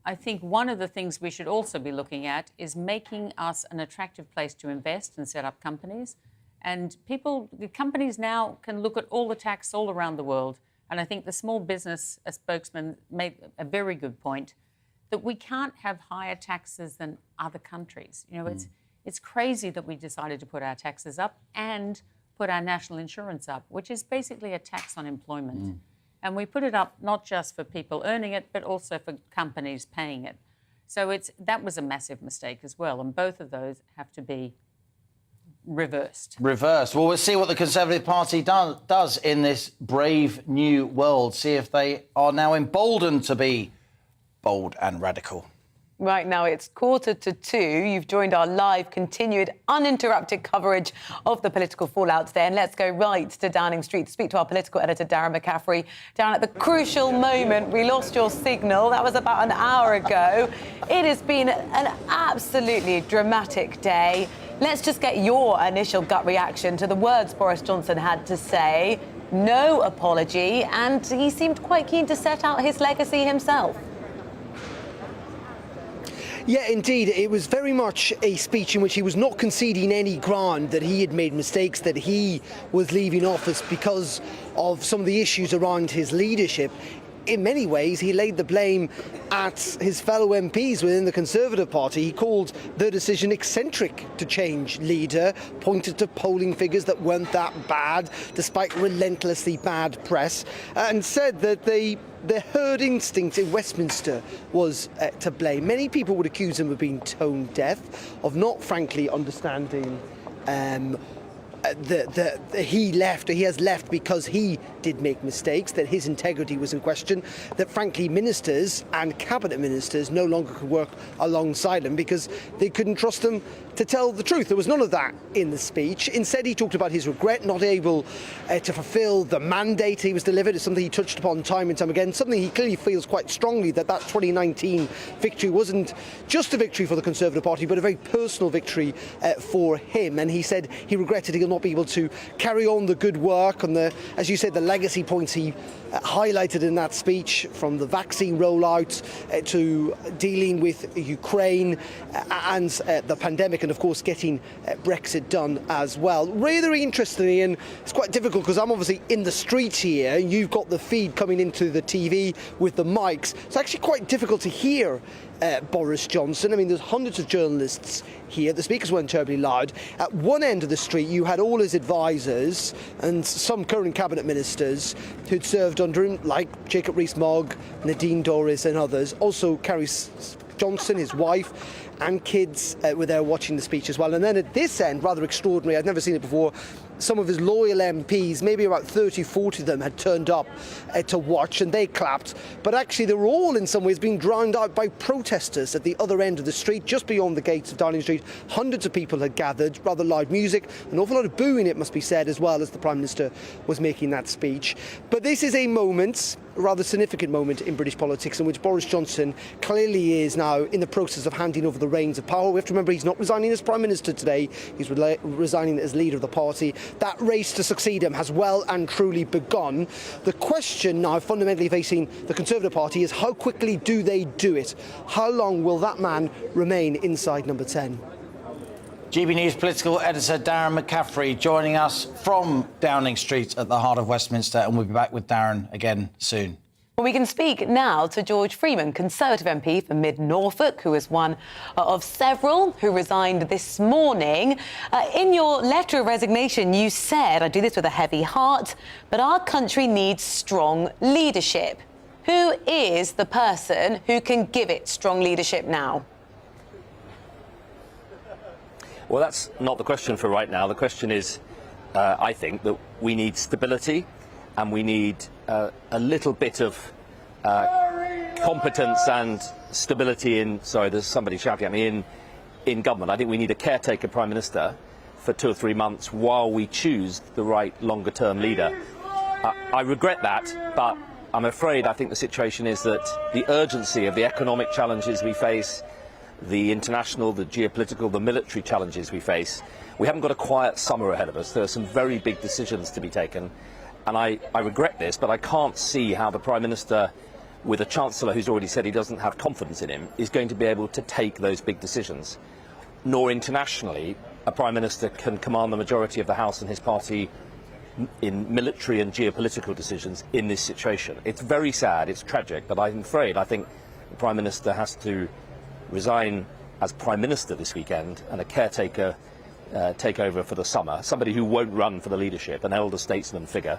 S18: I think one of the things we should also be looking at is making us an attractive place to invest and set up companies. And the companies now can look at all the tax all around the world. And I think the small business spokesman made a very good point that we can't have higher taxes than other countries. You know, it's crazy that we decided to put our taxes up and put our national insurance up, which is basically a tax on employment. And we put it up not just for people earning it, but also for companies paying it. So that was a massive mistake as well. And both of those have to be reversed.
S3: Well, we'll see what the Conservative Party does in this brave new world. See if they are now emboldened to be bold and radical.
S9: Right now, it's 1:45. You've joined our live, continued, uninterrupted coverage of the political fallout today. And let's go right to Downing Street to speak to our political editor, Darren McCaffrey. Darren, at the crucial moment, we lost your signal. That was about an hour ago. It has been an absolutely dramatic day. Let's just get your initial gut reaction to the words Boris Johnson had to say. No apology, and he seemed quite keen to set out his legacy himself.
S7: Yeah, indeed. It was very much a speech in which he was not conceding any ground that he had made mistakes, that he was leaving office because of some of the issues around his leadership. In many ways, he laid the blame at his fellow MPs within the Conservative Party. He called their decision eccentric to change leader, pointed to polling figures that weren't that bad, despite relentlessly bad press, and said that the herd instinct in Westminster was to blame. Many people would accuse him of being tone deaf, of not frankly understanding that he has left because he did make mistakes, that his integrity was in question, that frankly ministers and cabinet ministers no longer could work alongside him because they couldn't trust him to tell the truth. There was none of that in the speech. Instead, he talked about his regret, not able to fulfil the mandate he was delivered. It's something he touched upon time and time again, something he clearly feels quite strongly, that 2019 victory wasn't just a victory for the Conservative Party, but a very personal victory for him. And he said he regretted he'll not be able to carry on the good work and as you said, the legacy points he highlighted in that speech, from the vaccine rollout to dealing with Ukraine and the pandemic, and of course getting Brexit done as well. Really interestingly, and it's quite difficult because I'm obviously in the street here, you've got the feed coming into the TV with the mics. It's actually quite difficult to hear Boris Johnson. I mean, there's hundreds of journalists here. The speakers weren't terribly loud. At one end of the street, you had all his advisors and some current cabinet ministers who'd served under him, like Jacob Rees-Mogg, Nadine Dorries and others. Also, Carrie Johnson, his wife, and kids were there watching the speech as well. And then at this end, rather extraordinary, I'd never seen it before, some of his loyal MPs, maybe about 30, 40 of them, had turned up to watch, and they clapped. But actually, they were all, in some ways, being drowned out by protesters at the other end of the street, just beyond the gates of Downing Street. Hundreds of people had gathered, rather loud music, an awful lot of booing, it must be said, as well, as the Prime Minister was making that speech. But this is a moment, a rather significant moment in British politics, in which Boris Johnson clearly is now in the process of handing over the reins of power. We have to remember he's not resigning as Prime Minister today, he's resigning as leader of the party. That race to succeed him has well and truly begun. The question now fundamentally facing the Conservative Party is how quickly do they do it? How long will that man remain inside number 10?
S3: GB News political editor Darren McCaffrey joining us from Downing Street at the heart of Westminster, and we'll be back with Darren again soon.
S9: Well, we can speak now to George Freeman, Conservative MP for Mid-Norfolk, who is one of several who resigned this morning. In your letter of resignation, you said, I do this with a heavy heart, but our country needs strong leadership. Who is the person who can give it strong leadership now?
S8: Well, that's not the question for right now. The question is, I think, that we need stability and we need a little bit of competence and stability in, sorry, there's somebody shouting at me, in government. I think we need a caretaker Prime Minister for 2 or 3 months while we choose the right longer-term leader. I regret that, but I'm afraid I think the situation is that the urgency of the economic challenges we face, the international, the geopolitical, the military challenges we face, we haven't got a quiet summer ahead of us. There are some very big decisions to be taken. And I regret this, but I can't see how the Prime Minister, with a Chancellor who's already said he doesn't have confidence in him, is going to be able to take those big decisions. Nor internationally, a Prime Minister can command the majority of the House and his party in military and geopolitical decisions in this situation. It's very sad, it's tragic, but I'm afraid I think the Prime Minister has to resign as Prime Minister this weekend and a caretaker take over for the summer, somebody who won't run for the leadership, an elder statesman figure,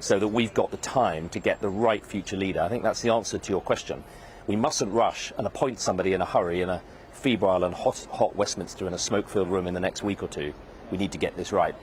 S8: so that we've got the time to get the right future leader. I think that's the answer to your question. We mustn't rush and appoint somebody in a hurry in a febrile and hot Westminster in a smoke-filled room in the next week or two. We need to get this right.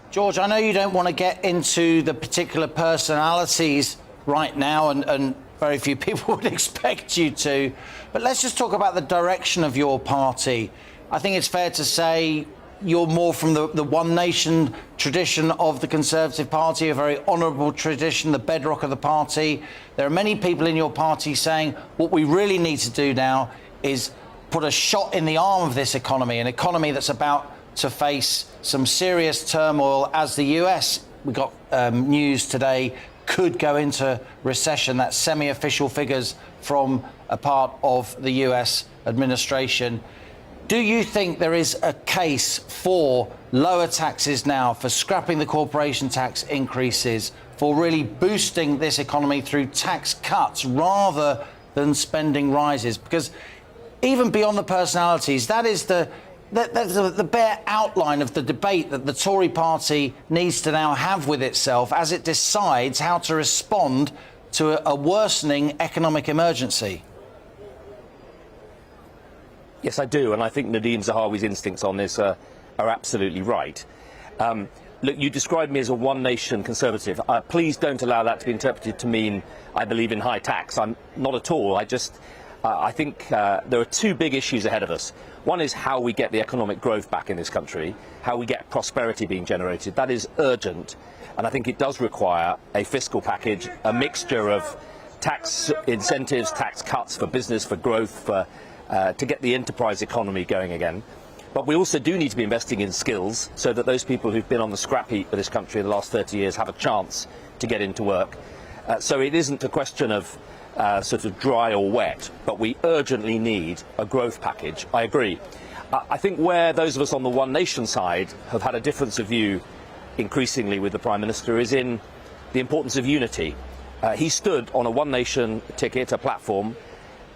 S3: George, I know you don't want to get into the particular personalities right now, and very few people would expect you to, but let's just talk about the direction of your party. I think it's fair to say you're more from the one nation tradition of the Conservative Party, a very honourable tradition, the bedrock of the party. There are many people in your party saying what we really need to do now is put a shot in the arm of this economy, an economy that's about to face some serious turmoil as the US, we got news today, could go into recession. That's semi-official figures from a part of the US administration. Do you think there is a case for lower taxes now, for scrapping the corporation tax increases, for really boosting this economy through tax cuts rather than spending rises? Because even beyond the personalities, that is the bare outline of the debate that the Tory party needs to now have with itself as it decides how to respond to a worsening economic emergency.
S8: Yes, I do, and I think Nadhim Zahawi's instincts on this are absolutely right. Look, you described me as a one-nation Conservative. Please don't allow that to be interpreted to mean I believe in high tax. I'm not at all. I think there are two big issues ahead of us. One is how we get the economic growth back in this country, how we get prosperity being generated. That is urgent, and I think it does require a fiscal package, a mixture of tax incentives, tax cuts for business, for growth, to get the enterprise economy going again. But we also do need to be investing in skills so that those people who've been on the scrap heap of this country in the last 30 years have a chance to get into work. So it isn't a question of sort of dry or wet, but we urgently need a growth package. I agree. I think where those of us on the One Nation side have had a difference of view increasingly with the Prime Minister is in the importance of unity. He stood on a One Nation ticket, a platform,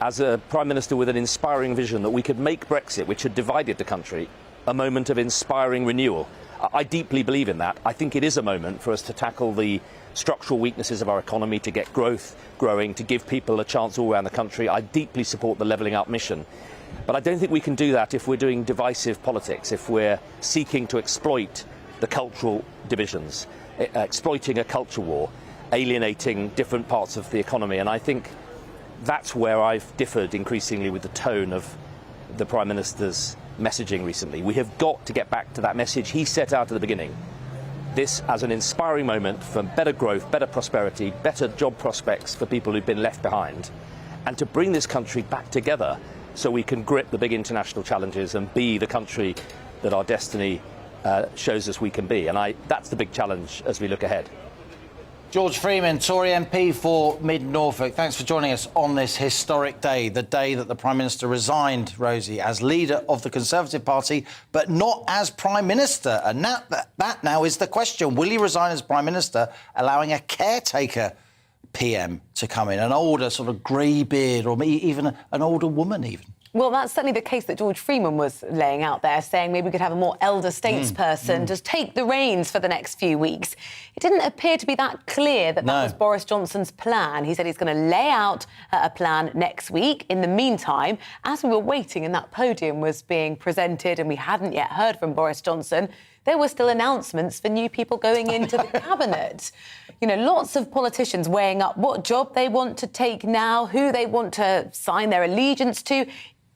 S8: as a Prime Minister with an inspiring vision that we could make Brexit, which had divided the country, a moment of inspiring renewal. I deeply believe in that. I think it is a moment for us to tackle the structural weaknesses of our economy, to get growth growing, to give people a chance all around the country. I deeply support the levelling up mission. But I don't think we can do that if we're doing divisive politics, if we're seeking to exploit the cultural divisions, exploiting a culture war, alienating different parts of the economy. And I think that's where I've differed increasingly with the tone of the Prime Minister's messaging recently. We have got to get back to that message he set out at the beginning. This as an inspiring moment for better growth, better prosperity, better job prospects for people who've been left behind, and to bring this country back together so we can grip the big international challenges and be the country that our destiny shows us we can be. And that's the big challenge as we look ahead.
S3: George Freeman, Tory MP for Mid-Norfolk, thanks for joining us on this historic day, the day that the Prime Minister resigned, Rosie, as leader of the Conservative Party, but not as Prime Minister. And that now is the question. Will he resign as Prime Minister, allowing a caretaker PM to come in, an older sort of grey beard, or even an older woman even?
S9: Well, that's certainly the case that George Freeman was laying out there, saying maybe we could have a more elder statesperson just take the reins for the next few weeks. It didn't appear to be that clear that that was Boris Johnson's plan. He said he's going to lay out a plan next week. In the meantime, as we were waiting and that podium was being presented and we hadn't yet heard from Boris Johnson, there were still announcements for new people going into the cabinet. You know, lots of politicians weighing up what job they want to take now, who they want to sign their allegiance to,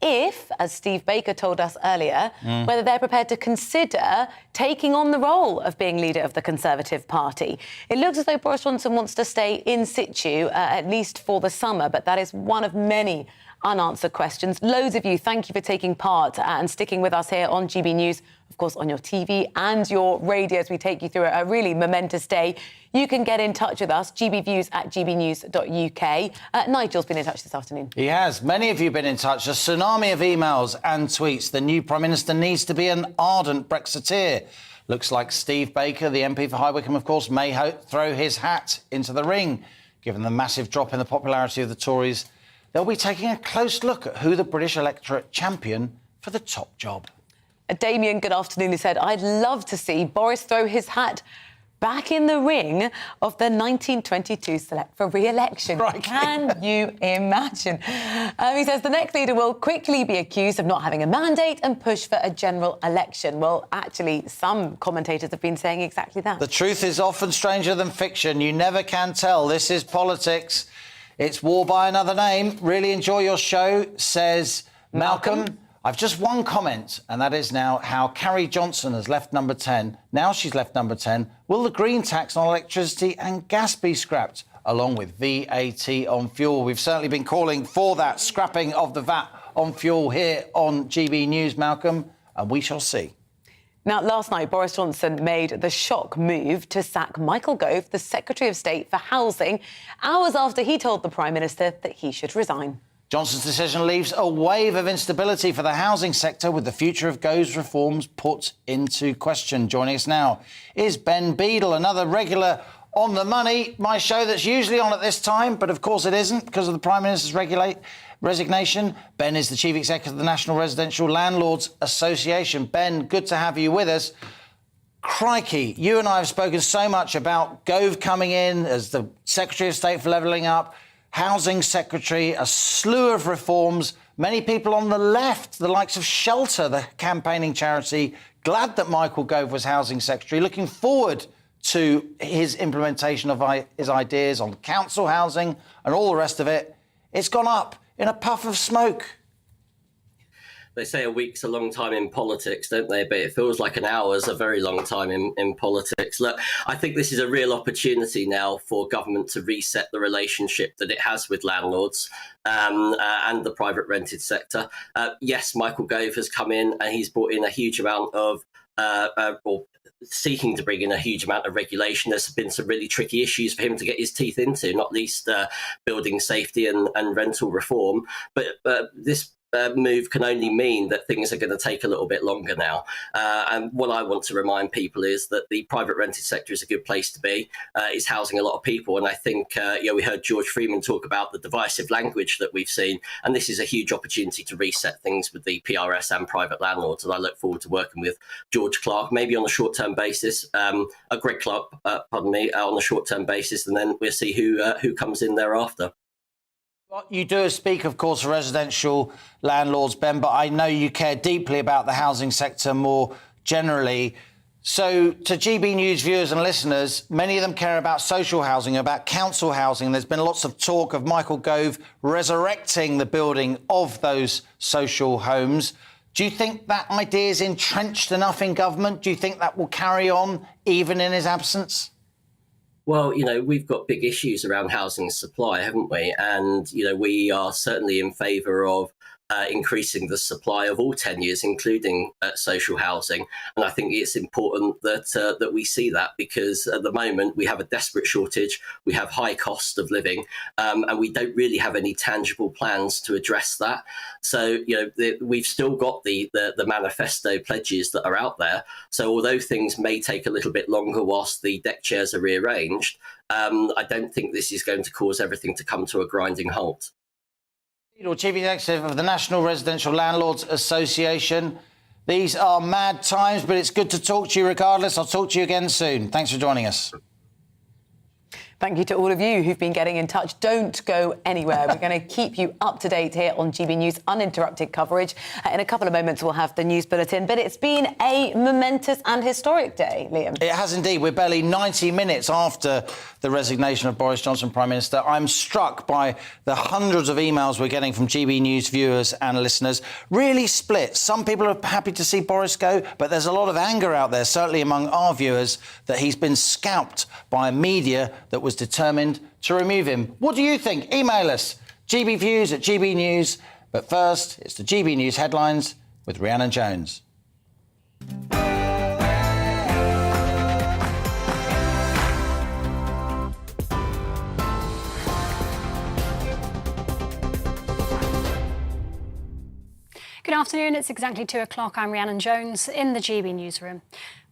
S9: if, as Steve Baker told us earlier, whether they're prepared to consider taking on the role of being leader of the Conservative Party. It looks as though Boris Johnson wants to stay in situ, at least for the summer, but that is one of many unanswered questions. Loads of you, thank you for taking part and sticking with us here on GB News, of course, on your TV and your radio as we take you through a really momentous day. You can get in touch with us, gbviews@gbnews.uk. Nigel's been in touch this afternoon.
S3: He has. Many of you have been in touch. A tsunami of emails and tweets. The new Prime Minister needs to be an ardent Brexiteer. Looks like Steve Baker, the MP for High Wycombe, of course, may throw his hat into the ring. Given the massive drop in the popularity of the Tories, they'll be taking a close look at who the British electorate champion for the top job.
S9: Damien, good afternoon. He said, I'd love to see Boris throw his hat back in the ring of the 1922 select for re-election. Right. Can you imagine? He says the next leader will quickly be accused of not having a mandate and push for a general election. Well, actually, some commentators have been saying exactly that.
S3: The truth is often stranger than fiction. You never can tell. This is politics. It's war by another name. Really enjoy your show, says Malcolm. I've just one comment, and that is now how Carrie Johnson has left number 10. Now she's left number 10. Will the green tax on electricity and gas be scrapped, along with VAT on fuel? We've certainly been calling for that scrapping of the VAT on fuel here on GB News, Malcolm, and we shall see.
S9: Now, last night, Boris Johnson made the shock move to sack Michael Gove, the Secretary of State for Housing, hours after he told the Prime Minister that he should resign.
S3: Johnson's decision leaves a wave of instability for the housing sector, with the future of Gove's reforms put into question. Joining us now is Ben Beadle, another regular on the money, my show that's usually on at this time, but of course it isn't because of the Prime Minister's resignation. Ben is the Chief Executive of the National Residential Landlords Association. Ben, good to have you with us. Crikey, you and I have spoken so much about Gove coming in as the Secretary of State for Levelling Up, Housing Secretary, a slew of reforms. Many people on the left, the likes of Shelter, the campaigning charity, glad that Michael Gove was Housing Secretary, looking forward to his implementation of his ideas on council housing and all the rest of it. It's gone up in a puff of smoke.
S4: They say a week's a long time in politics, don't they? But it feels like an hour's a very long time in politics. Look, I think this is a real opportunity now for government to reset the relationship that it has with landlords and the private rented sector. Yes, Michael Gove has come in and he's brought in a huge amount of or seeking to bring in a huge amount of regulation. There's been some really tricky issues for him to get his teeth into, not least building safety and rental reform. But this move can only mean that things are going to take a little bit longer now. And what I want to remind people is that the private rented sector is a good place to be. It's housing a lot of people. And I think, we heard George Freeman talk about the divisive language that we've seen. And this is a huge opportunity to reset things with the PRS and private landlords. And I look forward to working with George Clark, maybe on a short-term basis, Greg Clark, on a short-term basis. And then we'll see who comes in thereafter.
S3: You do speak, of course, for residential landlords, Ben, but I know you care deeply about the housing sector more generally. So to GB News viewers and listeners, many of them care about social housing, about council housing. There's been lots of talk of Michael Gove resurrecting the building of those social homes. Do you think that idea is entrenched enough in government? Do you think that will carry on even in his absence?
S4: Well, we've got big issues around housing supply, haven't we? And, we are certainly in favour of increasing the supply of all tenures, including social housing. And I think it's important that we see that, because at the moment we have a desperate shortage, we have high cost of living, and we don't really have any tangible plans to address that. So, we've still got the manifesto pledges that are out there. So although things may take a little bit longer whilst the deck chairs are rearranged, I don't think this is going to cause everything to come to a grinding halt.
S3: Chief Executive of the National Residential Landlords Association. These are mad times, but it's good to talk to you regardless. I'll talk to you again soon. Thanks for joining us.
S9: Thank you to all of you who've been getting in touch. Don't go anywhere. We're going to keep you up to date here on GB News, uninterrupted coverage. In a couple of moments, we'll have the news bulletin. But it's been a momentous and historic day, Liam.
S3: It has indeed. We're barely 90 minutes after the resignation of Boris Johnson, Prime Minister. I'm struck by the hundreds of emails we're getting from GB News viewers and listeners. Really split. Some people are happy to see Boris go, but there's a lot of anger out there, certainly among our viewers, that he's been scalped by a media that was determined to remove him. What do you think? Email us, gbviews@GB News. But first, it's the GB News headlines with Rhiannon Jones.
S13: Good afternoon. It's exactly 2 o'clock. I'm Rhiannon Jones in the GB newsroom.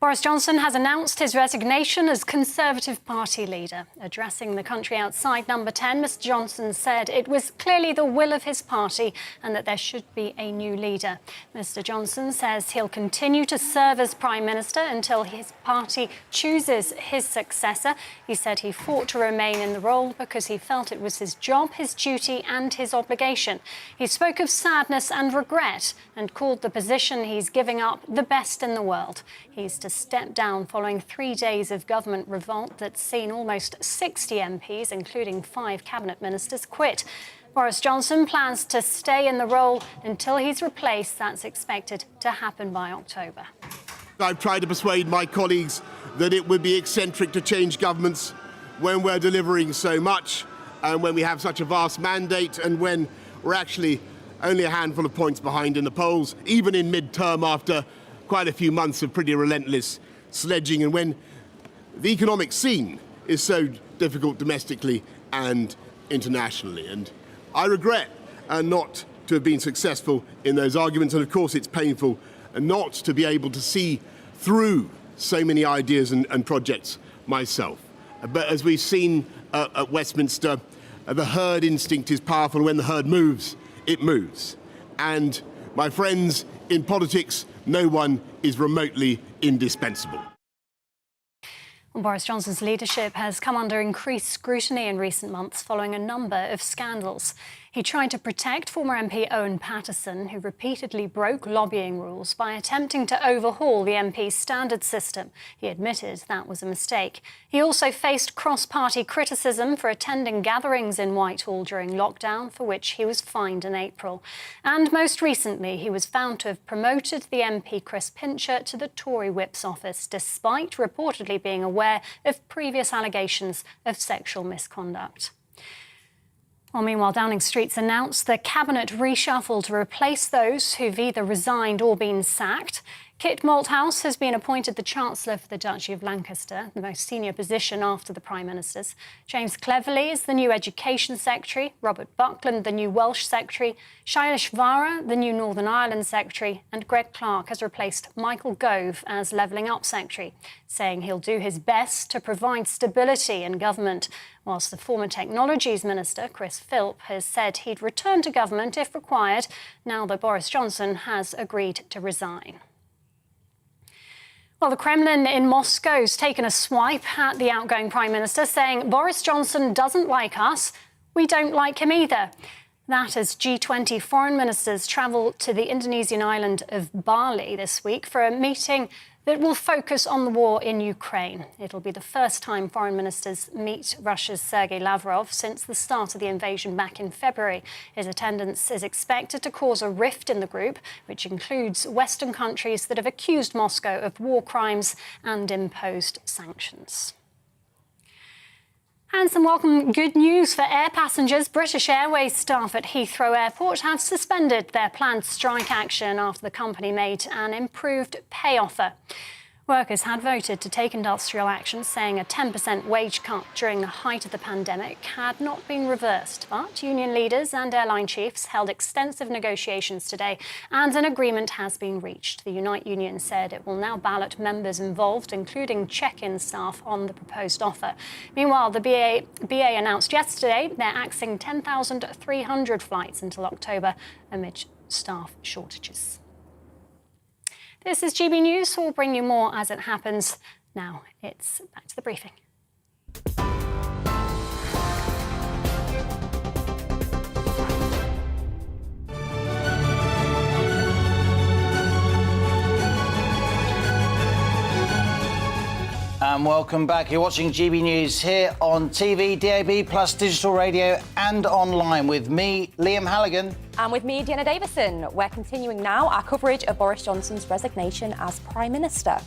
S13: Boris Johnson has announced his resignation as Conservative Party leader. Addressing the country outside Number 10, Mr Johnson said it was clearly the will of his party and that there should be a new leader. Mr Johnson says he'll continue to serve as Prime Minister until his party chooses his successor. He said he fought to remain in the role because he felt it was his job, his duty and his obligation. He spoke of sadness and regret and called the position he's giving up the best in the world. He's to step down following 3 days of government revolt that's seen almost 60 MPs, including 5 cabinet ministers, quit. Boris Johnson plans to stay in the role until he's replaced. That's expected to happen by October.
S16: I've tried to persuade my colleagues that it would be eccentric to change governments when we're delivering so much and when we have such a vast mandate and when we're actually only a handful of points behind in the polls, even in mid-term after quite a few months of pretty relentless sledging, and when the economic scene is so difficult domestically and internationally. And I regret not to have been successful in those arguments, and of course it's painful not to be able to see through so many ideas and projects myself. But as we've seen at Westminster, the herd instinct is powerful. When the herd moves, it moves. And my friends, in politics, no one is remotely indispensable.
S13: Well, Boris Johnson's leadership has come under increased scrutiny in recent months following a number of scandals. He tried to protect former MP Owen Paterson, who repeatedly broke lobbying rules by attempting to overhaul the MP standards system. He admitted that was a mistake. He also faced cross-party criticism for attending gatherings in Whitehall during lockdown, for which he was fined in April. And most recently, he was found to have promoted the MP Chris Pincher to the Tory whip's office, despite reportedly being aware of previous allegations of sexual misconduct. Well, meanwhile, Downing Street's announced the cabinet reshuffle to replace those who've either resigned or been sacked. Kit Malthouse has been appointed the Chancellor for the Duchy of Lancaster, the most senior position after the Prime Minister's. James Cleverly is the new Education Secretary, Robert Buckland the new Welsh Secretary, Shailesh Vara the new Northern Ireland Secretary, and Greg Clark has replaced Michael Gove as Levelling Up Secretary, saying he'll do his best to provide stability in government, whilst the former Technologies Minister, Chris Philp, has said he'd return to government if required, now that Boris Johnson has agreed to resign. Well, the Kremlin in Moscow's taken a swipe at the outgoing Prime Minister, saying Boris Johnson doesn't like us, we don't like him either. That as G20 foreign ministers travel to the Indonesian island of Bali this week for a meeting that will focus on the war in Ukraine. It'll be the first time foreign ministers meet Russia's Sergei Lavrov since the start of the invasion back in February. His attendance is expected to cause a rift in the group, which includes Western countries that have accused Moscow of war crimes and imposed sanctions. And some welcome good news for air passengers. British Airways staff at Heathrow Airport have suspended their planned strike action after the company made an improved pay offer. Workers had voted to take industrial action, saying a 10% wage cut during the height of the pandemic had not been reversed. But union leaders and airline chiefs held extensive negotiations today, and an agreement has been reached. The Unite union said it will now ballot members involved, including check-in staff, on the proposed offer. Meanwhile, the BA announced yesterday they're axing 10,300 flights until October amid staff shortages. This is GB News. We'll bring you more as it happens. Now it's back to the briefing.
S3: And welcome back. You're watching GB News here on TV, DAB, plus digital radio and online with me, Liam Halligan.
S1: And with me, Deanna Davison. We're continuing now our coverage of Boris Johnson's resignation as Prime Minister.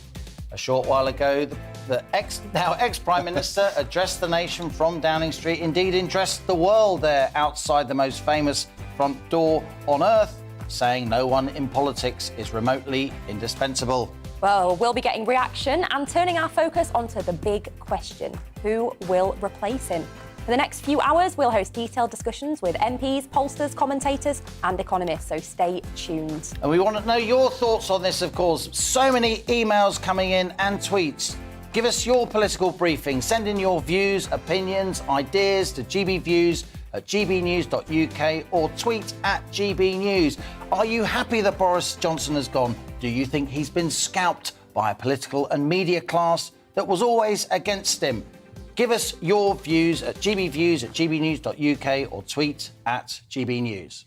S3: A short while ago, the now ex-Prime Minister addressed the nation from Downing Street, indeed addressed the world there outside the most famous front door on earth, saying no one in politics is remotely indispensable.
S1: Well, we'll be getting reaction and turning our focus onto the big question: who will replace him? For the next few hours, we'll host detailed discussions with MPs, pollsters, commentators and economists, so stay tuned.
S3: And we want to know your thoughts on this, of course. So many emails coming in and tweets. Give us your political briefing. Send in your views, opinions, ideas to gbviews@gbnews.uk or tweet @gbnews. Are you happy that Boris Johnson has gone? Do you think he's been scalped by a political and media class that was always against him? Give us your views at gbviews@gbnews.uk or tweet @gbnews.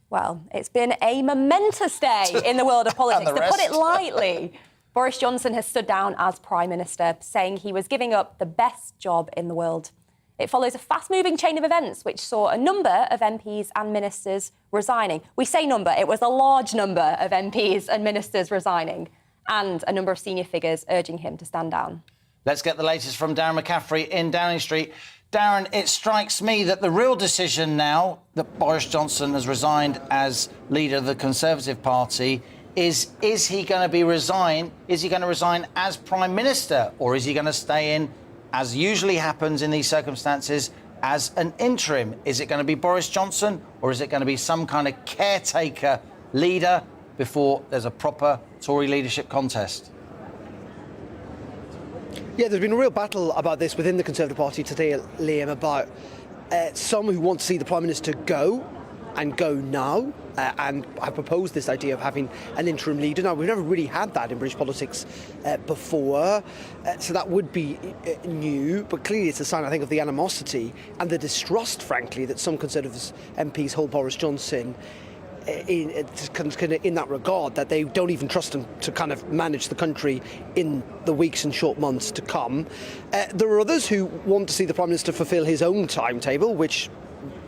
S1: Well, it's been a momentous day in the world of politics, to put it lightly. Boris Johnson has stood down as Prime Minister, saying he was giving up the best job in the world. It follows a fast-moving chain of events which saw a number of MPs and ministers resigning. We say number, it was a large number of MPs and ministers resigning, and a number of senior figures urging him to stand down.
S3: Let's get the latest from Darren McCaffrey in Downing Street. Darren, it strikes me that the real decision now that Boris Johnson has resigned as leader of the Conservative Party is he going to resign as Prime Minister, or is he going to stay in, as usually happens in these circumstances, as an interim? Is it going to be Boris Johnson, or is it going to be some kind of caretaker leader before there's a proper Tory leadership contest?
S7: Yeah, there's been a real battle about this within the Conservative Party today, Liam, about some who want to see the Prime Minister go, and go now, and have proposed this idea of having an interim leader. Now, we've never really had that in British politics before, so that would be new, but clearly it's a sign, I think, of the animosity and the distrust, frankly, that some Conservative MPs hold Boris Johnson in that regard, that they don't even trust him to kind of manage the country in the weeks and short months to come. There are others who want to see the Prime Minister fulfil his own timetable, which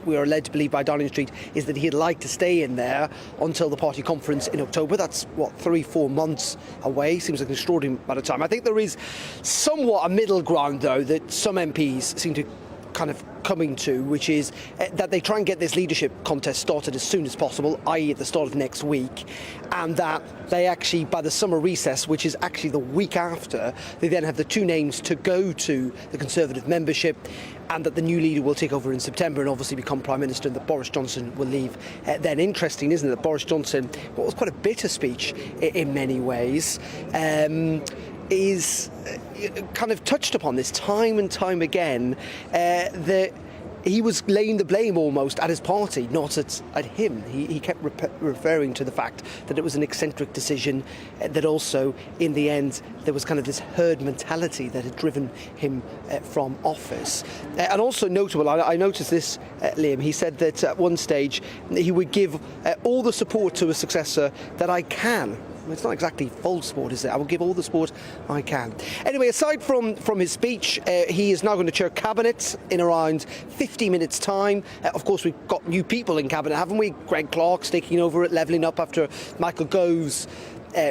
S7: we are led to believe by Downing Street is that he'd like to stay in there until the party conference in October. That's, 3-4 months away. Seems like an extraordinary amount of time. I think there is somewhat a middle ground, though, that some MPs seem to kind of coming to, which is that they try and get this leadership contest started as soon as possible, i.e. at the start of next week, and that they actually, by the summer recess, which is actually the week after, they then have the two names to go to the Conservative membership, and that the new leader will take over in September and obviously become Prime Minister, and that Boris Johnson will leave then. Interesting, isn't it, that Boris Johnson, what was quite a bitter speech in many ways, is kind of touched upon this time and time again, that he was laying the blame almost at his party, not at him. He kept referring to the fact that it was an eccentric decision, that also, in the end, there was kind of this herd mentality that had driven him from office. And also notable, I noticed this, Liam, he said that at one stage he would give all the support to a successor that I can. It's not exactly full support, is it? I will give all the support I can. Anyway, aside from his speech, he is now going to chair Cabinet in around 50 minutes' time. Of course, we've got new people in Cabinet, haven't we? Greg Clark's taking over at Levelling Up after Michael Gove's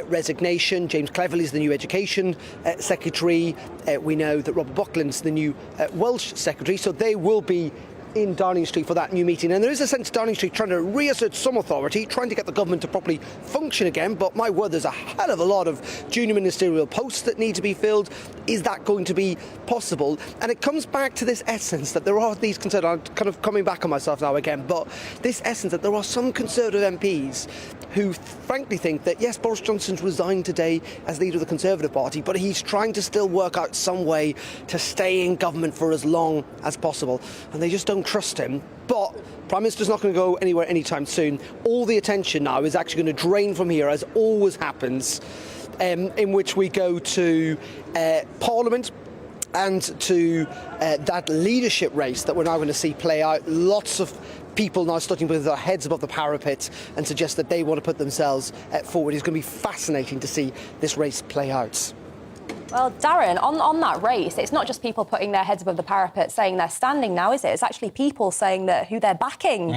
S7: resignation. James Cleverly's the new Education Secretary. We know that Robert Buckland's the new Welsh Secretary, so they will be in Downing Street for that new meeting. And there is a sense Downing Street trying to reassert some authority, trying to get the government to properly function again. But my word, there's a hell of a lot of junior ministerial posts that need to be filled. Is that going to be possible? And it comes back to this essence that there are these concerns. I'm kind of coming back on myself now again, but this essence that there are some Conservative MPs who frankly think that, yes, Boris Johnson's resigned today as leader of the Conservative Party, but he's trying to still work out some way to stay in government for as long as possible. And they just don't trust him. But Prime Minister's not going to go anywhere anytime soon. All the attention now is actually going to drain from here, as always happens, in which we go to Parliament and to that leadership race that we're now going to see play out. Lots of people now starting with their heads above the parapet and suggest that they want to put themselves forward. It's going to be fascinating to see this race play out.
S1: Well, Darren, on that race, it's not just people putting their heads above the parapet saying they're standing now, is it? It's actually people saying that who they're backing.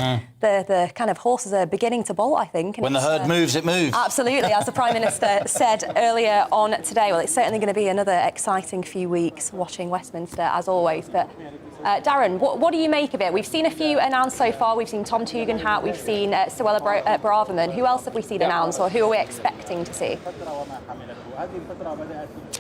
S1: The kind of horses are beginning to bolt, I think. And
S3: when the herd moves, it moves.
S1: Absolutely, as the Prime Minister said earlier on today. Well, it's certainly going to be another exciting few weeks watching Westminster, as always. But Darren, what do you make of it? We've seen a few announced so far. We've seen Tom Tugendhat, we've seen Suella Braverman. Who else have we seen announced, or who are we expecting to see?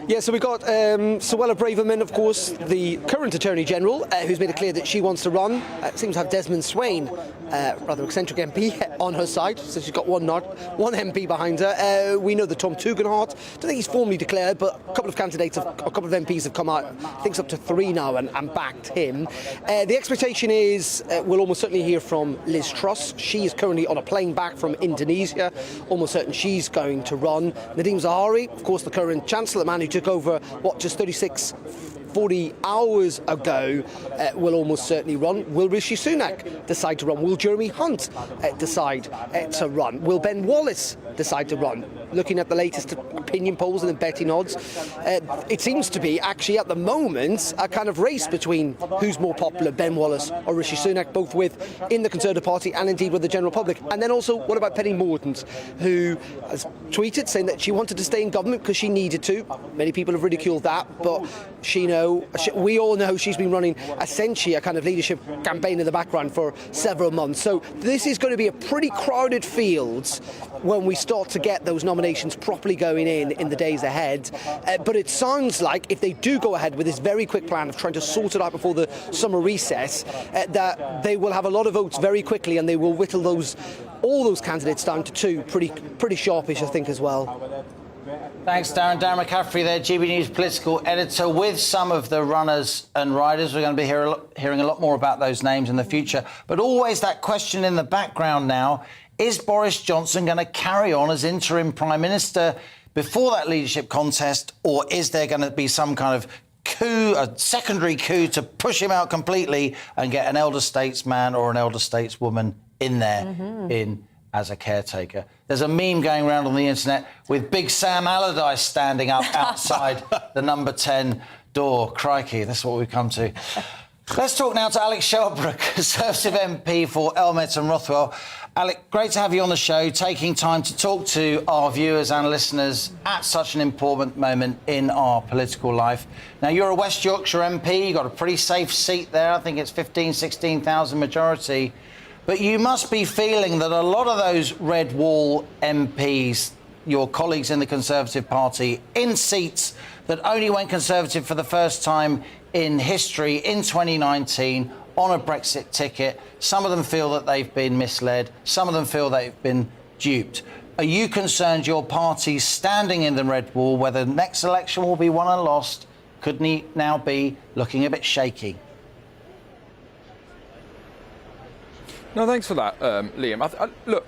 S7: Yeah, so we got Suella Braverman, of course, the current Attorney General, who's made it clear that she wants to run. Seems to have Desmond Swayne, rather eccentric MP, on her side, so she's got one MP behind her. We know that Tom Tugendhat, I don't think he's formally declared, but a couple of MPs have come out, I think it's up to 3 now, and backed him. The expectation is we'll almost certainly hear from Liz Truss. She is currently on a plane back from Indonesia, almost certain she's going to run. Nadhim Zahawi, of course, the current Chancellor, the man who took over, just 40 hours ago, will almost certainly run. Will Rishi Sunak decide to run? Will Jeremy Hunt decide to run? Will Ben Wallace decide to run? Looking at the latest opinion polls and the betting odds, it seems to be actually at the moment a kind of race between who's more popular, Ben Wallace or Rishi Sunak, both in the Conservative Party and indeed with the general public. And then also, what about Penny Mordaunt, who has tweeted saying that she wanted to stay in government because she needed to. Many people have ridiculed that, but we all know she's been running essentially a kind of leadership campaign in the background for several months. So this is going to be a pretty crowded field when we start to get those nominations properly going in the days ahead. But it sounds like if they do go ahead with this very quick plan of trying to sort it out before the summer recess, that they will have a lot of votes very quickly, and they will whittle all those candidates down to 2 pretty sharpish, I think, as well.
S3: Thanks, Darren. Darren McCaffrey there, GB News political editor, with some of the runners and riders. We're going to be hearing a lot more about those names in the future. But always that question in the background now, is Boris Johnson going to carry on as interim Prime Minister before that leadership contest, or is there going to be some kind of coup, a secondary coup, to push him out completely and get an elder statesman or an elder stateswoman in there as a caretaker? There's a meme going around on the internet with Big Sam Allardyce standing up outside the number 10 door. Crikey, that's what we've come to. Let's talk now to Alex Shelbrooke, Conservative MP for Elmet and Rothwell. Alex, great to have you on the show, taking time to talk to our viewers and listeners at such an important moment in our political life. Now, you're a West Yorkshire MP, you've got a pretty safe seat there. I think it's 16,000 majority. But you must be feeling that a lot of those Red Wall MPs, your colleagues in the Conservative Party, in seats that only went Conservative for the first time in history in 2019 on a Brexit ticket, some of them feel that they've been misled, some of them feel they've been duped. Are you concerned your party's standing in the Red Wall, whether the next election will be won and lost, could now be looking a bit shaky?
S2: No, thanks for that, Liam. Look,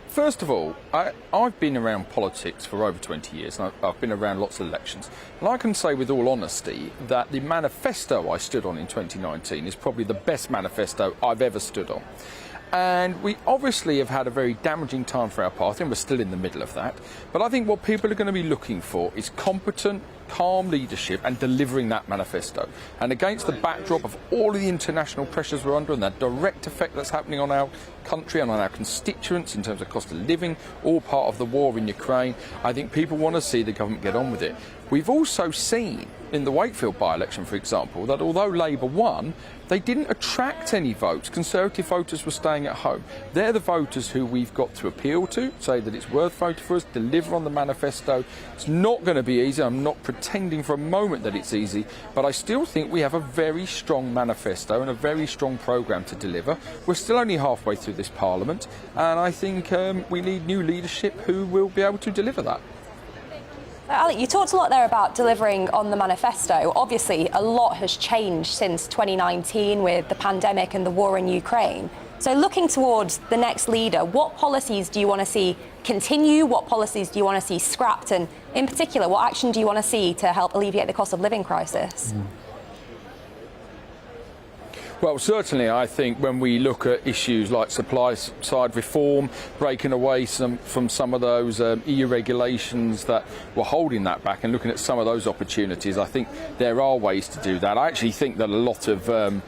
S2: first of all, I've been around politics for over 20 years, and I've been around lots of elections. And I can say with all honesty that the manifesto I stood on in 2019 is probably the best manifesto I've ever stood on. And we obviously have had a very damaging time for our party, and we're still in the middle of that. But I think what people are going to be looking for is competent, calm leadership and delivering that manifesto. And against the backdrop of all of the international pressures we're under and the direct effect that's happening on our country and on our constituents in terms of cost of living, all part of the war in Ukraine, I think people want to see the government get on with it. We've also seen in the Wakefield by-election, for example, that although Labour won, they didn't attract any votes. Conservative voters were staying at home. They're the voters who we've got to appeal to, say that it's worth voting for us, deliver on the manifesto. It's not going to be easy. I'm not pretending for a moment that it's easy, but I still think we have a very strong manifesto and a very strong programme to deliver. We're still only halfway through this Parliament, and I think we need new leadership who will be able to deliver that.
S1: Ali, you talked a lot there about delivering on the manifesto. Obviously, a lot has changed since 2019 with the pandemic and the war in Ukraine. So looking towards the next leader, what policies do you want to see continue? What policies do you want to see scrapped? And in particular, what action do you want to see to help alleviate the cost of living crisis?
S2: Well, certainly I think when we look at issues like supply side reform, breaking away from some of those EU regulations that were holding that back and looking at some of those opportunities, I think there are ways to do that. I actually think that a lot of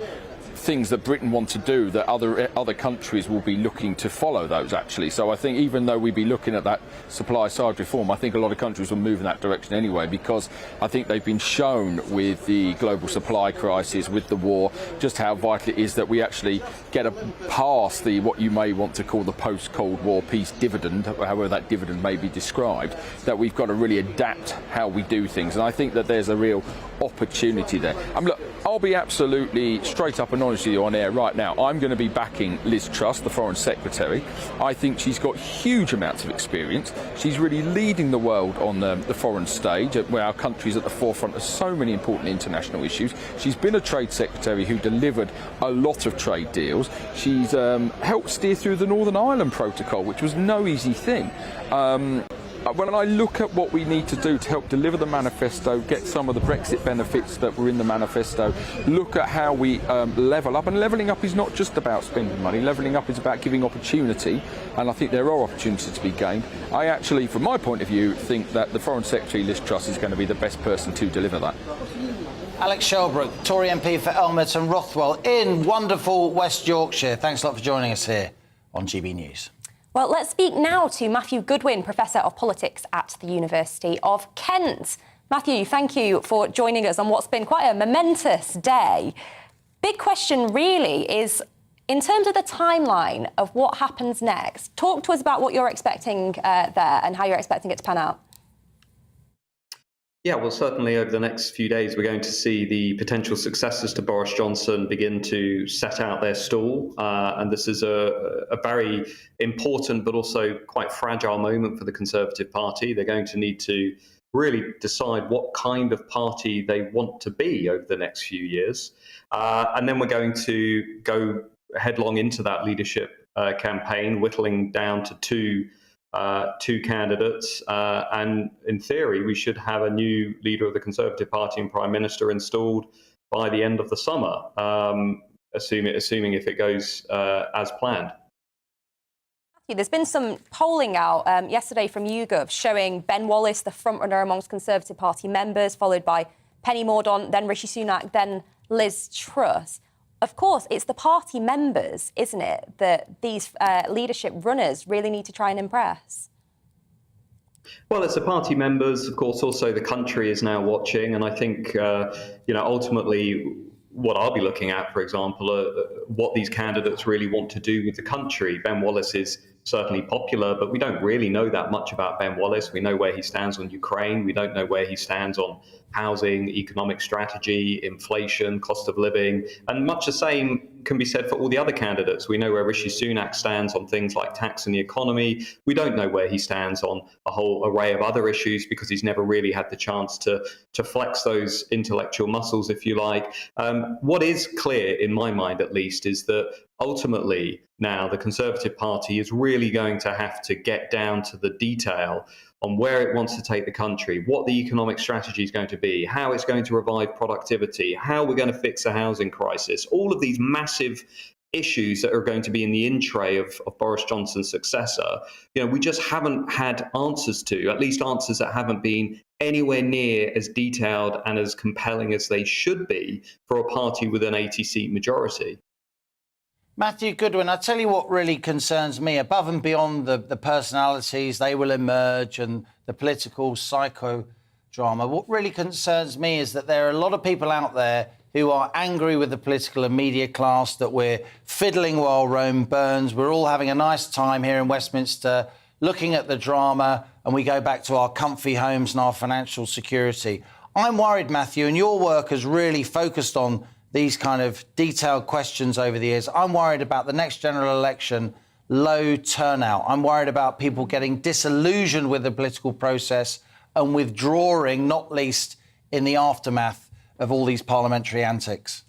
S2: things that Britain want to do, that other countries will be looking to follow those actually. So I think even though we'd be looking at that supply side reform, I think a lot of countries will move in that direction anyway, because I think they've been shown with the global supply crisis, with the war, just how vital it is that we actually get past what you may want to call the post-Cold War peace dividend, however that dividend may be described, that we've got to really adapt how we do things. And I think that there's a real opportunity there. Look, I'll be absolutely straight up and honest with you on air right now. I'm going to be backing Liz Truss, the Foreign Secretary. I think she's got huge amounts of experience. She's really leading the world on the foreign stage, where our country's at the forefront of so many important international issues. She's been a Trade Secretary who delivered a lot of trade deals. She's helped steer through the Northern Ireland Protocol, which was no easy thing. When I look at what we need to do to help deliver the manifesto, get some of the Brexit benefits that were in the manifesto, look at how we level up. And levelling up is not just about spending money. Levelling up is about giving opportunity. And I think there are opportunities to be gained. I actually, from my point of view, think that the Foreign Secretary, Liz Truss, is going to be the best person to deliver that.
S3: Alex Shelbrooke, Tory MP for Elmet and Rothwell in wonderful West Yorkshire. Thanks a lot for joining us here on GB News.
S1: Well, let's speak now to Matthew Goodwin, Professor of Politics at the University of Kent. Matthew, thank you for joining us on what's been quite a momentous day. Big question really is, in terms of the timeline of what happens next, talk to us about what you're expecting there and how you're expecting it to pan out.
S10: Yeah, well, certainly over the next few days, we're going to see the potential successors to Boris Johnson begin to set out their stall. And this is a very important but also quite fragile moment for the Conservative Party. They're going to need to really decide what kind of party they want to be over the next few years. And then we're going to go headlong into that leadership campaign, whittling down to two candidates, and in theory we should have a new leader of the Conservative Party and Prime Minister installed by the end of the summer, assuming if it goes as planned.
S1: There's been some polling out yesterday from YouGov showing Ben Wallace the frontrunner amongst Conservative Party members, followed by Penny Mordaunt, then Rishi Sunak, then Liz Truss. Of course, it's the party members, isn't it, that these leadership runners really need to try and impress?
S10: Well, it's the party members, of course, also the country is now watching. And I think, ultimately what I'll be looking at, for example, are what these candidates really want to do with the country. Ben Wallace is certainly popular, but we don't really know that much about Ben Wallace. We know where he stands on Ukraine. We don't know where he stands on housing, economic strategy, inflation, cost of living, and much the same can be said for all the other candidates. We know where Rishi Sunak stands on things like tax and the economy. We don't know where he stands on a whole array of other issues because he's never really had the chance to flex those intellectual muscles, if you like. What is clear, in my mind at least, is that ultimately now the Conservative Party is really going to have to get down to the detail on where it wants to take the country, what the economic strategy is going to be, how it's going to revive productivity, how we're going to fix the housing crisis. All of these massive issues that are going to be in the in tray of Boris Johnson's successor, we just haven't had answers to, at least answers that haven't been anywhere near as detailed and as compelling as they should be for a party with an 80-seat majority.
S3: Matthew Goodwin, I tell you what really concerns me, above and beyond the personalities, they will emerge, and the political psychodrama. What really concerns me is that there are a lot of people out there who are angry with the political and media class, that we're fiddling while Rome burns. We're all having a nice time here in Westminster, looking at the drama, and we go back to our comfy homes and our financial security. I'm worried, Matthew, and your work has really focused on these kind of detailed questions over the years. I'm worried about the next general election, low turnout. I'm worried about people getting disillusioned with the political process and withdrawing, not least in the aftermath of all these parliamentary antics.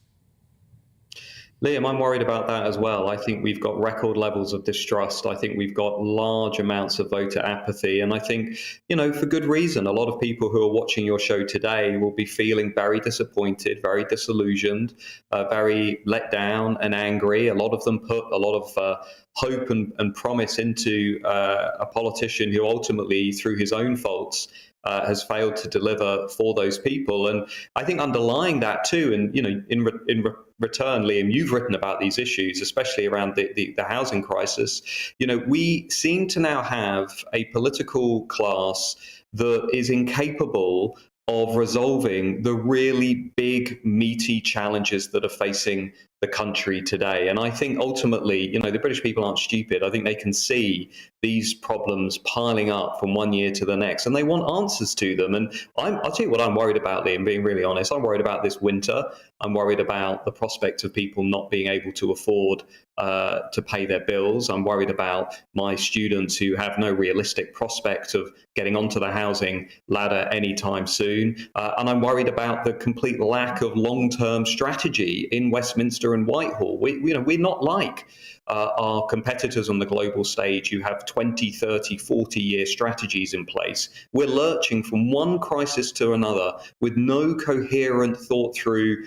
S10: Liam, I'm worried about that as well. I think we've got record levels of distrust. I think we've got large amounts of voter apathy. And I think, for good reason, a lot of people who are watching your show today will be feeling very disappointed, very disillusioned, very let down and angry. A lot of them put a lot of hope and promise into a politician who ultimately, through his own faults, has failed to deliver for those people. And I think underlying that too, and in return, Liam, you've written about these issues, especially around the housing crisis. We seem to now have a political class that is incapable of resolving the really big, meaty challenges that are facing the country today. And I think ultimately, the British people aren't stupid. I think they can see these problems piling up from one year to the next, and they want answers to them. And I'll tell you what I'm worried about, Liam, being really honest. I'm worried about this winter. I'm worried about the prospect of people not being able to afford to pay their bills. I'm worried about my students who have no realistic prospect of getting onto the housing ladder anytime soon. And I'm worried about the complete lack of long-term strategy in Westminster and Whitehall. We're not like our competitors on the global stage who have 20, 30, 40-year strategies in place. We're lurching from one crisis to another with no coherent, thought-through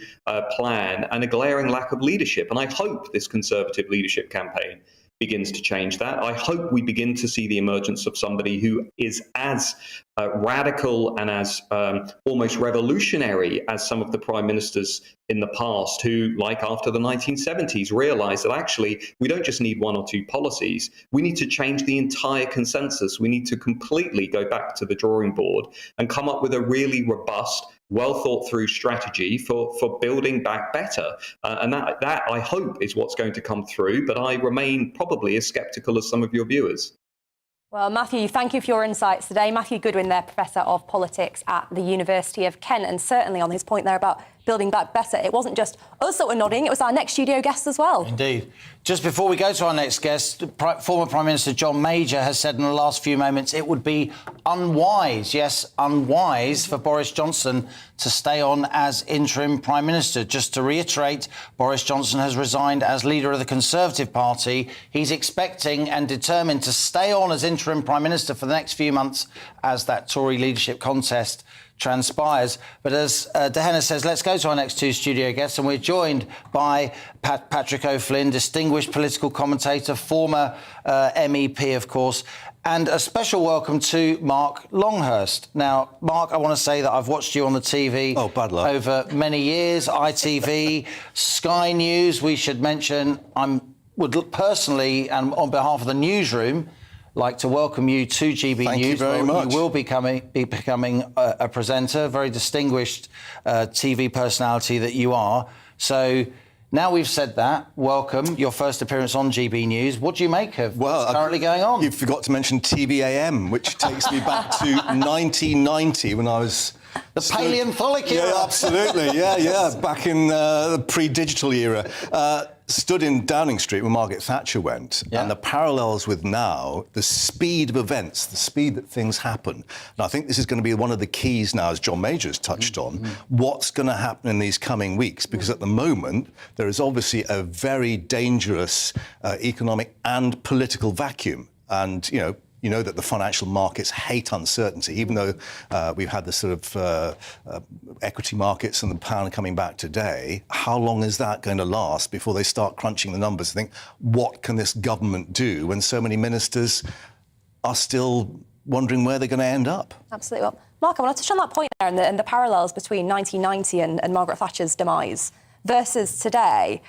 S10: plan and a glaring lack of leadership. And I hope this Conservative leadership campaign begins to change that. I hope we begin to see the emergence of somebody who is as radical and as almost revolutionary as some of the prime ministers in the past who, like after the 1970s, realized that actually we don't just need one or two policies, we need to change the entire consensus. We need to completely go back to the drawing board and come up with a really robust, well thought through strategy for building back better. And that I hope is what's going to come through, but I remain probably as sceptical as some of your viewers.
S1: Well, Matthew, thank you for your insights today. Matthew Goodwin there, Professor of Politics at the University of Kent, and certainly on his point there about building back better, it wasn't just us that were nodding, it was our next studio guest as well.
S3: Indeed. Just before we go to our next guest, former Prime Minister John Major has said in the last few moments it would be unwise, yes, unwise, for Boris Johnson to stay on as interim Prime Minister. Just to reiterate, Boris Johnson has resigned as leader of the Conservative Party. He's expecting and determined to stay on as interim Prime Minister for the next few months as that Tory leadership contest transpires. But as Dehenna says, let's go to our next two studio guests, and we're joined by Patrick O'Flynn, distinguished political commentator, former MEP, of course, and a special welcome to Mark Longhurst. Now, Mark, I want to say that I've watched you on the TV over many years, ITV, Sky News. We should mention, would personally, and on behalf of the newsroom, like to welcome you to GB News.
S12: Thank you very much.
S3: You will be becoming a presenter, very distinguished TV personality that you are. So now we've said that, welcome, your first appearance on GB News. What do you make of what's currently going on?
S12: You forgot to mention TVAM, which takes me back to 1990 when I was...
S3: The Paleontology era.
S12: Yeah, absolutely. Yeah. Back in the pre-digital era. Stood in Downing Street where Margaret Thatcher went, and the parallels with now, the speed of events, the speed that things happen. And I think this is going to be one of the keys now, as John Major's touched on, what's going to happen in these coming weeks, because at the moment there is obviously a very dangerous economic and political vacuum. And, You know that the financial markets hate uncertainty, even though we've had the sort of equity markets and the pound coming back today. How long is that going to last before they start crunching the numbers and think, what can this government do when so many ministers are still wondering where they're going to end up?
S1: Absolutely. Well, Mark, I want to touch on that point there and the parallels between 1990 and Margaret Thatcher's demise versus today.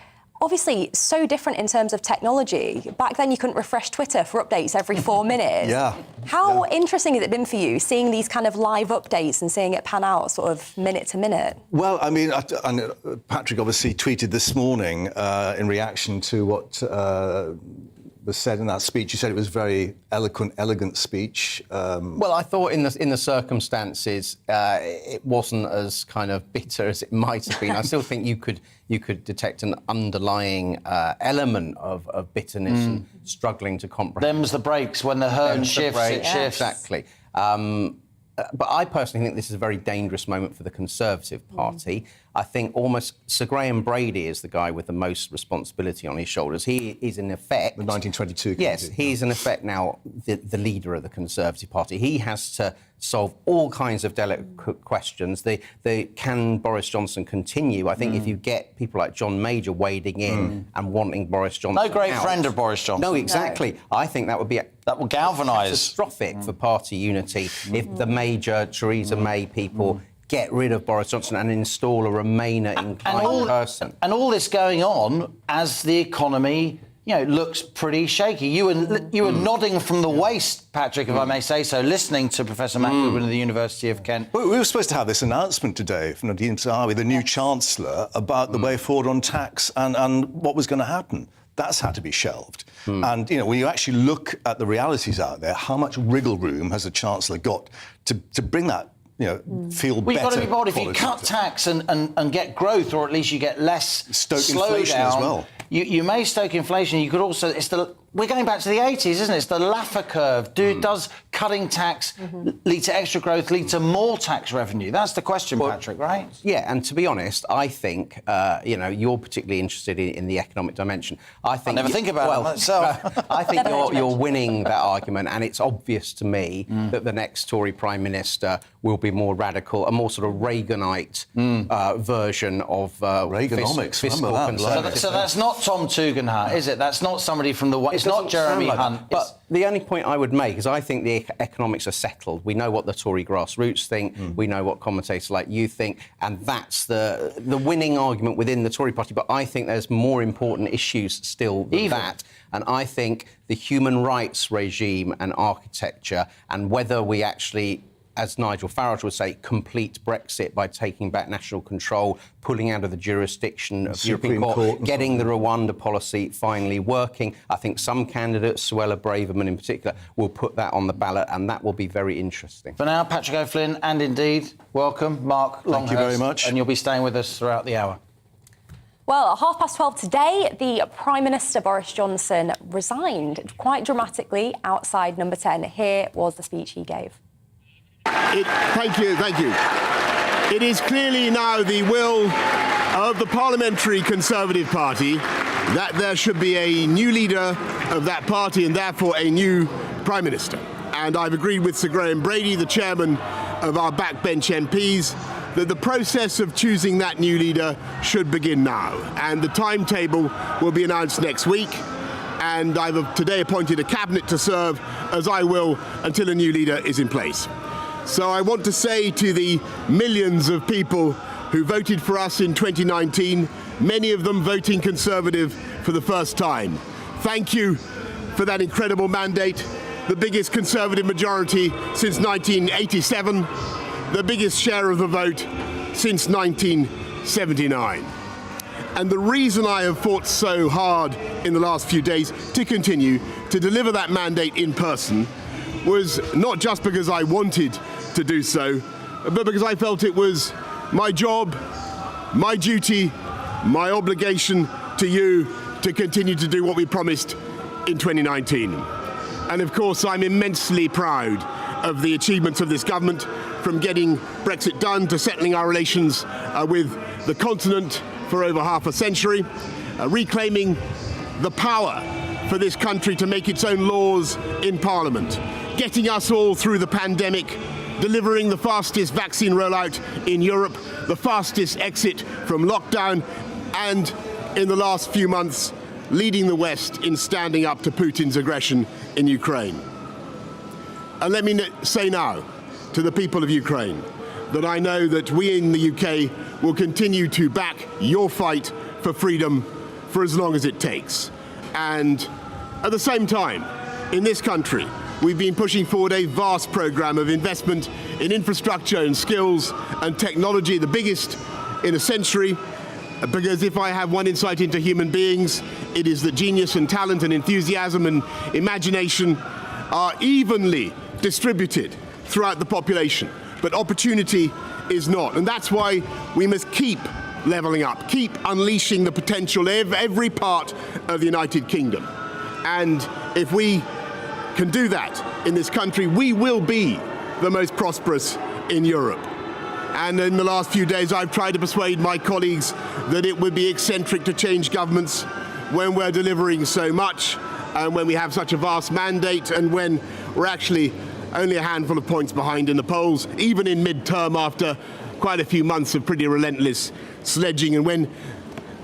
S1: Obviously, so different in terms of technology. Back then, you couldn't refresh Twitter for updates every 4 minutes.
S12: Yeah.
S1: How interesting has it been for you, seeing these kind of live updates and seeing it pan out sort of minute to minute?
S12: Well, I mean, Patrick obviously tweeted this morning in reaction to what was said in that speech. You said it was a very elegant speech.
S11: Well, I thought in the circumstances, it wasn't as kind of bitter as it might have been. I still think you could detect an underlying element of bitterness and struggling to comprehend.
S3: Them's the breaks. When the herd shifts, it shifts.
S11: Exactly. But I personally think this is a very dangerous moment for the Conservative Party. I think almost Sir Graham Brady is the guy with the most responsibility on his shoulders. He is, in effect...
S12: The 1922 committee.
S11: Yes, he's, in effect, now the leader of the Conservative Party. He has to solve all kinds of delicate questions. Can Boris Johnson continue? I think if you get people like John Major wading in and wanting Boris Johnson
S3: No great
S11: out,
S3: friend of Boris Johnson.
S11: No, exactly. No. I think that would be...
S3: That will galvanise.
S11: Catastrophic for party unity if the Major, Theresa May people... get rid of Boris Johnson and install a Remainer-inclined person.
S3: And all this going on as the economy, looks pretty shaky. You were nodding from the waist, Patrick, if I may say so, listening to Professor Matt Goodwin of the University of Kent.
S12: We were supposed to have this announcement today from Nadine Zahawi, the new Chancellor, about the way forward on tax and what was going to happen. That's had to be shelved. And, when you actually look at the realities out there, how much wriggle room has the Chancellor got to bring that feel better?
S3: Well, you've got to be bold. If you cut tax and get growth, or at least you get less
S12: inflation as well.
S3: You may stoke inflation. You could also... We're going back to the 80s, isn't it? It's the Laffer curve. Does cutting tax lead to extra growth, lead to more tax revenue? That's the question, Patrick, right?
S11: Yeah, and to be honest, I think, you're particularly interested in the economic dimension. I never
S3: think about it myself.
S11: I think you're winning that argument, and it's obvious to me that the next Tory Prime Minister will be more radical, a more sort of Reaganite version of
S12: Reaganomics,
S11: fiscal conservatism.
S3: So that's not Tom Tugendhat, is it? That's not somebody from the... It's not Jeremy Hunt.
S11: But the only point I would make is I think the economics are settled. We know what the Tory grassroots think. We know what commentators like you think. And that's the winning argument within the Tory party. But I think there's more important issues still than that. And I think the human rights regime and architecture and whether we actually... as Nigel Farage would say, complete Brexit by taking back national control, pulling out of the jurisdiction of the European Court, getting the Rwanda policy finally working. I think some candidates, Suella Braverman in particular, will put that on the ballot, and that will be very interesting.
S3: For now, Patrick O'Flynn, and indeed, welcome, Mark Longhurst.
S12: Thank you very much.
S3: And you'll be staying with us throughout the hour.
S1: Well, at 12:30 today, the Prime Minister, Boris Johnson, resigned quite dramatically outside Number 10. Here was the speech he gave.
S16: Thank you. It is clearly now the will of the Parliamentary Conservative Party that there should be a new leader of that party and therefore a new Prime Minister. And I've agreed with Sir Graham Brady, the chairman of our backbench MPs, that the process of choosing that new leader should begin now. And the timetable will be announced next week. And I've today appointed a cabinet to serve, as I will, until a new leader is in place. So I want to say to the millions of people who voted for us in 2019, many of them voting Conservative for the first time, thank you for that incredible mandate, the biggest Conservative majority since 1987, the biggest share of the vote since 1979. And the reason I have fought so hard in the last few days to continue to deliver that mandate in person was not just because I wanted to do so, but because I felt it was my job, my duty, my obligation to you to continue to do what we promised in 2019. And of course, I'm immensely proud of the achievements of this government, from getting Brexit done to settling our relations with the continent for over half a century, reclaiming the power for this country to make its own laws in Parliament, getting us all through the pandemic, delivering the fastest vaccine rollout in Europe, the fastest exit from lockdown, and in the last few months, leading the West in standing up to Putin's aggression in Ukraine. And let me say now to the people of Ukraine that I know that we in the UK will continue to back your fight for freedom for as long as it takes. And at the same time, in this country, we've been pushing forward a vast programme of investment in infrastructure and skills and technology, the biggest in a century, because if I have one insight into human beings, it is that genius and talent and enthusiasm and imagination are evenly distributed throughout the population, but opportunity is not. And that's why we must keep levelling up, keep unleashing the potential of every part of the United Kingdom. And if we can do that in this country, we will be the most prosperous in Europe. And in the last few days, I've tried to persuade my colleagues that it would be eccentric to change governments when we're delivering so much, and when we have such a vast mandate, and when we're actually only a handful of points behind in the polls, even in mid-term after quite a few months of pretty relentless sledging, and when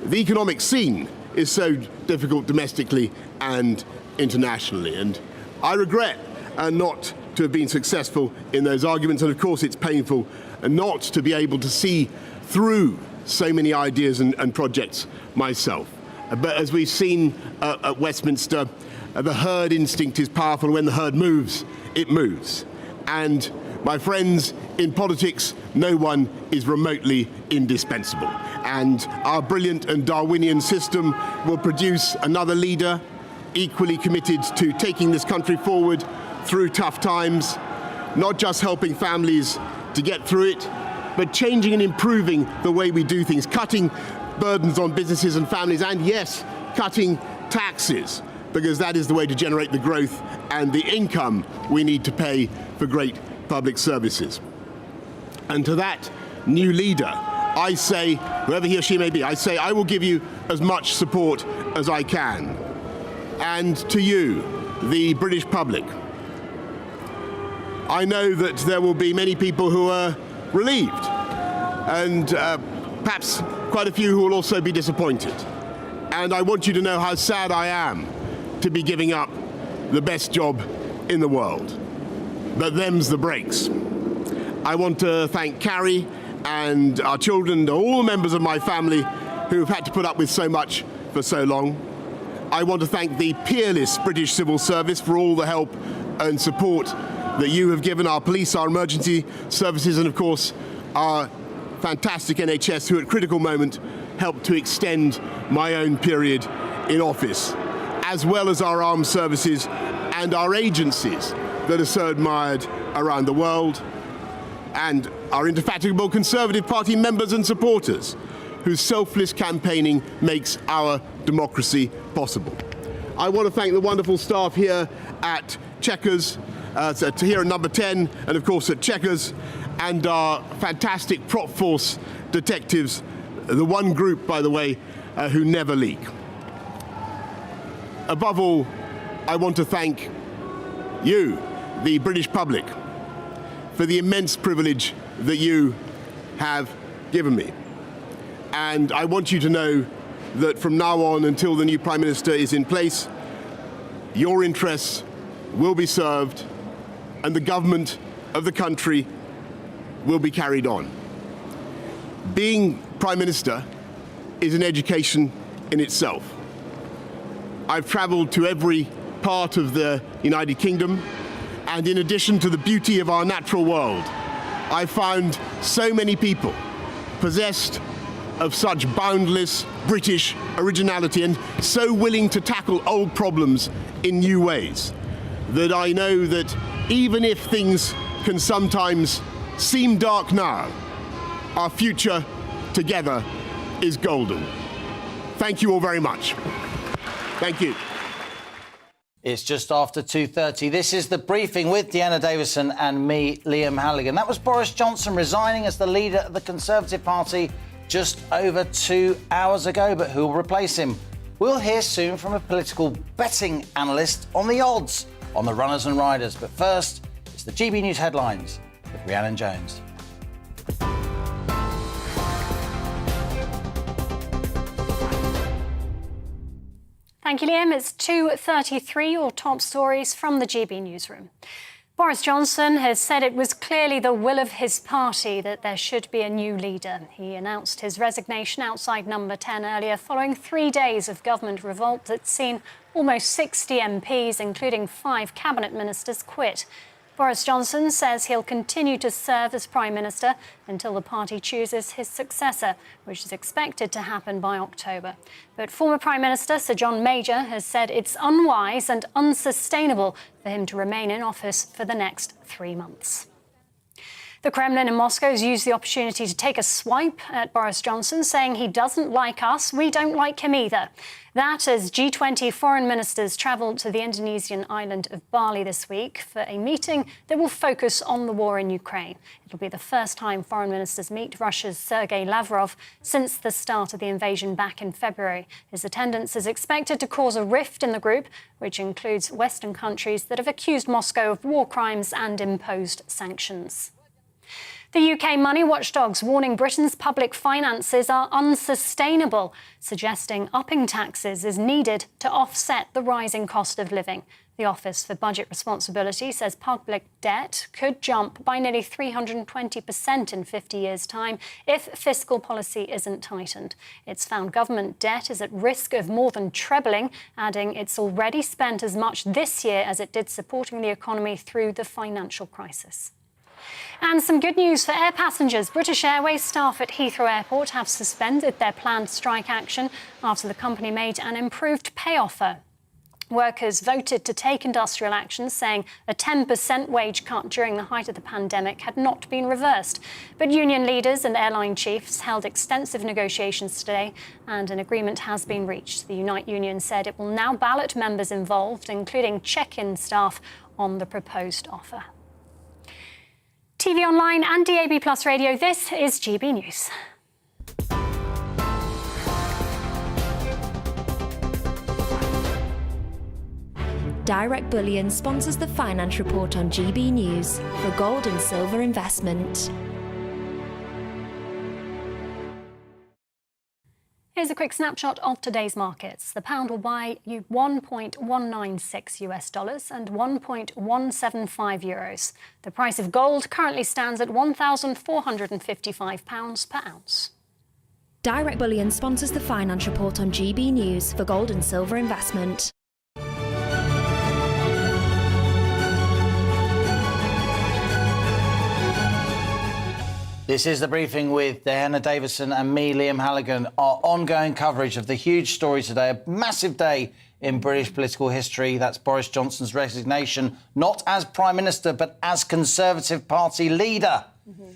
S16: the economic scene is so difficult domestically and internationally. And I regret not to have been successful in those arguments, and of course it's painful not to be able to see through so many ideas and projects myself. But as we've seen at Westminster, the herd instinct is powerful. When the herd moves, it moves. And my friends, in politics, no one is remotely indispensable. And our brilliant and Darwinian system will produce another leader equally committed to taking this country forward through tough times, not just helping families to get through it, but changing and improving the way we do things, cutting burdens on businesses and families, and yes, cutting taxes, because that is the way to generate the growth and the income we need to pay for great public services. And to that new leader, I say, whoever he or she may be, I say I will give you as much support as I can. And to you, the British public, I know that there will be many people who are relieved, and perhaps quite a few who will also be disappointed. And I want you to know how sad I am to be giving up the best job in the world. But them's the breaks. I want to thank Carrie and our children and all the members of my family who have had to put up with so much for so long. I want to thank the peerless British civil service for all the help and support that you have given our police, our emergency services, and of course our fantastic NHS, who at critical moment helped to extend my own period in office, as well as our armed services and our agencies that are so admired around the world, and our indefatigable Conservative Party members and supporters, whose selfless campaigning makes our democracy possible. I want to thank the wonderful staff here at Chequers, here at Number 10, and of course at Chequers, and our fantastic prop force detectives, the one group, by the way, who never leak. Above all, I want to thank you, the British public, for the immense privilege that you have given me. And I want you to know that from now on, until the new Prime Minister is in place, your interests will be served and the government of the country will be carried on. Being Prime Minister is an education in itself. I've travelled to every part of the United Kingdom, and in addition to the beauty of our natural world, I found so many people possessed of such boundless British originality and so willing to tackle old problems in new ways that I know that even if things can sometimes seem dark now, our future together is golden. Thank you all very much. Thank you.
S3: It's just after 2:30. This is The Briefing with Deanna Davison and me, Liam Halligan. That was Boris Johnson resigning as the leader of the Conservative Party just over 2 hours ago. But who will replace him? We'll hear soon from a political betting analyst on the odds on the runners and riders. But first, it's the GB News headlines with Rhiannon Jones.
S13: Thank you, Liam. It's 2:33, your top stories from the GB newsroom. Boris Johnson has said it was clearly the will of his party that there should be a new leader. He announced his resignation outside Number 10 earlier, following 3 days of government revolt that's seen almost 60 MPs, including 5 cabinet ministers, quit. Boris Johnson says he'll continue to serve as Prime Minister until the party chooses his successor, which is expected to happen by October. But former Prime Minister Sir John Major has said it's unwise and unsustainable for him to remain in office for the next 3 months. The Kremlin in Moscow has used the opportunity to take a swipe at Boris Johnson, saying he doesn't like us, we don't like him either. That as G20 foreign ministers travelled to the Indonesian island of Bali this week for a meeting that will focus on the war in Ukraine. It'll be the first time foreign ministers meet Russia's Sergei Lavrov since the start of the invasion back in February. His attendance is expected to cause a rift in the group, which includes Western countries that have accused Moscow of war crimes and imposed sanctions. The UK money watchdog's warning Britain's public finances are unsustainable, suggesting upping taxes is needed to offset the rising cost of living. The Office for Budget Responsibility says public debt could jump by nearly 320% in 50 years' time if fiscal policy isn't tightened. It's found government debt is at risk of more than trebling, adding it's already spent as much this year as it did supporting the economy through the financial crisis. And some good news for air passengers. British Airways staff at Heathrow Airport have suspended their planned strike action after the company made an improved pay offer. Workers voted to take industrial action, saying a 10% wage cut during the height of the pandemic had not been reversed. But union leaders and airline chiefs held extensive negotiations today, and an agreement has been reached. The Unite Union said it will now ballot members involved, including check-in staff, on the proposed offer. TV online and DAB+ radio, this is GB News.
S5: Direct Bullion sponsors the Finance Report on GB News for gold and silver investment.
S13: Here's a quick snapshot of today's markets. The pound will buy you $1.196 and 1.175 euros. The price of gold currently stands at £1,455 per ounce.
S5: Direct Bullion sponsors the Finance Report on GB News for gold and silver investment.
S3: This is The Briefing with Diana Davison and me, Liam Halligan. Our ongoing coverage of the huge story today, a massive day in British political history. That's Boris Johnson's resignation, not as Prime Minister, but as Conservative Party leader.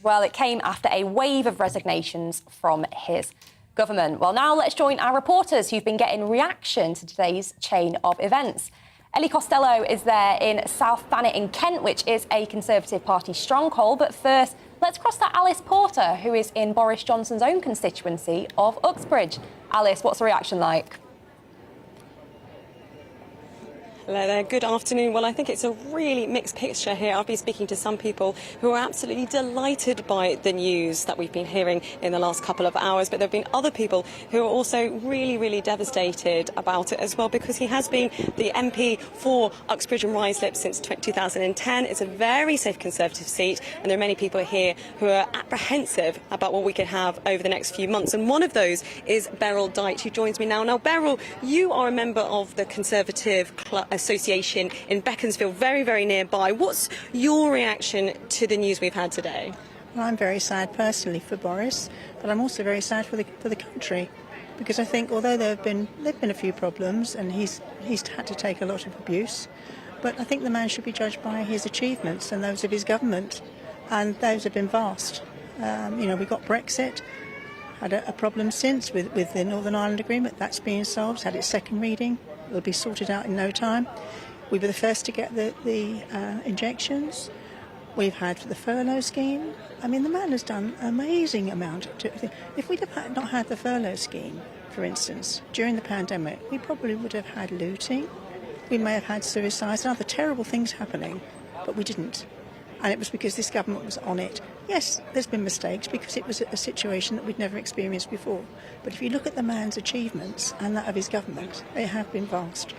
S1: Well, it came after a wave of resignations from his government. Well, now let's join our reporters who've been getting reaction to today's chain of events. Ellie Costello is there in South Thanet in Kent, which is a Conservative Party stronghold. But first, let's cross to Alice Porter, who is in Boris Johnson's own constituency of Uxbridge. Alice, what's the reaction like?
S14: Hello there, good afternoon. Well, I think it's a really mixed picture here. I've been speaking to some people who are absolutely delighted by the news that we've been hearing in the last couple of hours, but there have been other people who are also really, really devastated about it as well, because he has been the MP for Uxbridge and Ruislip since 2010. It's a very safe Conservative seat, and there are many people here who are apprehensive about what we could have over the next few months. And one of those is Beryl Dyte, who joins me now. Now, Beryl, you are a member of the Conservative Association in Beaconsfield, very, very nearby. What's your reaction to the news we've had today?
S15: Well, I'm very sad personally for Boris, but I'm also very sad for the country, because I think although there've been a few problems and he's had to take a lot of abuse, but I think the man should be judged by his achievements and those of his government, and those have been vast. We got Brexit. Had a problem since with the Northern Ireland Agreement. That's being solved, had its second reading. It'll be sorted out in no time. We were the first to get the injections. We've had the furlough scheme. I mean, the man has done an amazing amount. If we'd have not had the furlough scheme, for instance, during the pandemic, we probably would have had looting. we may have had suicides and other terrible things happening, but we didn't. And it was because this government was on it. Yes, there's been mistakes because it was a situation that we'd never experienced before. But if you look at the man's achievements and that of his government, they have been vast.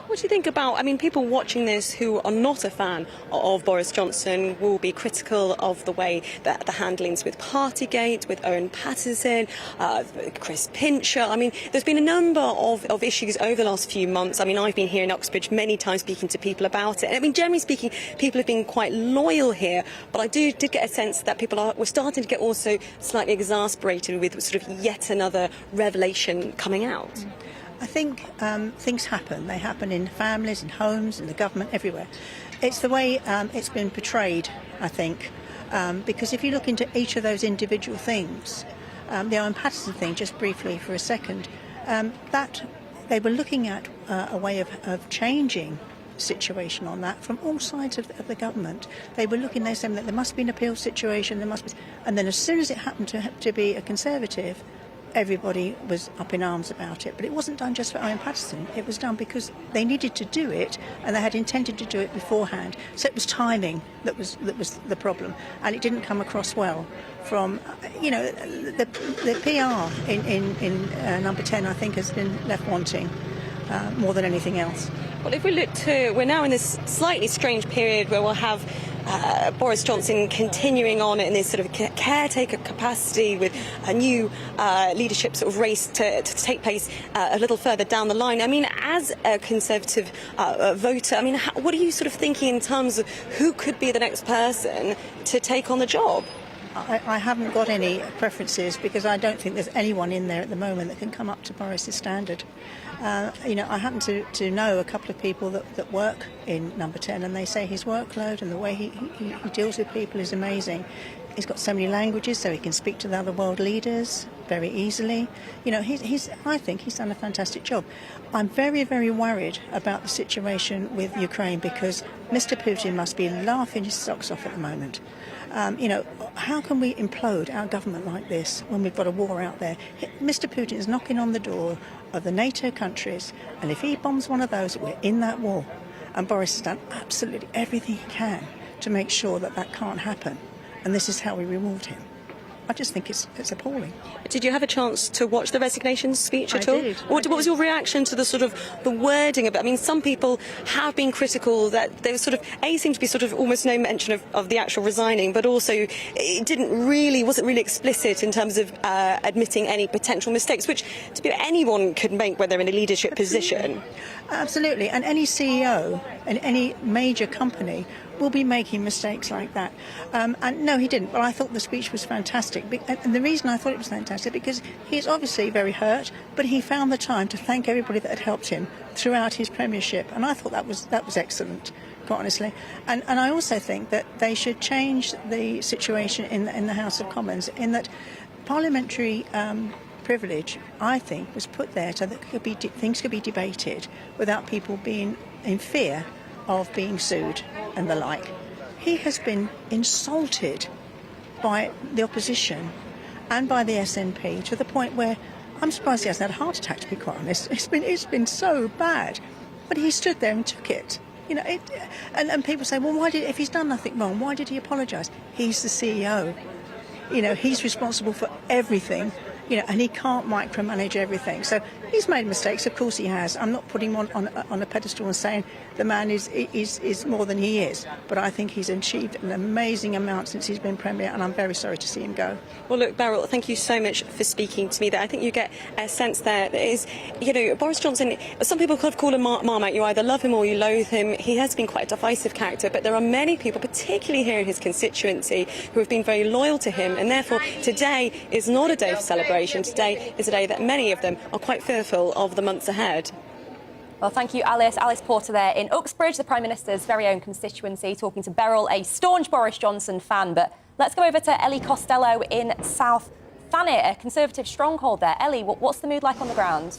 S14: What do you think about, I mean, people watching this who are not a fan of Boris Johnson will be critical of the way that the handlings with Partygate, with Owen Paterson, Chris Pincher. I mean, there's been a number of issues over the last few months. I mean, I've been here in Uxbridge many times speaking to people about it. And I mean, generally speaking, people have been quite loyal here. But I did get a sense that people were starting to get also slightly exasperated with sort of yet another revelation coming out.
S15: I think things happen. They happen in families, in homes, in the government, everywhere. It's the way it's been portrayed, I think, because if you look into each of those individual things, the Owen Paterson thing, just briefly for a second, that they were looking at a way of changing the situation on that from all sides of the government. They were looking, they're saying that there must be an appeal situation, there must be, and then as soon as it happened to be a Conservative, everybody was up in arms about it. But it wasn't done just for Owen Paterson. It was done because they needed to do it and they had intended to do it beforehand. So it was timing that was the problem. And it didn't come across well from, you know, the PR in Number 10, I think, has been left wanting more than anything else.
S14: Well, if we look to, we're now in this slightly strange period where we'll have Boris Johnson continuing on in this sort of caretaker capacity with a new leadership sort of race to take place a little further down the line. I mean, as a Conservative voter, I mean, what are you sort of thinking in terms of who could be the next person to take on the job?
S15: I haven't got any preferences because I don't think there's anyone in there at the moment that can come up to Boris's standard. You know, I happen to know a couple of people that work in Number 10 and they say his workload and the way he deals with people is amazing. He's got so many languages so he can speak to the other world leaders very easily. You know, I think he's done a fantastic job. I'm very, very worried about the situation with Ukraine because Mr. Putin must be laughing his socks off at the moment. You know, how can we implode our government like this when we've got a war out there? Mr. Putin is knocking on the door of the NATO countries, and if he bombs one of those, we're in that war. And Boris has done absolutely everything he can to make sure that that can't happen. And this is how we removed him. I just think it's appalling.
S14: Did you have a chance to watch the resignation speech at all?
S15: I did.
S14: What was your reaction to the sort of the wording of it? I mean, some people have been critical that there was sort of seemed to be sort of almost no mention of the actual resigning, but also it wasn't really explicit in terms of admitting any potential mistakes, which to be anyone could make when they're in a leadership position.
S15: Absolutely, and any CEO in any major company will be making mistakes like that. And no, he didn't, but I thought the speech was fantastic. And the reason I thought it was fantastic, because he's obviously very hurt, but he found the time to thank everybody that had helped him throughout his premiership. And I thought that was excellent, quite honestly. And I also think that they should change the situation in the House of Commons, in that parliamentary privilege, I think, was put there so that things could be debated without people being in fear of being sued and the like. He has been insulted by the opposition and by the SNP to the point where I'm surprised he hasn't had a heart attack, to be quite honest. It's been so bad. But he stood there and took it. You know, and people say, well, if he's done nothing wrong, why did he apologise? He's the CEO. You know, he's responsible for everything. You know, and he can't micromanage everything. So he's made mistakes, of course he has. I'm not putting him on a pedestal and saying the man is more than he is. But I think he's achieved an amazing amount since he's been Premier, and I'm very sorry to see him go.
S14: Well, look, Beryl, thank you so much for speaking to me there. I think you get a sense there that is, you know, Boris Johnson, some people kind of call him Marmite. You either love him or you loathe him. He has been quite a divisive character, but there are many people, particularly here in his constituency, who have been very loyal to him, and therefore today is not a day for celebration. Today is a day that many of them are quite fearful of the months ahead.
S1: Well, thank you, Alice. Alice Porter there in Uxbridge, the Prime Minister's very own constituency, talking to Beryl, a staunch Boris Johnson fan. But let's go over to Ellie Costello in South Thanet, a Conservative stronghold there. Ellie, what's the mood like on the ground?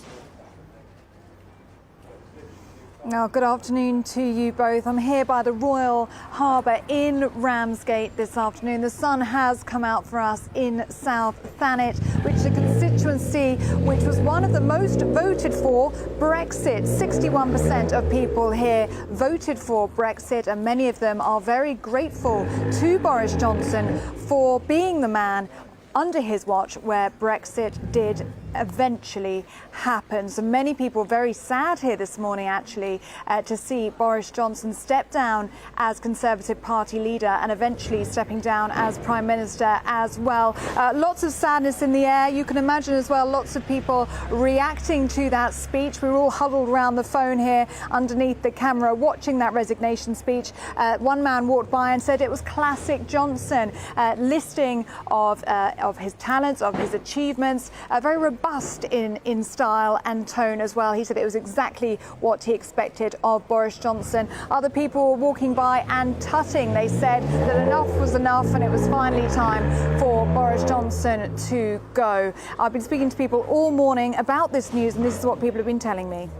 S20: Oh, good afternoon to you both. I'm here by the Royal Harbour in Ramsgate this afternoon. The sun has come out for us in South Thanet, which is a constituency which was one of the most voted for Brexit. 61% of people here voted for Brexit, and many of them are very grateful to Boris Johnson for being the man under his watch where Brexit did eventually happen. So many people very sad here this morning, actually, to see Boris Johnson step down as Conservative Party leader and eventually stepping down as Prime Minister as well. Lots of sadness in the air. You can imagine as well lots of people reacting to that speech. We were all huddled around the phone here underneath the camera watching that resignation speech. One man walked by and said it was classic Johnson, listing of his talents, of his achievements, very robust in style and tone as well. He said it was exactly what he expected of Boris Johnson. Other people were walking by and tutting. They said that enough was enough and it was finally time for Boris Johnson to go. I've been speaking to people all morning about this news, and this is what people have been telling me.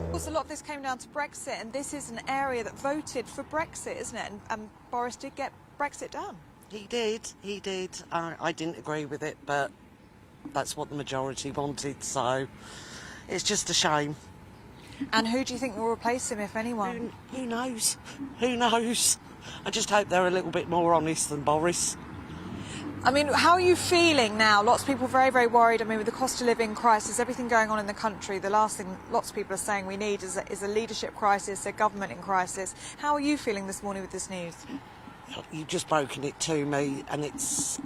S22: Of course, a lot of this came down to Brexit, and this is an area that voted for Brexit, isn't it? And Boris did get Brexit done.
S17: He did. I didn't agree with it, but that's what the majority wanted, so it's just a shame.
S22: And who do you think will replace him, if anyone?
S17: Who knows? Who knows? I just hope they're a little bit more honest than Boris.
S22: I mean, how are you feeling now? Lots of people are very, very worried. I mean, with the cost of living crisis, everything going on in the country, the last thing lots of people are saying we need is a leadership crisis, a government in crisis. How are you feeling this morning with this news?
S17: You've just broken it to me, and it's...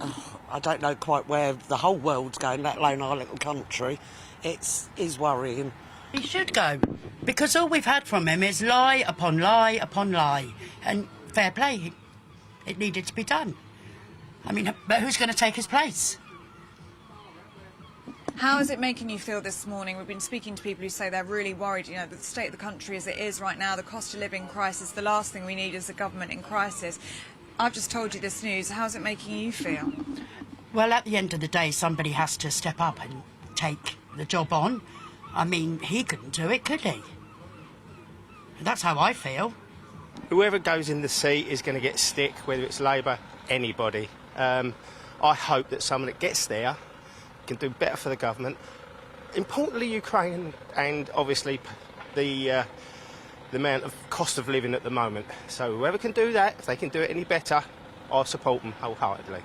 S17: I don't know quite where the whole world's going, let alone our little country. It is worrying.
S19: He should go, because all we've had from him is lie upon lie upon lie. And fair play, it needed to be done. I mean, but who's going to take his place?
S22: How is it making you feel this morning? We've been speaking to people who say they're really worried, you know, the state of the country as it is right now, the cost of living crisis, the last thing we need is a government in crisis. I've just told you this news. How's it making you feel?
S19: Well, at the end of the day, somebody has to step up and take the job on. I mean, he couldn't do it, could he? That's how I feel.
S25: Whoever goes in the seat is going to get stick, whether it's Labour, anybody. I hope that someone that gets there can do better for the government. Importantly, Ukraine, and obviously the amount of cost of living at the moment. So whoever can do that, if they can do it any better, I'll support them wholeheartedly.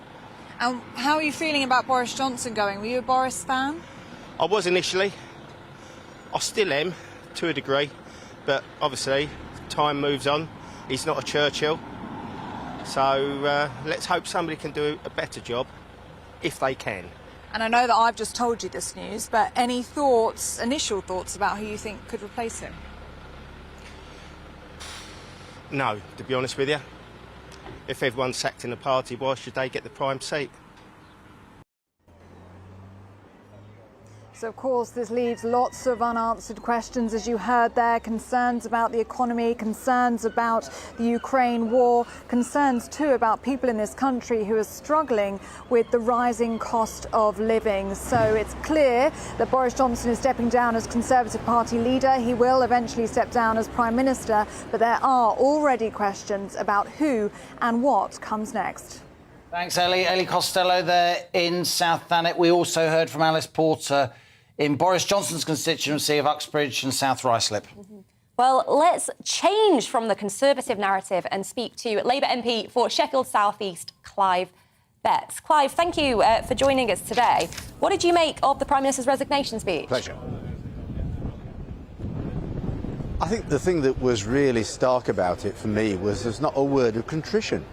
S22: And how are you feeling about Boris Johnson going? Were you a Boris fan?
S25: I was initially. I still am, to a degree. But obviously, time moves on. He's not a Churchill. So let's hope somebody can do a better job, if they can.
S22: And I know that I've just told you this news, but any thoughts, initial thoughts about who you think could replace him?
S25: No, to be honest with you. If everyone's sacked in the party, why should they get the prime seat?
S20: So, of course, this leaves lots of unanswered questions, as you heard there. Concerns about the economy, concerns about the Ukraine war, concerns too about people in this country who are struggling with the rising cost of living. So it's clear that Boris Johnson is stepping down as Conservative Party leader. He will eventually step down as Prime Minister, but there are already questions about who and what comes next.
S3: Thanks, Ellie. Ellie Costello there in South Thanet. We also heard from Alice Porter in Boris Johnson's constituency of Uxbridge and South Ruislip.
S1: Well, let's change from the Conservative narrative and speak to Labour MP for Sheffield South East, Clive Betts. Clive, thank you for joining us today. What did you make of the Prime Minister's resignation speech?
S21: Pleasure. I think the thing that was really stark about it for me was there's not a word of contrition.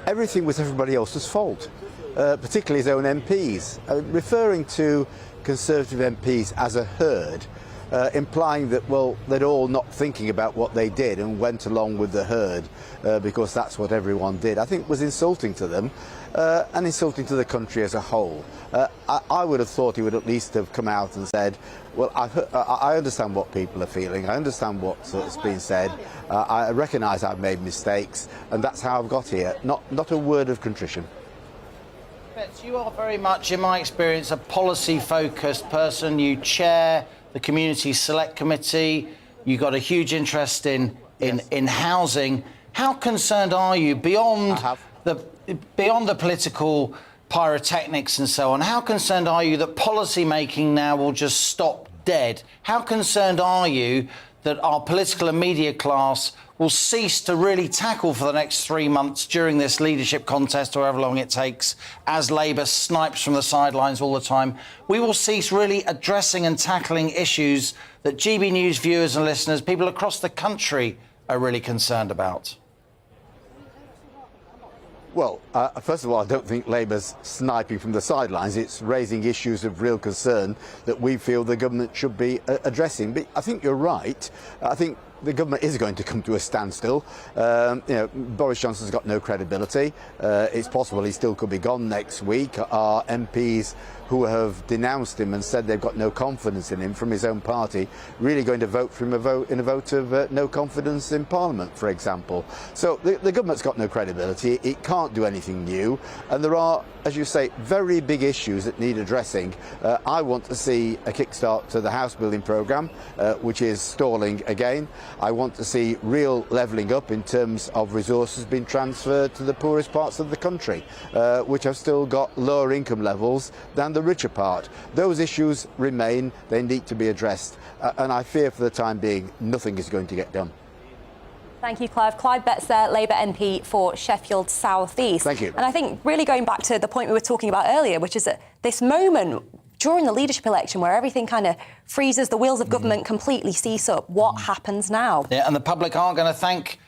S21: Everything was everybody else's fault, particularly his own MPs. Referring to Conservative MPs as a herd, implying that, well, they're all not thinking about what they did and went along with the herd because that's what everyone did, I think was insulting to them and insulting to the country as a whole. I would have thought he would at least have come out and said, well, I understand what people are feeling, I understand what's been said, I recognise I've made mistakes, and that's how I've got here. Not a word of contrition.
S3: Betts, you are very much, in my experience, a policy-focused person. You chair the Community Select Committee. You've got a huge interest in housing. How concerned are you beyond the political pyrotechnics and so on? How concerned are you that policy making now will just stop dead? How concerned are you that our political and media class will cease to really tackle for the next 3 months during this leadership contest, however long it takes, as Labour snipes from the sidelines all the time? We will cease really addressing and tackling issues that GB News viewers and listeners, people across the country, are really concerned about.
S21: Well, first of all, I don't think Labour's sniping from the sidelines. It's raising issues of real concern that we feel the government should be addressing. But I think you're right. I think the government is going to come to a standstill. Boris Johnson's got no credibility. It's possible he still could be gone next week. Our MPs who have denounced him and said they've got no confidence in him from his own party, really going to vote for him in a vote of no confidence in Parliament, for example. So the government's got no credibility. It can't do anything new. And there are, as you say, very big issues that need addressing. I want to see a kickstart to the house building programme, which is stalling again. I want to see real levelling up in terms of resources being transferred to the poorest parts of the country, which have still got lower income levels than the richer part. Those issues remain. They need to be addressed. And I fear for the time being, nothing is going to get done.
S1: Thank you, Clive. Clive Betzer, Labour MP for Sheffield South East.
S21: Thank you.
S1: And I think really going back to the point we were talking about earlier, which is that this moment during the leadership election where everything kind of freezes, the wheels of government completely cease up. What happens now?
S3: Yeah, and the public aren't going to thank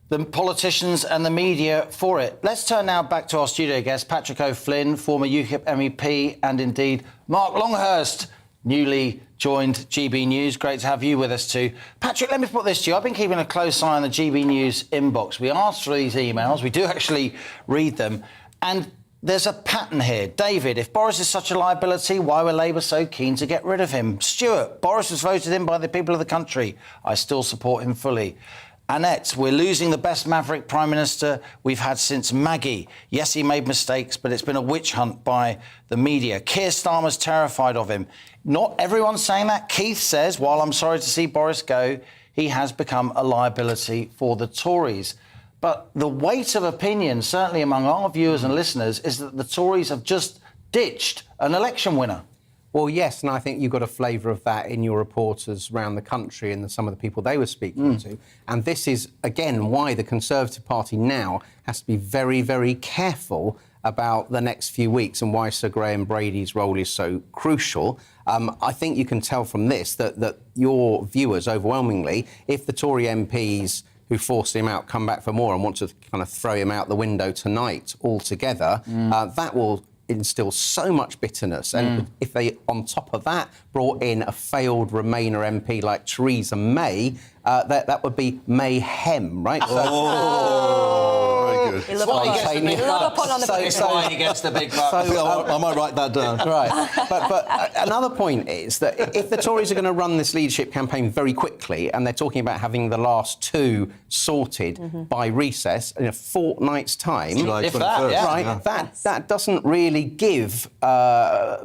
S3: the politicians and the media for it. Let's turn now back to our studio guest, Patrick O'Flynn, former UKIP MEP, and indeed Mark Longhurst, newly joined GB News. Great to have you with us too. Patrick, let me put this to you. I've been keeping a close eye on the GB News inbox. We asked for these emails. We do actually read them. And there's a pattern here. David, if Boris is such a liability, why were Labour so keen to get rid of him? Stuart, Boris was voted in by the people of the country. I still support him fully. Annette, we're losing the best maverick Prime Minister we've had since Maggie. Yes, he made mistakes, but it's been a witch hunt by the media. Keir Starmer's terrified of him. Not everyone's saying that. Keith says, while I'm sorry to see Boris go, he has become a liability for the Tories. But the weight of opinion, certainly among our viewers and listeners, is that the Tories have just ditched an election winner.
S11: Well, yes, and I think you got a flavour of that in your reporters around the country and some of the people they were speaking to. And this is, again, why the Conservative Party now has to be very, very careful about the next few weeks and why Sir Graham Brady's role is so crucial. I think you can tell from this that your viewers, overwhelmingly, if the Tory MPs who forced him out come back for more and want to kind of throw him out the window tonight altogether, that will instill so much bitterness. And if they, on top of that, brought in a failed Remainer MP like Theresa May, that would be mayhem, right?
S12: Very good.
S1: He love a pun on the big
S3: He gets the big buck.
S12: I might write that down.
S11: Right. But another point is that if the Tories are going to run this leadership campaign very quickly, and they're talking about having the last two sorted by recess in a fortnight's time,
S3: If that, yeah.
S11: right, that doesn't really give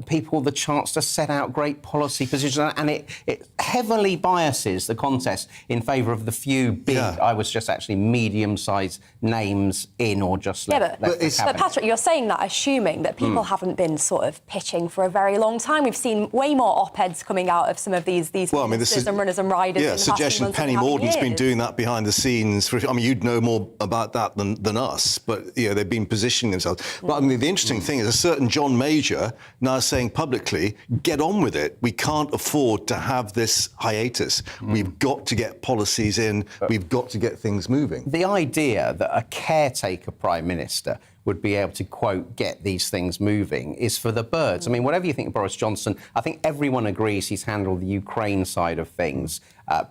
S11: people the chance to set out great policy positions, and it heavily biases the contest in favour of the few big, I was just actually medium-sized names in or just left
S1: but Patrick, you're saying that assuming that people haven't been sort of pitching for a very long time. We've seen way more op-eds coming out of some of these ministers and runners and riders.
S12: Yeah, suggestion Penny Mordaunt's been doing that behind the scenes. You'd know more about that than us, but they've been positioning themselves. But the interesting thing is a certain John Major now saying publicly, get on with it. We can't afford to have this hiatus. We've got to get policies in. We've got to get things moving.
S11: The idea that a caretaker Prime Minister would be able to, quote, get these things moving is for the birds. I mean, whatever you think of Boris Johnson, I think everyone agrees he's handled the Ukraine side of things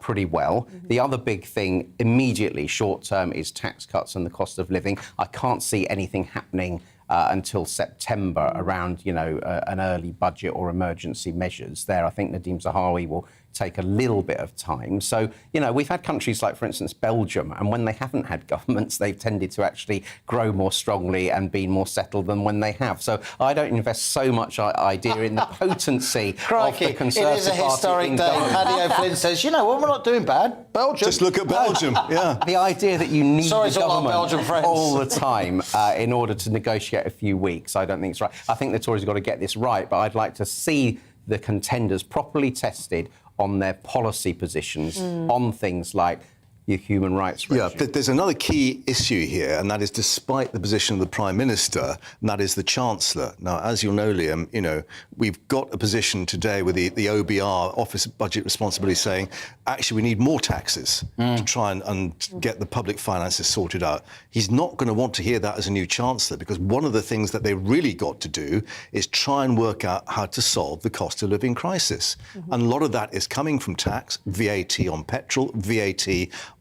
S11: pretty well. The other big thing immediately short-term is tax cuts and the cost of living. I can't see anything happening until September around, an early budget or emergency measures there. I think Nadhim Zahawi will take a little bit of time. So, we've had countries like, for instance, Belgium, and when they haven't had governments, they've tended to actually grow more strongly and be more settled than when they have. So I don't invest so much idea in the potency of the Conservative
S3: It is a
S11: Party
S3: historic day. Paddy O'Flynn says, we're not doing bad. Belgium.
S12: Just look at Belgium, yeah.
S11: The idea that you need
S3: Sorry
S11: the
S3: to all our
S11: government
S3: Belgian friends.
S11: all the time in order to negotiate a few weeks, I don't think it's right. I think the Tories have got to get this right, but I'd like to see the contenders properly tested on their policy positions on things like your human rights regime.
S12: Yeah, there's another key issue here, and that is despite the position of the Prime Minister, and that is the Chancellor. Now, as you'll know, Liam, we've got a position today with the OBR, Office of Budget Responsibility, saying, actually, we need more taxes to try and get the public finances sorted out. He's not going to want to hear that as a new Chancellor, because one of the things that they really got to do is try and work out how to solve the cost of living crisis. And a lot of that is coming from tax, VAT on petrol, VAT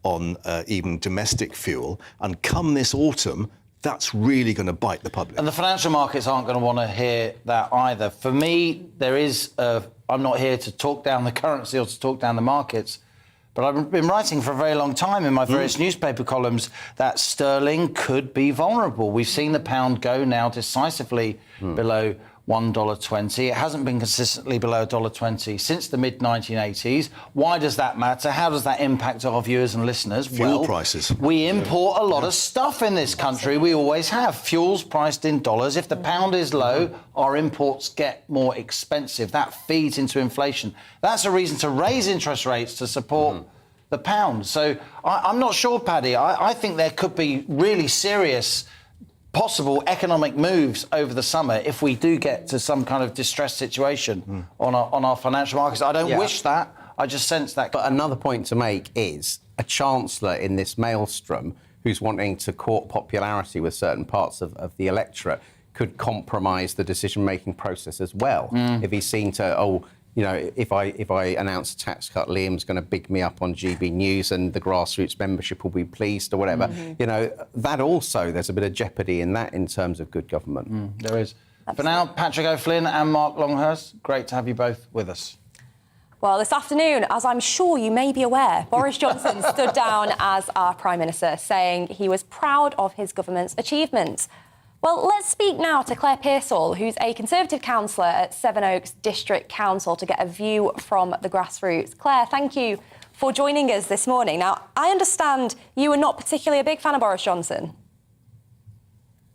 S12: on even domestic fuel, and come this autumn, that's really going to bite the public.
S3: And the financial markets aren't going to want to hear that either. For me, I'm not here to talk down the currency or to talk down the markets, but I've been writing for a very long time in my various newspaper columns that sterling could be vulnerable. We've seen the pound go now decisively below $1.20. It hasn't been consistently below $1.20 since the mid-1980s. Why does that matter? How does that impact our viewers and listeners?
S12: Fuel prices.
S3: We import a lot of stuff in this country. We always have. Fuel's priced in dollars. If the pound is low, our imports get more expensive. That feeds into inflation. That's a reason to raise interest rates to support the pound. So I'm not sure, Paddy. I think there could be really serious possible economic moves over the summer if we do get to some kind of distressed situation on our financial markets. I don't wish that. I just sense that.
S11: But another point to make is a Chancellor in this maelstrom who's wanting to court popularity with certain parts of the electorate could compromise the decision-making process as well. If he's seen to, if I announce a tax cut, Liam's going to big me up on GB News and the grassroots membership will be pleased or whatever. That also, there's a bit of jeopardy in that in terms of good government.
S3: There is. For now, Patrick O'Flynn and Mark Longhurst, great to have you both with us.
S1: Well, this afternoon, as I'm sure you may be aware, Boris Johnson stood down as our Prime Minister, saying he was proud of his government's achievements. Well, let's speak now to Claire Pearsall, who's a Conservative councillor at Sevenoaks District Council, to get a view from the grassroots. Claire, thank you for joining us this morning. Now, I understand you were not particularly a big fan of Boris Johnson.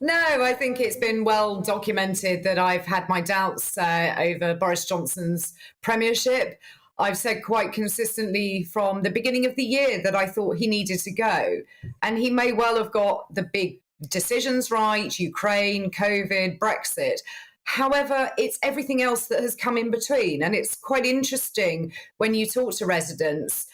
S6: No, I think it's been well documented that I've had my doubts over Boris Johnson's premiership. I've said quite consistently from the beginning of the year that I thought he needed to go. And he may well have got the big decisions right, Ukraine, COVID, Brexit. However, it's everything else that has come in between. And it's quite interesting when you talk to residents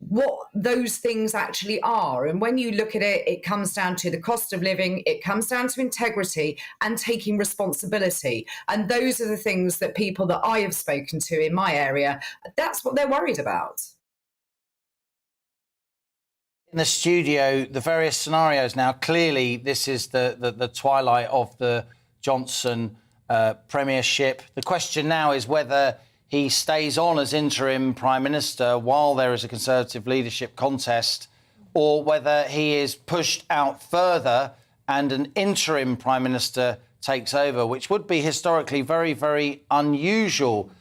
S6: what those things actually are. And when you look at it, it comes down to the cost of living, it comes down to integrity and taking responsibility. And those are the things that people that I have spoken to in my area, that's what they're worried about.
S3: In the studio, the various scenarios now, clearly this is the twilight of the Johnson premiership. The question now is whether he stays on as interim Prime Minister while there is a Conservative leadership contest, or whether he is pushed out further and an interim Prime Minister takes over, which would be historically very, very unusual.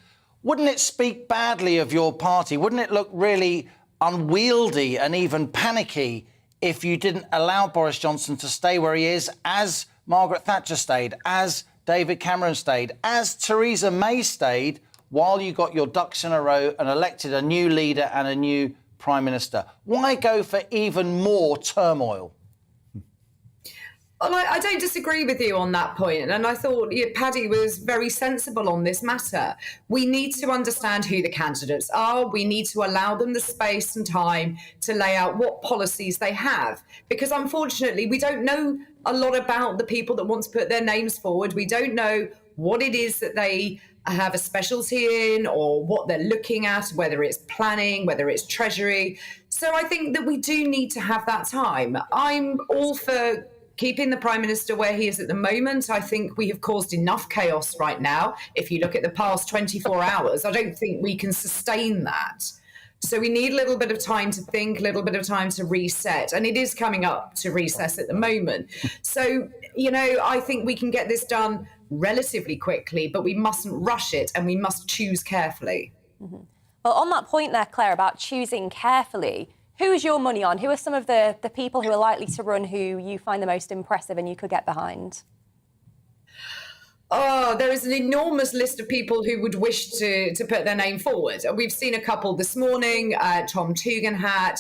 S3: Wouldn't it speak badly of your party? Wouldn't it look really unwieldy and even panicky if you didn't allow Boris Johnson to stay where he is, as Margaret Thatcher stayed, as David Cameron stayed, as Theresa May stayed, while you got your ducks in a row and elected a new leader and a new Prime Minister? Why go for even more turmoil?
S6: Well, I don't disagree with you on that point. And I thought Paddy was very sensible on this matter. We need to understand who the candidates are. We need to allow them the space and time to lay out what policies they have. Because unfortunately, we don't know a lot about the people that want to put their names forward. We don't know what it is that they have a specialty in or what they're looking at, whether it's planning, whether it's treasury. So I think that we do need to have that time. I'm all for keeping the Prime Minister where he is at the moment, I think we have caused enough chaos right now. If you look at the past 24 hours, I don't think we can sustain that. So we need a little bit of time to think, a little bit of time to reset. And it is coming up to recess at the moment. So, I think we can get this done relatively quickly, but we mustn't rush it and we must choose carefully.
S1: Mm-hmm. Well, on that point there, Claire, about choosing carefully, who's your money on? Who are some of the people who are likely to run who you find the most impressive and you could get behind?
S6: Oh, there is an enormous list of people who would wish to put their name forward. We've seen a couple this morning, Tom Tugendhat,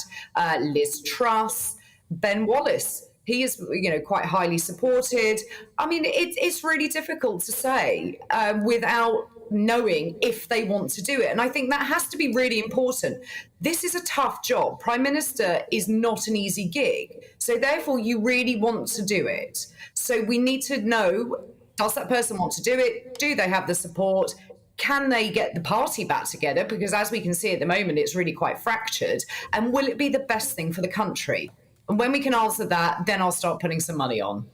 S6: Liz Truss, Ben Wallace. He is, quite highly supported. I mean, it's really difficult to say without knowing if they want to do it. And I think that has to be really important. This is a tough job. Prime Minister is not an easy gig. So therefore, you really want to do it. So we need to know, does that person want to do it? Do they have the support? Can they get the party back together? Because as we can see at the moment, it's really quite fractured. And will it be the best thing for the country? And when we can answer that, then I'll start putting some money on.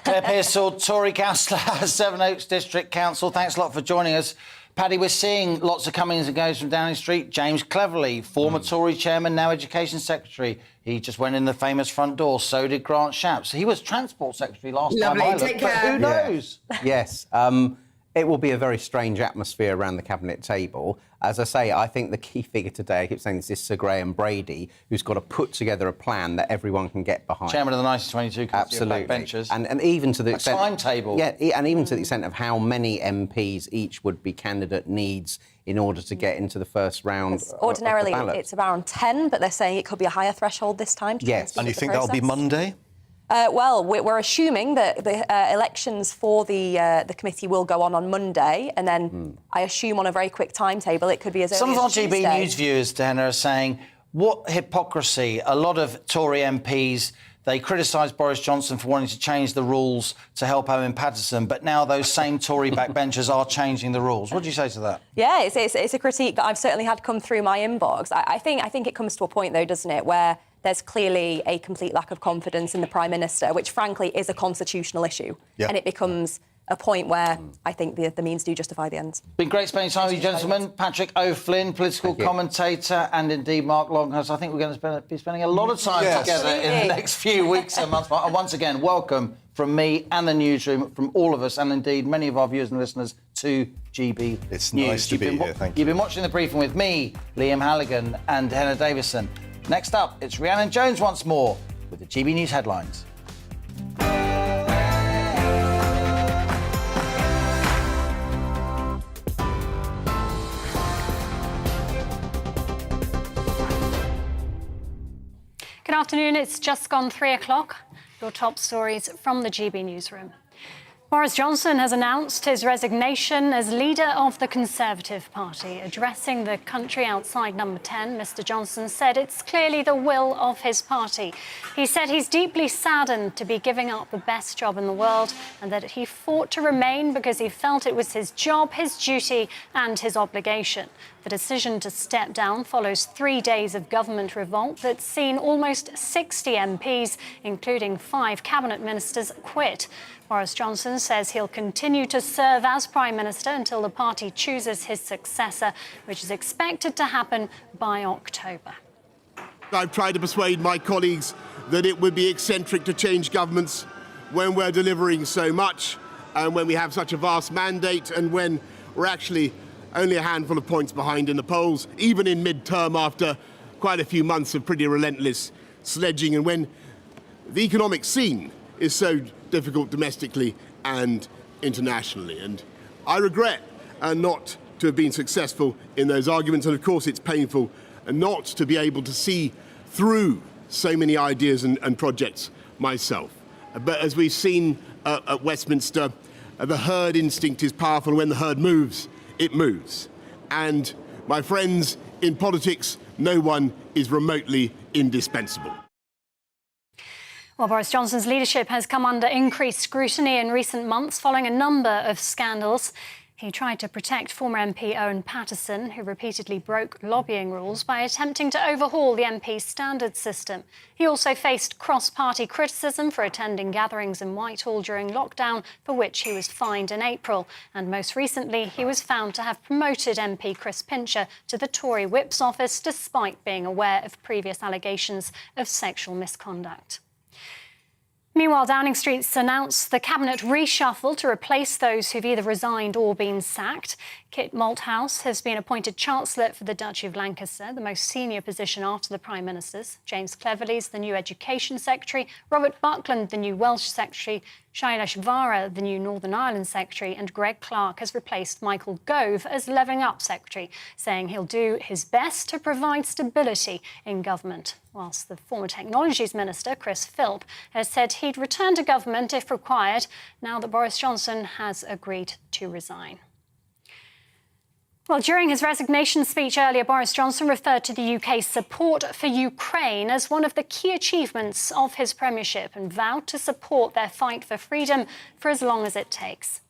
S3: Claire Pearsall, Tory councillor, Sevenoaks District Council. Thanks a lot for joining us. Paddy, we're seeing lots of comings and goes from Downing Street. James Cleverly, former Tory chairman, now Education Secretary. He just went in the famous front door. So did Grant Shapps. He was Transport Secretary last time I looked.
S6: Take care.
S3: But who knows?
S11: Yes. It will be a very strange atmosphere around the Cabinet table. As I say, I think the key figure today, I keep saying this, is Sir Graham Brady, who's got to put together a plan that everyone can get behind.
S3: Chairman of the 1922
S11: Absolutely.
S3: Backbenchers.
S11: And even to the extent...
S3: timetable.
S11: Yeah, and even to the extent of how many MPs each would-be candidate needs in order to get into the first round.
S1: Ordinarily, it's around 10, but they're saying it could be a higher threshold this time.
S12: Yes. And you think that'll be Monday?
S1: Well, we're assuming that the elections for the committee will go on Monday, and then I assume on a very quick timetable it could be as early as Tuesday.
S3: Some of our GB News viewers, Diana, are saying, what hypocrisy. A lot of Tory MPs, they criticised Boris Johnson for wanting to change the rules to help Owen Paterson, but now those same Tory backbenchers are changing the rules. What do you say to that?
S1: Yeah, it's a critique that I've certainly had come through my inbox. I think it comes to a point, though, doesn't it, where there's clearly a complete lack of confidence in the Prime Minister, which, frankly, is a constitutional issue.
S3: Yep.
S1: And it becomes a point where I think the means do justify the ends.
S3: Been great spending time with you, gentlemen. Patrick O'Flynn, political commentator, and indeed Mark Longhurst. I think we're going to be spending a lot of time together in the next few weeks and months. And once again, welcome from me and the newsroom, from all of us, and indeed many of our viewers and listeners, to GB
S12: It's
S3: News.
S12: nice to be here, thank you.
S3: You've been watching the briefing with me, Liam Halligan, and Henna Davison. Next up, it's Rhiannon Jones once more with the GB News headlines.
S13: Good afternoon. It's just gone 3 o'clock. Your top stories from the GB newsroom. Boris Johnson has announced his resignation as leader of the Conservative Party. Addressing the country outside Number 10, Mr Johnson said it's clearly the will of his party. He said he's deeply saddened to be giving up the best job in the world and that he fought to remain because he felt it was his job, his duty and his obligation. The decision to step down follows 3 days of government revolt that's seen almost 60 MPs, including 5 cabinet ministers, quit. Boris Johnson says he'll continue to serve as Prime Minister until the party chooses his successor, which is expected to happen by October.
S16: I've tried to persuade my colleagues that it would be eccentric to change governments when we're delivering so much and when we have such a vast mandate and when we're actually only a handful of points behind in the polls, even in mid-term after quite a few months of pretty relentless sledging, and when the economic scene is so difficult domestically and internationally. And I regret not to have been successful in those arguments, and of course it's painful not to be able to see through so many ideas and projects myself. But as we've seen at Westminster, the herd instinct is powerful. When the herd moves, it moves. And my friends, in politics, no one is remotely indispensable.
S13: Well, Boris Johnson's leadership has come under increased scrutiny in recent months following a number of scandals. He tried to protect former MP Owen Paterson, who repeatedly broke lobbying rules by attempting to overhaul the MP standards system. He also faced cross-party criticism for attending gatherings in Whitehall during lockdown, for which he was fined in April. And most recently, he was found to have promoted MP Chris Pincher to the Tory Whip's office, despite being aware of previous allegations of sexual misconduct. Meanwhile, Downing Street's announced the cabinet reshuffle to replace those who've either resigned or been sacked. Kit Malthouse has been appointed Chancellor for the Duchy of Lancaster, the most senior position after the Prime Minister's. James Cleverley's the new Education Secretary, Robert Buckland the new Welsh Secretary, Shailesh Vara the new Northern Ireland Secretary, and Greg Clark has replaced Michael Gove as Levelling Up Secretary, saying he'll do his best to provide stability in government. Whilst the former Technologies Minister, Chris Philp, has said he'd return to government if required, now that Boris Johnson has agreed to resign. Well, during his resignation speech earlier, Boris Johnson referred to the UK's support for Ukraine as one of the key achievements of his premiership and vowed to support their fight for freedom for as long as it takes.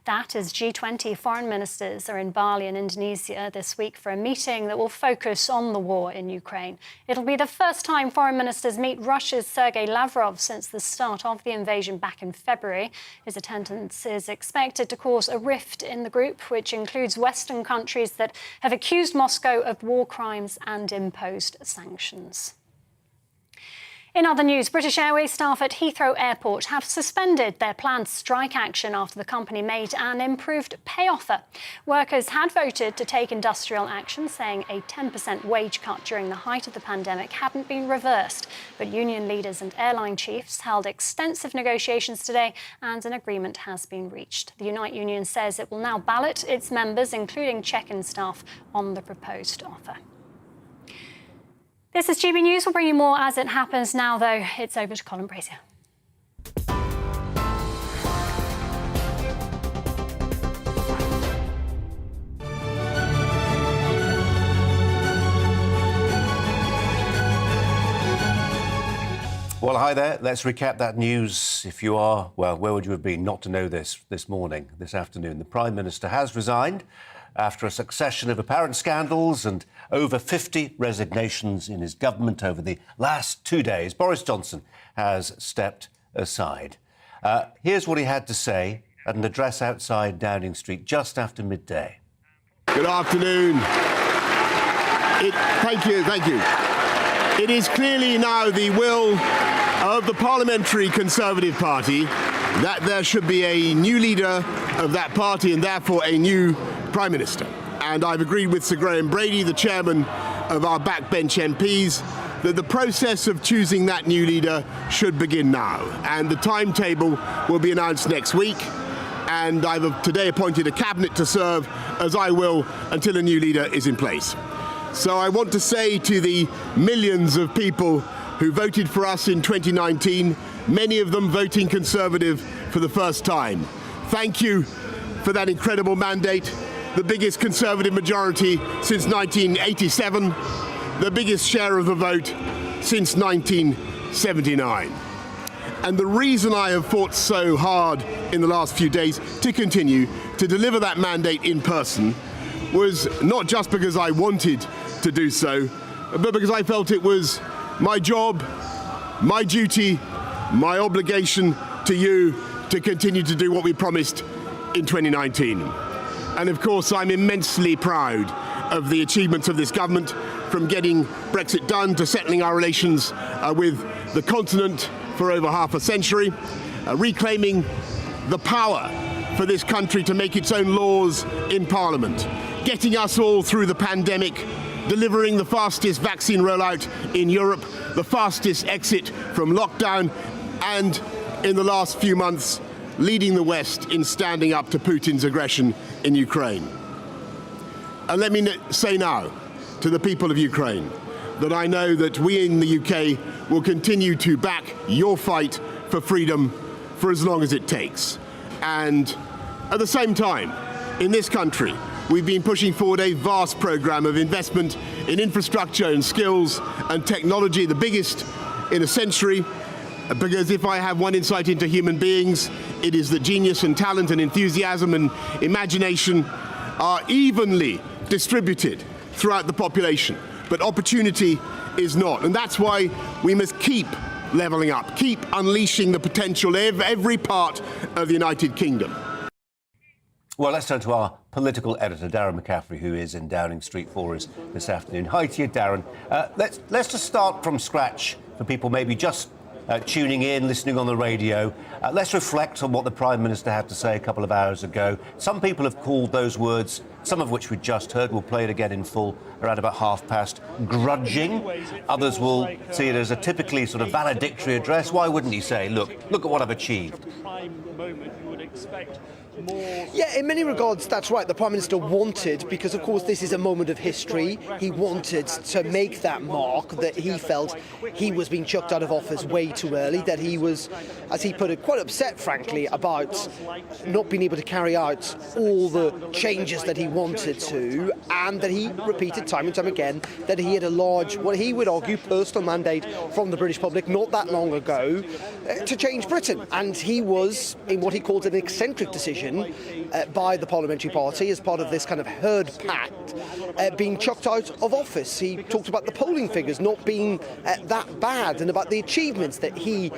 S13: That as G20 foreign ministers are in Bali in Indonesia this week for a meeting that will focus on the war in Ukraine. It'll be the first time foreign ministers meet Russia's Sergei Lavrov since the start of the invasion back in February. His attendance is expected to cause a rift in the group, which includes Western countries that have accused Moscow of war crimes and imposed sanctions. In other news, British Airways staff at Heathrow Airport have suspended their planned strike action after the company made an improved pay offer. Workers had voted to take industrial action, saying a 10% wage cut during the height of the pandemic hadn't been reversed. But union leaders and airline chiefs held extensive negotiations today and an agreement has been reached. The Unite Union says it will now ballot its members, including check-in staff, on the proposed offer. This is GB News. We'll bring you more as it happens. Now, though, it's over to Colin Brazier.
S4: Well, hi there. Let's recap that news. If you are, well, where would you have been not to know this morning, this afternoon? The Prime Minister has resigned after a succession of apparent scandals and over 50 resignations in his government over the last 2 days. Boris Johnson has stepped aside. Here's what he had to say at an address outside Downing Street just after midday.
S16: Good afternoon. Thank you. It is clearly now the will of the Parliamentary Conservative Party that there should be a new leader of that party and therefore a new Prime Minister. And I've agreed with Sir Graham Brady, the chairman of our backbench MPs, that the process of choosing that new leader should begin now. And the timetable will be announced next week. And I've today appointed a cabinet to serve, as I will, until a new leader is in place. So I want to say to the millions of people who voted for us in 2019, many of them voting Conservative for the first time, thank you for that incredible mandate. The biggest Conservative majority since 1987, the biggest share of the vote since 1979. And the reason I have fought so hard in the last few days to continue to deliver that mandate in person was not just because I wanted to do so, but because I felt it was my job, my duty, my obligation to you to continue to do what we promised in 2019. And of course, I'm immensely proud of the achievements of this government, from getting Brexit done to settling our relations with the continent for over half a century, reclaiming the power for this country to make its own laws in Parliament, getting us all through the pandemic, delivering the fastest vaccine rollout in Europe, the fastest exit from lockdown, and in the last few months, leading the West in standing up to Putin's aggression in Ukraine. And let me say now to the people of Ukraine that I know that we in the UK will continue to back your fight for freedom for as long as it takes. And at the same time, in this country, we've been pushing forward a vast programme of investment in infrastructure and skills and technology, the biggest in a century, because if I have one insight into human beings, it is that genius and talent and enthusiasm and imagination are evenly distributed throughout the population, but opportunity is not. And that's why we must keep levelling up, keep unleashing the potential of every part of the United Kingdom.
S4: Well, let's turn to our political editor, Darren McCaffrey, who is in Downing Street for us this afternoon. Hi to you, Darren. Let's just start from scratch for people maybe just tuning in, listening on the radio. Let's reflect on what the Prime Minister had to say a couple of hours ago. Some people have called those words, some of which we just heard, we'll play it again in full around about 1:30, grudging. Others will see it as a typically sort of valedictory address. Why wouldn't he say, look at what I've achieved?
S7: Yeah, in many regards, that's right. The Prime Minister wanted, because of course this is a moment of history, he wanted to make that mark that he felt he was being chucked out of office way too early, that he was, as he put it, quite upset, frankly, about not being able to carry out all the changes that he wanted to, and that he repeated time and time again that he had a large, what he would argue, personal mandate from the British public not that long ago to change Britain. And he was, in what he called an eccentric decision, by the parliamentary party as part of this kind of herd pact, being chucked out of office. He talked about the polling figures not being that bad and about the achievements that he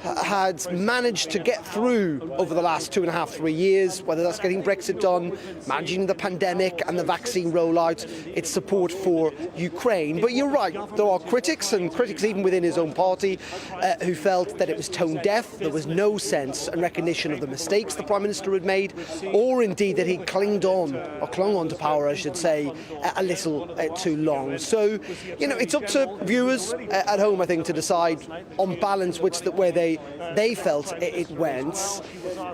S7: had managed to get through over the last 2.5, 3 years, whether that's getting Brexit done, managing the pandemic and the vaccine rollout, its support for Ukraine. But you're right, there are critics, and critics even within his own party, who felt that it was tone deaf, there was no sense and recognition of the mistakes the Prime Minister had made, or indeed that he clung on to power, I should say, a little too long. So, you know, it's up to viewers at home, I think, to decide on balance where they felt it went.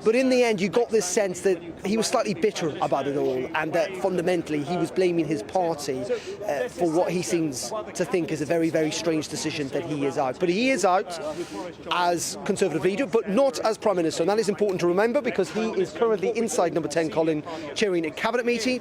S7: But in the end, you got this sense that he was slightly bitter about it all, and that fundamentally he was blaming his party for what he seems to think is a very, very strange decision that he is out. But he is out as Conservative leader, but not as Prime Minister. And that is important to remember, because he is currently inside number 10 Colin, chairing a cabinet meeting.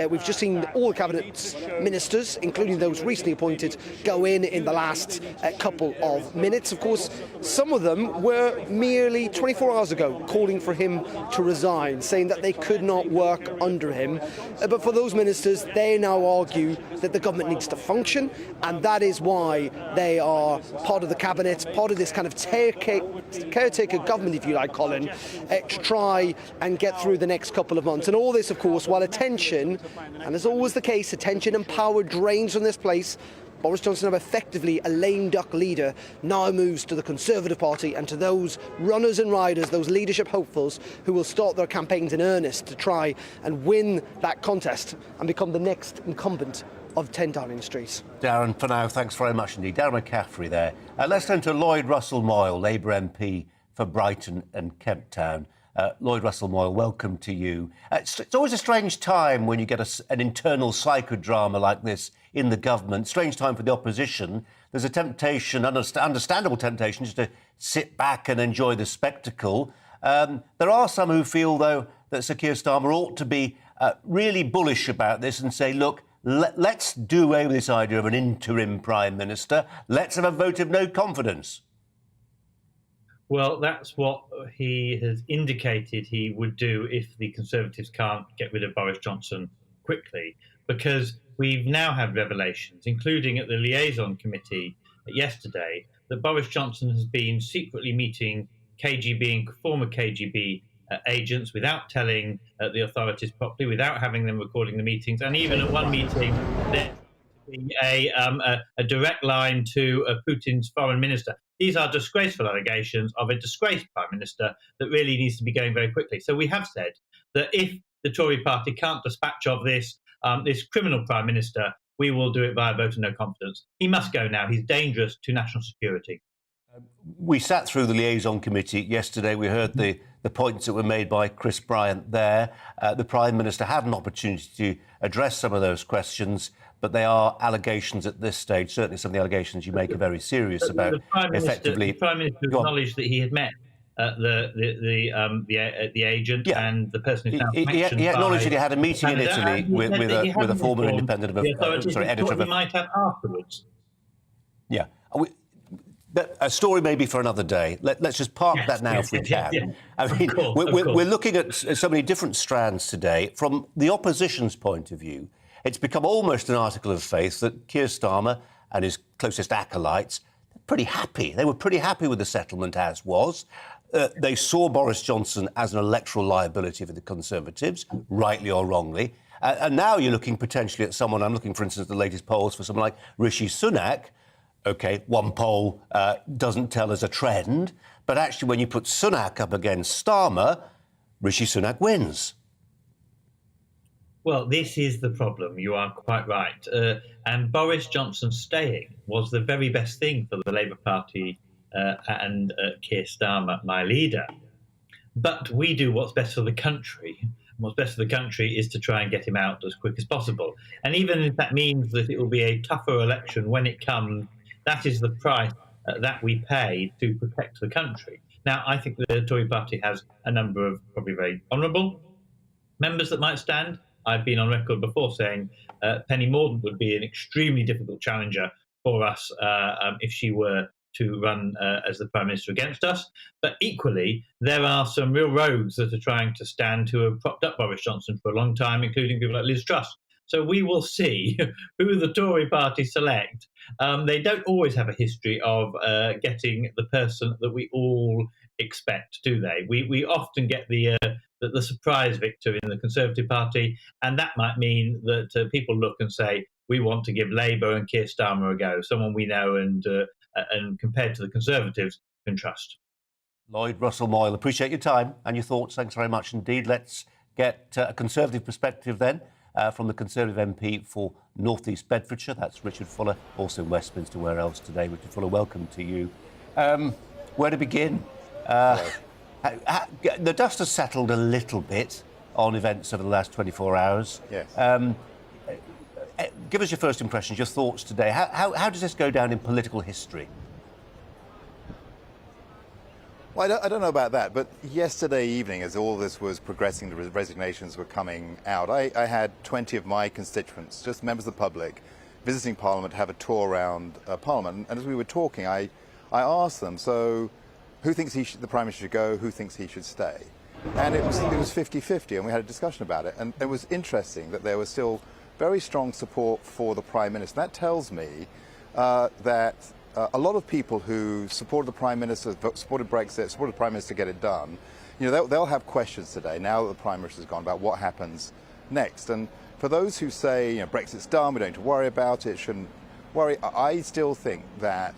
S7: We've just seen all the cabinet ministers, including those recently appointed, go in the last couple of minutes. Of course, some of them were merely 24 hours ago calling for him to resign, saying that they could not work under him. But for those ministers, they now argue that the government needs to function, and that is why they are part of the cabinet, part of this kind of caretaker government, if you like, Colin, to try and get through the next couple of months. And all this, of course, while attention, and as always the case, attention and power drains from this place, Boris Johnson, now effectively a lame duck leader, now moves to the Conservative Party and to those runners and riders, those leadership hopefuls who will start their campaigns in earnest to try and win that contest and become the next incumbent of 10 Downing Street.
S4: Darren, for now, thanks very much indeed. Darren McCaffrey there. Let's turn to Lloyd Russell-Moyle, Labour MP for Brighton and Kent Town. Lloyd Russell-Moyle, welcome to you. It's always a strange time when you get an internal psychodrama like this in the government. Strange time for the opposition. There's a temptation, understandable temptation, just to sit back and enjoy the spectacle. There are some who feel, though, that Sir Keir Starmer ought to be really bullish about this and say, look, let's do away with this idea of an interim Prime Minister. Let's have a vote of no confidence.
S8: Well, that's what he has indicated he would do if the Conservatives can't get rid of Boris Johnson quickly, because we've now had revelations, including at the liaison committee yesterday, that Boris Johnson has been secretly meeting KGB and former KGB agents without telling the authorities properly, without having them recording the meetings, and even at one meeting there's a direct line to Putin's foreign minister. These are disgraceful allegations of a disgraced Prime Minister that really needs to be going very quickly. So we have said that if the Tory party can't dispatch of this criminal Prime Minister, we will do it by a vote of no confidence. He must go now. He's dangerous to national security.
S4: We sat through the liaison committee yesterday. We heard the points that were made by Chris Bryant there. The Prime Minister had an opportunity to address some of those questions, but they are allegations at this stage. Certainly some of the allegations you make are very serious about.
S8: The Prime Minister acknowledged that he had met the agent and the person who's now mentioned.
S4: He acknowledged that he had a meeting in Italy with a former independent editor of
S8: might have afterwards.
S4: Yeah. A story maybe for another day. Let's just park that now if we can. I mean, we're looking at so many different strands today. From the opposition's point of view, it's become almost an article of faith that Keir Starmer and his closest acolytes are pretty happy. They were pretty happy with the settlement as was. They saw Boris Johnson as an electoral liability for the Conservatives, rightly or wrongly. And now you're looking potentially at someone, I'm looking, for instance, at the latest polls for someone like Rishi Sunak. OK, one poll doesn't tell us a trend, but actually when you put Sunak up against Starmer, Rishi Sunak wins.
S8: Well, this is the problem. You are quite right. And Boris Johnson staying was the very best thing for the Labour Party and Keir Starmer, my leader. But we do what's best for the country. What's best for the country is to try and get him out as quick as possible. And even if that means that it will be a tougher election when it comes, that is the price that we pay to protect the country. Now, I think the Tory party has a number of probably very honourable members that might stand. I've been on record before saying Penny Mordaunt would be an extremely difficult challenger for us if she were to run as the Prime Minister against us. But equally, there are some real rogues that are trying to stand who have propped up Boris Johnson for a long time, including people like Liz Truss. So we will see who the Tory party select. They don't always have a history of getting the person that we all expect, do they? We often get the surprise victor in the Conservative Party, and that might mean that people look and say, we want to give Labour and Keir Starmer a go, someone we know and compared to the Conservatives can trust.
S4: Lloyd Russell Moyle, appreciate your time and your thoughts. Thanks very much indeed. Let's get a Conservative perspective then. From the Conservative MP for North East Bedfordshire. That's Richard Fuller, also in Westminster. Where else today? Richard Fuller, welcome to you. Where to begin? The dust has settled a little bit on events over the last 24 hours.
S21: Yes.
S4: Give us your first impressions, your thoughts today. How does this go down in political history?
S21: Well, I don't know about that, but yesterday evening, as all this was progressing, the resignations were coming out, I had 20 of my constituents, just members of the public, visiting Parliament, have a tour around Parliament. And as we were talking, I asked them, so who thinks the Prime Minister should go, who thinks he should stay? And it was 50-50, and we had a discussion about it. And it was interesting that there was still very strong support for the Prime Minister. That tells me that a lot of people who supported the Prime Minister, supported Brexit, supported the Prime Minister to get it done, you know, they'll have questions today, now that the Prime Minister's gone, about what happens next. And for those who say, you know, Brexit's done, we don't need to worry about it, shouldn't worry, I still think that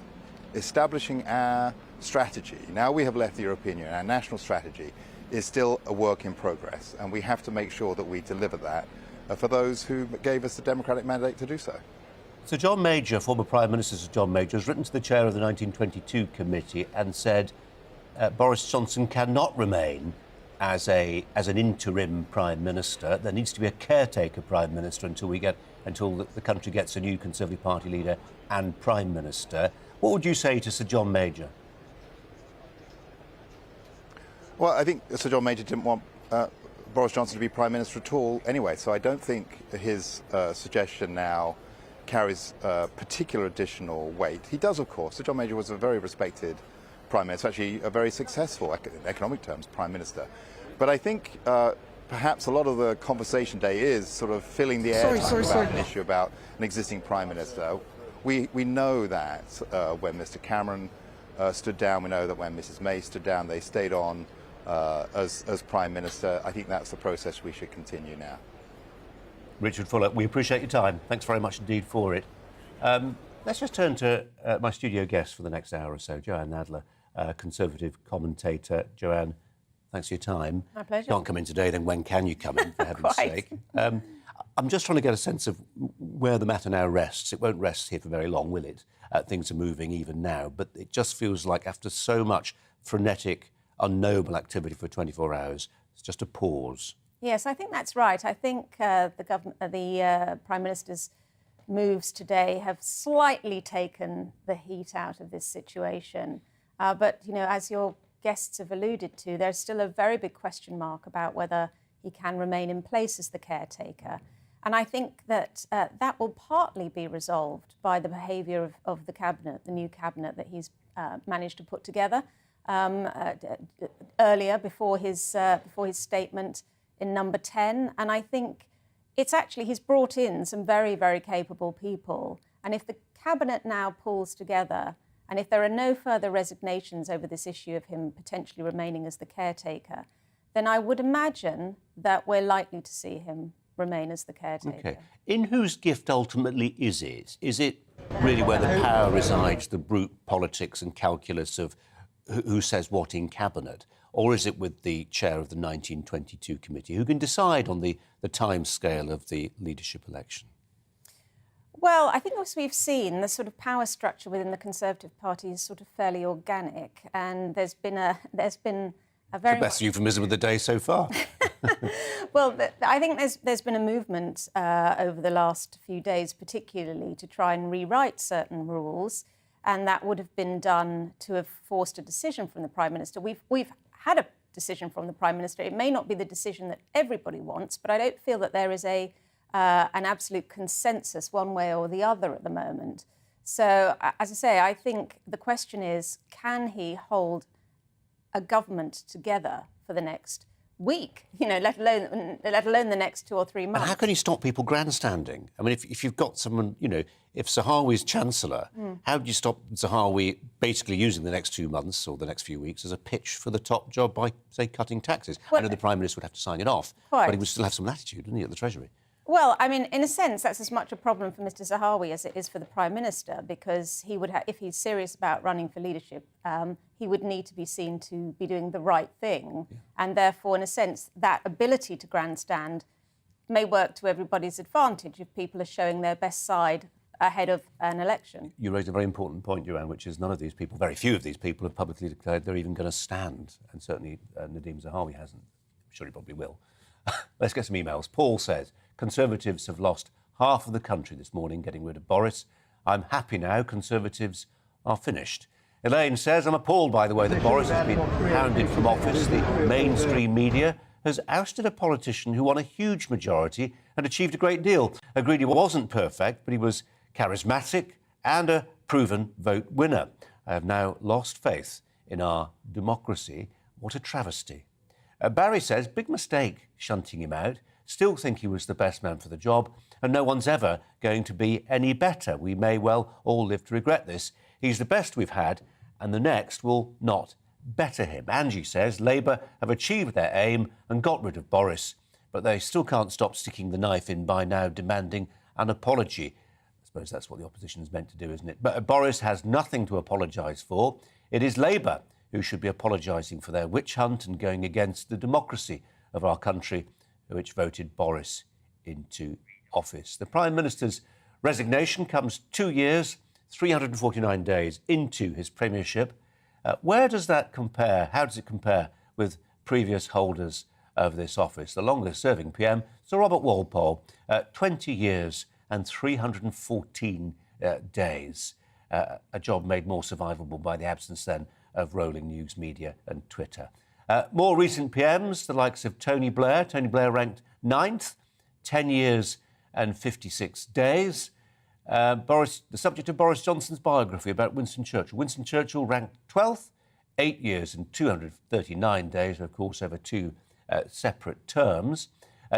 S21: establishing our strategy, now we have left the European Union, our national strategy is still a work in progress, and we have to make sure that we deliver that for those who gave us the democratic mandate to do so.
S4: So John Major, former Prime Minister Sir John Major, has written to the chair of the 1922 committee and said Boris Johnson cannot remain as an interim Prime Minister. There needs to be a caretaker Prime Minister until the country gets a new Conservative Party leader and Prime Minister. What would you say to Sir John Major?
S21: Well, I think Sir John Major didn't want Boris Johnson to be Prime Minister at all anyway, so I don't think his suggestion now carries particular additional weight. He does, of course. Sir John Major was a very respected Prime Minister, actually a very successful, in economic terms, Prime Minister. But I think perhaps a lot of the conversation today is sort of filling the air about an issue about an existing Prime Minister. We know that when Mr Cameron stood down, we know that when Mrs May stood down, they stayed on as Prime Minister. I think that's the process we should continue now.
S4: Richard Fuller, we appreciate your time. Thanks very much indeed for it. Let's just turn to my studio guest for the next hour or so, Joanne Nadler, Conservative commentator. Joanne, thanks for your time.
S1: My pleasure.
S4: If you can't come in today, then when can you come in, for heaven's sake? I'm just trying to get a sense of where the matter now rests. It won't rest here for very long, will it? Things are moving even now, but it just feels like after so much frenetic, unknowable activity for 24 hours, it's just a pause.
S2: Yes, I think that's right. I think the Prime Minister's moves today have slightly taken the heat out of this situation. But, you know, as your guests have alluded to, there's still a very big question mark about whether he can remain in place as the caretaker. And I think that that will partly be resolved by the behaviour of the cabinet, the new cabinet that he's managed to put together earlier before his statement in number 10. And I think he's brought in some very, very capable people. And if the cabinet now pulls together, and if there are no further resignations over this issue of him potentially remaining as the caretaker, then I would imagine that we're likely to see him remain as the caretaker.
S4: OK. In whose gift ultimately is it? Is it really where the power resides, the brute politics and calculus of who says what in cabinet? Or is it with the chair of the 1922 committee who can decide on the timescale of the leadership election?
S2: Well, I think as we've seen, the sort of power structure within the Conservative Party is sort of fairly organic, and there's been a very...
S4: The best euphemism of the day so far.
S2: Well, I think there's been a movement over the last few days, particularly to try and rewrite certain rules, and that would have been done to have forced a decision from the Prime Minister. We've had a decision from the Prime Minister. It may not be the decision that everybody wants, but I don't feel that there is an absolute consensus one way or the other at the moment. So, as I say, I think the question is, can he hold a government together for the next week, let alone the next 2 or 3 months?
S4: And how can he stop people grandstanding? I mean, if you've got someone, if Zahawi's Chancellor, how do you stop Zahawi basically using the next 2 months or the next few weeks as a pitch for the top job by, say, cutting taxes? I know the Prime Minister would have to sign it off, but he would still have some latitude, wouldn't he, at the Treasury?
S2: Well, I mean, in a sense, that's as much a problem for Mr Zahawi as it is for the Prime Minister, because he would if he's serious about running for leadership, he would need to be seen to be doing the right thing. Yeah. And therefore, in a sense, that ability to grandstand may work to everybody's advantage if people are showing their best side ahead of an election.
S4: You raised a very important point, Joanne, which is none of these people, very few of these people, have publicly declared they're even going to stand. And certainly Nadhim Zahawi hasn't. I'm sure he probably will. Let's get some emails. Paul says, Conservatives have lost half of the country this morning getting rid of Boris. I'm happy now. Conservatives are finished. Elaine says, I'm appalled by the way that Boris has been hounded from office. The mainstream media has ousted a politician who won a huge majority and achieved a great deal. Agreed he wasn't perfect, but he was charismatic and a proven vote winner. I have now lost faith in our democracy. What a travesty. Barry says, big mistake shunting him out. Still think he was the best man for the job, and no one's ever going to be any better. We may well all live to regret this. He's the best we've had, and the next will not better him. Angie says Labour have achieved their aim and got rid of Boris, but they still can't stop sticking the knife in by now demanding an apology. I suppose that's what the opposition is meant to do, isn't it? But Boris has nothing to apologise for. It is Labour who should be apologising for their witch hunt and going against the democracy of our country, which voted Boris into office. The Prime Minister's resignation comes 2 years, 349 days into his premiership. Where does that compare? How does it compare with previous holders of this office? The longest-serving PM, Sir Robert Walpole, 20 years and 314 days. A job made more survivable by the absence then of rolling news media and Twitter. More recent PMs, the likes of Tony Blair. Tony Blair ranked 9th, 10 years and 56 days. The subject of Boris Johnson's biography about Winston Churchill. Winston Churchill ranked 12th, 8 years and 239 days, of course, over 2 separate terms.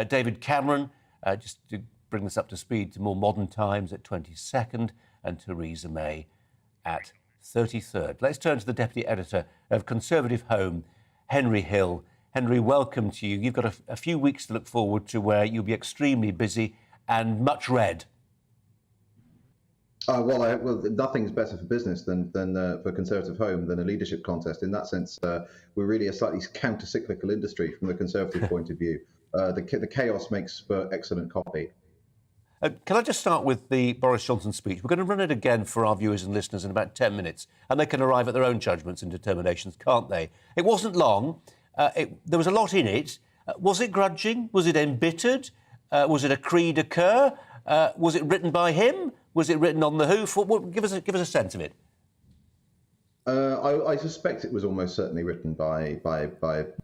S4: David Cameron, just to bring this up to speed to more modern times, at 22nd, and Theresa May at 33rd. Let's turn to the Deputy Editor of Conservative Home, Henry Hill. Henry, welcome to you. You've got a few weeks to look forward to where you'll be extremely busy and much read.
S9: Well, nothing's better for business than for Conservative Home than a leadership contest. In that sense, we're really a slightly counter-cyclical industry from the Conservative point of view. The chaos makes for excellent copy.
S4: Can I just start with the Boris Johnson speech? We're going to run it again for our viewers and listeners in about 10 minutes, and they can arrive at their own judgments and determinations, can't they? It wasn't long. There was a lot in it. Was it grudging? Was it embittered? Was it a cri de coeur? Was it written by him? Was it written on the hoof? Give us a sense of it.
S9: I suspect it was almost certainly written by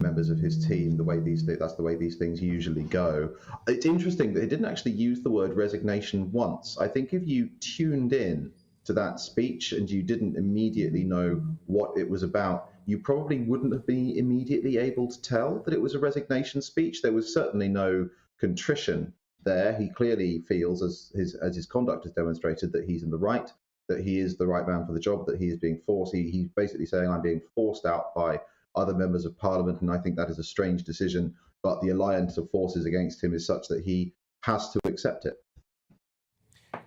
S9: members of his team. That's the way these things usually go. It's interesting that he didn't actually use the word resignation once. I think if you tuned in to that speech and you didn't immediately know what it was about, you probably wouldn't have been immediately able to tell that it was a resignation speech. There was certainly no contrition there. He clearly feels, as his conduct has demonstrated, that he's in the right, that he is the right man for the job, that he is being forced. He's basically saying, I'm being forced out by other members of parliament, and I think that is a strange decision, but the alliance of forces against him is such that he has to accept it.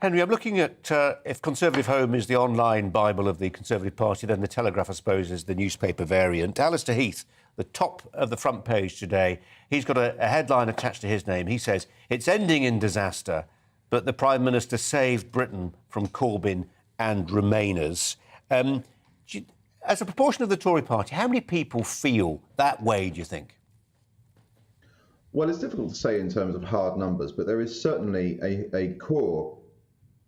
S4: Henry, I'm looking at if Conservative Home is the online Bible of the Conservative Party, then the Telegraph, I suppose, is the newspaper variant. Alistair Heath, the top of the front page today, he's got a headline attached to his name. He says, it's ending in disaster, but the Prime Minister saved Britain from Corbyn and Remainers. As a proportion of the Tory party, how many people feel that way, do you think?
S9: Well, it's difficult to say in terms of hard numbers, but there is certainly a core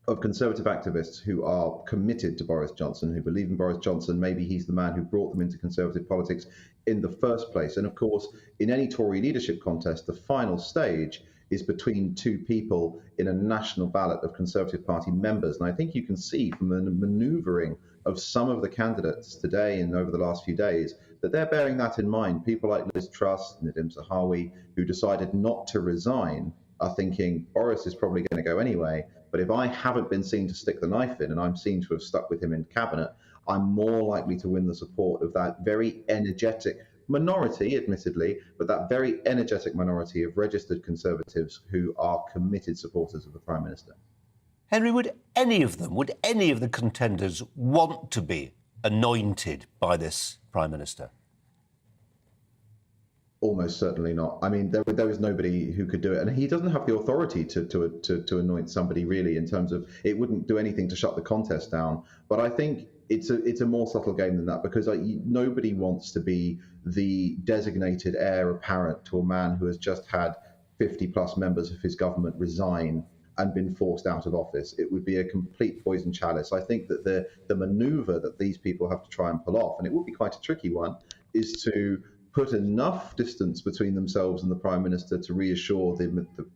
S9: of Conservative activists who are committed to Boris Johnson, who believe in Boris Johnson. Maybe he's the man who brought them into Conservative politics in the first place. And of course, in any Tory leadership contest, the final stage is between two people in a national ballot of Conservative Party members. And I think you can see from the manoeuvring of some of the candidates today and over the last few days that they're bearing that in mind. People like Liz Truss, Nadhim Zahawi, who decided not to resign, are thinking Boris is probably going to go anyway. But if I haven't been seen to stick the knife in and I'm seen to have stuck with him in cabinet, I'm more likely to win the support of that very energetic minority, admittedly, but that very energetic minority of registered Conservatives who are committed supporters of the Prime Minister.
S4: Henry, would any of the contenders want to be anointed by this Prime Minister?
S9: Almost certainly not. I mean, there is nobody who could do it, and he doesn't have the authority to anoint somebody, really, in terms of it wouldn't do anything to shut the contest down. But I think it's a more subtle game than that, because nobody wants to be the designated heir apparent to a man who has just had 50 plus members of his government resign and been forced out of office. It would be a complete poison chalice. I think that the maneuver that these people have to try and pull off, and it would be quite a tricky one, is to put enough distance between themselves and the Prime Minister to reassure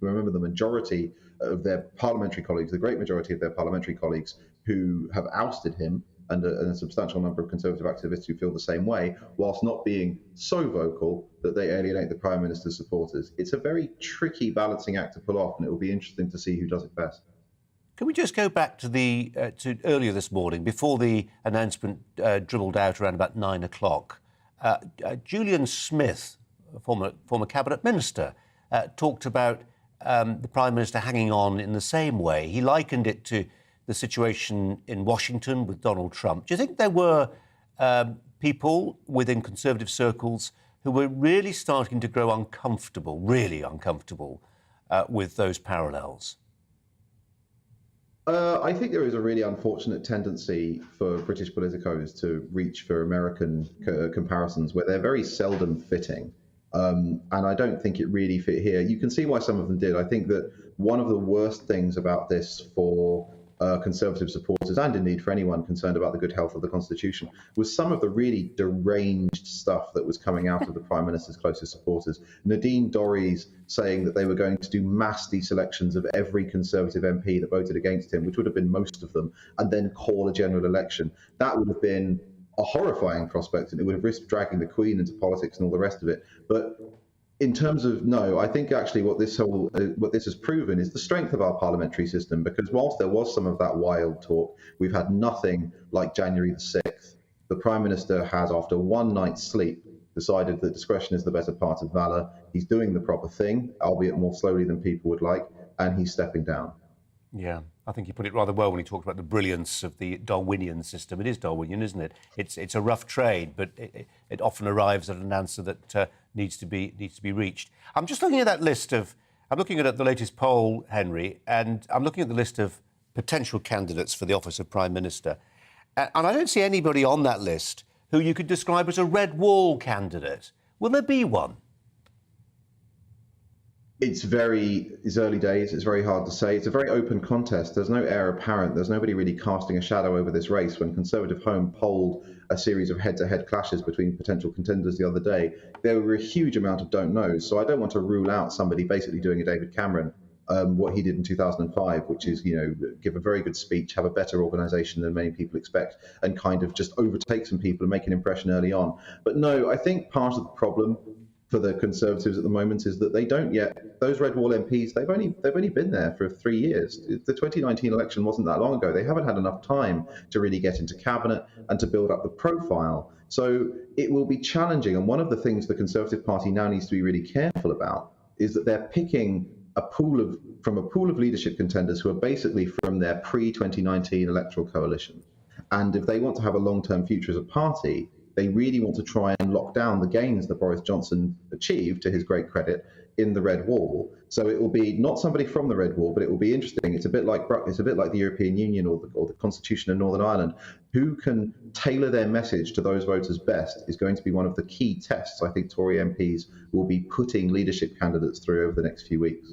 S9: remember the majority of their parliamentary colleagues, the great majority of their parliamentary colleagues who have ousted him, and a substantial number of Conservative activists who feel the same way, whilst not being so vocal that they alienate the Prime Minister's supporters. It's a very tricky balancing act to pull off, and it will be interesting to see who does it best.
S4: Can we just go back to to earlier this morning, before the announcement dribbled out around about 9 o'clock? Julian Smith, former cabinet minister, talked about the Prime Minister hanging on in the same way. He likened it to the situation in Washington with Donald Trump. Do you think there were people within Conservative circles who were really starting to grow uncomfortable, with those parallels?
S9: I think there is a really unfortunate tendency for British politicos to reach for American comparisons where they're very seldom fitting. And I don't think it really fit here. You can see why some of them did. I think that one of the worst things about this for Conservative supporters, and indeed for anyone concerned about the good health of the Constitution, was some of the really deranged stuff that was coming out of the Prime Minister's closest supporters. Nadine Dorries saying that they were going to do mass deselections of every Conservative MP that voted against him, which would have been most of them, and then call a general election. That would have been a horrifying prospect, and it would have risked dragging the Queen into politics and all the rest of it. But in terms of I think actually what this has proven is the strength of our parliamentary system, because whilst there was some of that wild talk, we've had nothing like January the 6th. The Prime Minister has, after one night's sleep, decided that discretion is the better part of valour. He's doing the proper thing, albeit more slowly than people would like, and he's stepping down.
S4: Yeah, I think he put it rather well when he talked about the brilliance of the Darwinian system. It is Darwinian, isn't it? It's a rough trade, but it often arrives at an answer that needs to be reached. I'm just looking at that list I'm looking at the latest poll, Henry, and I'm looking at the list of potential candidates for the office of Prime Minister. And I don't see anybody on that list who you could describe as a red wall candidate. Will there be one?
S9: It's early days. It's very hard to say. It's a very open contest. There's no heir apparent. There's nobody really casting a shadow over this race. When Conservative Home polled a series of head-to-head clashes between potential contenders the other day, there were a huge amount of don't knows. So I don't want to rule out somebody basically doing a David Cameron, what he did in 2005, which is, give a very good speech, have a better organisation than many people expect, and kind of just overtake some people and make an impression early on. But no, I think part of the problem for the Conservatives at the moment is that they don't yet, those Red Wall MPs, they've only been there for 3 years. The 2019 election wasn't that long ago. They haven't had enough time to really get into cabinet and to build up the profile. So it will be challenging. And one of the things the Conservative Party now needs to be really careful about is that they're picking from a pool of leadership contenders who are basically from their pre-2019 electoral coalition. And if they want to have a long-term future as a party, they really want to try and lock down the gains that Boris Johnson achieved, to his great credit, in the Red Wall. So it will be not somebody from the Red Wall, but it will be interesting. It's a bit like the European Union or the Constitution of Northern Ireland. Who can tailor their message to those voters best is going to be one of the key tests I think Tory MPs will be putting leadership candidates through over the next few weeks.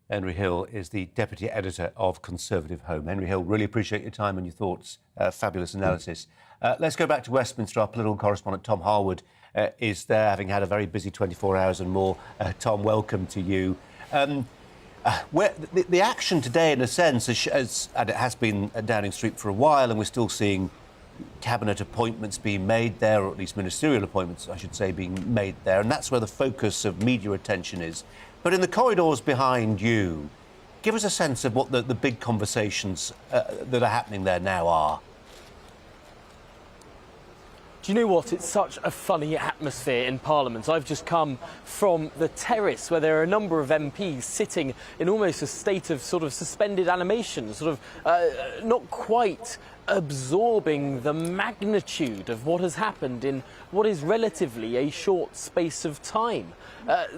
S4: Henry Hill is the Deputy Editor of Conservative Home. Henry Hill, really appreciate your time and your thoughts. Fabulous analysis. Let's go back to Westminster. Our political correspondent Tom Harwood is there, having had a very busy 24 hours and more. Tom, welcome to you. The action today, in a sense, and it has been at Downing Street for a while, and we're still seeing cabinet appointments being made there, or at least ministerial appointments, I should say, being made there, and that's where the focus of media attention is. But in the corridors behind you, give us a sense of what the big conversations that are happening there now are.
S5: Do you know what? It's such a funny atmosphere in Parliament. I've just come from the terrace where there are a number of MPs sitting in almost a state of sort of suspended animation, sort of not quite absorbing the magnitude of what has happened in what is relatively a short space of time.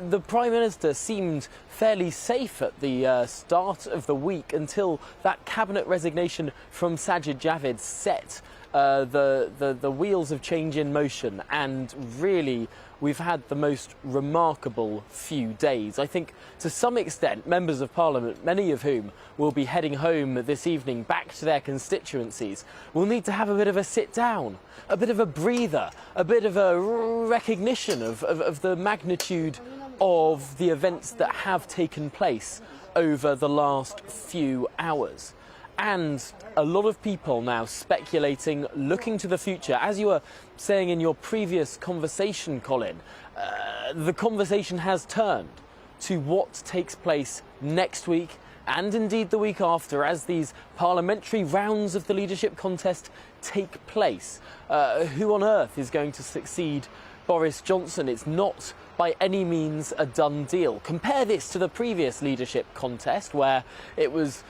S5: The Prime Minister seemed fairly safe at the start of the week until that cabinet resignation from Sajid Javid set the wheels of change in motion, and really we've had the most remarkable few days. I think to some extent members of Parliament, many of whom will be heading home this evening back to their constituencies, will need to have a bit of a sit down, a bit of a breather, a bit of a recognition of the magnitude of the events that have taken place over the last few hours. And a lot of people now speculating, looking to the future. As you were saying in your previous conversation, Colin, the conversation has turned to what takes place next week and indeed the week after as these parliamentary rounds of the leadership contest take place. Who on earth is going to succeed Boris Johnson? It's not by any means a done deal. Compare this to the previous leadership contest where it was,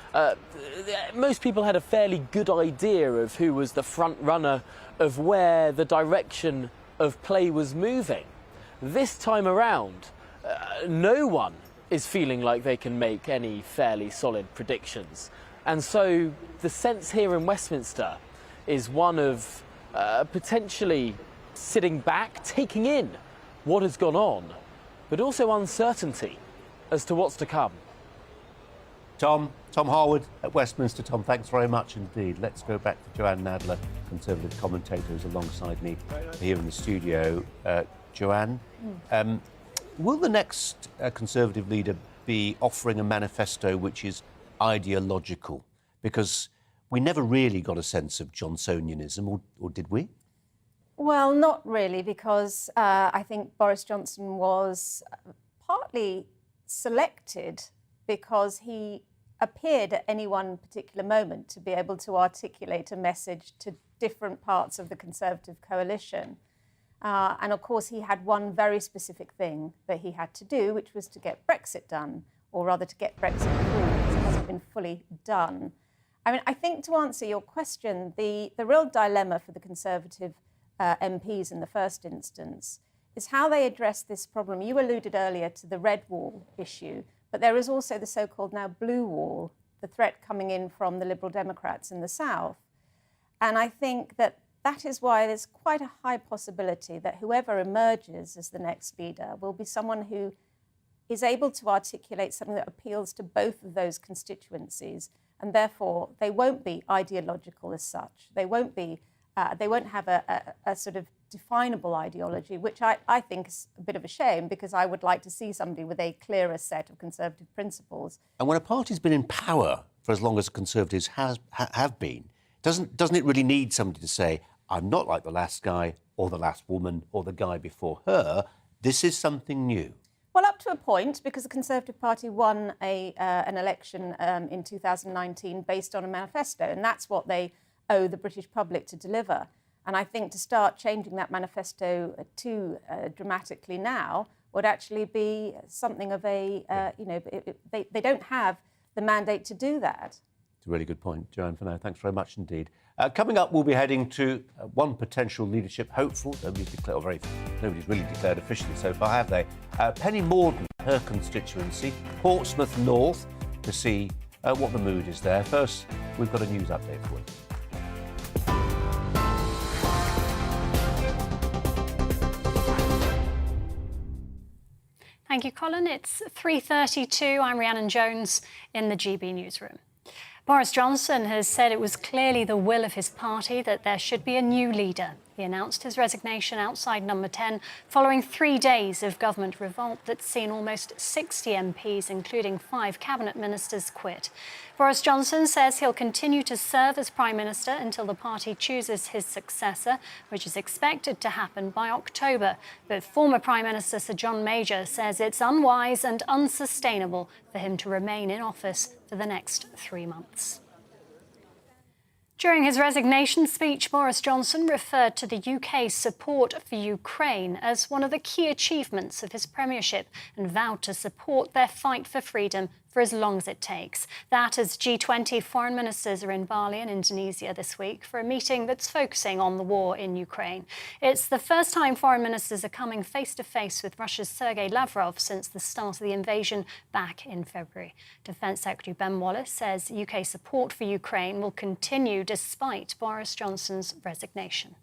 S5: most people had a fairly good idea of who was the front runner, of where the direction of play was moving. This time around, no one is feeling like they can make any fairly solid predictions. And so the sense here in Westminster is one of potentially sitting back, taking in what has gone on, but also uncertainty as to what's to come.
S4: Tom Harwood at Westminster. Tom, thanks very much indeed. Let's go back to Joanne Nadler, Conservative commentator, who's alongside me here in the studio. Joanne, will the next Conservative leader be offering a manifesto which is ideological? Because we never really got a sense of Johnsonianism, or did we?
S2: Well, not really, because I think Boris Johnson was partly selected because he appeared at any one particular moment to be able to articulate a message to different parts of the Conservative coalition. And of course, he had one very specific thing that he had to do, which was to get Brexit done, or rather to get Brexit through, because it hasn't been fully done. I mean, I think to answer your question, the real dilemma for the Conservative MPs in the first instance is how they address this problem. You alluded earlier to the red wall issue, but there is also the so-called now blue wall, the threat coming in from the Liberal Democrats in the south. And I think that is why there's quite a high possibility that whoever emerges as the next leader will be someone who is able to articulate something that appeals to both of those constituencies, and therefore they won't be ideological as such. They won't be. They won't have a sort of definable ideology, which I think is a bit of a shame, because I would like to see somebody with a clearer set of Conservative principles.
S4: And when a party's been in power for as long as the Conservatives have been, doesn't it really need somebody to say, I'm not like the last guy or the last woman or the guy before her, this is something new?
S2: Well, up to a point, because the Conservative Party won an election in 2019 based on a manifesto, and that's what they owe the British public to deliver. And I think to start changing that manifesto too dramatically now would actually be something of a, they don't have the mandate to do that.
S4: It's a really good point, Joanne Finau. Thanks very much indeed. Coming up, we'll be heading to one potential leadership hopeful. Nobody's really declared officially so far, have they? Penny Mordaunt, her constituency, Portsmouth North, to see what the mood is there. First, we've got a news update for you.
S13: Thank you, Colin. It's 3:32. I'm Rhiannon Jones in the GB newsroom. Boris Johnson has said it was clearly the will of his party that there should be a new leader. He announced his resignation outside Number 10 following 3 days of government revolt that's seen almost 60 MPs, including 5 cabinet ministers, quit. Boris Johnson says he'll continue to serve as Prime Minister until the party chooses his successor, which is expected to happen by October. But former Prime Minister Sir John Major says it's unwise and unsustainable for him to remain in office for the next 3 months. During his resignation speech, Boris Johnson referred to the UK's support for Ukraine as one of the key achievements of his premiership and vowed to support their fight for freedom for as long as it takes. That as G20 foreign ministers are in Bali in Indonesia this week for a meeting that's focusing on the war in Ukraine. It's the first time foreign ministers are coming face-to-face with Russia's Sergei Lavrov since the start of the invasion back in February. Defence Secretary Ben Wallace says UK support for Ukraine will continue despite Boris Johnson's resignation.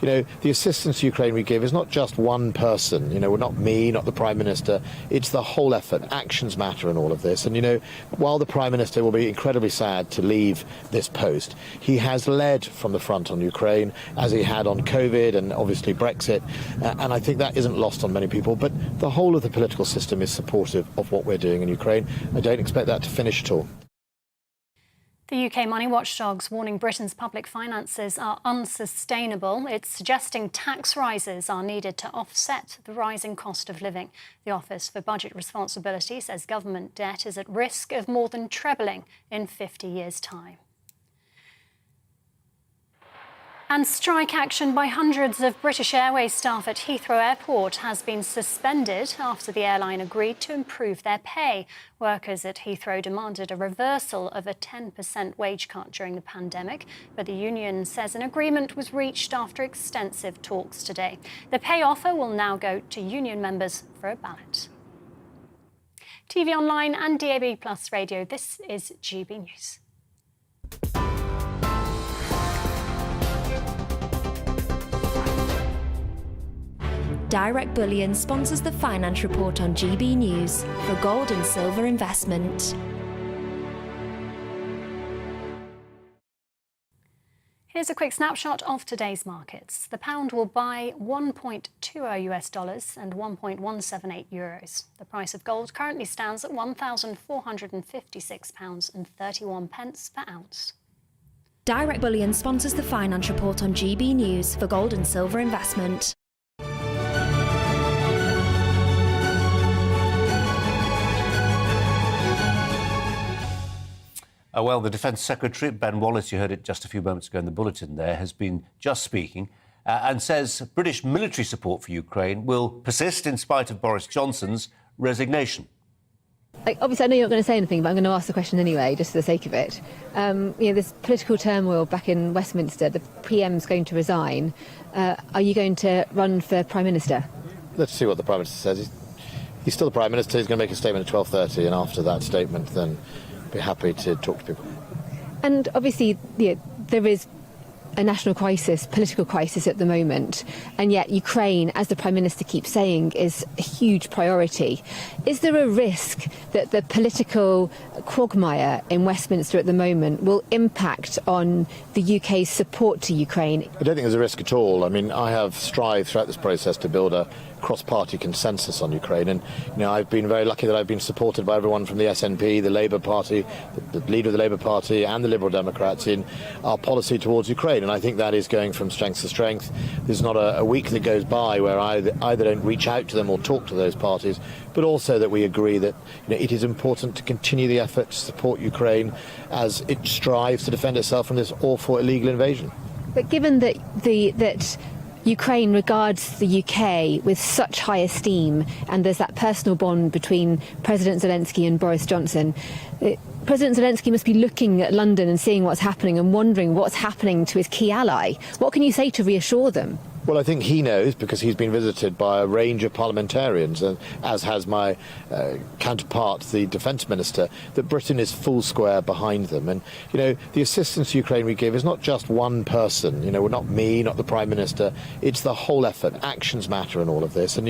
S10: You know, the assistance to Ukraine we give is not just one person, you know, not me, not the Prime Minister, it's the whole effort. Actions matter in all of this. And, you know, while the Prime Minister will be incredibly sad to leave this post, he has led from the front on Ukraine, as he had on COVID and obviously Brexit. And I think that isn't lost on many people. But the whole of the political system is supportive of what we're doing in Ukraine. I don't expect that to finish at all.
S13: The UK money watchdog's warning Britain's public finances are unsustainable. It's suggesting tax rises are needed to offset the rising cost of living. The Office for Budget Responsibility says government debt is at risk of more than trebling in 50 years' time. And strike action by hundreds of British Airways staff at Heathrow Airport has been suspended after the airline agreed to improve their pay. Workers at Heathrow demanded a reversal of a 10% wage cut during the pandemic, but the union says an agreement was reached after extensive talks today. The pay offer will now go to union members for a ballot. TV online and DAB+ radio, this is GB News.
S15: Direct Bullion sponsors the Finance Report on GB News for gold and silver investment.
S13: Here's a quick snapshot of today's markets. The pound will buy $1.20 US and 1.178 euros. The price of gold currently stands at £1,456.31 per ounce.
S15: Direct Bullion sponsors the Finance Report on GB News for gold and silver investment.
S4: Well, the Defence Secretary, Ben Wallace, you heard it just a few moments ago in the bulletin there, has been just speaking and says British military support for Ukraine will persist in spite of Boris Johnson's resignation.
S18: Obviously, I know you're not going to say anything, but I'm going to ask the question anyway, just for the sake of it. This political turmoil back in Westminster, the PM's going to resign. Are you going to run for Prime Minister?
S10: Let's see what the Prime Minister says. He's still the Prime Minister. He's going to make a statement at 12:30, and after that statement, then be happy to talk to people.
S18: And obviously, there is a national crisis, political crisis at the moment, and yet Ukraine, as the Prime Minister keeps saying, is a huge priority. Is there a risk that the political quagmire in Westminster at the moment will impact on the UK's support to Ukraine?
S10: I don't think there's a risk at all. I mean, I have strived throughout this process to build a cross-party consensus on Ukraine, and I've been very lucky that I've been supported by everyone from the SNP, the Labour Party, the leader of the Labour Party and the Liberal Democrats in our policy towards Ukraine, and I think that is going from strength to strength. There's not a week that goes by where I either don't reach out to them or talk to those parties, but also that we agree that it is important to continue the effort to support Ukraine as it strives to defend itself from this awful illegal invasion.
S18: But given that Ukraine regards the UK with such high esteem, and there's that personal bond between President Zelensky and Boris Johnson, President Zelensky must be looking at London and seeing what's happening and wondering what's happening to his key ally. What can you say to reassure them?
S10: Well, I think he knows, because he's been visited by a range of parliamentarians, as has my counterpart, the Defence Minister, that Britain is full square behind them. And, the assistance to Ukraine we give is not just one person, not me, not the Prime Minister, it's the whole effort. Actions matter in all of this. And,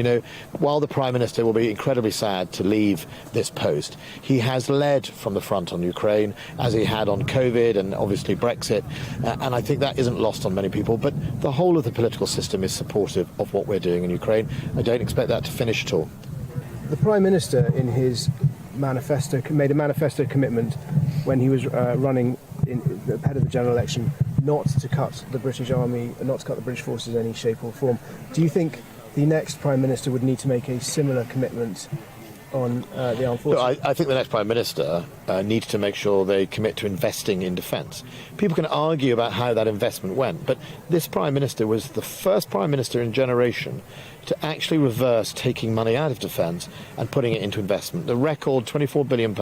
S10: while the Prime Minister will be incredibly sad to leave this post, he has led from the front on Ukraine, as he had on COVID and obviously Brexit. And I think that isn't lost on many people. But the whole of the political system is supportive of what we're doing in Ukraine. I don't expect that to finish at all.
S14: The Prime Minister, in his manifesto, made a manifesto commitment when he was running ahead of the general election not to cut the British Army, not to cut the British forces in any shape or form. Do you think the next Prime Minister would need to make a similar commitment on the armed forces?
S10: Look, I think the next Prime Minister needs to make sure they commit to investing in defence. People can argue about how that investment went, but this Prime Minister was the first Prime Minister in a generation to actually reverse taking money out of defence and putting it into investment. The record £24 billion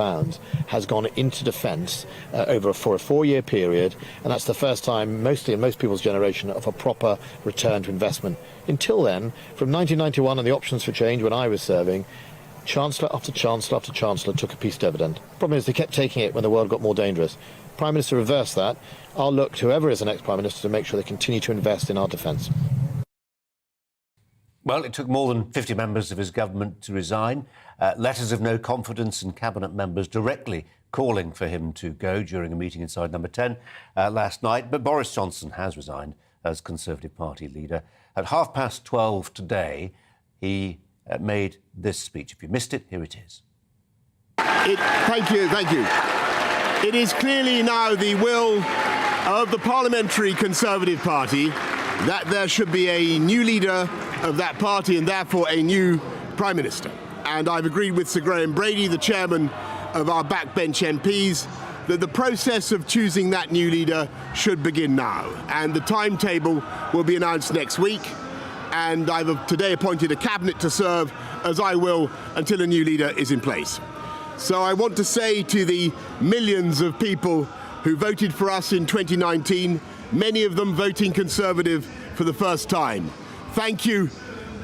S10: has gone into defence for a 4-year period, and that's the first time, mostly in most people's generation, of a proper return to investment. Until then, from 1991 and the options for change when I was serving, Chancellor after Chancellor after Chancellor took a peace dividend. Problem is, they kept taking it when the world got more dangerous. Prime Minister reversed that. I'll look to whoever is the next Prime Minister to make sure they continue to invest in our defence.
S4: Well, it took more than 50 members of his government to resign. Letters of no confidence and cabinet members directly calling for him to go during a meeting inside Number 10 last night. But Boris Johnson has resigned as Conservative Party leader. At 12:30 today, he made this speech. If you missed it, here it is.
S16: Thank you. It is clearly now the will of the Parliamentary Conservative Party that there should be a new leader of that party and therefore a new Prime Minister. And I've agreed with Sir Graham Brady, the chairman of our backbench MPs, that the process of choosing that new leader should begin now. And the timetable will be announced next week. And I've today appointed a cabinet to serve, as I will, until a new leader is in place. So I want to say to the millions of people who voted for us in 2019, many of them voting Conservative for the first time, thank you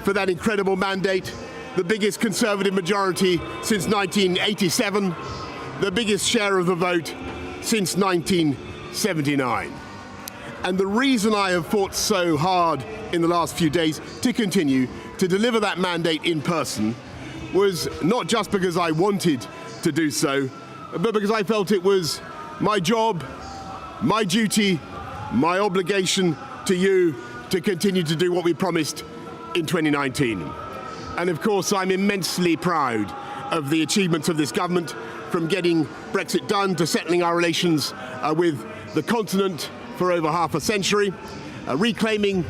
S16: for that incredible mandate, the biggest Conservative majority since 1987, the biggest share of the vote since 1979. And the reason I have fought so hard in the last few days to continue to deliver that mandate in person was not just because I wanted to do so, but because I felt it was my job, my duty, my obligation to you to continue to do what we promised in 2019. And of course, I'm immensely proud of the achievements of this government, from getting Brexit done to settling our relations with the continent for over half a century, reclaiming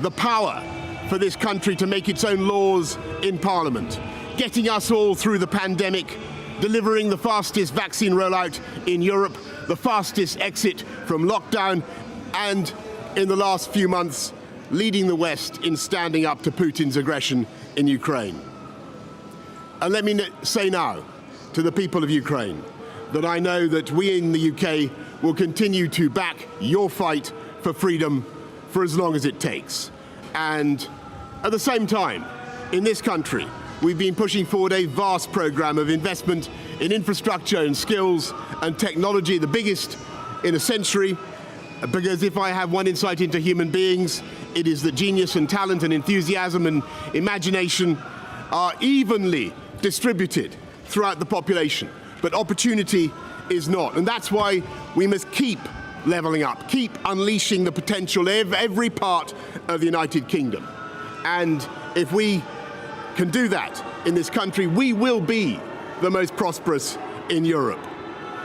S16: the power for this country to make its own laws in Parliament, getting us all through the pandemic, delivering the fastest vaccine rollout in Europe, the fastest exit from lockdown, and in the last few months, leading the West in standing up to Putin's aggression in Ukraine. And let me say now to the people of Ukraine that I know that we in the UK will continue to back your fight for freedom for as long as it takes. And at the same time, in this country, we've been pushing forward a vast programme of investment in infrastructure and skills and technology, the biggest in a century, Because if I have one insight into human beings, it is that genius and talent and enthusiasm and imagination are evenly distributed throughout the population, but opportunity is not. And that's why we must keep levelling up, keep unleashing the potential of every part of the United Kingdom. And if we can do that in this country, we will be the most prosperous in Europe.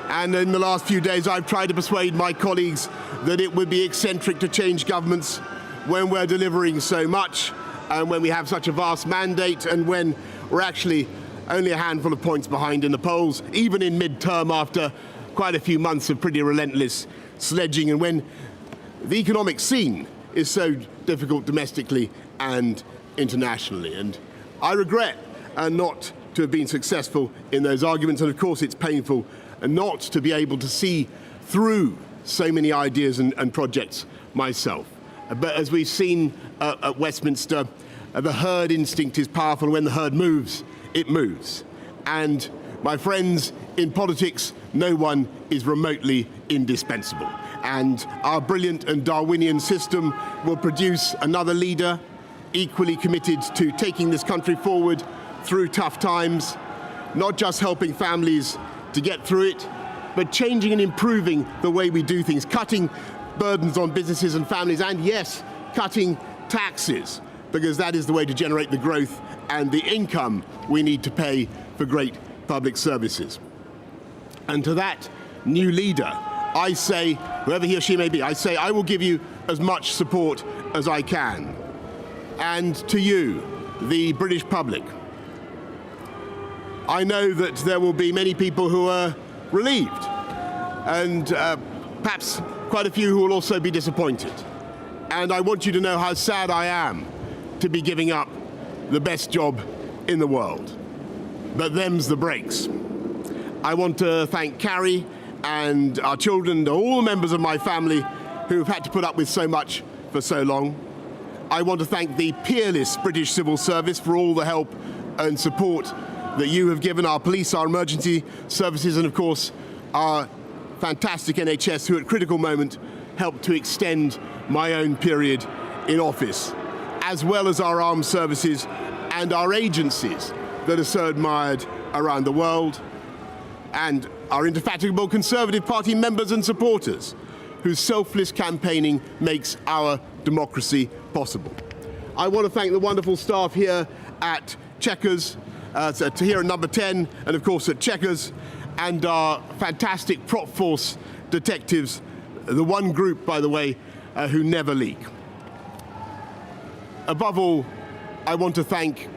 S16: And in the last few days, I've tried to persuade my colleagues that it would be eccentric to change governments when we're delivering so much, and when we have such a vast mandate, and when we're actually only a handful of points behind in the polls, even in mid-term after quite a few months of pretty relentless sledging, and when the economic scene is so difficult domestically and internationally. And I regret not to have been successful in those arguments, and of course it's painful not to be able to see through so many ideas and projects myself. But as we've seen at Westminster, the herd instinct is powerful. When the herd moves, it moves. And my friends, in politics, no one is remotely indispensable. And our brilliant and Darwinian system will produce another leader equally committed to taking this country forward through tough times, not just helping families to get through it, but changing and improving the way we do things, cutting burdens on businesses and families, and yes, cutting taxes, because that is the way to generate the growth and the income we need to pay for great public services. And to that new leader, I say, whoever he or she may be, I say I will give you as much support as I can. And to you, the British public, I know that there will be many people who are relieved, and perhaps quite a few who will also be disappointed. And I want you to know how sad I am to be giving up the best job in the world. But them's the breaks. I want to thank Carrie and our children and all the members of my family who have had to put up with so much for so long. I want to thank the peerless British civil service for all the help and support that you have given our police, our emergency services, and of course our fantastic NHS, who at critical moment helped to extend my own period in office, as well as our armed services and our agencies that are so admired around the world, and our indefatigable Conservative Party members and supporters, whose selfless campaigning makes our democracy possible. I want to thank the wonderful staff here at Chequers, here at Number 10, and of course at Chequers, and our fantastic prop force detectives, the one group, by the way, who never leak. Above all, I want to thank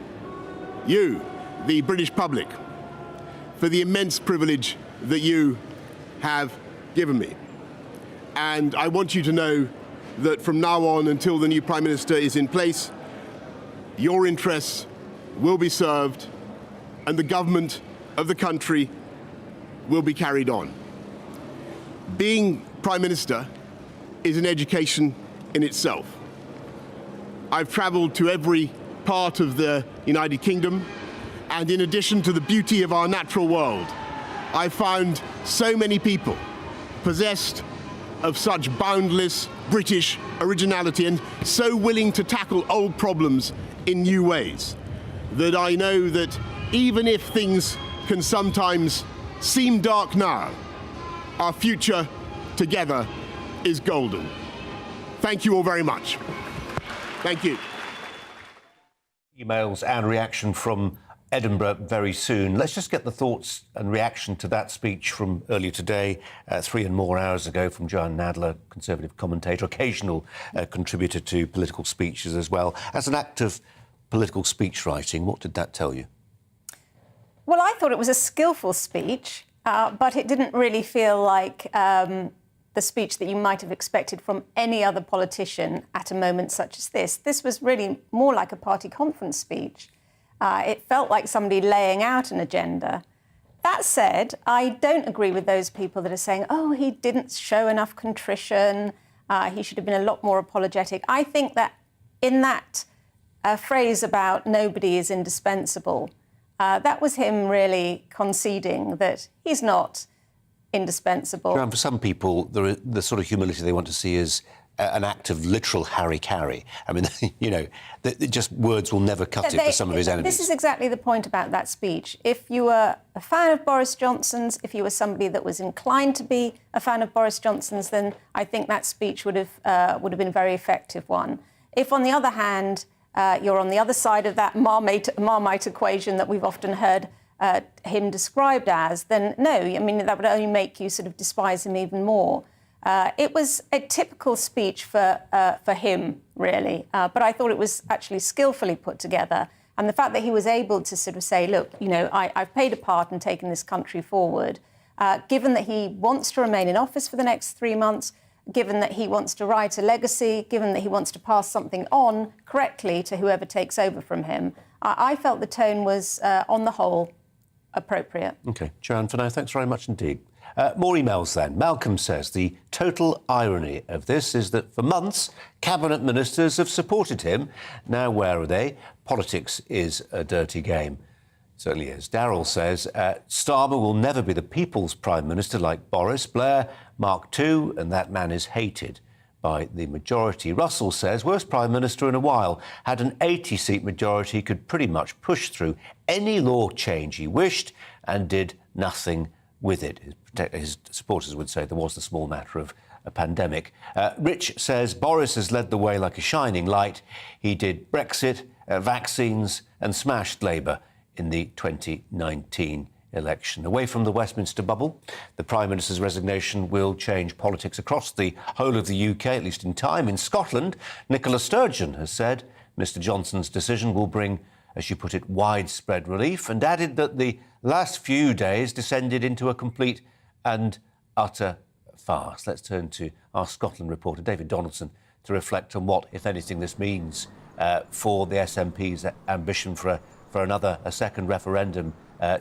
S16: you, the British public, for the immense privilege that you have given me. And I want you to know that from now on until the new Prime Minister is in place, your interests will be served and the government of the country will be carried on. Being Prime Minister is an education in itself. I've travelled to every part of the United Kingdom, and in addition to the beauty of our natural world, I found so many people possessed of such boundless British originality and so willing to tackle old problems in new ways that I know that even if things can sometimes seem dark now, our future together is golden. Thank you all very much. Thank you.
S4: Emails and reaction from Edinburgh very soon. Let's just get the thoughts and reaction to that speech from earlier today, 3 and more hours ago, from Joanne Nadler, Conservative commentator, occasional contributor to political speeches as well. As an act of political speech writing, what did that tell you?
S2: Well, I thought it was a skillful speech, but it didn't really feel like the speech that you might have expected from any other politician at a moment such as this. This was really more like a party conference speech. It felt like somebody laying out an agenda. That said, I don't agree with those people that are saying, oh, he didn't show enough contrition, he should have been a lot more apologetic. I think that in that phrase about nobody is indispensable, that was him really conceding that he's not indispensable.
S4: Joanne, for some people, the sort of humility they want to see is an act of literal harry-carry. I mean, you know, just words will never cut it for some of his enemies.
S2: This is exactly the point about that speech. If you were a fan of Boris Johnson's, if you were somebody that was inclined to be a fan of Boris Johnson's, then I think that speech would have been a very effective one. If, on the other hand, you're on the other side of that Marmite equation that we've often heard him described as, then no, I mean, that would only make you sort of despise him even more. It was a typical speech for him, really, but I thought it was actually skillfully put together. And the fact that he was able to sort of say, look, you know, I've played a part in taking this country forward, given that he wants to remain in office for the next 3 months, given that he wants to write a legacy, given that he wants to pass something on correctly to whoever takes over from him, I felt the tone was, on the whole, appropriate.
S4: OK, Joanne, for now, thanks very much indeed. More emails then. Malcolm says the total irony of this is that for months, cabinet ministers have supported him. Now, where are they? Politics is a dirty game. It certainly is. Darryl says Starmer will never be the people's prime minister like Boris. Blair, Mark II, and that man is hated by the majority. Russell says worst prime minister in a while. Had an 80-seat majority, could pretty much push through any law change he wished and did nothing with it. His supporters would say there was the small matter of a pandemic. Rich says Boris has led the way like a shining light. He did Brexit, vaccines and smashed Labour in the 2019 election. Away from the Westminster bubble, the Prime Minister's resignation will change politics across the whole of the UK, at least in time. In Scotland, Nicola Sturgeon has said Mr Johnson's decision will bring, as she put it, widespread relief, and added that the last few days descended into a complete and utter farce. Let's turn to our Scotland reporter, David Donaldson, to reflect on what, if anything, this means for the SNP's ambition for a second referendum.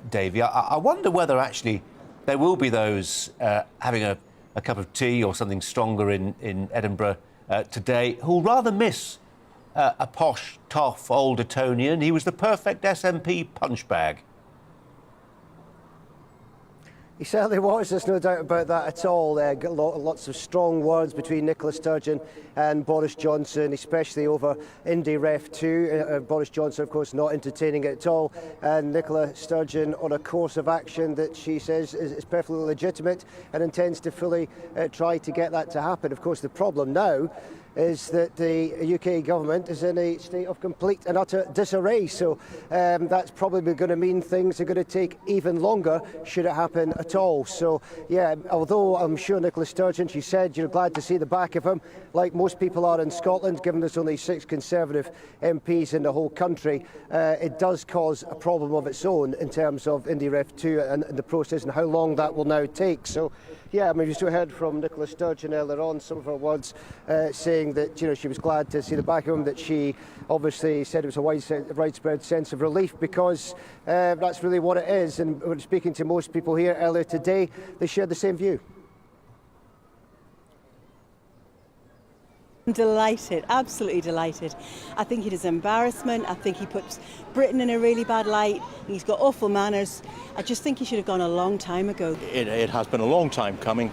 S4: Davey, I wonder whether actually there will be those having a cup of tea or something stronger in Edinburgh today who'll rather miss a posh, tough old Etonian. He was the perfect SNP punchbag.
S7: He certainly was, there's no doubt about that at all. Lots of strong words between Nicola Sturgeon and Boris Johnson, especially over Indy Ref 2. Boris Johnson, of course, not entertaining it at all. And Nicola Sturgeon on a course of action that she says is perfectly legitimate and intends to fully try to get that to happen. Of course, the problem now is that the UK government is in a state of complete and utter disarray. So that's probably going to mean things are going to take even longer should it happen at all. So, yeah, although I'm sure Nicola Sturgeon, she said you're glad to see the back of him, like most people are in Scotland, given there's only 6 Conservative MPs in the whole country, it does cause a problem of its own in terms of Indy Ref 2 and the process and how long that will now take. So, yeah, I mean, we still heard from Nicola Sturgeon earlier on, some of her words saying that, you know, she was glad to see the back of him, that she obviously said it was a widespread sense of relief because that's really what it is. And when speaking to most people here earlier today, they shared the same view.
S17: I'm delighted, absolutely delighted. I think it is an embarrassment. I think he puts Britain in a really bad light. He's got awful manners. I just think he should have gone a long time ago.
S19: It has been a long time coming.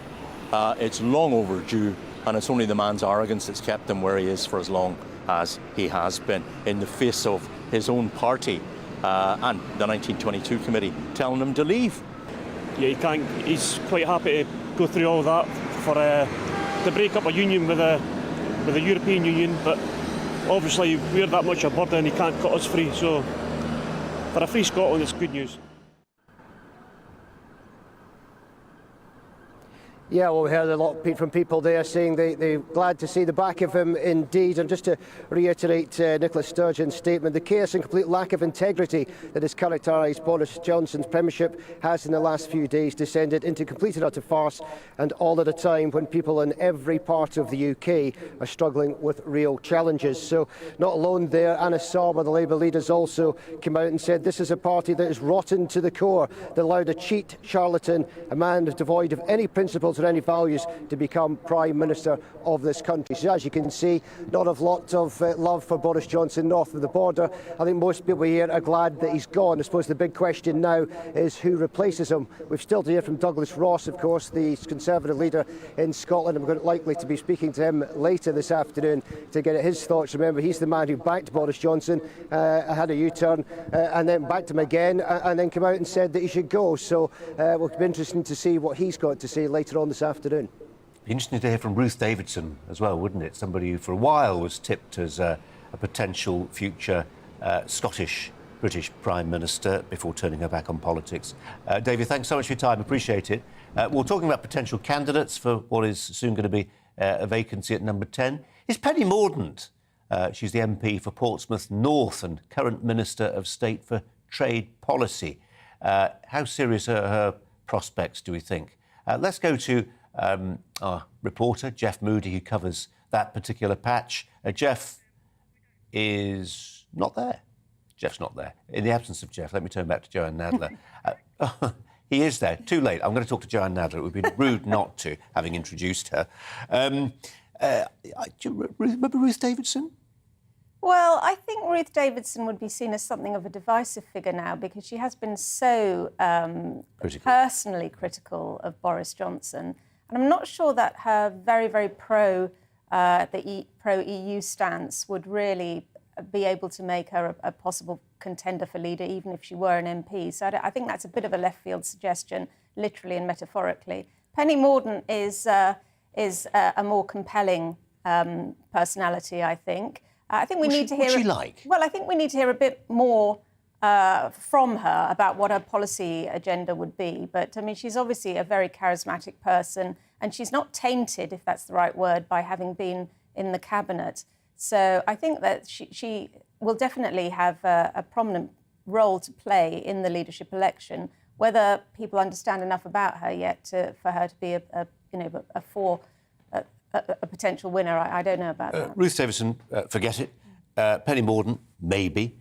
S19: It's long overdue, and it's only the man's arrogance that's kept him where he is for as long as he has been, in the face of his own party and the 1922 committee telling him to leave.
S22: Yeah, he can't. He's quite happy to go through all that for to break up a union with the European Union, but obviously we're that much a burden, he can't cut us free, so for a free Scotland it's good news.
S7: Yeah, well, we heard a lot from people there saying they're glad to see the back of him indeed. And just to reiterate Nicola Sturgeon's statement, the chaos and complete lack of integrity that has characterised Boris Johnson's premiership has in the last few days descended into complete and utter farce, and all at a time when people in every part of the UK are struggling with real challenges. So not alone there, Anna Sarwar, the Labour leaders, also came out and said this is a party that is rotten to the core, that allowed a cheat, charlatan, a man devoid of any principles
S14: or any values to become Prime Minister of this country. So as you can see, not a lot of love for Boris Johnson north of the border. I think most people here are glad that he's gone. I suppose the big question now is who replaces him. We've still to hear from Douglas Ross, of course, the Conservative leader in Scotland. I'm likely to be speaking to him later this afternoon to get his thoughts. Remember, he's the man who backed Boris Johnson, had a U-turn, and then backed him again, and then came out and said that he should go. So it'll be interesting to see what he's got to say later on this afternoon.
S4: Be interesting to hear from Ruth Davidson as well, wouldn't it? Somebody who for a while was tipped as a potential future British Prime Minister before turning her back on politics. David, thanks so much for your time. Appreciate it. We're talking about potential candidates for what is soon going to be a vacancy at number 10. Is Penny Mordaunt. She's the MP for Portsmouth North and current Minister of State for Trade Policy. How serious are her prospects, do we think? Let's go to our reporter, Jeff Moody, who covers that particular patch. Jeff is not there. Jeff's not there. In the absence of Jeff, let me turn back to Joanne Nadler. He is there. Too late. I'm going to talk to Joanne Nadler. It would be rude not to, having introduced her. Do you remember Ruth Davidson?
S2: Well, I think Ruth Davidson would be seen as something of a divisive figure now because she has been so personally critical of Boris Johnson. And I'm not sure that her very, very pro-EU stance would really be able to make her a possible contender for leader, even if she were an MP. So I think that's a bit of a left field suggestion, literally and metaphorically. Penny Mordaunt is a more compelling personality, I think. I think we need to hear.
S4: What's she like?
S2: Well, I think we need to hear a bit more from her about what her policy agenda would be. But I mean, she's obviously a very charismatic person, and she's not tainted, if that's the right word, by having been in the cabinet. So I think that she will definitely have a prominent role to play in the leadership election. Whether people understand enough about her yet for her to be a potential winner, I don't know about that.
S4: Ruth Davidson, forget it. Penny Mordaunt, maybe.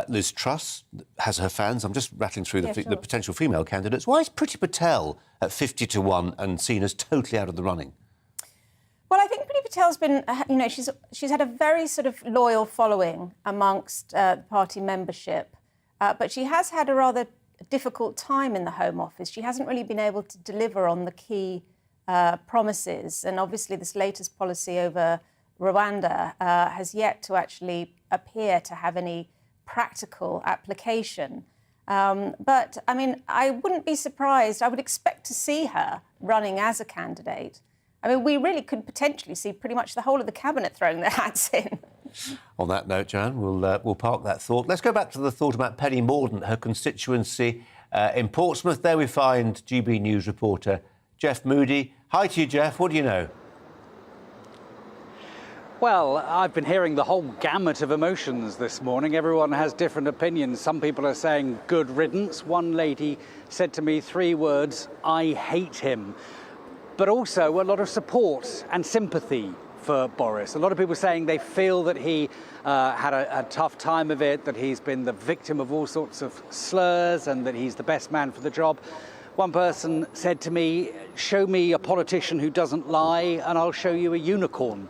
S4: Liz Truss has her fans. I'm just rattling through the potential female candidates. Why is Priti Patel at 50-1 and seen as totally out of the running?
S2: Well, I think Priti Patel's been, she's had a very sort of loyal following amongst the party membership, but she has had a rather difficult time in the Home Office. She hasn't really been able to deliver on the key promises, and obviously this latest policy over Rwanda has yet to actually appear to have any practical application. But, I mean, I wouldn't be surprised. I would expect to see her running as a candidate. I mean, we really could potentially see pretty much the whole of the cabinet throwing their hats in.
S4: On that note, Joanne, we'll park that thought. Let's go back to the thought about Penny Mordaunt, her constituency in Portsmouth. There we find GB News reporter Jeff Moody. Hi to you, Jeff. What do you know?
S6: Well, I've been hearing the whole gamut of emotions this morning. Everyone has different opinions. Some people are saying good riddance. One lady said to me 3 words, I hate him. But also a lot of support and sympathy for Boris. A lot of people saying they feel that he had a tough time of it, that he's been the victim of all sorts of slurs and that he's the best man for the job. One person said to me, show me a politician who doesn't lie and I'll show you a unicorn.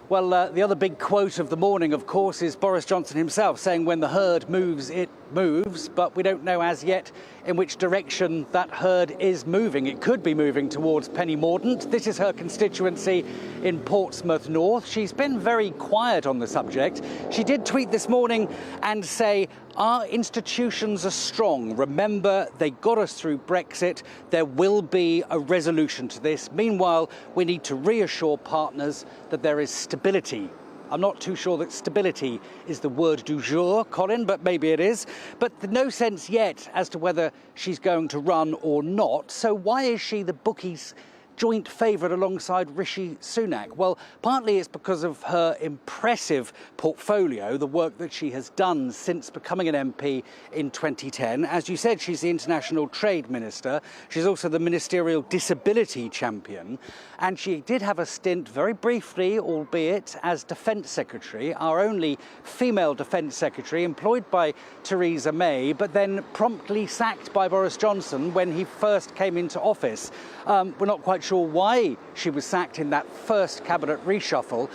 S6: Well, the other big quote of the morning, of course, is Boris Johnson himself saying when the herd moves, it moves, but we don't know as yet in which direction that herd is moving. It could be moving towards Penny Mordaunt. This is her constituency in Portsmouth North. She's been very quiet on the subject. She did tweet this morning and say, our institutions are strong. Remember, they got us through Brexit. There will be a resolution to this. Meanwhile, we need to reassure partners that there is stability. I'm not too sure that stability is the word du jour, Colin, but maybe it is. But no sense yet as to whether she's going to run or not. So why is she the bookies' joint favourite alongside Rishi Sunak? Well, partly it's because of her impressive portfolio, the work that she has done since becoming an MP in 2010. As you said, she's the International Trade Minister. She's also the Ministerial Disability Champion. And she did have a stint, very briefly, albeit, as Defence Secretary, our only female Defence Secretary, employed by Theresa May, but then promptly sacked by Boris Johnson when he first came into office. We're not quite sure why she was sacked in that first cabinet reshuffle.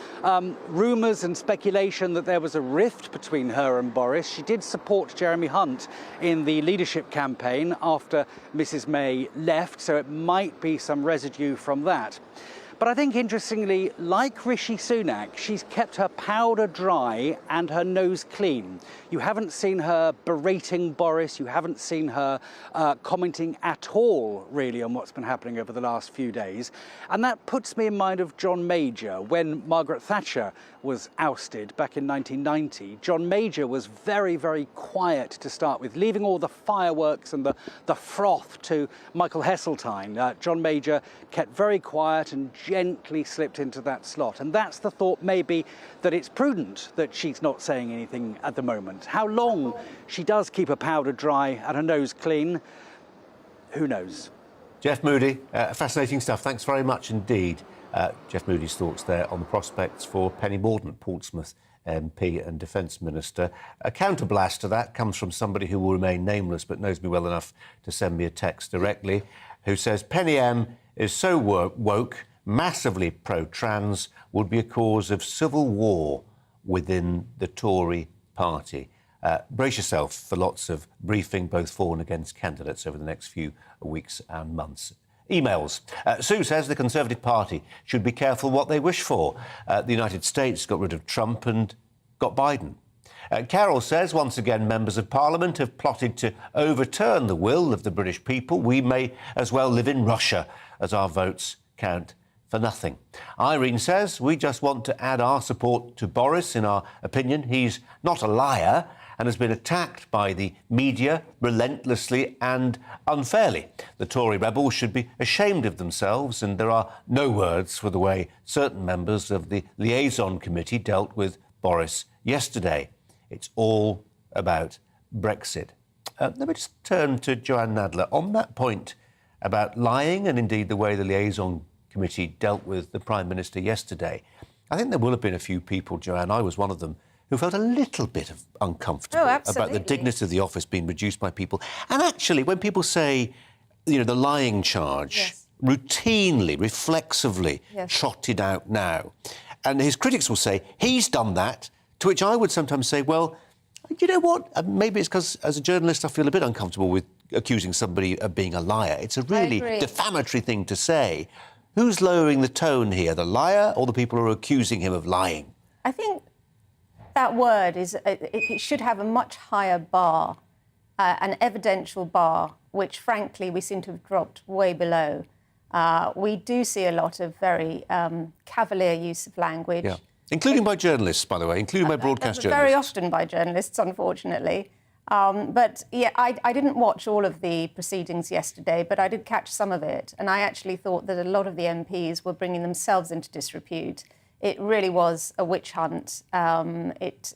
S6: Rumours and speculation that there was a rift between her and Boris. She did support Jeremy Hunt in the leadership campaign after Mrs May left, so it might be some residue from that. But I think, interestingly, like Rishi Sunak, she's kept her powder dry and her nose clean. You haven't seen her berating Boris. You haven't seen her commenting at all, really, on what's been happening over the last few days. And that puts me in mind of John Major. When Margaret Thatcher was ousted back in 1990, John Major was very, very quiet to start with, leaving all the fireworks and the froth to Michael Heseltine. John Major kept very quiet and gently slipped into that slot. And that's the thought, maybe, that it's prudent that she's not saying anything at the moment. How long she does keep her powder dry and her nose clean, who knows?
S4: Jeff Moody, fascinating stuff. Thanks very much indeed. Jeff Moody's thoughts there on the prospects for Penny Mordaunt, Portsmouth MP and Defence Minister. A counterblast to that comes from somebody who will remain nameless but knows me well enough to send me a text directly, who says Penny M is so woke, massively pro-trans, would be a cause of civil war within the Tory party. Brace yourself for lots of briefing, both for and against candidates over the next few weeks and months. Emails. Sue says the Conservative Party should be careful what they wish for. The United States got rid of Trump and got Biden. Carol says, once again, members of Parliament have plotted to overturn the will of the British people. We may as well live in Russia, as our votes count for nothing. Irene says, we just want to add our support to Boris. In our opinion, he's not a liar and has been attacked by the media relentlessly and unfairly. The Tory rebels should be ashamed of themselves, and there are no words for the way certain members of the liaison committee dealt with Boris yesterday. It's all about Brexit. Let me just turn to Joanne Nadler. On that point about lying and indeed the way the liaison committee dealt with the Prime Minister yesterday, I think there will have been a few people, Joanne, I was one of them, who felt a little bit uncomfortable about the dignity of the office being reduced by people. And actually, when people say, you know, the lying charge, routinely, reflexively trotted out now, and his critics will say, he's done that, to which I would sometimes say, well, you know what? Maybe it's because, as a journalist, I feel a bit uncomfortable with accusing somebody of being a liar. It's a really defamatory thing to say. Who's lowering the tone here, the liar or the people who are accusing him of lying?
S2: I think that word is, it should have a much higher bar, an evidential bar, which, frankly, we seem to have dropped way below. We do see a lot of very cavalier use of language.
S4: Yeah. Including by journalists, by the way, including by broadcast journalists.
S2: Very often by journalists, unfortunately. But, yeah, I didn't watch all of the proceedings yesterday, but I did catch some of it. And I actually thought that a lot of the MPs were bringing themselves into disrepute. It really was a witch hunt. It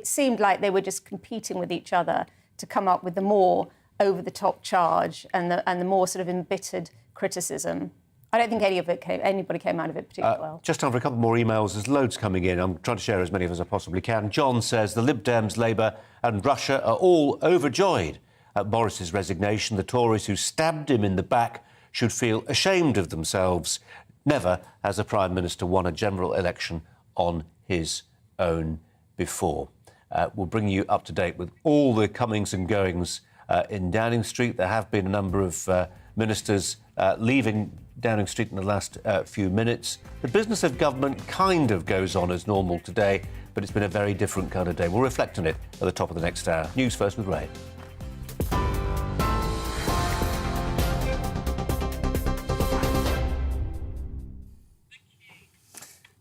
S2: seemed like they were just competing with each other to come up with the more over-the-top charge and the more sort of embittered criticism. I don't think anybody came out of it particularly well.
S4: Just time for a couple more emails. There's loads coming in. I'm trying to share as many of as I possibly can. John says the Lib Dems, Labour and Russia are all overjoyed at Boris's resignation. The Tories who stabbed him in the back should feel ashamed of themselves. Never has a Prime Minister won a general election on his own before. We'll bring you up to date with all the comings and goings in Downing Street. There have been a number of ministers leaving Downing Street in the last few minutes. The business of government kind of goes on as normal today, but it's been a very different kind of day. We'll reflect on it at the top of the next hour. News first with Ray.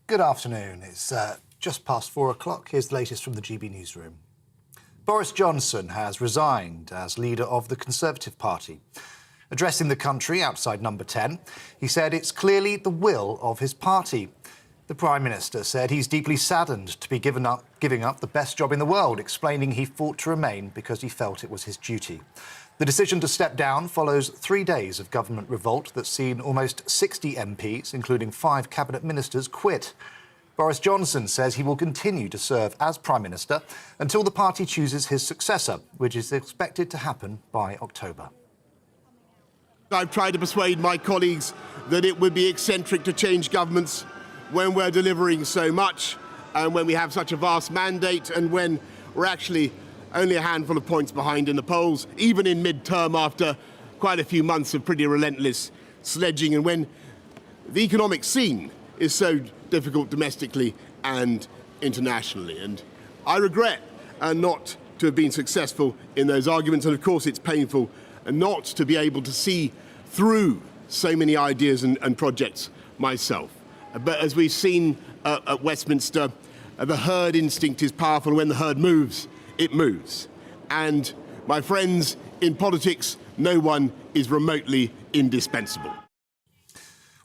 S11: Good afternoon. It's just past 4 o'clock. Here's the latest from the GB newsroom. Boris Johnson has resigned as leader of the Conservative Party. Addressing the country outside Number 10, he said it's clearly the will of his party. The Prime Minister said he's deeply saddened to be giving up the best job in the world, explaining he fought to remain because he felt it was his duty. The decision to step down follows 3 days of government revolt that's seen almost 60 MPs, including 5 cabinet ministers, quit. Boris Johnson says he will continue to serve as Prime Minister until the party chooses his successor, which is expected to happen by October.
S16: I've tried to persuade my colleagues that it would be eccentric to change governments when we're delivering so much and when we have such a vast mandate and when we're actually only a handful of points behind in the polls, even in mid-term after quite a few months of pretty relentless sledging, and when the economic scene is so difficult domestically and internationally. And I regret not to have been successful in those arguments, and of course it's painful not to be able to see through so many ideas and projects myself. But as we've seen at Westminster, the herd instinct is powerful. When the herd moves, it moves. And my friends, in politics, no one is remotely indispensable.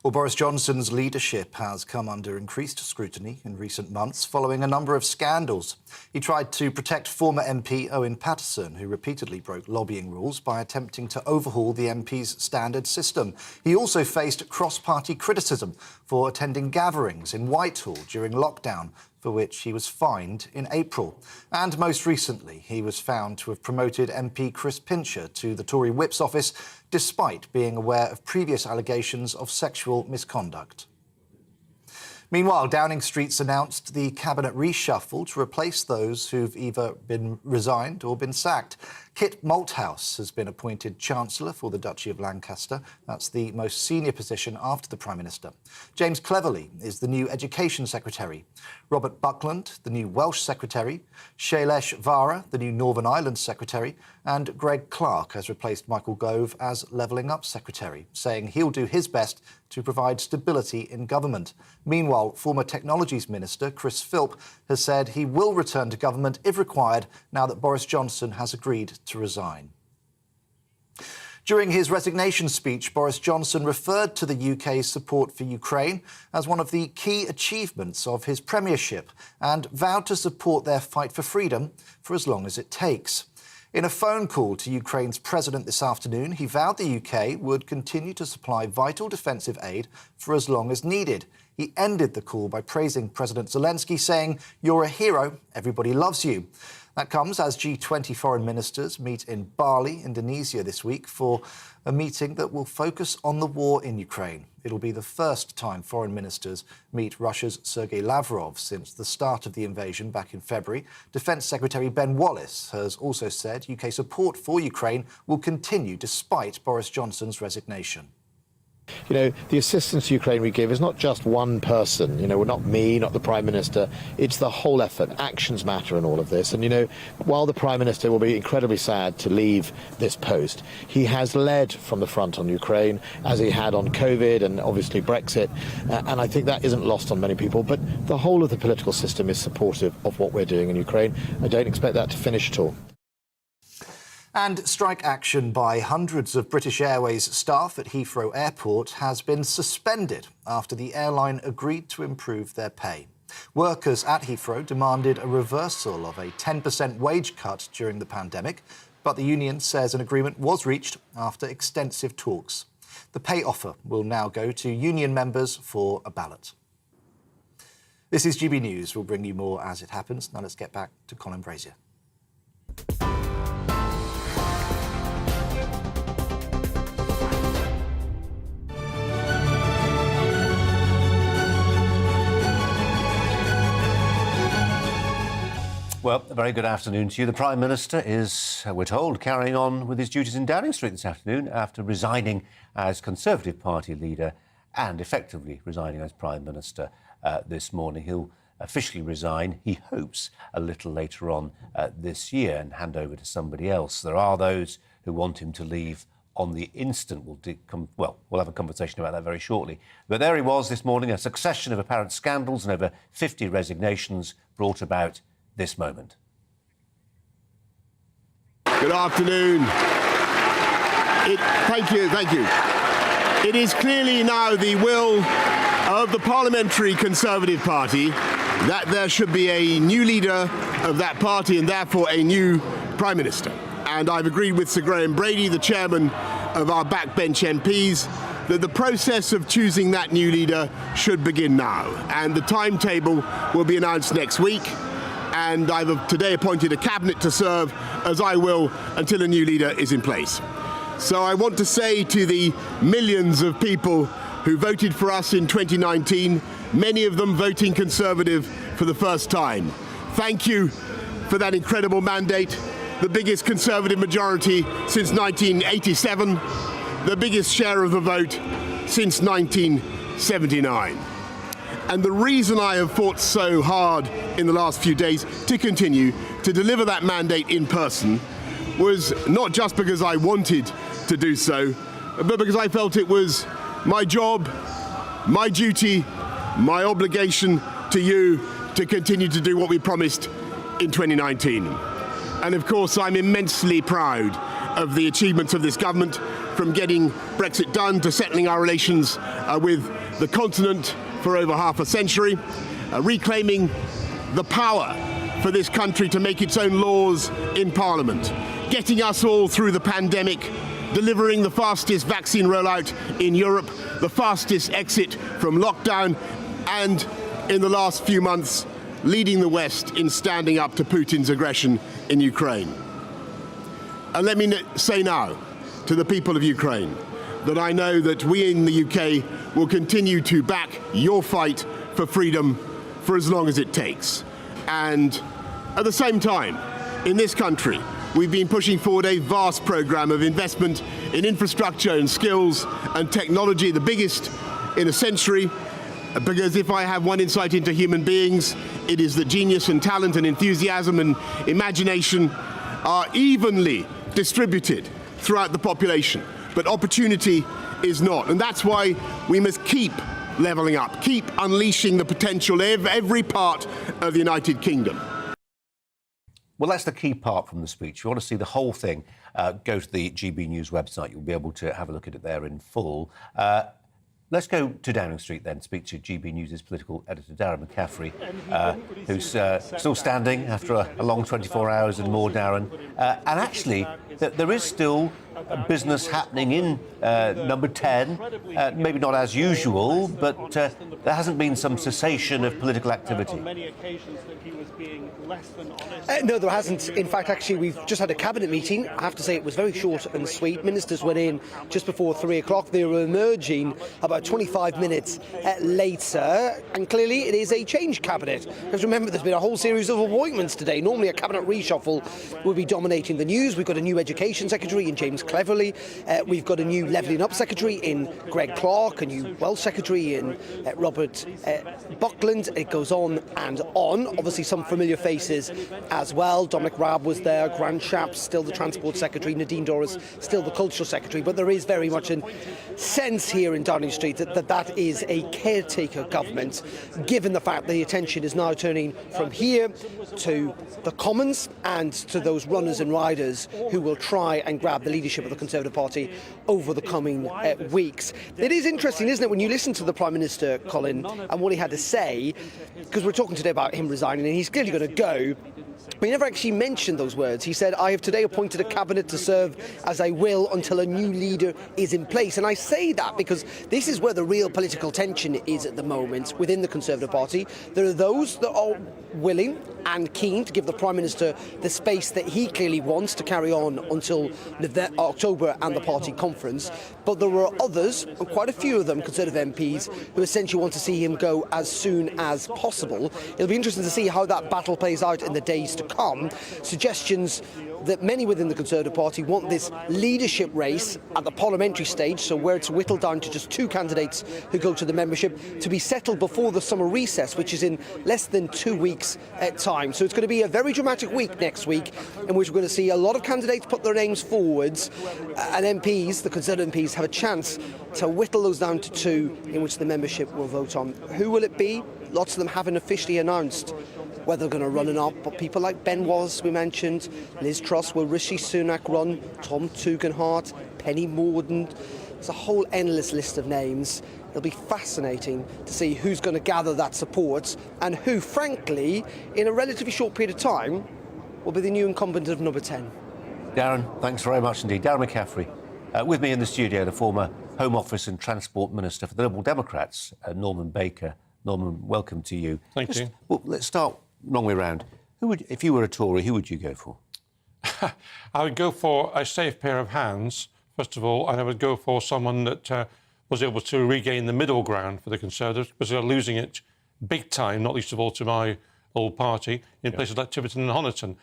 S11: Well, Boris Johnson's leadership has come under increased scrutiny in recent months following a number of scandals. He tried to protect former MP Owen Paterson, who repeatedly broke lobbying rules by attempting to overhaul the MP's standard system. He also faced cross-party criticism for attending gatherings in Whitehall during lockdown, for which he was fined in April. And most recently, he was found to have promoted MP Chris Pincher to the Tory Whip's office, despite being aware of previous allegations of sexual misconduct. Meanwhile, Downing Street's announced the cabinet reshuffle to replace those who've either been resigned or been sacked. Kit Malthouse has been appointed Chancellor for the Duchy of Lancaster. That's the most senior position after the Prime Minister. James Cleverly is the new Education Secretary. Robert Buckland, the new Welsh Secretary. Shailesh Vara, the new Northern Ireland Secretary. And Greg Clark has replaced Michael Gove as Levelling Up Secretary, saying he'll do his best to provide stability in government. Meanwhile, former Technologies Minister Chris Philp has said he will return to government if required now that Boris Johnson has agreed to resign. During his resignation speech, Boris Johnson referred to the UK's support for Ukraine as one of the key achievements of his premiership and vowed to support their fight for freedom for as long as it takes. In a phone call to Ukraine's president this afternoon, he vowed the UK would continue to supply vital defensive aid for as long as needed. He ended the call by praising President Zelensky, saying, "You're a hero, everybody loves you." That comes as G20 foreign ministers meet in Bali, Indonesia this week for a meeting that will focus on the war in Ukraine. It'll be the first time foreign ministers meet Russia's Sergei Lavrov since the start of the invasion back in February. Defence Secretary Ben Wallace has also said UK support for Ukraine will continue despite Boris Johnson's resignation.
S10: You know, the assistance to Ukraine we give is not just one person, you know, not me, not the Prime Minister, it's the whole effort. Actions matter in all of this. And, you know, while the Prime Minister will be incredibly sad to leave this post, he has led from the front on Ukraine, as he had on COVID and obviously Brexit. And I think that isn't lost on many people. But the whole of the political system is supportive of what we're doing in Ukraine. I don't expect that to finish at all.
S11: And strike action by hundreds of British Airways staff at Heathrow Airport has been suspended after the airline agreed to improve their pay. Workers at Heathrow demanded a reversal of a 10% wage cut during the pandemic, but the union says an agreement was reached after extensive talks. The pay offer will now go to union members for a ballot. This is GB News. We'll bring you more as it happens. Now let's get back to Colin Brazier.
S4: Well, a very good afternoon to you. The Prime Minister is, we're told, carrying on with his duties in Downing Street this afternoon after resigning as Conservative Party leader and effectively resigning as Prime Minister this morning. He'll officially resign, he hopes, a little later on this year and hand over to somebody else. There are those who want him to leave on the instant. We'll have a conversation about that very shortly. But there he was this morning, a succession of apparent scandals and over 50 resignations brought about this moment.
S16: Good afternoon. Thank you. It is clearly now the will of the Parliamentary Conservative Party that there should be a new leader of that party and therefore a new Prime Minister. And I've agreed with Sir Graham Brady, the chairman of our backbench MPs, that the process of choosing that new leader should begin now. And the timetable will be announced next week. And I've today appointed a cabinet to serve, as I will, until a new leader is in place. So I want to say to the millions of people who voted for us in 2019, many of them voting Conservative for the first time, thank you for that incredible mandate, the biggest Conservative majority since 1987, the biggest share of the vote since 1979. And the reason I have fought so hard in the last few days to continue to deliver that mandate in person was not just because I wanted to do so, but because I felt it was my job, my duty, my obligation to you to continue to do what we promised in 2019. And of course, I'm immensely proud of the achievements of this government, from getting Brexit done to settling our relations with the continent for over half a century, reclaiming the power for this country to make its own laws in Parliament, getting us all through the pandemic, delivering the fastest vaccine rollout in Europe, the fastest exit from lockdown, and in the last few months, leading the West in standing up to Putin's aggression in Ukraine. And let me say now to the people of Ukraine that I know that we in the UK will continue to back your fight for freedom for as long as it takes. And at the same time, in this country, we've been pushing forward a vast programme of investment in infrastructure and skills and technology, the biggest in a century, because if I have one insight into human beings, it is that genius and talent and enthusiasm and imagination are evenly distributed throughout the population, but opportunity is not. And that's why we must keep levelling up, keep unleashing the potential of every part of the United Kingdom.
S4: Well, that's the key part from the speech. If you want to see the whole thing, go to the GB News website. You'll be able to have a look at it there in full. Let's go to Downing Street then, speak to GB News' political editor, Darren McCaffrey, who's still standing after a long 24 hours and more, Darren. And actually, there is still business happening in number 10, maybe not as usual, but there hasn't been some cessation of political activity.
S7: No, there hasn't. In fact, actually, we've just had a cabinet meeting. I have to say it was very short and sweet. Ministers went in just before 3 o'clock. They were emerging about 25 minutes later, and clearly it is a change cabinet. Because remember, there's been a whole series of appointments today. Normally a cabinet reshuffle would be dominating the news. We've got a new Education Secretary in James Cleverly. We've got a new Levelling Up Secretary in Greg Clark, a new Wealth Secretary in Robert Buckland. It goes on and on. Obviously some familiar faces as well. Dominic Raab was there, Grant Shapps still the Transport Secretary, Nadine Dorris still the Cultural Secretary, but there is very much a sense here in Downing Street that is a caretaker government, given the fact that the attention is now turning from here to the Commons and to those runners and riders who will try and grab the leadership of the Conservative Party over the coming weeks. It is interesting, isn't it, when you listen to the Prime Minister, Colin, and what he had to say, because we're talking today about him resigning, and he's clearly going to go. But he never actually mentioned those words. He said, I have today appointed a cabinet to serve as I will until a new leader is in place. And I say that because this is where the real political tension is at the moment within the Conservative Party. There are those that are willing and keen to give the Prime Minister the space that he clearly wants to carry on until October and the party conference. But there are others, and quite a few of them, Conservative MPs, who essentially want to see him go as soon as possible. It'll be interesting to see how that battle plays out in the days to come. Suggestions that many within the Conservative Party want this leadership race at the parliamentary stage, so where it's whittled down to just 2 candidates who go to the membership, to be settled before the summer recess, which is in less than 2 weeks at time. So it's going to be a very dramatic week next week, in which we're going to see a lot of candidates put their names forwards, and MPs, the Conservative MPs, have a chance to whittle those down to 2 in which the membership will vote on. Who will it be? Lots of them haven't officially announced whether they're going to run or not, but people like Ben Wallace, we mentioned, Liz Truss, will Rishi Sunak run, Tom Tugendhat, Penny Mordaunt. It's a whole endless list of names. It'll be fascinating to see who's going to gather that support and who, frankly, in a relatively short period of time, will be the new incumbent of number 10.
S4: Darren, thanks very much indeed. Darren McCaffrey. With me in the studio, the former Home Office and Transport Minister for the Liberal Democrats, Norman Baker. Norman, welcome to you.
S12: Thank you.
S4: Well, let's start wrong way round. If you were a Tory, who would you go for?
S12: I would go for a safe pair of hands first of all, and I would go for someone that was able to regain the middle ground for the Conservatives, because they're losing it big time, not least of all to my old party, in places like Tiverton and Honiton.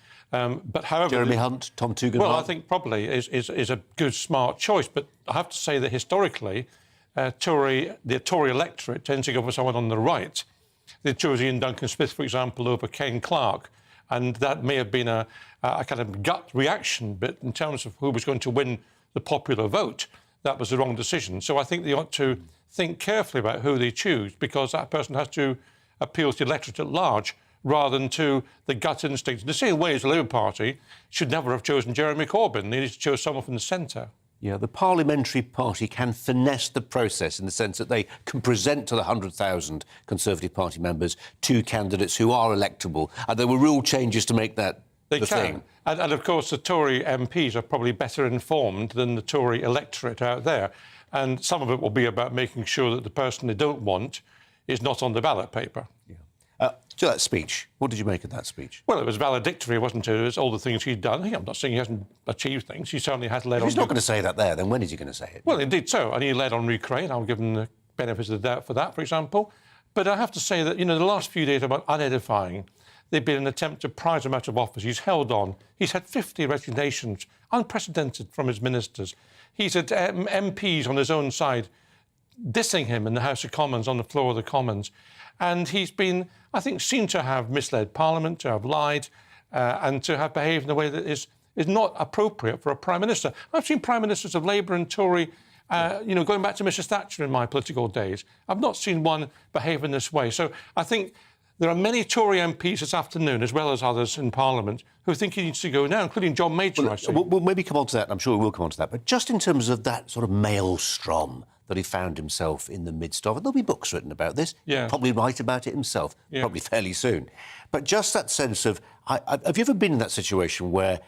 S12: But however,
S4: Jeremy Hunt, Tom Tugendhat.
S12: Well, I think probably is a good, smart choice. But I have to say that historically, the Tory electorate tends to go for someone on the right. They chose Ian Duncan Smith, for example, over Ken Clarke. And that may have been a kind of gut reaction, but in terms of who was going to win the popular vote, that was the wrong decision. So I think they ought to think carefully about who they choose, because that person has to appeal to the electorate at large rather than to the gut instinct. In the same way as the Labour Party should never have chosen Jeremy Corbyn. They need to choose someone from the centre.
S4: Yeah, the parliamentary party can finesse the process in the sense that they can present to the 100,000 Conservative Party members two candidates who are electable. And there were rule changes to make that
S12: They
S4: the
S12: can.
S4: thing.
S12: And of course, the Tory MPs are probably better informed than the Tory electorate out there. And some of it will be about making sure that the person they don't want is not on the ballot paper.
S4: So that speech, what did you make of that speech?
S12: Well, it was valedictory, wasn't it? It was all the things he'd done. I'm not saying he hasn't achieved things. He certainly has led on...
S4: He's not going to say that there, then when is he going to say it?
S12: Well, indeed so. And he led on Ukraine. I'll give him the benefit of the doubt for that, for example. But I have to say that, the last few days have been unedifying. They've been an attempt to prize him out of office. He's held on. He's had 50 resignations, unprecedented from his ministers. He's had MPs on his own side dissing him in the House of Commons, on the floor of the Commons. And he's been, I think, seen to have misled Parliament, to have lied, and to have behaved in a way that is not appropriate for a Prime Minister. I've seen Prime Ministers of Labour and Tory, going back to Mrs Thatcher in my political days. I've not seen one behave in this way. So I think there are many Tory MPs this afternoon, as well as others in Parliament, who think he needs to go now, including John Major, I see.
S4: We'll maybe come on to that, and I'm sure we will come on to that. But just in terms of that sort of maelstrom that he found himself in the midst of, and there'll be books written about this,
S12: Yeah.
S4: probably write about it himself, probably fairly soon. But just that sense of, have you ever been in that situation where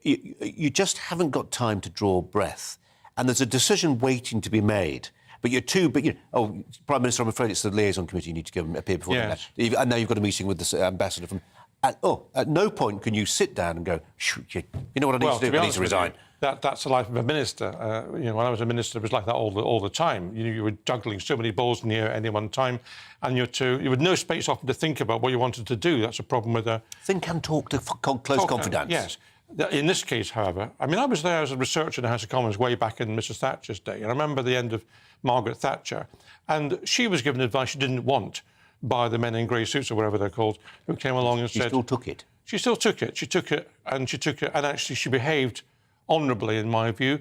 S4: you just haven't got time to draw breath, and there's a decision waiting to be made, but Prime Minister, I'm afraid it's the liaison committee you need to go and appear before.
S12: Yes.
S4: And now you've got a meeting with the ambassador from... at no point can you sit down and go, you know what I need to do? I need to resign.
S12: That's the life of a minister. When I was a minister, it was like that all the time. You were juggling so many balls in the air at any one time, and you had no space often to think about what you wanted to do. That's a problem with a...
S4: Think and talk to close confidants.
S12: Yes. In this case, however, I was there as a researcher in the House of Commons way back in Mrs Thatcher's day, and I remember the end of Margaret Thatcher, and she was given advice she didn't want by the men in grey suits, or whatever they're called, who came along and said...
S4: She still took it.
S12: She still took it. She took it, and actually she behaved honourably, in my view.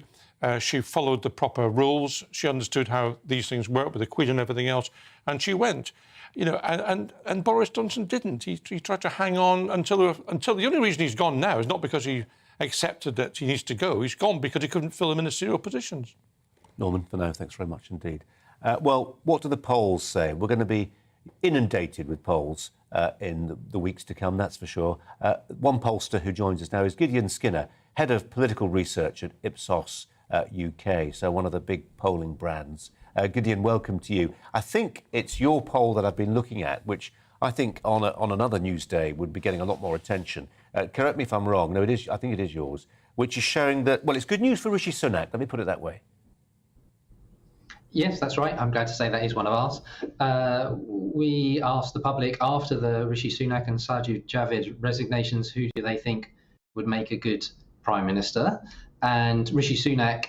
S12: She followed the proper rules. She understood how these things work with the Queen and everything else, and she went. And Boris Johnson didn't. He tried to hang on until the only reason he's gone now is not because he accepted that he needs to go. He's gone because he couldn't fill the ministerial positions.
S4: Norman, for now, thanks very much indeed. Well, what do the polls say? We're going to be inundated with polls in the weeks to come, that's for sure. One pollster who joins us now is Gideon Skinner, Head of Political Research at Ipsos UK, so one of the big polling brands. Gideon, welcome to you. I think it's your poll that I've been looking at, which I think on another news day would be getting a lot more attention. Correct me if I'm wrong. No, it is. I think it is yours, which is showing that, well, it's good news for Rishi Sunak. Let me put it that way.
S20: Yes, that's right. I'm glad to say that is one of ours. We asked the public after the Rishi Sunak and Sajid Javid resignations, who do they think would make a good Prime Minister? And Rishi Sunak,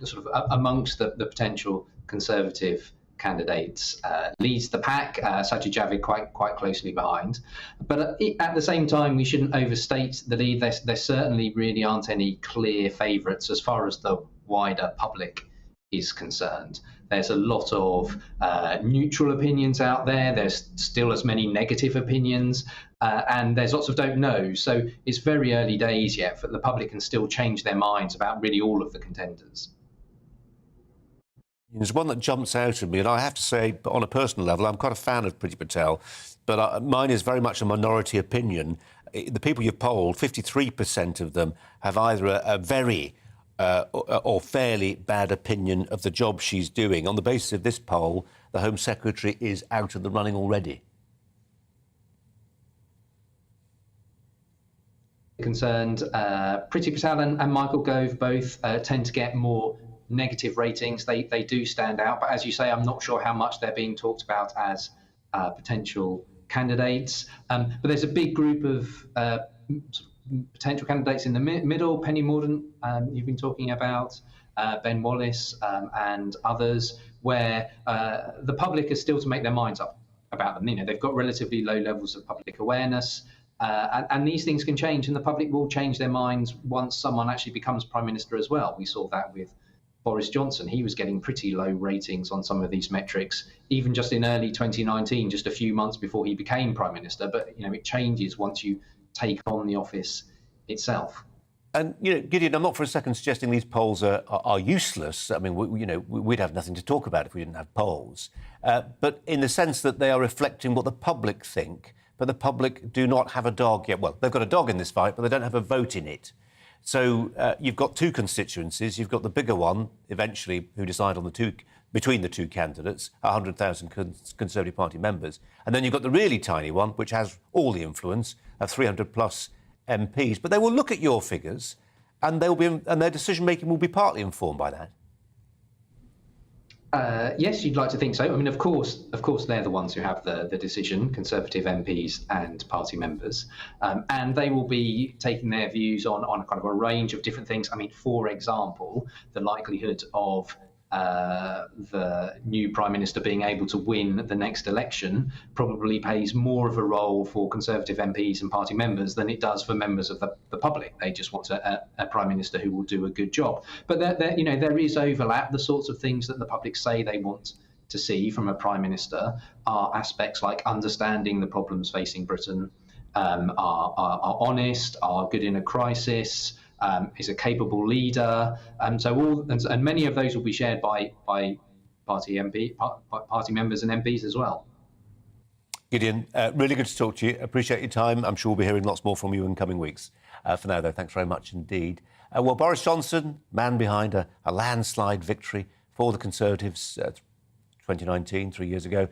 S20: sort of amongst the potential Conservative candidates, leads the pack. Sajid Javid quite closely behind. But at the same time, we shouldn't overstate the lead. There certainly really aren't any clear favourites as far as the wider public is concerned. There's a lot of neutral opinions out there. There's still as many negative opinions, and there's lots of don't know. So it's very early days yet, but the public can still change their minds about really all of the contenders.
S4: There's one that jumps out at me, and I have to say, on a personal level, I'm quite a fan of Priti Patel, but mine is very much a minority opinion. The people you've polled, 53% of them have either a very or fairly bad opinion of the job she's doing. On the basis of this poll, the Home Secretary is out of the running already.
S20: concerned, Priti Patel and Michael Gove both tend to get more negative ratings. They do stand out, but as you say, I'm not sure how much they're being talked about as potential candidates. But there's a big group of potential candidates in the middle. Penny Mordaunt, you've been talking about, Ben Wallace, and others, where the public is still to make their minds up about them. You know, they've got relatively low levels of public awareness. And these things can change, and the public will change their minds once someone actually becomes Prime Minister as well. We saw that with Boris Johnson. He was getting pretty low ratings on some of these metrics, even just in early 2019, just a few months before he became Prime Minister. But, you know, it changes once you take on the office itself.
S4: And, you know, Gideon, I'm not for a second suggesting these polls are useless. I mean, we'd have nothing to talk about if we didn't have polls. But in the sense that they are reflecting what the public think, but the public do not have a dog yet. Well, they've got a dog in this fight, but they don't have a vote in it. So you've got two constituencies. You've got the bigger one, eventually, who decide on between the two candidates, 100,000 Conservative Party members. And then you've got the really tiny one, which has all the influence of 300-plus MPs. But they will look at your figures, and their decision-making will be partly informed by that.
S20: Yes, you'd like to think so. I mean, of course, they're the ones who have the decision, Conservative MPs and party members, and they will be taking their views on kind of a range of different things. I mean, for example, the likelihood of the new Prime Minister being able to win the next election probably plays more of a role for Conservative MPs and party members than it does for members of the public. They just want a Prime Minister who will do a good job. But there is overlap. The sorts of things that the public say they want to see from a Prime Minister are aspects like understanding the problems facing Britain, are honest, are good in a crisis, is a capable leader, and many of those will be shared by party members and MPs as well.
S4: Gideon, really good to talk to you. Appreciate your time. I'm sure we'll be hearing lots more from you in coming weeks. For now, though, thanks very much indeed. Well, Boris Johnson, man behind a landslide victory for the Conservatives 2019, 3 years ago,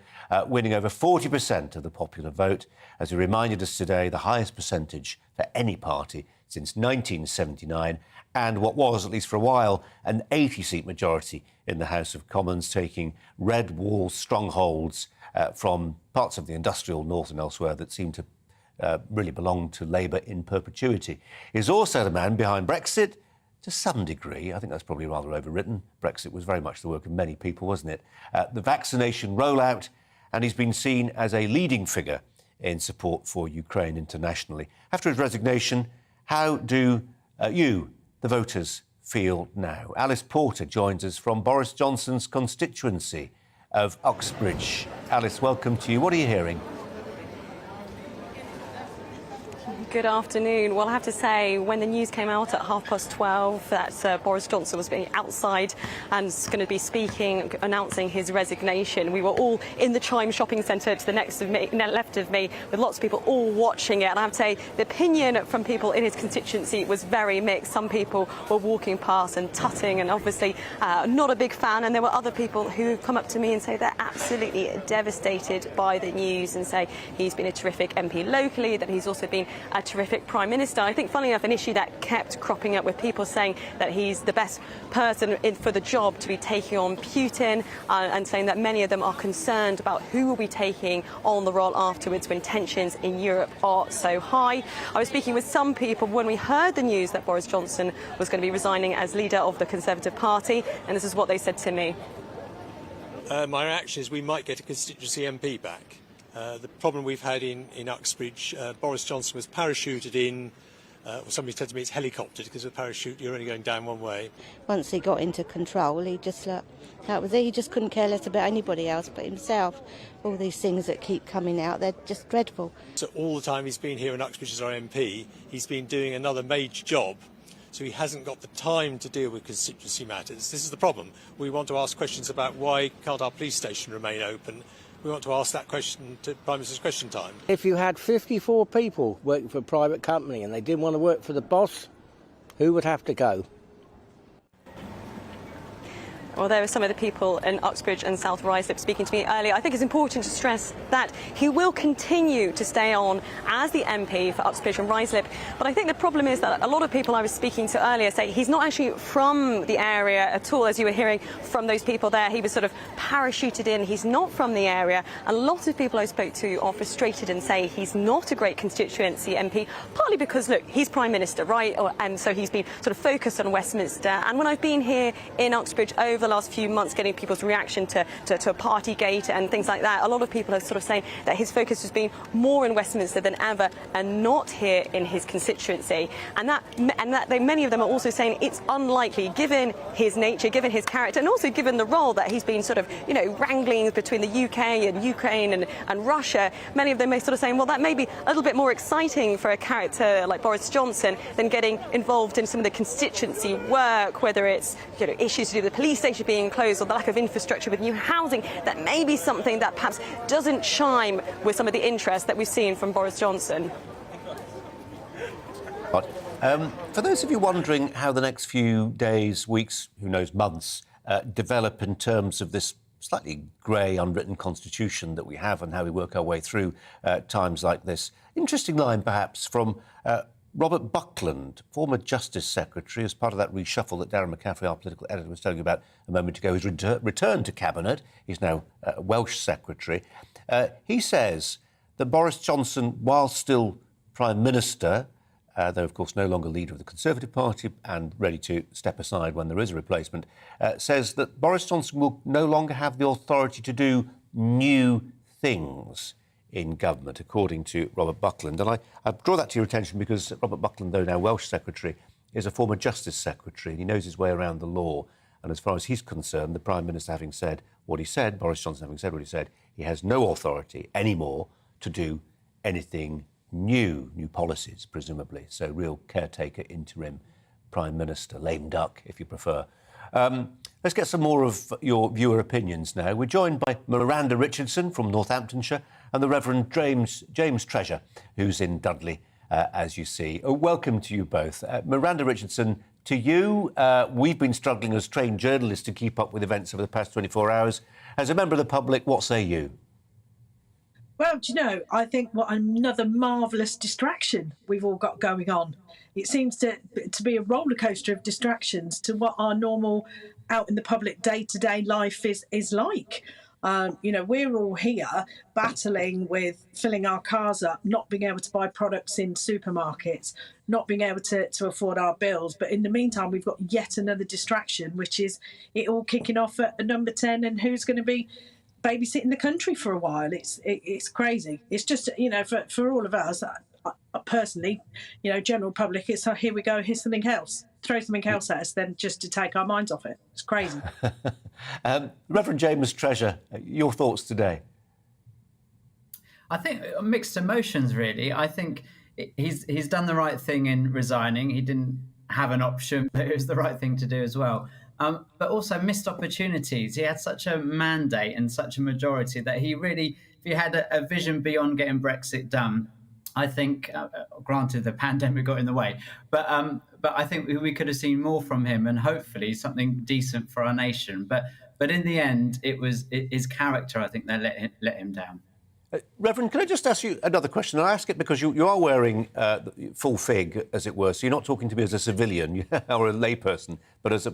S4: winning over 40% of the popular vote, as he reminded us today, the highest percentage for any party since 1979, and what was, at least for a while, an 80-seat majority in the House of Commons, taking red wall strongholds from parts of the industrial north and elsewhere that seem to really belong to Labour in perpetuity. He's also the man behind Brexit, to some degree. I think that's probably rather overwritten. Brexit was very much the work of many people, wasn't it? The vaccination rollout, and he's been seen as a leading figure in support for Ukraine internationally. After his resignation, how do you, the voters, feel now? Alice Porter joins us from Boris Johnson's constituency of Uxbridge. Alice, welcome to you. What are you hearing?
S3: Good afternoon. Well, I have to say, when the news came out at 12:30 that Boris Johnson was being outside and going to be speaking, announcing his resignation, we were all in the Chime shopping centre to the left of me, with lots of people all watching it. And I have to say, the opinion from people in his constituency was very mixed. Some people were walking past and tutting and obviously not a big fan. And there were other people who come up to me and say they're absolutely devastated by the news and say he's been a terrific MP locally, that he's also been a terrific Prime Minister. I think, funnily enough, an issue that kept cropping up with people saying that he's the best person for the job to be taking on Putin, and saying that many of them are concerned about who will be taking on the role afterwards when tensions in Europe are so high. I was speaking with some people when we heard the news that Boris Johnson was going to be resigning as leader of the Conservative Party, and this is what they said to me.
S8: My reaction is we might get a constituency MP back. The problem we've had in Uxbridge, Boris Johnson was parachuted in. Somebody said to me it's helicoptered, because with a parachute you're only going down one way.
S23: Once he got into control, he just that was it. He just couldn't care less about anybody else but himself. All these things that keep coming out, they're just dreadful.
S8: So all the time he's been here in Uxbridge as our MP, he's been doing another major job. So he hasn't got the time to deal with constituency matters. This is the problem. We want to ask questions about why can't our police station remain open. We want to ask that question to Prime Minister's Question Time.
S24: If you had 54 people working for a private company and they didn't want to work for the boss, who would have to go?
S3: Well, there were some of the people in Uxbridge and South Ruislip speaking to me earlier. I think it's important to stress that he will continue to stay on as the MP for Uxbridge and Ruislip. But I think the problem is that a lot of people I was speaking to earlier say he's not actually from the area at all. As you were hearing from those people there, he was sort of parachuted in. He's not from the area. A lot of people I spoke to are frustrated and say he's not a great constituency MP, partly because, look, he's Prime Minister, right? And so he's been sort of focused on Westminster. And when I've been here in Uxbridge over the last few months getting people's reaction to Partygate and things like that, a lot of people are sort of saying that his focus has been more in Westminster than ever and not here in his constituency. And many of them are also saying it's unlikely, given his nature, given his character, and also given the role that he's been sort of, wrangling between the UK and Ukraine and Russia. Many of them are sort of saying, well, that may be a little bit more exciting for a character like Boris Johnson than getting involved in some of the constituency work, whether it's issues to do with the police station being closed or the lack of infrastructure with new housing. That may be something that perhaps doesn't chime with some of the interest that we've seen from Boris Johnson.
S4: For those of you wondering how the next few days, weeks, who knows, months, develop in terms of this slightly grey, unwritten constitution that we have and how we work our way through times like this, interesting line perhaps from Robert Buckland, former Justice Secretary, as part of that reshuffle that Darren McCaffrey, our political editor, was telling you about a moment ago. He's returned to Cabinet. He's now Welsh Secretary. He says that Boris Johnson, while still Prime Minister, though of course no longer leader of the Conservative Party and ready to step aside when there is a replacement, says that Boris Johnson will no longer have the authority to do new things in government, according to Robert Buckland. And I draw that to your attention because Robert Buckland, though now Welsh Secretary, is a former Justice Secretary and he knows his way around the law. And as far as he's concerned, the Prime Minister having said what he said, Boris Johnson having said what he said, he has no authority anymore to do anything new policies, presumably. So real caretaker, interim Prime Minister, lame duck, if you prefer. Let's get some more of your viewer opinions now. We're joined by Miranda Richardson from Northamptonshire and the Reverend James Treasure, who's in Dudley, as you see. Welcome to you both. Miranda Richardson, to you, we've been struggling as trained journalists to keep up with events over the past 24 hours. As a member of the public, what say you?
S1: Well, do you know, I think what another marvellous distraction we've all got going on. It seems to be a roller coaster of distractions to what our normal out in the public day-to-day life is like. We're all here battling with filling our cars up, not being able to buy products in supermarkets, not being able to afford our bills. But in the meantime, we've got yet another distraction, which is it all kicking off at number 10 and who's going to be babysitting the country for a while. It's crazy. It's just, for all of us, personally, general public, it's here we go, here's something else. Throw something else at us then just to take our minds off it. It's crazy.
S4: Reverend James Treasure, your thoughts today?
S5: I think mixed emotions, really. I think he's done the right thing in resigning. He didn't have an option, but it was the right thing to do as well. But also missed opportunities. He had such a mandate and such a majority that he really, if he had a vision beyond getting Brexit done, I think, granted the pandemic got in the way, but I think we could have seen more from him and hopefully something decent for our nation. But in the end, it was his character, I think, that let him down.
S4: Reverend, can I just ask you another question? I ask it because you are wearing full fig, as it were, so you're not talking to me as a civilian or a layperson, but as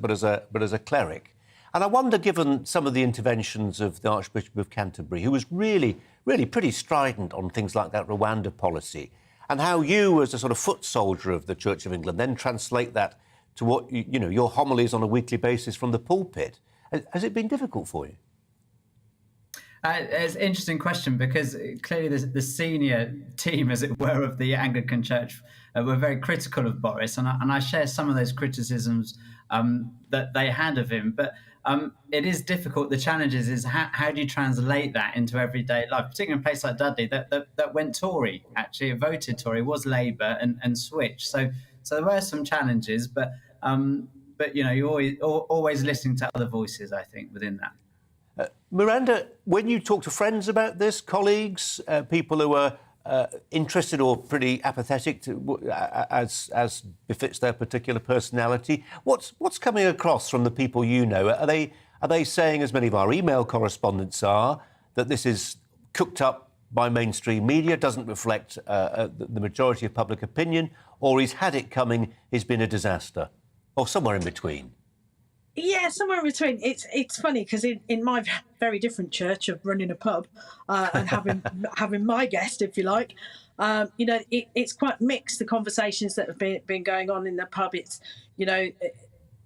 S4: a cleric. And I wonder, given some of the interventions of the Archbishop of Canterbury, who was really pretty strident on things like that Rwanda policy, and how you, as a sort of foot soldier of the Church of England, then translate that to what your homilies on a weekly basis from the pulpit. Has it been difficult for you?
S5: It's an interesting question because clearly the senior team, as it were, of the Anglican Church were very critical of Boris, and I share some of those criticisms that they had of him. But it is difficult. The challenge is how do you translate that into everyday life, particularly in a place like Dudley that went Tory, actually, it voted Tory, was Labour and switched. So there were some challenges, but you're always listening to other voices, I think, within that.
S4: Miranda, when you talk to friends about this, colleagues, people who are interested or pretty apathetic to, as befits their particular personality, what's coming across from the people you know? Are Are they saying, as many of our email correspondents are, that this is cooked up by mainstream media, doesn't reflect the majority of public opinion, or he's had it coming, he's been a disaster, or somewhere in between?
S1: Yeah, somewhere in between. It's funny because in my very different church of running a pub and having my guest, if you like, it's quite mixed. The conversations that have been going on in the pub, it's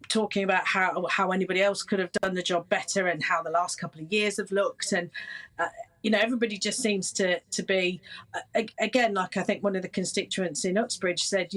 S1: talking about how anybody else could have done the job better and how the last couple of years have looked, and everybody just seems to be again, like I think one of the constituents in Uxbridge said,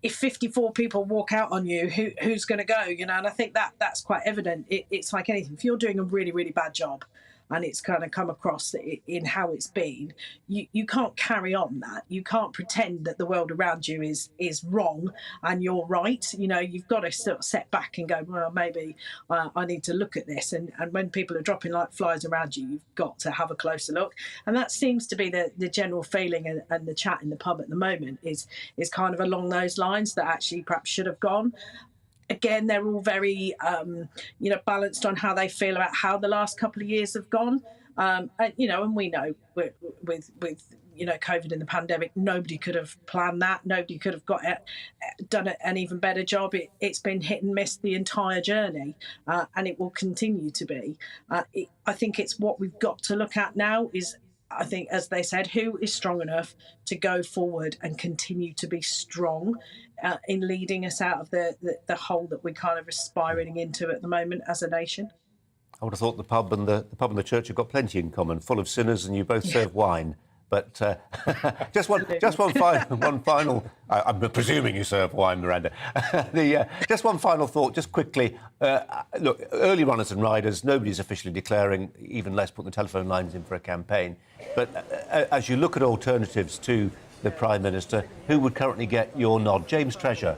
S1: if 54 people walk out on you, who's going to go? And I think that's quite evident. It's like anything. If you're doing a really, really bad job, and it's kind of come across in how it's been, you can't carry on that. You can't pretend that the world around you is wrong and you're right. You've got to sort of step back and go, well, maybe I need to look at this. And when people are dropping like flies around you, you've got to have a closer look. And that seems to be the general feeling, and the chat in the pub at the moment is kind of along those lines, that actually perhaps should have gone. Again, they're all very, balanced on how they feel about how the last couple of years have gone. And we know with COVID and the pandemic, nobody could have planned that. Nobody could have done an even better job. It's been hit and miss the entire journey, and it will continue to be. I think it's what we've got to look at now is, I think, as they said, who is strong enough to go forward and continue to be strong in leading us out of the hole that we're kind of aspiring into at the moment as a nation.
S4: I would have thought the pub and the church have got plenty in common, full of sinners, and you both serve wine. But just one final. I'm presuming you serve wine, Miranda. Just one final thought, just quickly. Look, early runners and riders, nobody's officially declaring, even less putting the telephone lines in for a campaign. But as you look at alternatives to the Prime Minister, who would currently get your nod? James Treasure.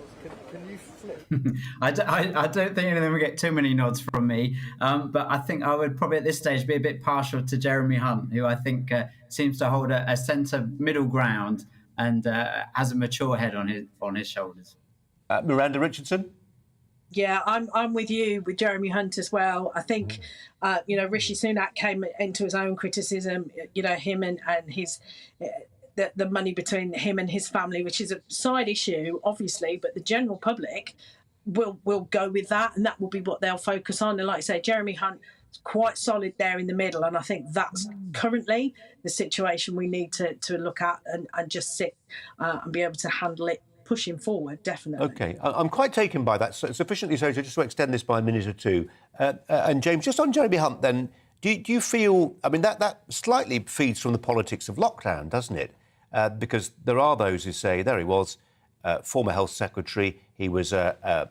S5: I don't think any of them will get too many nods from me, but I think I would probably at this stage be a bit partial to Jeremy Hunt, who I think seems to hold a centre middle ground and has a mature head on his shoulders.
S4: Miranda Richardson?
S1: Yeah, I'm with you, with Jeremy Hunt as well. I think, Rishi Sunak came into his own criticism, him and his... The money between him and his family, which is a side issue, obviously, but the general public will go with that, and that will be what they'll focus on. And like I say, Jeremy Hunt is quite solid there in the middle, and I think that's currently the situation we need to look at and just sit and be able to handle it, pushing forward, definitely.
S4: OK, I'm quite taken by that, sufficiently so just to extend this by a minute or two. And James, just on Jeremy Hunt then, do you feel, I mean, that slightly feeds from the politics of lockdown, doesn't it? Because there are those who say, there he was, former health secretary, he was a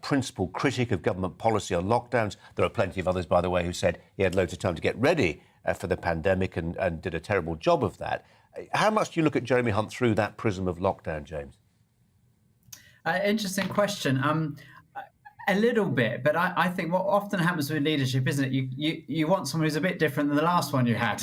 S4: principal critic of government policy on lockdowns. There are plenty of others, by the way, who said he had loads of time to get ready for the pandemic and did a terrible job of that. How much do you look at Jeremy Hunt through that prism of lockdown, James?
S5: Interesting question. A little bit, but I think what often happens with leadership, isn't it? You want someone who's a bit different than the last one you had.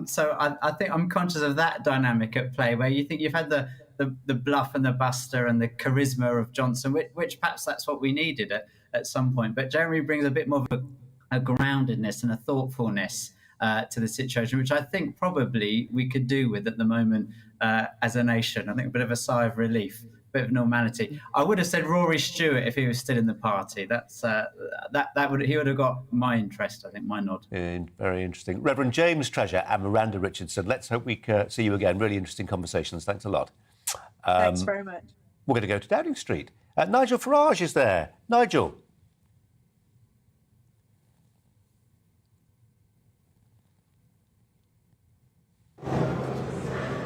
S5: So I think I'm conscious of that dynamic at play, where you think you've had the bluff and the buster and the charisma of Johnson, which perhaps that's what we needed at some point. But Jeremy brings a bit more of a groundedness and a thoughtfulness to the situation, which I think probably we could do with at the moment as a nation. I think a bit of a sigh of relief. Bit of normality. I would have said Rory Stewart if he was still in the party. That's he would have got my interest. I think my nod.
S4: Very interesting. Reverend James Treasure and Miranda Richardson. Let's hope we see you again. Really interesting conversations. Thanks a lot.
S1: Thanks very much.
S4: We're going to go to Downing Street. Nigel Farage is there. Nigel.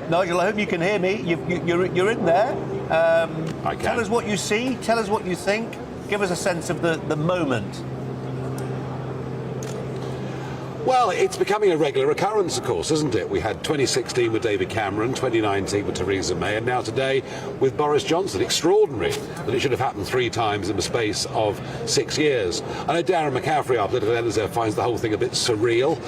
S4: Nigel, I hope you can hear me. You're in there.
S9: I can.
S4: Tell us what you see. Tell us what you think. Give us a sense of the moment.
S9: Well, it's becoming a regular occurrence, of course, isn't it? We had 2016 with David Cameron, 2019 with Theresa May, and now today with Boris Johnson. Extraordinary that it should have happened 3 times in the space of 6 years. I know Darren McCaffrey, our political editor, finds the whole thing a bit surreal.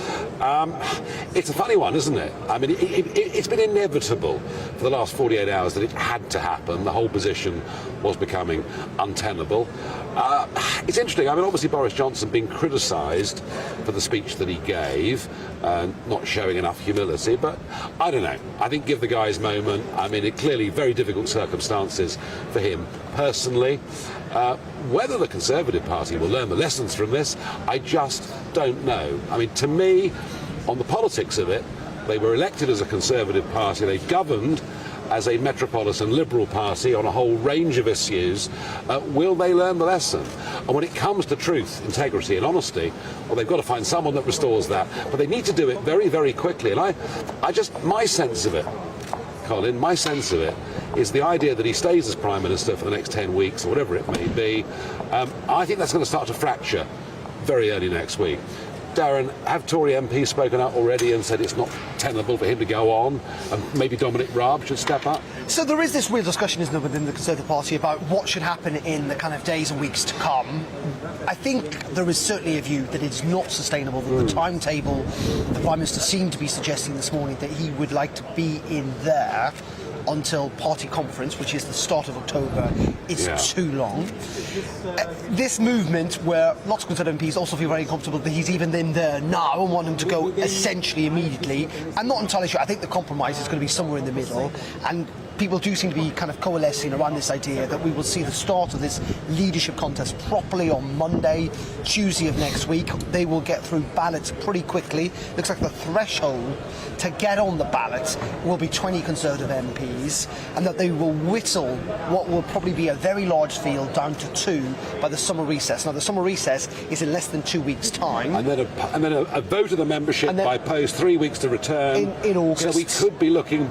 S9: It's a funny one, isn't it? I mean, it's been inevitable for the last 48 hours that it had to happen. The whole position was becoming untenable. It's interesting. I mean, obviously Boris Johnson being criticised for the speech that he gave, not showing enough humility, but I don't know. I think give the guy his moment. I mean, it clearly very difficult circumstances for him personally. Whether the Conservative Party will learn the lessons from this, I just don't know. I mean, to me, on the politics of it, they were elected as a Conservative Party. They governed as a metropolitan Liberal Party on a whole range of issues. Will they learn the lesson? And when it comes to truth, integrity and honesty, well, they've got to find someone that restores that. But they need to do it very, very quickly. And my sense of it, Colin, my sense of it is the idea that he stays as Prime Minister for the next 10 weeks or whatever it may be. I think that's going to start to fracture very early next week. Darren, have Tory MPs spoken out already and said it's not tenable for him to go on, and maybe Dominic Raab should step up?
S7: So there is this real discussion, isn't there, within the Conservative Party about what should happen in the kind of days and weeks to come. I think there is certainly a view that it's not sustainable, that the timetable the Prime Minister seemed to be suggesting this morning that he would like to be in there until party conference, which is the start of October, is too long. This movement, where lots of Conservative MPs also feel very comfortable that he's even in there now and want him to go essentially immediately, I'm not entirely sure. I think the compromise is going to be somewhere in the middle, and people do seem to be kind of coalescing around this idea that we will see the start of this leadership contest properly on Monday, Tuesday of next week. They will get through ballots pretty quickly. Looks like the threshold to get on the ballot will be 20 Conservative MPs, and that they will whittle what will probably be a very large field down to 2 by the summer recess. Now, the summer recess is in less than 2 weeks' time.
S9: And then a vote of the membership by post, 3 weeks to return.
S7: In August.
S9: So we could be looking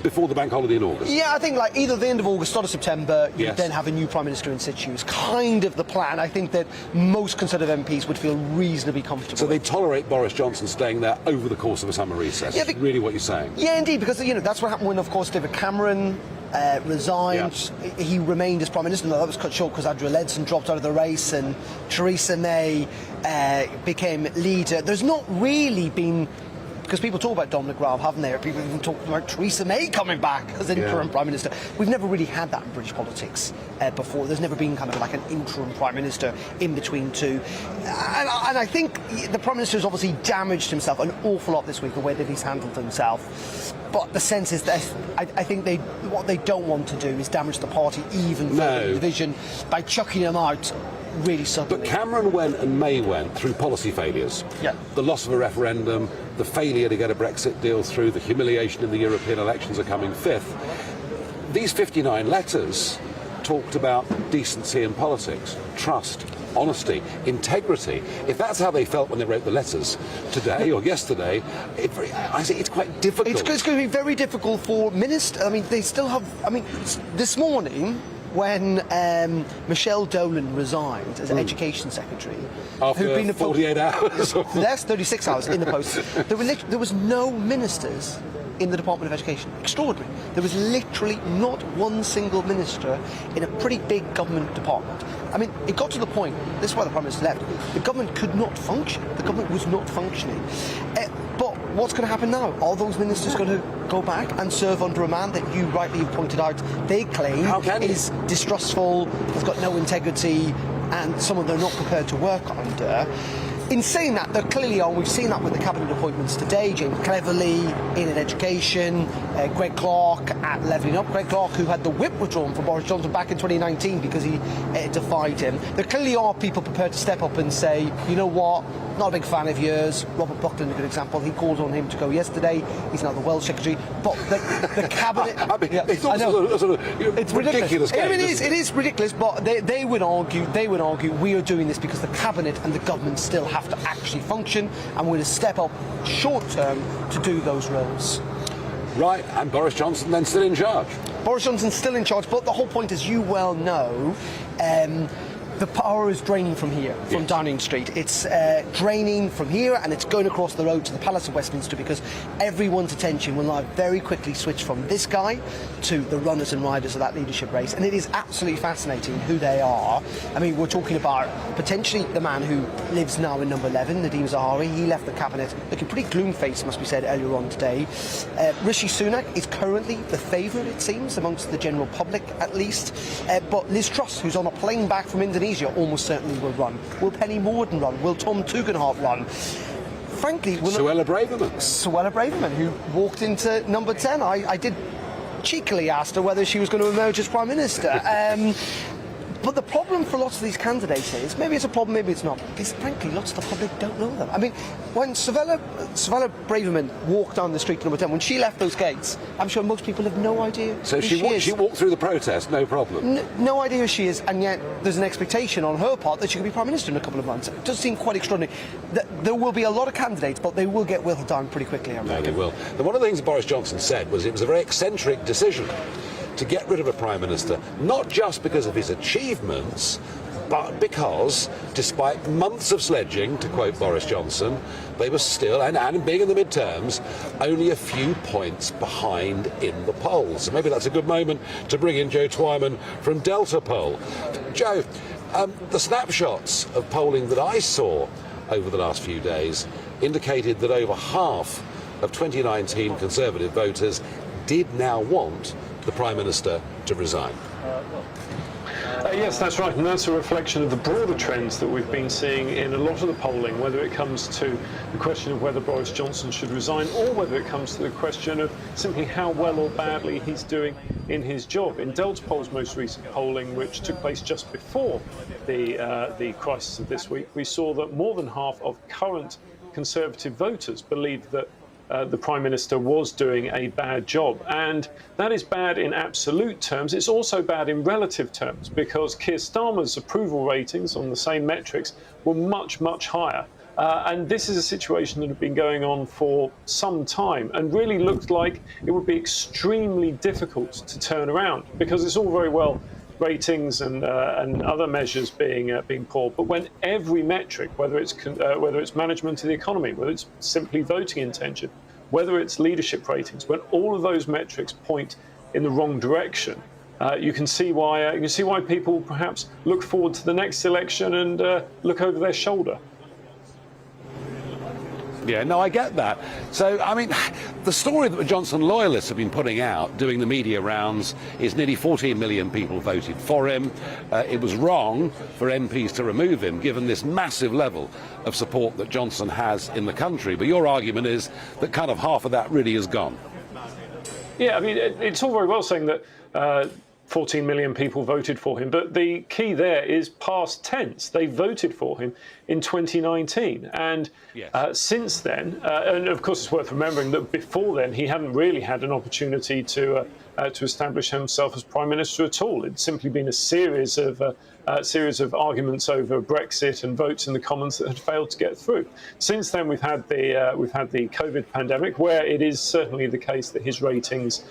S9: before the bank holiday in August.
S7: Yeah, I think like either the end of August, start of September, you then have a new Prime Minister in situ. It's kind of the plan. I think that most Conservative MPs would feel reasonably comfortable.
S9: So they tolerate Boris Johnson staying there over the course of a summer recess. Yeah, really what you're saying?
S7: Yeah, indeed, because that's what happened when, of course, David Cameron resigned. Yeah. He remained as Prime Minister. No, that was cut short because Andrew Leadsom dropped out of the race and Theresa May became leader. There's not really been... Because people talk about Dominic Raab, haven't they? People even talk about Theresa May coming back as interim Prime Minister. We've never really had that in British politics before. There's never been kind of like an interim Prime Minister in between two. And I think the Prime Minister has obviously damaged himself an awful lot this week, the way that he's handled himself. But the sense is that I think what they don't want to do is damage the party even further in the division by chucking him out really suddenly.
S9: But Cameron went and May went through policy failures. Yeah. The loss of a referendum, the failure to get a Brexit deal through, the humiliation in the European elections are coming fifth. These 59 letters talked about decency in politics, trust, honesty, integrity. If that's how they felt when they wrote the letters today or yesterday, I think it's quite difficult.
S7: It's going to be very difficult for ministers. I mean, they still have... I mean, this morning... when Michelle Dolan resigned as Education Secretary,
S9: after who'd been 48 hours,
S7: less 36 hours in the post, there was no ministers in the Department of Education. Extraordinary. There was literally not one single minister in a pretty big government department. I mean, it got to the point, this is why the Prime Minister left, the government could not function. The government was not functioning. But what's going to happen now? Are those ministers going to go back and serve under a man that you rightly have pointed out they claim is distrustful, has got no integrity, and someone they're not prepared to work under? In saying that, there clearly are, we've seen that with the cabinet appointments today, James Cleverly in education, Greg Clark at Levelling Up. Greg Clark, who had the whip withdrawn from Boris Johnson back in 2019 because he defied him. There clearly are people prepared to step up and say, you know what, not a big fan of yours. Robert Buckland, a good example. He called on him to go yesterday. He's now the Welsh Secretary. But the cabinet...
S9: it's ridiculous.
S7: It is ridiculous, but they would argue we are doing this because the cabinet and the government still have to actually function, and we're going to step up short term to do those roles.
S9: Right, and Boris Johnson then still in charge.
S7: Boris Johnson's still in charge, but the whole point, as you well know, The power is draining from here, from Downing Street. It's draining from here, and it's going across the road to the Palace of Westminster, because everyone's attention will now very quickly switch from this guy to the runners and riders of that leadership race. And it is absolutely fascinating who they are. I mean, we're talking about potentially the man who lives now in number 11, Nadhim Zahawi. He left the cabinet looking pretty gloom-faced, must be said, earlier on today. Rishi Sunak is currently the favourite, it seems, amongst the general public at least. But Liz Truss, who's on a plane back from Indonesia, almost certainly will run. Will Penny Mordaunt run? Will Tom Tugendhat run? Frankly,
S9: Suella
S7: Braverman, who walked into number 10. I did cheekily ask her whether she was going to emerge as Prime Minister. But the problem for lots of these candidates is, maybe it's a problem, maybe it's not, is frankly lots of the public don't know them. I mean, when Suella Braverman walked down the street to number 10, when she left those gates, I'm sure most people have no idea
S9: So
S7: who she is.
S9: she walked through the protest, no problem?
S7: No idea who she is, and yet there's an expectation on her part that she could be Prime Minister in a couple of months. It does seem quite extraordinary. There will be a lot of candidates, but they will get whittled down pretty quickly, I reckon.
S9: No, they will. And one of the things Boris Johnson said was it was a very eccentric decision to get rid of a Prime Minister, not just because of his achievements, but because, despite months of sledging, to quote Boris Johnson, they were still, and being in the midterms, only a few points behind in the polls. So maybe that's a good moment to bring in Joe Twyman from Delta Poll. Joe, the snapshots of polling that I saw over the last few days indicated that over half of 2019 Conservative voters did now want the Prime Minister to resign.
S13: Yes, that's right, and that's a reflection of the broader trends that we've been seeing in a lot of the polling, whether it comes to the question of whether Boris Johnson should resign or whether it comes to the question of simply how well or badly he's doing in his job. In Delta Poll's most recent polling, which took place just before the crisis of this week, we saw that more than half of current Conservative voters believed that the Prime Minister was doing a bad job. And that is bad in absolute terms. It's also bad in relative terms, because Keir Starmer's approval ratings on the same metrics were much, much higher. And this is a situation that had been going on for some time and really looked like it would be extremely difficult to turn around, because it's all very well ratings and other measures being poor, but when every metric, whether it's management of the economy, whether it's simply voting intention, whether it's leadership ratings, when all of those metrics point in the wrong direction, you can see why people perhaps look forward to the next election and look over their shoulder.
S9: Yeah, no, I get that. So, I mean, the story that the Johnson loyalists have been putting out, doing the media rounds, is nearly 14 million people voted for him. It was wrong for MPs to remove him, given this massive level of support that Johnson has in the country. But your argument is that kind of half of that really is gone.
S13: Yeah, I mean, it's all very well saying that 14 million people voted for him, but the key there is past tense. They voted for him in 2019, and since then, and of course it's worth remembering that before then he hadn't really had an opportunity to establish himself as Prime Minister at all. It'd simply been a series of arguments over Brexit and votes in the Commons that had failed to get through. Since then, we've had the COVID pandemic, where it is certainly the case that his ratings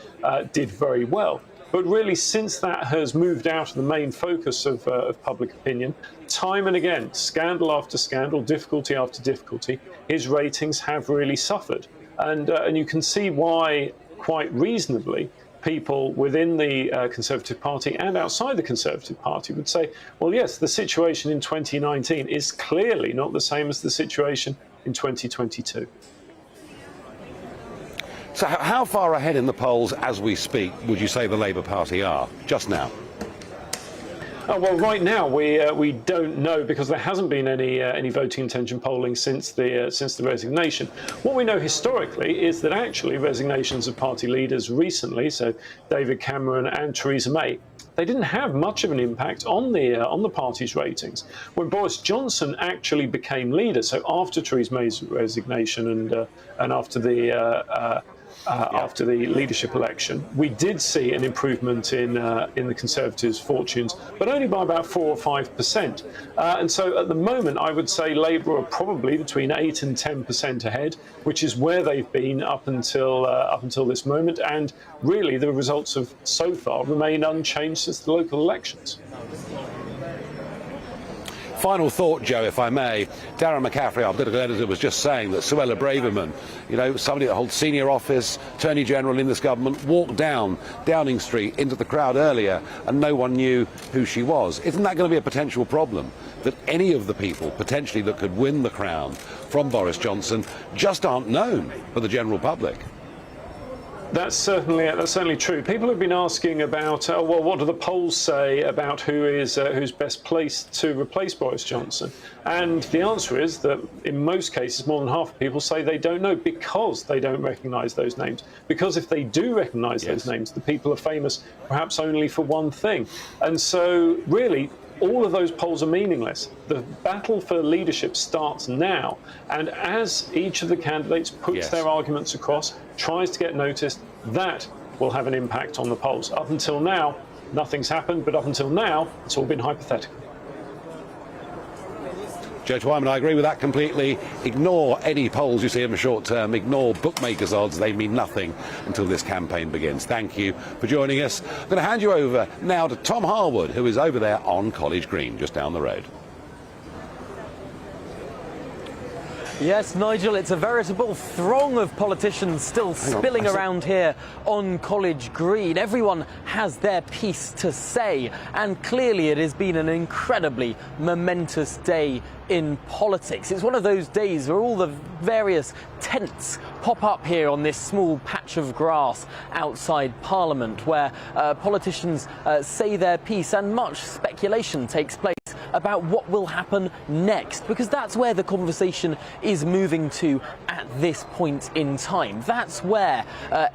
S13: did very well. But really, since that has moved out of the main focus of public opinion, time and again, scandal after scandal, difficulty after difficulty, his ratings have really suffered. And you can see why, quite reasonably, people within the Conservative Party and outside the Conservative Party would say, well, yes, the situation in 2019 is clearly not the same as the situation in 2022.
S9: So how far ahead in the polls as we speak would you say the Labour Party are, just now?
S13: Well, right now we don't know, because there hasn't been any voting intention polling since the resignation. What we know historically is that actually resignations of party leaders recently, so David Cameron and Theresa May, they didn't have much of an impact on the party's ratings. When Boris Johnson actually became leader, so after Theresa May's resignation and after the leadership election, we did see an improvement in the Conservatives' fortunes, but only by about 4 or 5%. And so at the moment, I would say Labour are probably between 8 and 10% ahead, which is where they've been up until this moment. And really, the results have so far remained unchanged since the local elections.
S9: Final thought, Joe, if I may. Darren McCaffrey, our political editor, was just saying that Suella Braverman, you know, somebody that holds senior office, Attorney General in this government, walked down Downing Street into the crowd earlier and no one knew who she was. Isn't that going to be a potential problem? That any of the people potentially that could win the crown from Boris Johnson just aren't known for the general public?
S13: That's certainly true. People have been asking about, well, what do the polls say about who's best placed to replace Boris Johnson? And the answer is that in most cases, more than half of people say they don't know because they don't recognise those names. Because if they do recognise those names, the people are famous perhaps only for one thing. And so, really, all of those polls are meaningless. The battle for leadership starts now. And as each of the candidates puts their arguments across, tries to get noticed, that will have an impact on the polls. Up until now, nothing's happened, but up until now, it's all been hypothetical.
S9: Joe Twyman, I agree with that completely. Ignore any polls you see in the short term. Ignore bookmakers' odds. They mean nothing until this campaign begins. Thank you for joining us. I'm going to hand you over now to Tom Harwood, who is over there on College Green, just down the road.
S15: Yes, Nigel, it's a veritable throng of politicians still spilling around here on College Green. Everyone has their piece to say, and clearly it has been an incredibly momentous day in politics. It's one of those days where all the various tents pop up here on this small patch of grass outside Parliament, where politicians say their piece and much speculation takes place about what will happen next, because that's where the conversation is moving to at this point in time. That's where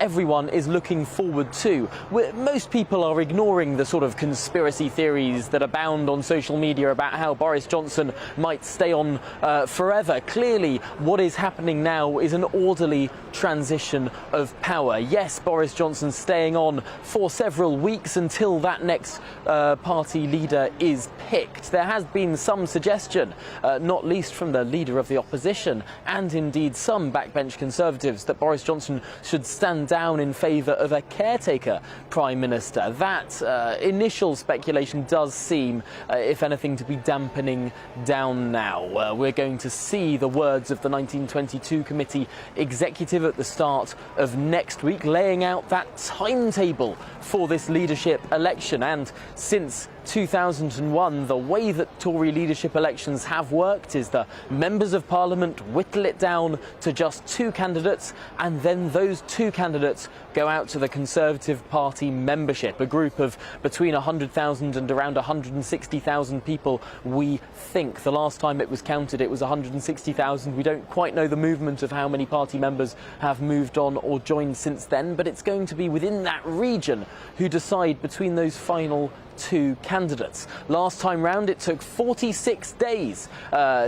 S15: everyone is looking forward to. Most people are ignoring the sort of conspiracy theories that abound on social media about how Boris Johnson might stay on forever. Clearly, what is happening now is an orderly transition of power. Yes, Boris Johnson staying on for several weeks until that next party leader is picked. There has been some suggestion, not least from the leader of the opposition and indeed some backbench Conservatives, that Boris Johnson should stand down in favour of a caretaker Prime Minister. That initial speculation does seem, if anything, to be dampening down now. We're going to see the words of the 1922 committee executive at the start of next week, laying out that timetable for this leadership election. And since 2001, the way that Tory leadership elections have worked is the members of Parliament whittle it down to just two candidates, and then those two candidates go out to the Conservative Party membership, a group of between 100,000 and around 160,000 people, we think. The last time it was counted, it was 160,000. We don't quite know the movement of how many party members have moved on or joined since then, but it's going to be within that region who decide between those final two candidates. Last time round, it took 46 days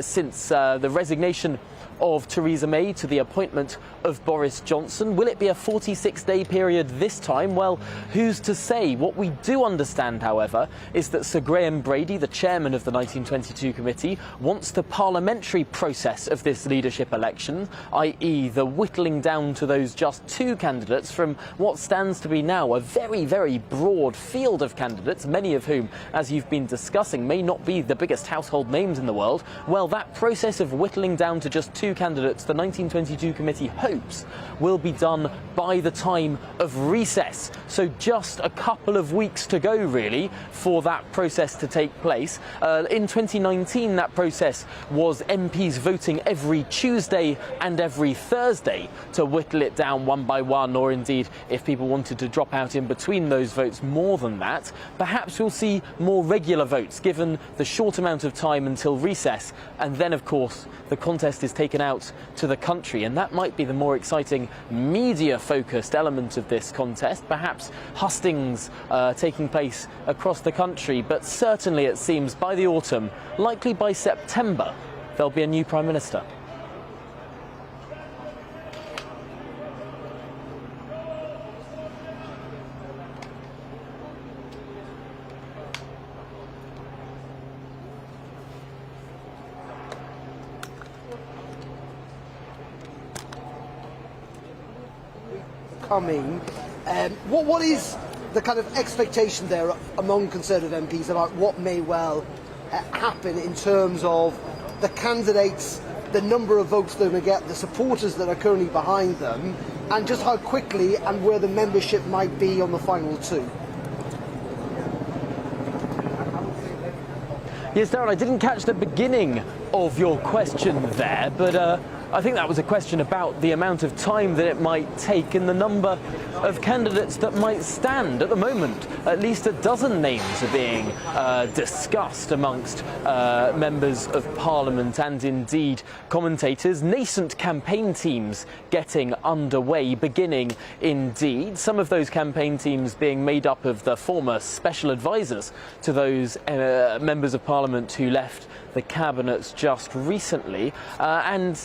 S15: since the resignation of Theresa May to the appointment of Boris Johnson. Will it be a 46-day period this time? Well, who's to say? What we do understand, however, is that Sir Graham Brady, the chairman of the 1922 committee, wants the parliamentary process of this leadership election, i.e. the whittling down to those just two candidates from what stands to be now a very, very broad field of candidates, many of whom, as you've been discussing, may not be the biggest household names in the world. Well, that process of whittling down to just two candidates, the 1922 committee hopes will be done by the time of recess. So just a couple of weeks to go, really, for that process to take place. In 2019, that process was MPs voting every Tuesday and every Thursday to whittle it down one by one, or indeed, if people wanted to drop out in between those votes, more than that. Perhaps we'll see more regular votes, given the short amount of time until recess, and then, of course, the contest is taken out to the country, and that might be the more exciting media-focused element of this contest. Perhaps hustings taking place across the country, but certainly it seems by the autumn, likely by September, there'll be a new Prime Minister.
S7: Coming. What is the kind of expectation there among Conservative MPs about what may well happen in terms of the candidates, the number of votes they're going to get, the supporters that are currently behind them, and just how quickly and where the membership might be on the final two?
S15: Yes, Darren, I didn't catch the beginning of your question there, but I think that was a question about the amount of time that it might take and the number of candidates that might stand. At the moment, at least a dozen names are being discussed amongst members of Parliament and indeed commentators. Nascent campaign teams getting underway, beginning indeed. Some of those campaign teams being made up of the former special advisors to those members of Parliament who left the cabinets just recently, and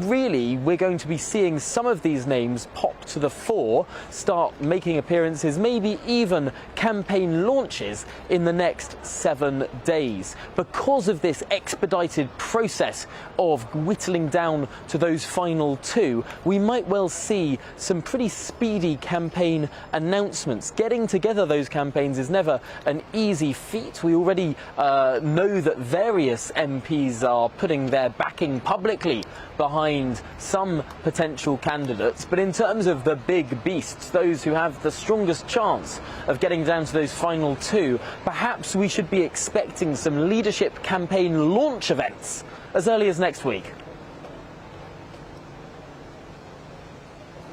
S15: really we're going to be seeing some of these names pop to the fore, start making appearances, maybe even campaign launches in the next 7 days. Because of this expedited process of whittling down to those final two, we might well see some pretty speedy campaign announcements. Getting together those campaigns is never an easy feat. We already know that various MPs are putting their backing publicly behind some potential candidates, but in terms of the big beasts, those who have the strongest chance of getting down to those final two, perhaps we should be expecting some leadership campaign launch events as early as next week.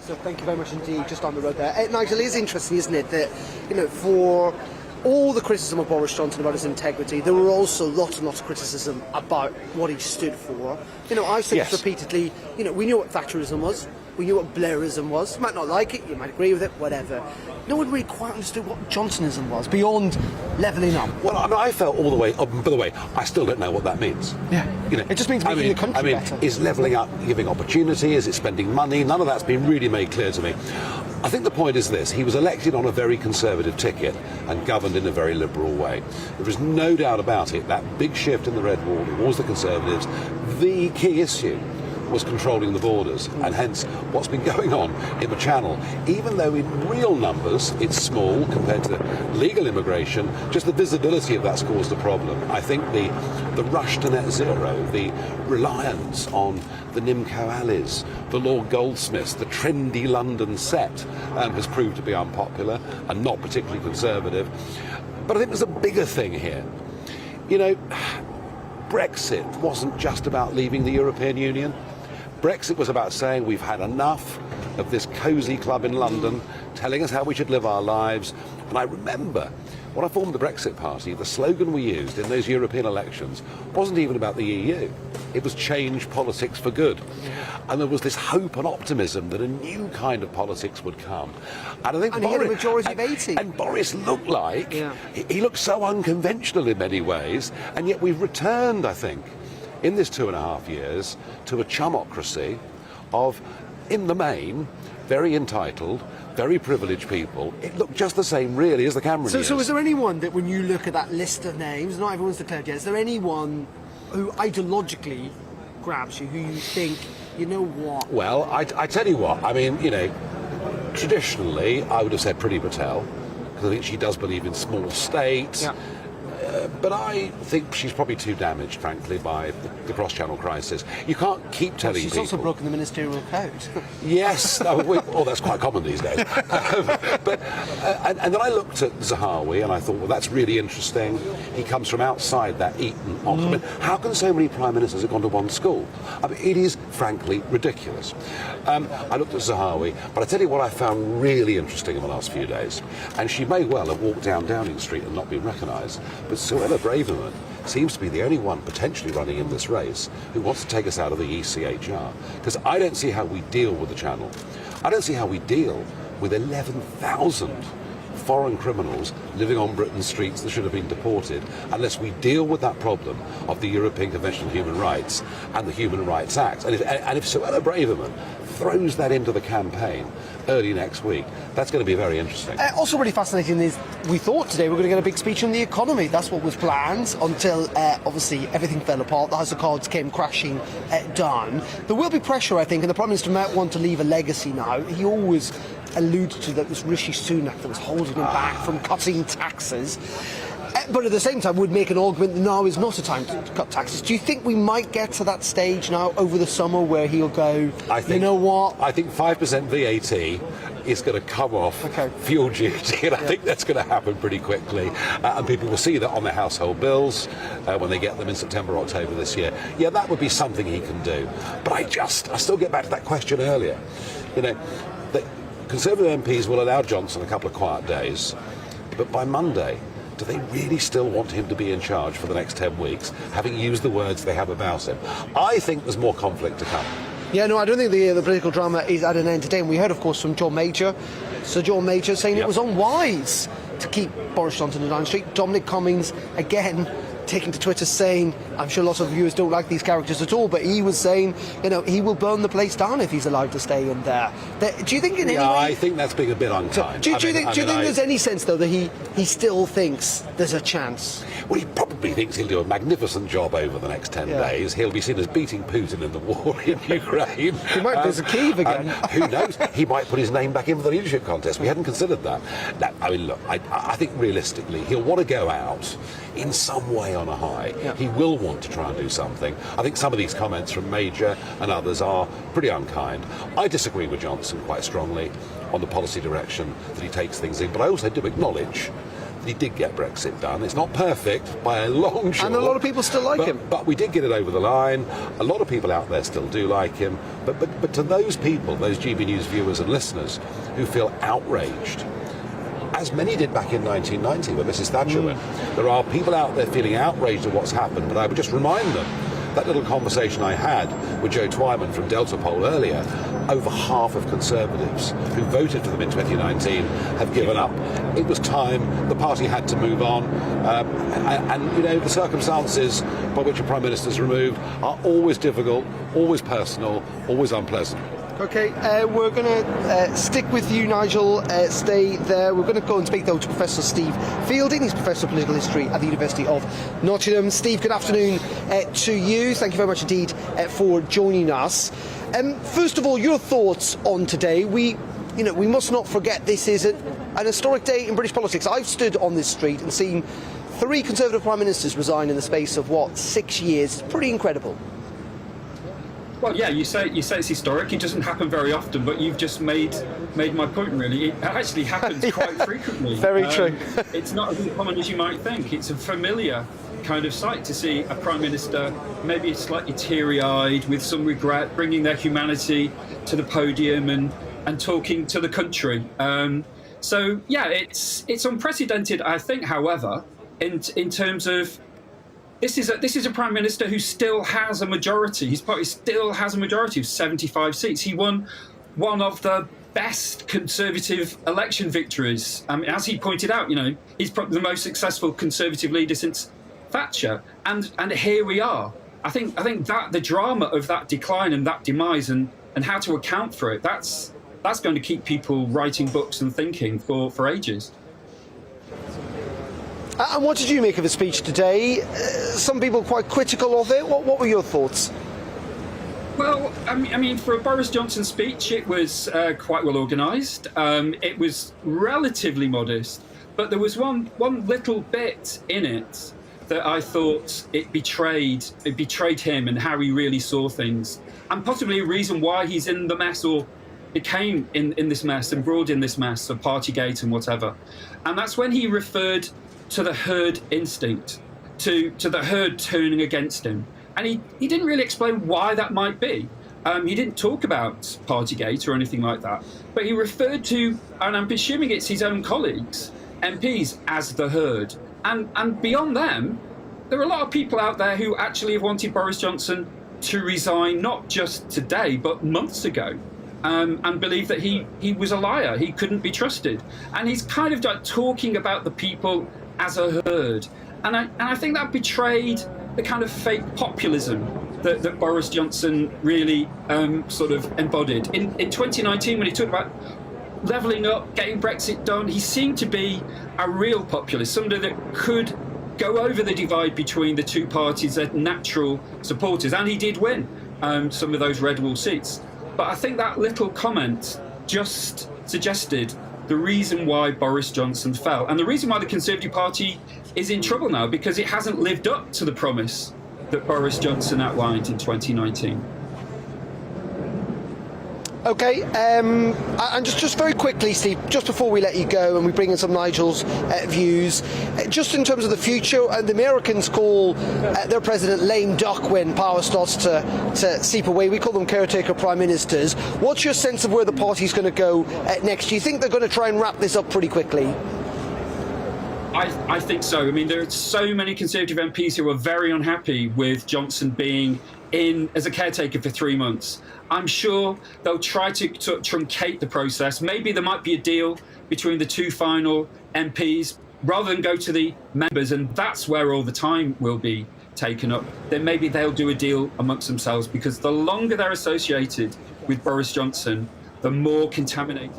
S7: So thank you very much indeed, just on the road there. Nigel, it is interesting, isn't it, that, you know, for all the criticism of Boris Johnson about his integrity, there were also lots and lots of criticism about what he stood for. You know, I've said this repeatedly, you know, we knew what Thatcherism was, we knew what Blairism was. You might not like it, you might agree with it, whatever. No one really quite understood what Johnsonism was, beyond levelling up.
S9: Well, I mean, I felt all the way, by the way, I still don't know what that means.
S7: Yeah.
S9: You know,
S7: it just means making the country better.
S9: Is levelling up giving opportunity? Is it spending money? None of that's been really made clear to me. I think the point is this: he was elected on a very conservative ticket and governed in a very liberal way. There is no doubt about it, that big shift in the Red Wall towards the Conservatives, the key issue was controlling the borders, and hence what's been going on in the Channel. Even though in real numbers it's small compared to legal immigration, just the visibility of that's caused a problem. I think the rush to net zero, the reliance on the Nimco Alleys, the Lord Goldsmiths, the trendy London set has proved to be unpopular and not particularly conservative. But I think there's a bigger thing here. You know, Brexit wasn't just about leaving the European Union. Brexit was about saying we've had enough of this cosy club in London telling us how we should live our lives. And I remember when I formed the Brexit Party, the slogan we used in those European elections wasn't even about the EU. It was change politics for good. And there was this hope and optimism that a new kind of politics would come. And I think
S7: he had a majority of 80.
S9: And Boris looked like, he looked so unconventional in many ways, and yet we've returned, I think, in this 2.5 years, to a chumocracy of, in the main, very entitled, very privileged people. It looked just the same, really, as the Cameron years.
S7: So is there anyone that, when you look at that list of names, not everyone's declared yet, is there anyone who ideologically grabs you, who you think, you know what?
S9: Well, I tell you what, I mean, you know, traditionally, I would have said Priti Patel, because I think she does believe in small states.
S7: Yeah.
S9: But I think she's probably too damaged, frankly, by the cross-channel crisis. You can't keep telling people...
S7: She's also broken the ministerial code.
S9: Yes. That's quite common these days. And then I looked at Zahawi and I thought, well, that's really interesting. He comes from outside that Eton Oxford. I mean, how can so many prime ministers have gone to one school? I mean, it is, frankly, ridiculous. I looked at Zahawi, but I tell you what I found really interesting in the last few days. And she may well have walked down Downing Street and not been recognised, but Suella Braverman seems to be the only one potentially running in this race who wants to take us out of the ECHR. Because I don't see how we deal with the Channel. I don't see how we deal with 11,000 foreign criminals living on Britain's streets that should have been deported unless we deal with that problem of the European Convention on Human Rights and the Human Rights Act. And if Suella Braverman throws that into the campaign early next week, that's going to be very interesting.
S7: Also really fascinating is we thought today we were going to get a big speech on the economy. That's what was planned until obviously everything fell apart. The House of Cards came crashing down. There will be pressure, I think, and the Prime Minister might want to leave a legacy now. He always alluded to that it was Rishi Sunak that was holding him back from cutting taxes. But at the same time, would make an argument that now is not a time to cut taxes. Do you think we might get to that stage now over the summer where he'll go, you know what?
S9: I think 5% VAT is going to come off fuel duty, and I think that's going to happen pretty quickly. And people will see that on their household bills when they get them in September, October this year. Yeah, that would be something he can do. But I still get back to that question earlier. You know, the Conservative MPs will allow Johnson a couple of quiet days, but by Monday, do they really still want him to be in charge for the next 10 weeks, having used the words they have about him? I think there's more conflict to come.
S7: Yeah, no, I don't think the political drama is at an end today. And we heard, of course, from Sir John Major, saying it was unwise to keep Boris Johnson in Downing Street. Dominic Cummings, again, taking to Twitter saying, I'm sure lots of viewers don't like these characters at all, but he was saying, you know, he will burn the place down if he's allowed to stay in there. Do you think in any way...
S9: I think that's being a bit unkind.
S7: Do you think there's any sense, though, that he still thinks there's a chance?
S9: Well, he probably thinks he'll do a magnificent job over the next 10 days. He'll be seen as beating Putin in the war in Ukraine.
S7: He might visit Kyiv again.
S9: Who knows? He might put his name back in for the leadership contest. We hadn't considered that. Now, I mean, look, I think realistically, he'll want to go out in some way on a high. He will want to try and do something. I think some of these comments from Major and others are pretty unkind. I disagree with Johnson quite strongly on the policy direction that he takes things in, but I also do acknowledge that he did get Brexit done. It's not perfect by a long shot.
S7: And a lot of people still like him.
S9: But we did get it over the line. A lot of people out there still do like him. But to those people, those GBNews viewers and listeners who feel outraged, as many did back in 1990 when Mrs. Thatcher went, there are people out there feeling outraged at what's happened, but I would just remind them, that little conversation I had with Joe Twyman from Delta Poll earlier, over half of Conservatives who voted for them in 2019 have given up. It was time. The party had to move on. And, you know, the circumstances by which a Prime Minister is removed are always difficult, always personal, always unpleasant.
S7: OK, we're going to stick with you, Nigel. Stay there. We're going to go and speak, though, to Professor Steve Fielding. He's Professor of Political History at the University of Nottingham. Steve, good afternoon to you. Thank you very much indeed for joining us. First of all, your thoughts on today. We must not forget this is an historic day in British politics. I've stood on this street and seen 3 Conservative Prime Ministers resign in the space of, 6 years. It's pretty incredible.
S17: Well, yeah, you say it's historic. It doesn't happen very often, but you've just made my point, really. It actually happens quite frequently.
S7: Very true.
S17: It's not as uncommon as you might think. It's a familiar kind of sight to see a Prime Minister, maybe slightly teary-eyed, with some regret, bringing their humanity to the podium and talking to the country. So, yeah, it's unprecedented, I think, however, in terms of This is a Prime Minister who still has a majority. His party still has a majority of 75 seats. He won one of the best Conservative election victories. As he pointed out, he's probably the most successful Conservative leader since Thatcher. And here we are. I think that the drama of that decline and that demise and how to account for it, that's going to keep people writing books and thinking for ages.
S7: And what did you make of his speech today? Some people quite critical of it. What were your thoughts?
S17: Well, I mean, for a Boris Johnson speech, it was quite well organised. It was relatively modest, but there was one little bit in it that I thought it betrayed him and how he really saw things, and possibly a reason why he's in the mess or became in this mess and brought in this mess of Partygate and whatever. And that's when he referred to the herd instinct, to the herd turning against him. And he didn't really explain why that might be. He didn't talk about Partygate or anything like that. But he referred to, and I'm assuming it's his own colleagues, MPs, as the herd. And beyond them, there are a lot of people out there who actually have wanted Boris Johnson to resign, not just today, but months ago. And believe that he was a liar, he couldn't be trusted. And he's kind of like talking about the people as a herd. And I think that betrayed the kind of fake populism that Boris Johnson really sort of embodied. In 2019, when he talked about levelling up, getting Brexit done, he seemed to be a real populist, somebody that could go over the divide between the two parties, their natural supporters. And he did win some of those red wall seats. But I think that little comment just suggested the reason why Boris Johnson fell, and the reason why the Conservative Party is in trouble now because it hasn't lived up to the promise that Boris Johnson outlined in 2019.
S7: Okay, and just very quickly, Steve, just before we let you go and we bring in some Nigel's views, just in terms of the future, the Americans call their president lame duck when power starts to seep away. We call them caretaker prime ministers. What's your sense of where the party's going to go next? Do you think they're going to try and wrap this up pretty quickly?
S17: I think so. I mean, there are so many Conservative MPs who are very unhappy with Johnson being in as a caretaker for 3 months. I'm sure they'll try to truncate the process. Maybe there might be a deal between the two final MPs rather than go to the members, and that's where all the time will be taken up. Then maybe they'll do a deal amongst themselves, because the longer they're associated with Boris Johnson, the more contaminated.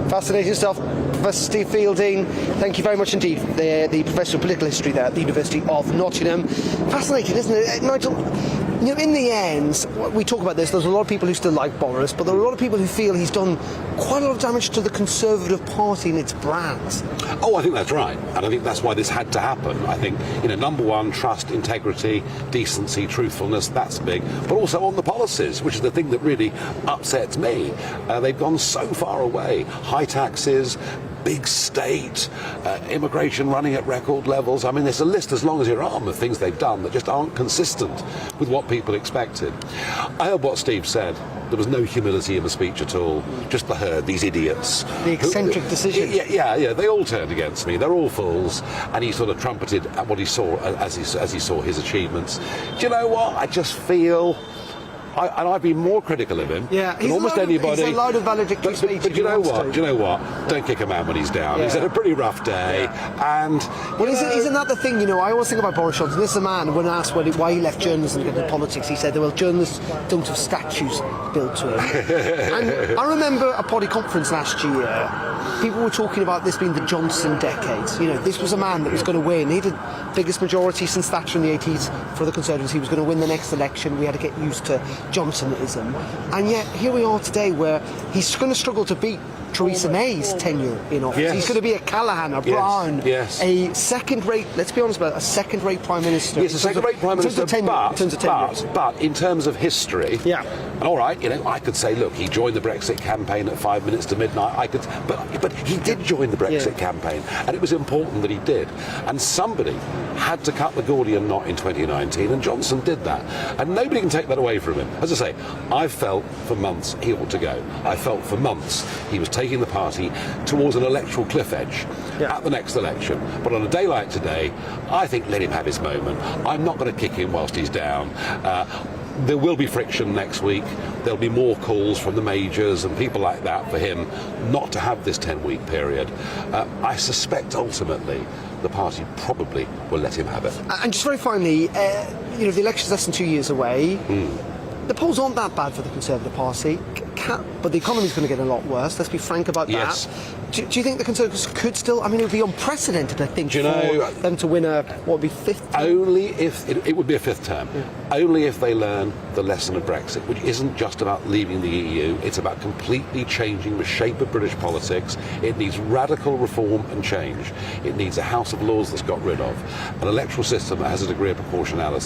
S7: Fascinating stuff. Professor Steve Fielding, thank you very much indeed. The Professor of Political History there at the University of Nottingham. Fascinating, isn't it? Nigel, you know, in the end, we talk about this, there's a lot of people who still like Boris, but there are a lot of people who feel he's done quite a lot of damage to the Conservative Party and its brand.
S9: Oh, I think that's right. And I think that's why this had to happen. I think, number one, trust, integrity, decency, truthfulness, that's big. But also on the policies, which is the thing that really upsets me. They've gone so far away. High taxes, big state, immigration running at record levels. I mean, there's a list as long as your arm of things they've done that just aren't consistent with what people expected. I heard what Steve said. There was no humility in the speech at all. Just the herd, these idiots.
S7: The eccentric decision.
S9: Yeah. They all turned against me. They're all fools. And he sort of trumpeted at what he saw as he saw his achievements. Do you know what? I just feel. And I've been more critical of him than almost anybody.
S7: He's a load of valedictory speech.
S9: But you know what? Do you know what? Don't kick a man when he's down. He's had a pretty rough day. And
S7: isn't that the thing? I always think about Boris Johnson. This is a man, when asked why he left journalism and got into politics, he said, well, journalists don't have statues built to him. And I remember a party conference last year, people were talking about this being the Johnson decade. This was a man that was going to win. He had the biggest majority since Thatcher in the 80s for the Conservatives. He was going to win the next election. We had to get used to Johnsonism, and yet here we are today where he's going to struggle to beat Theresa May's tenure in office. He's going to be a Callaghan, a Brown, a second-rate, let's be honest about it, a second-rate Prime Minister.
S9: Yes, a second-rate Prime Minister, but in terms of history, and all right, I could say, look, he joined the Brexit campaign at 5 minutes to midnight. But he did join the Brexit campaign, and it was important that he did. And somebody had to cut the Gordian knot in 2019, and Johnson did that. And nobody can take that away from him. As I say, I felt for months he ought to go. I felt for months he was taking the party towards an electoral cliff edge at the next election. But on a day like today, I think let him have his moment. I'm not going to kick him whilst he's down. There will be friction next week. There'll be more calls from the majors and people like that for him not to have this 10-week period. I suspect ultimately the party probably will let him have it.
S7: And just very finally, the election's less than 2 years away. The polls aren't that bad for the Conservative Party, but the economy's going to get a lot worse. Let's be frank about that. Do you think the Conservatives could still? I mean, it would be unprecedented, I think, for them to win what would be fifth term?
S9: Only if it would be a fifth term. Only if they learn the lesson of Brexit, which isn't just about leaving the EU. It's about completely changing the shape of British politics. It needs radical reform and change. It needs a House of Lords that's got rid of an electoral system that has a degree of proportionality.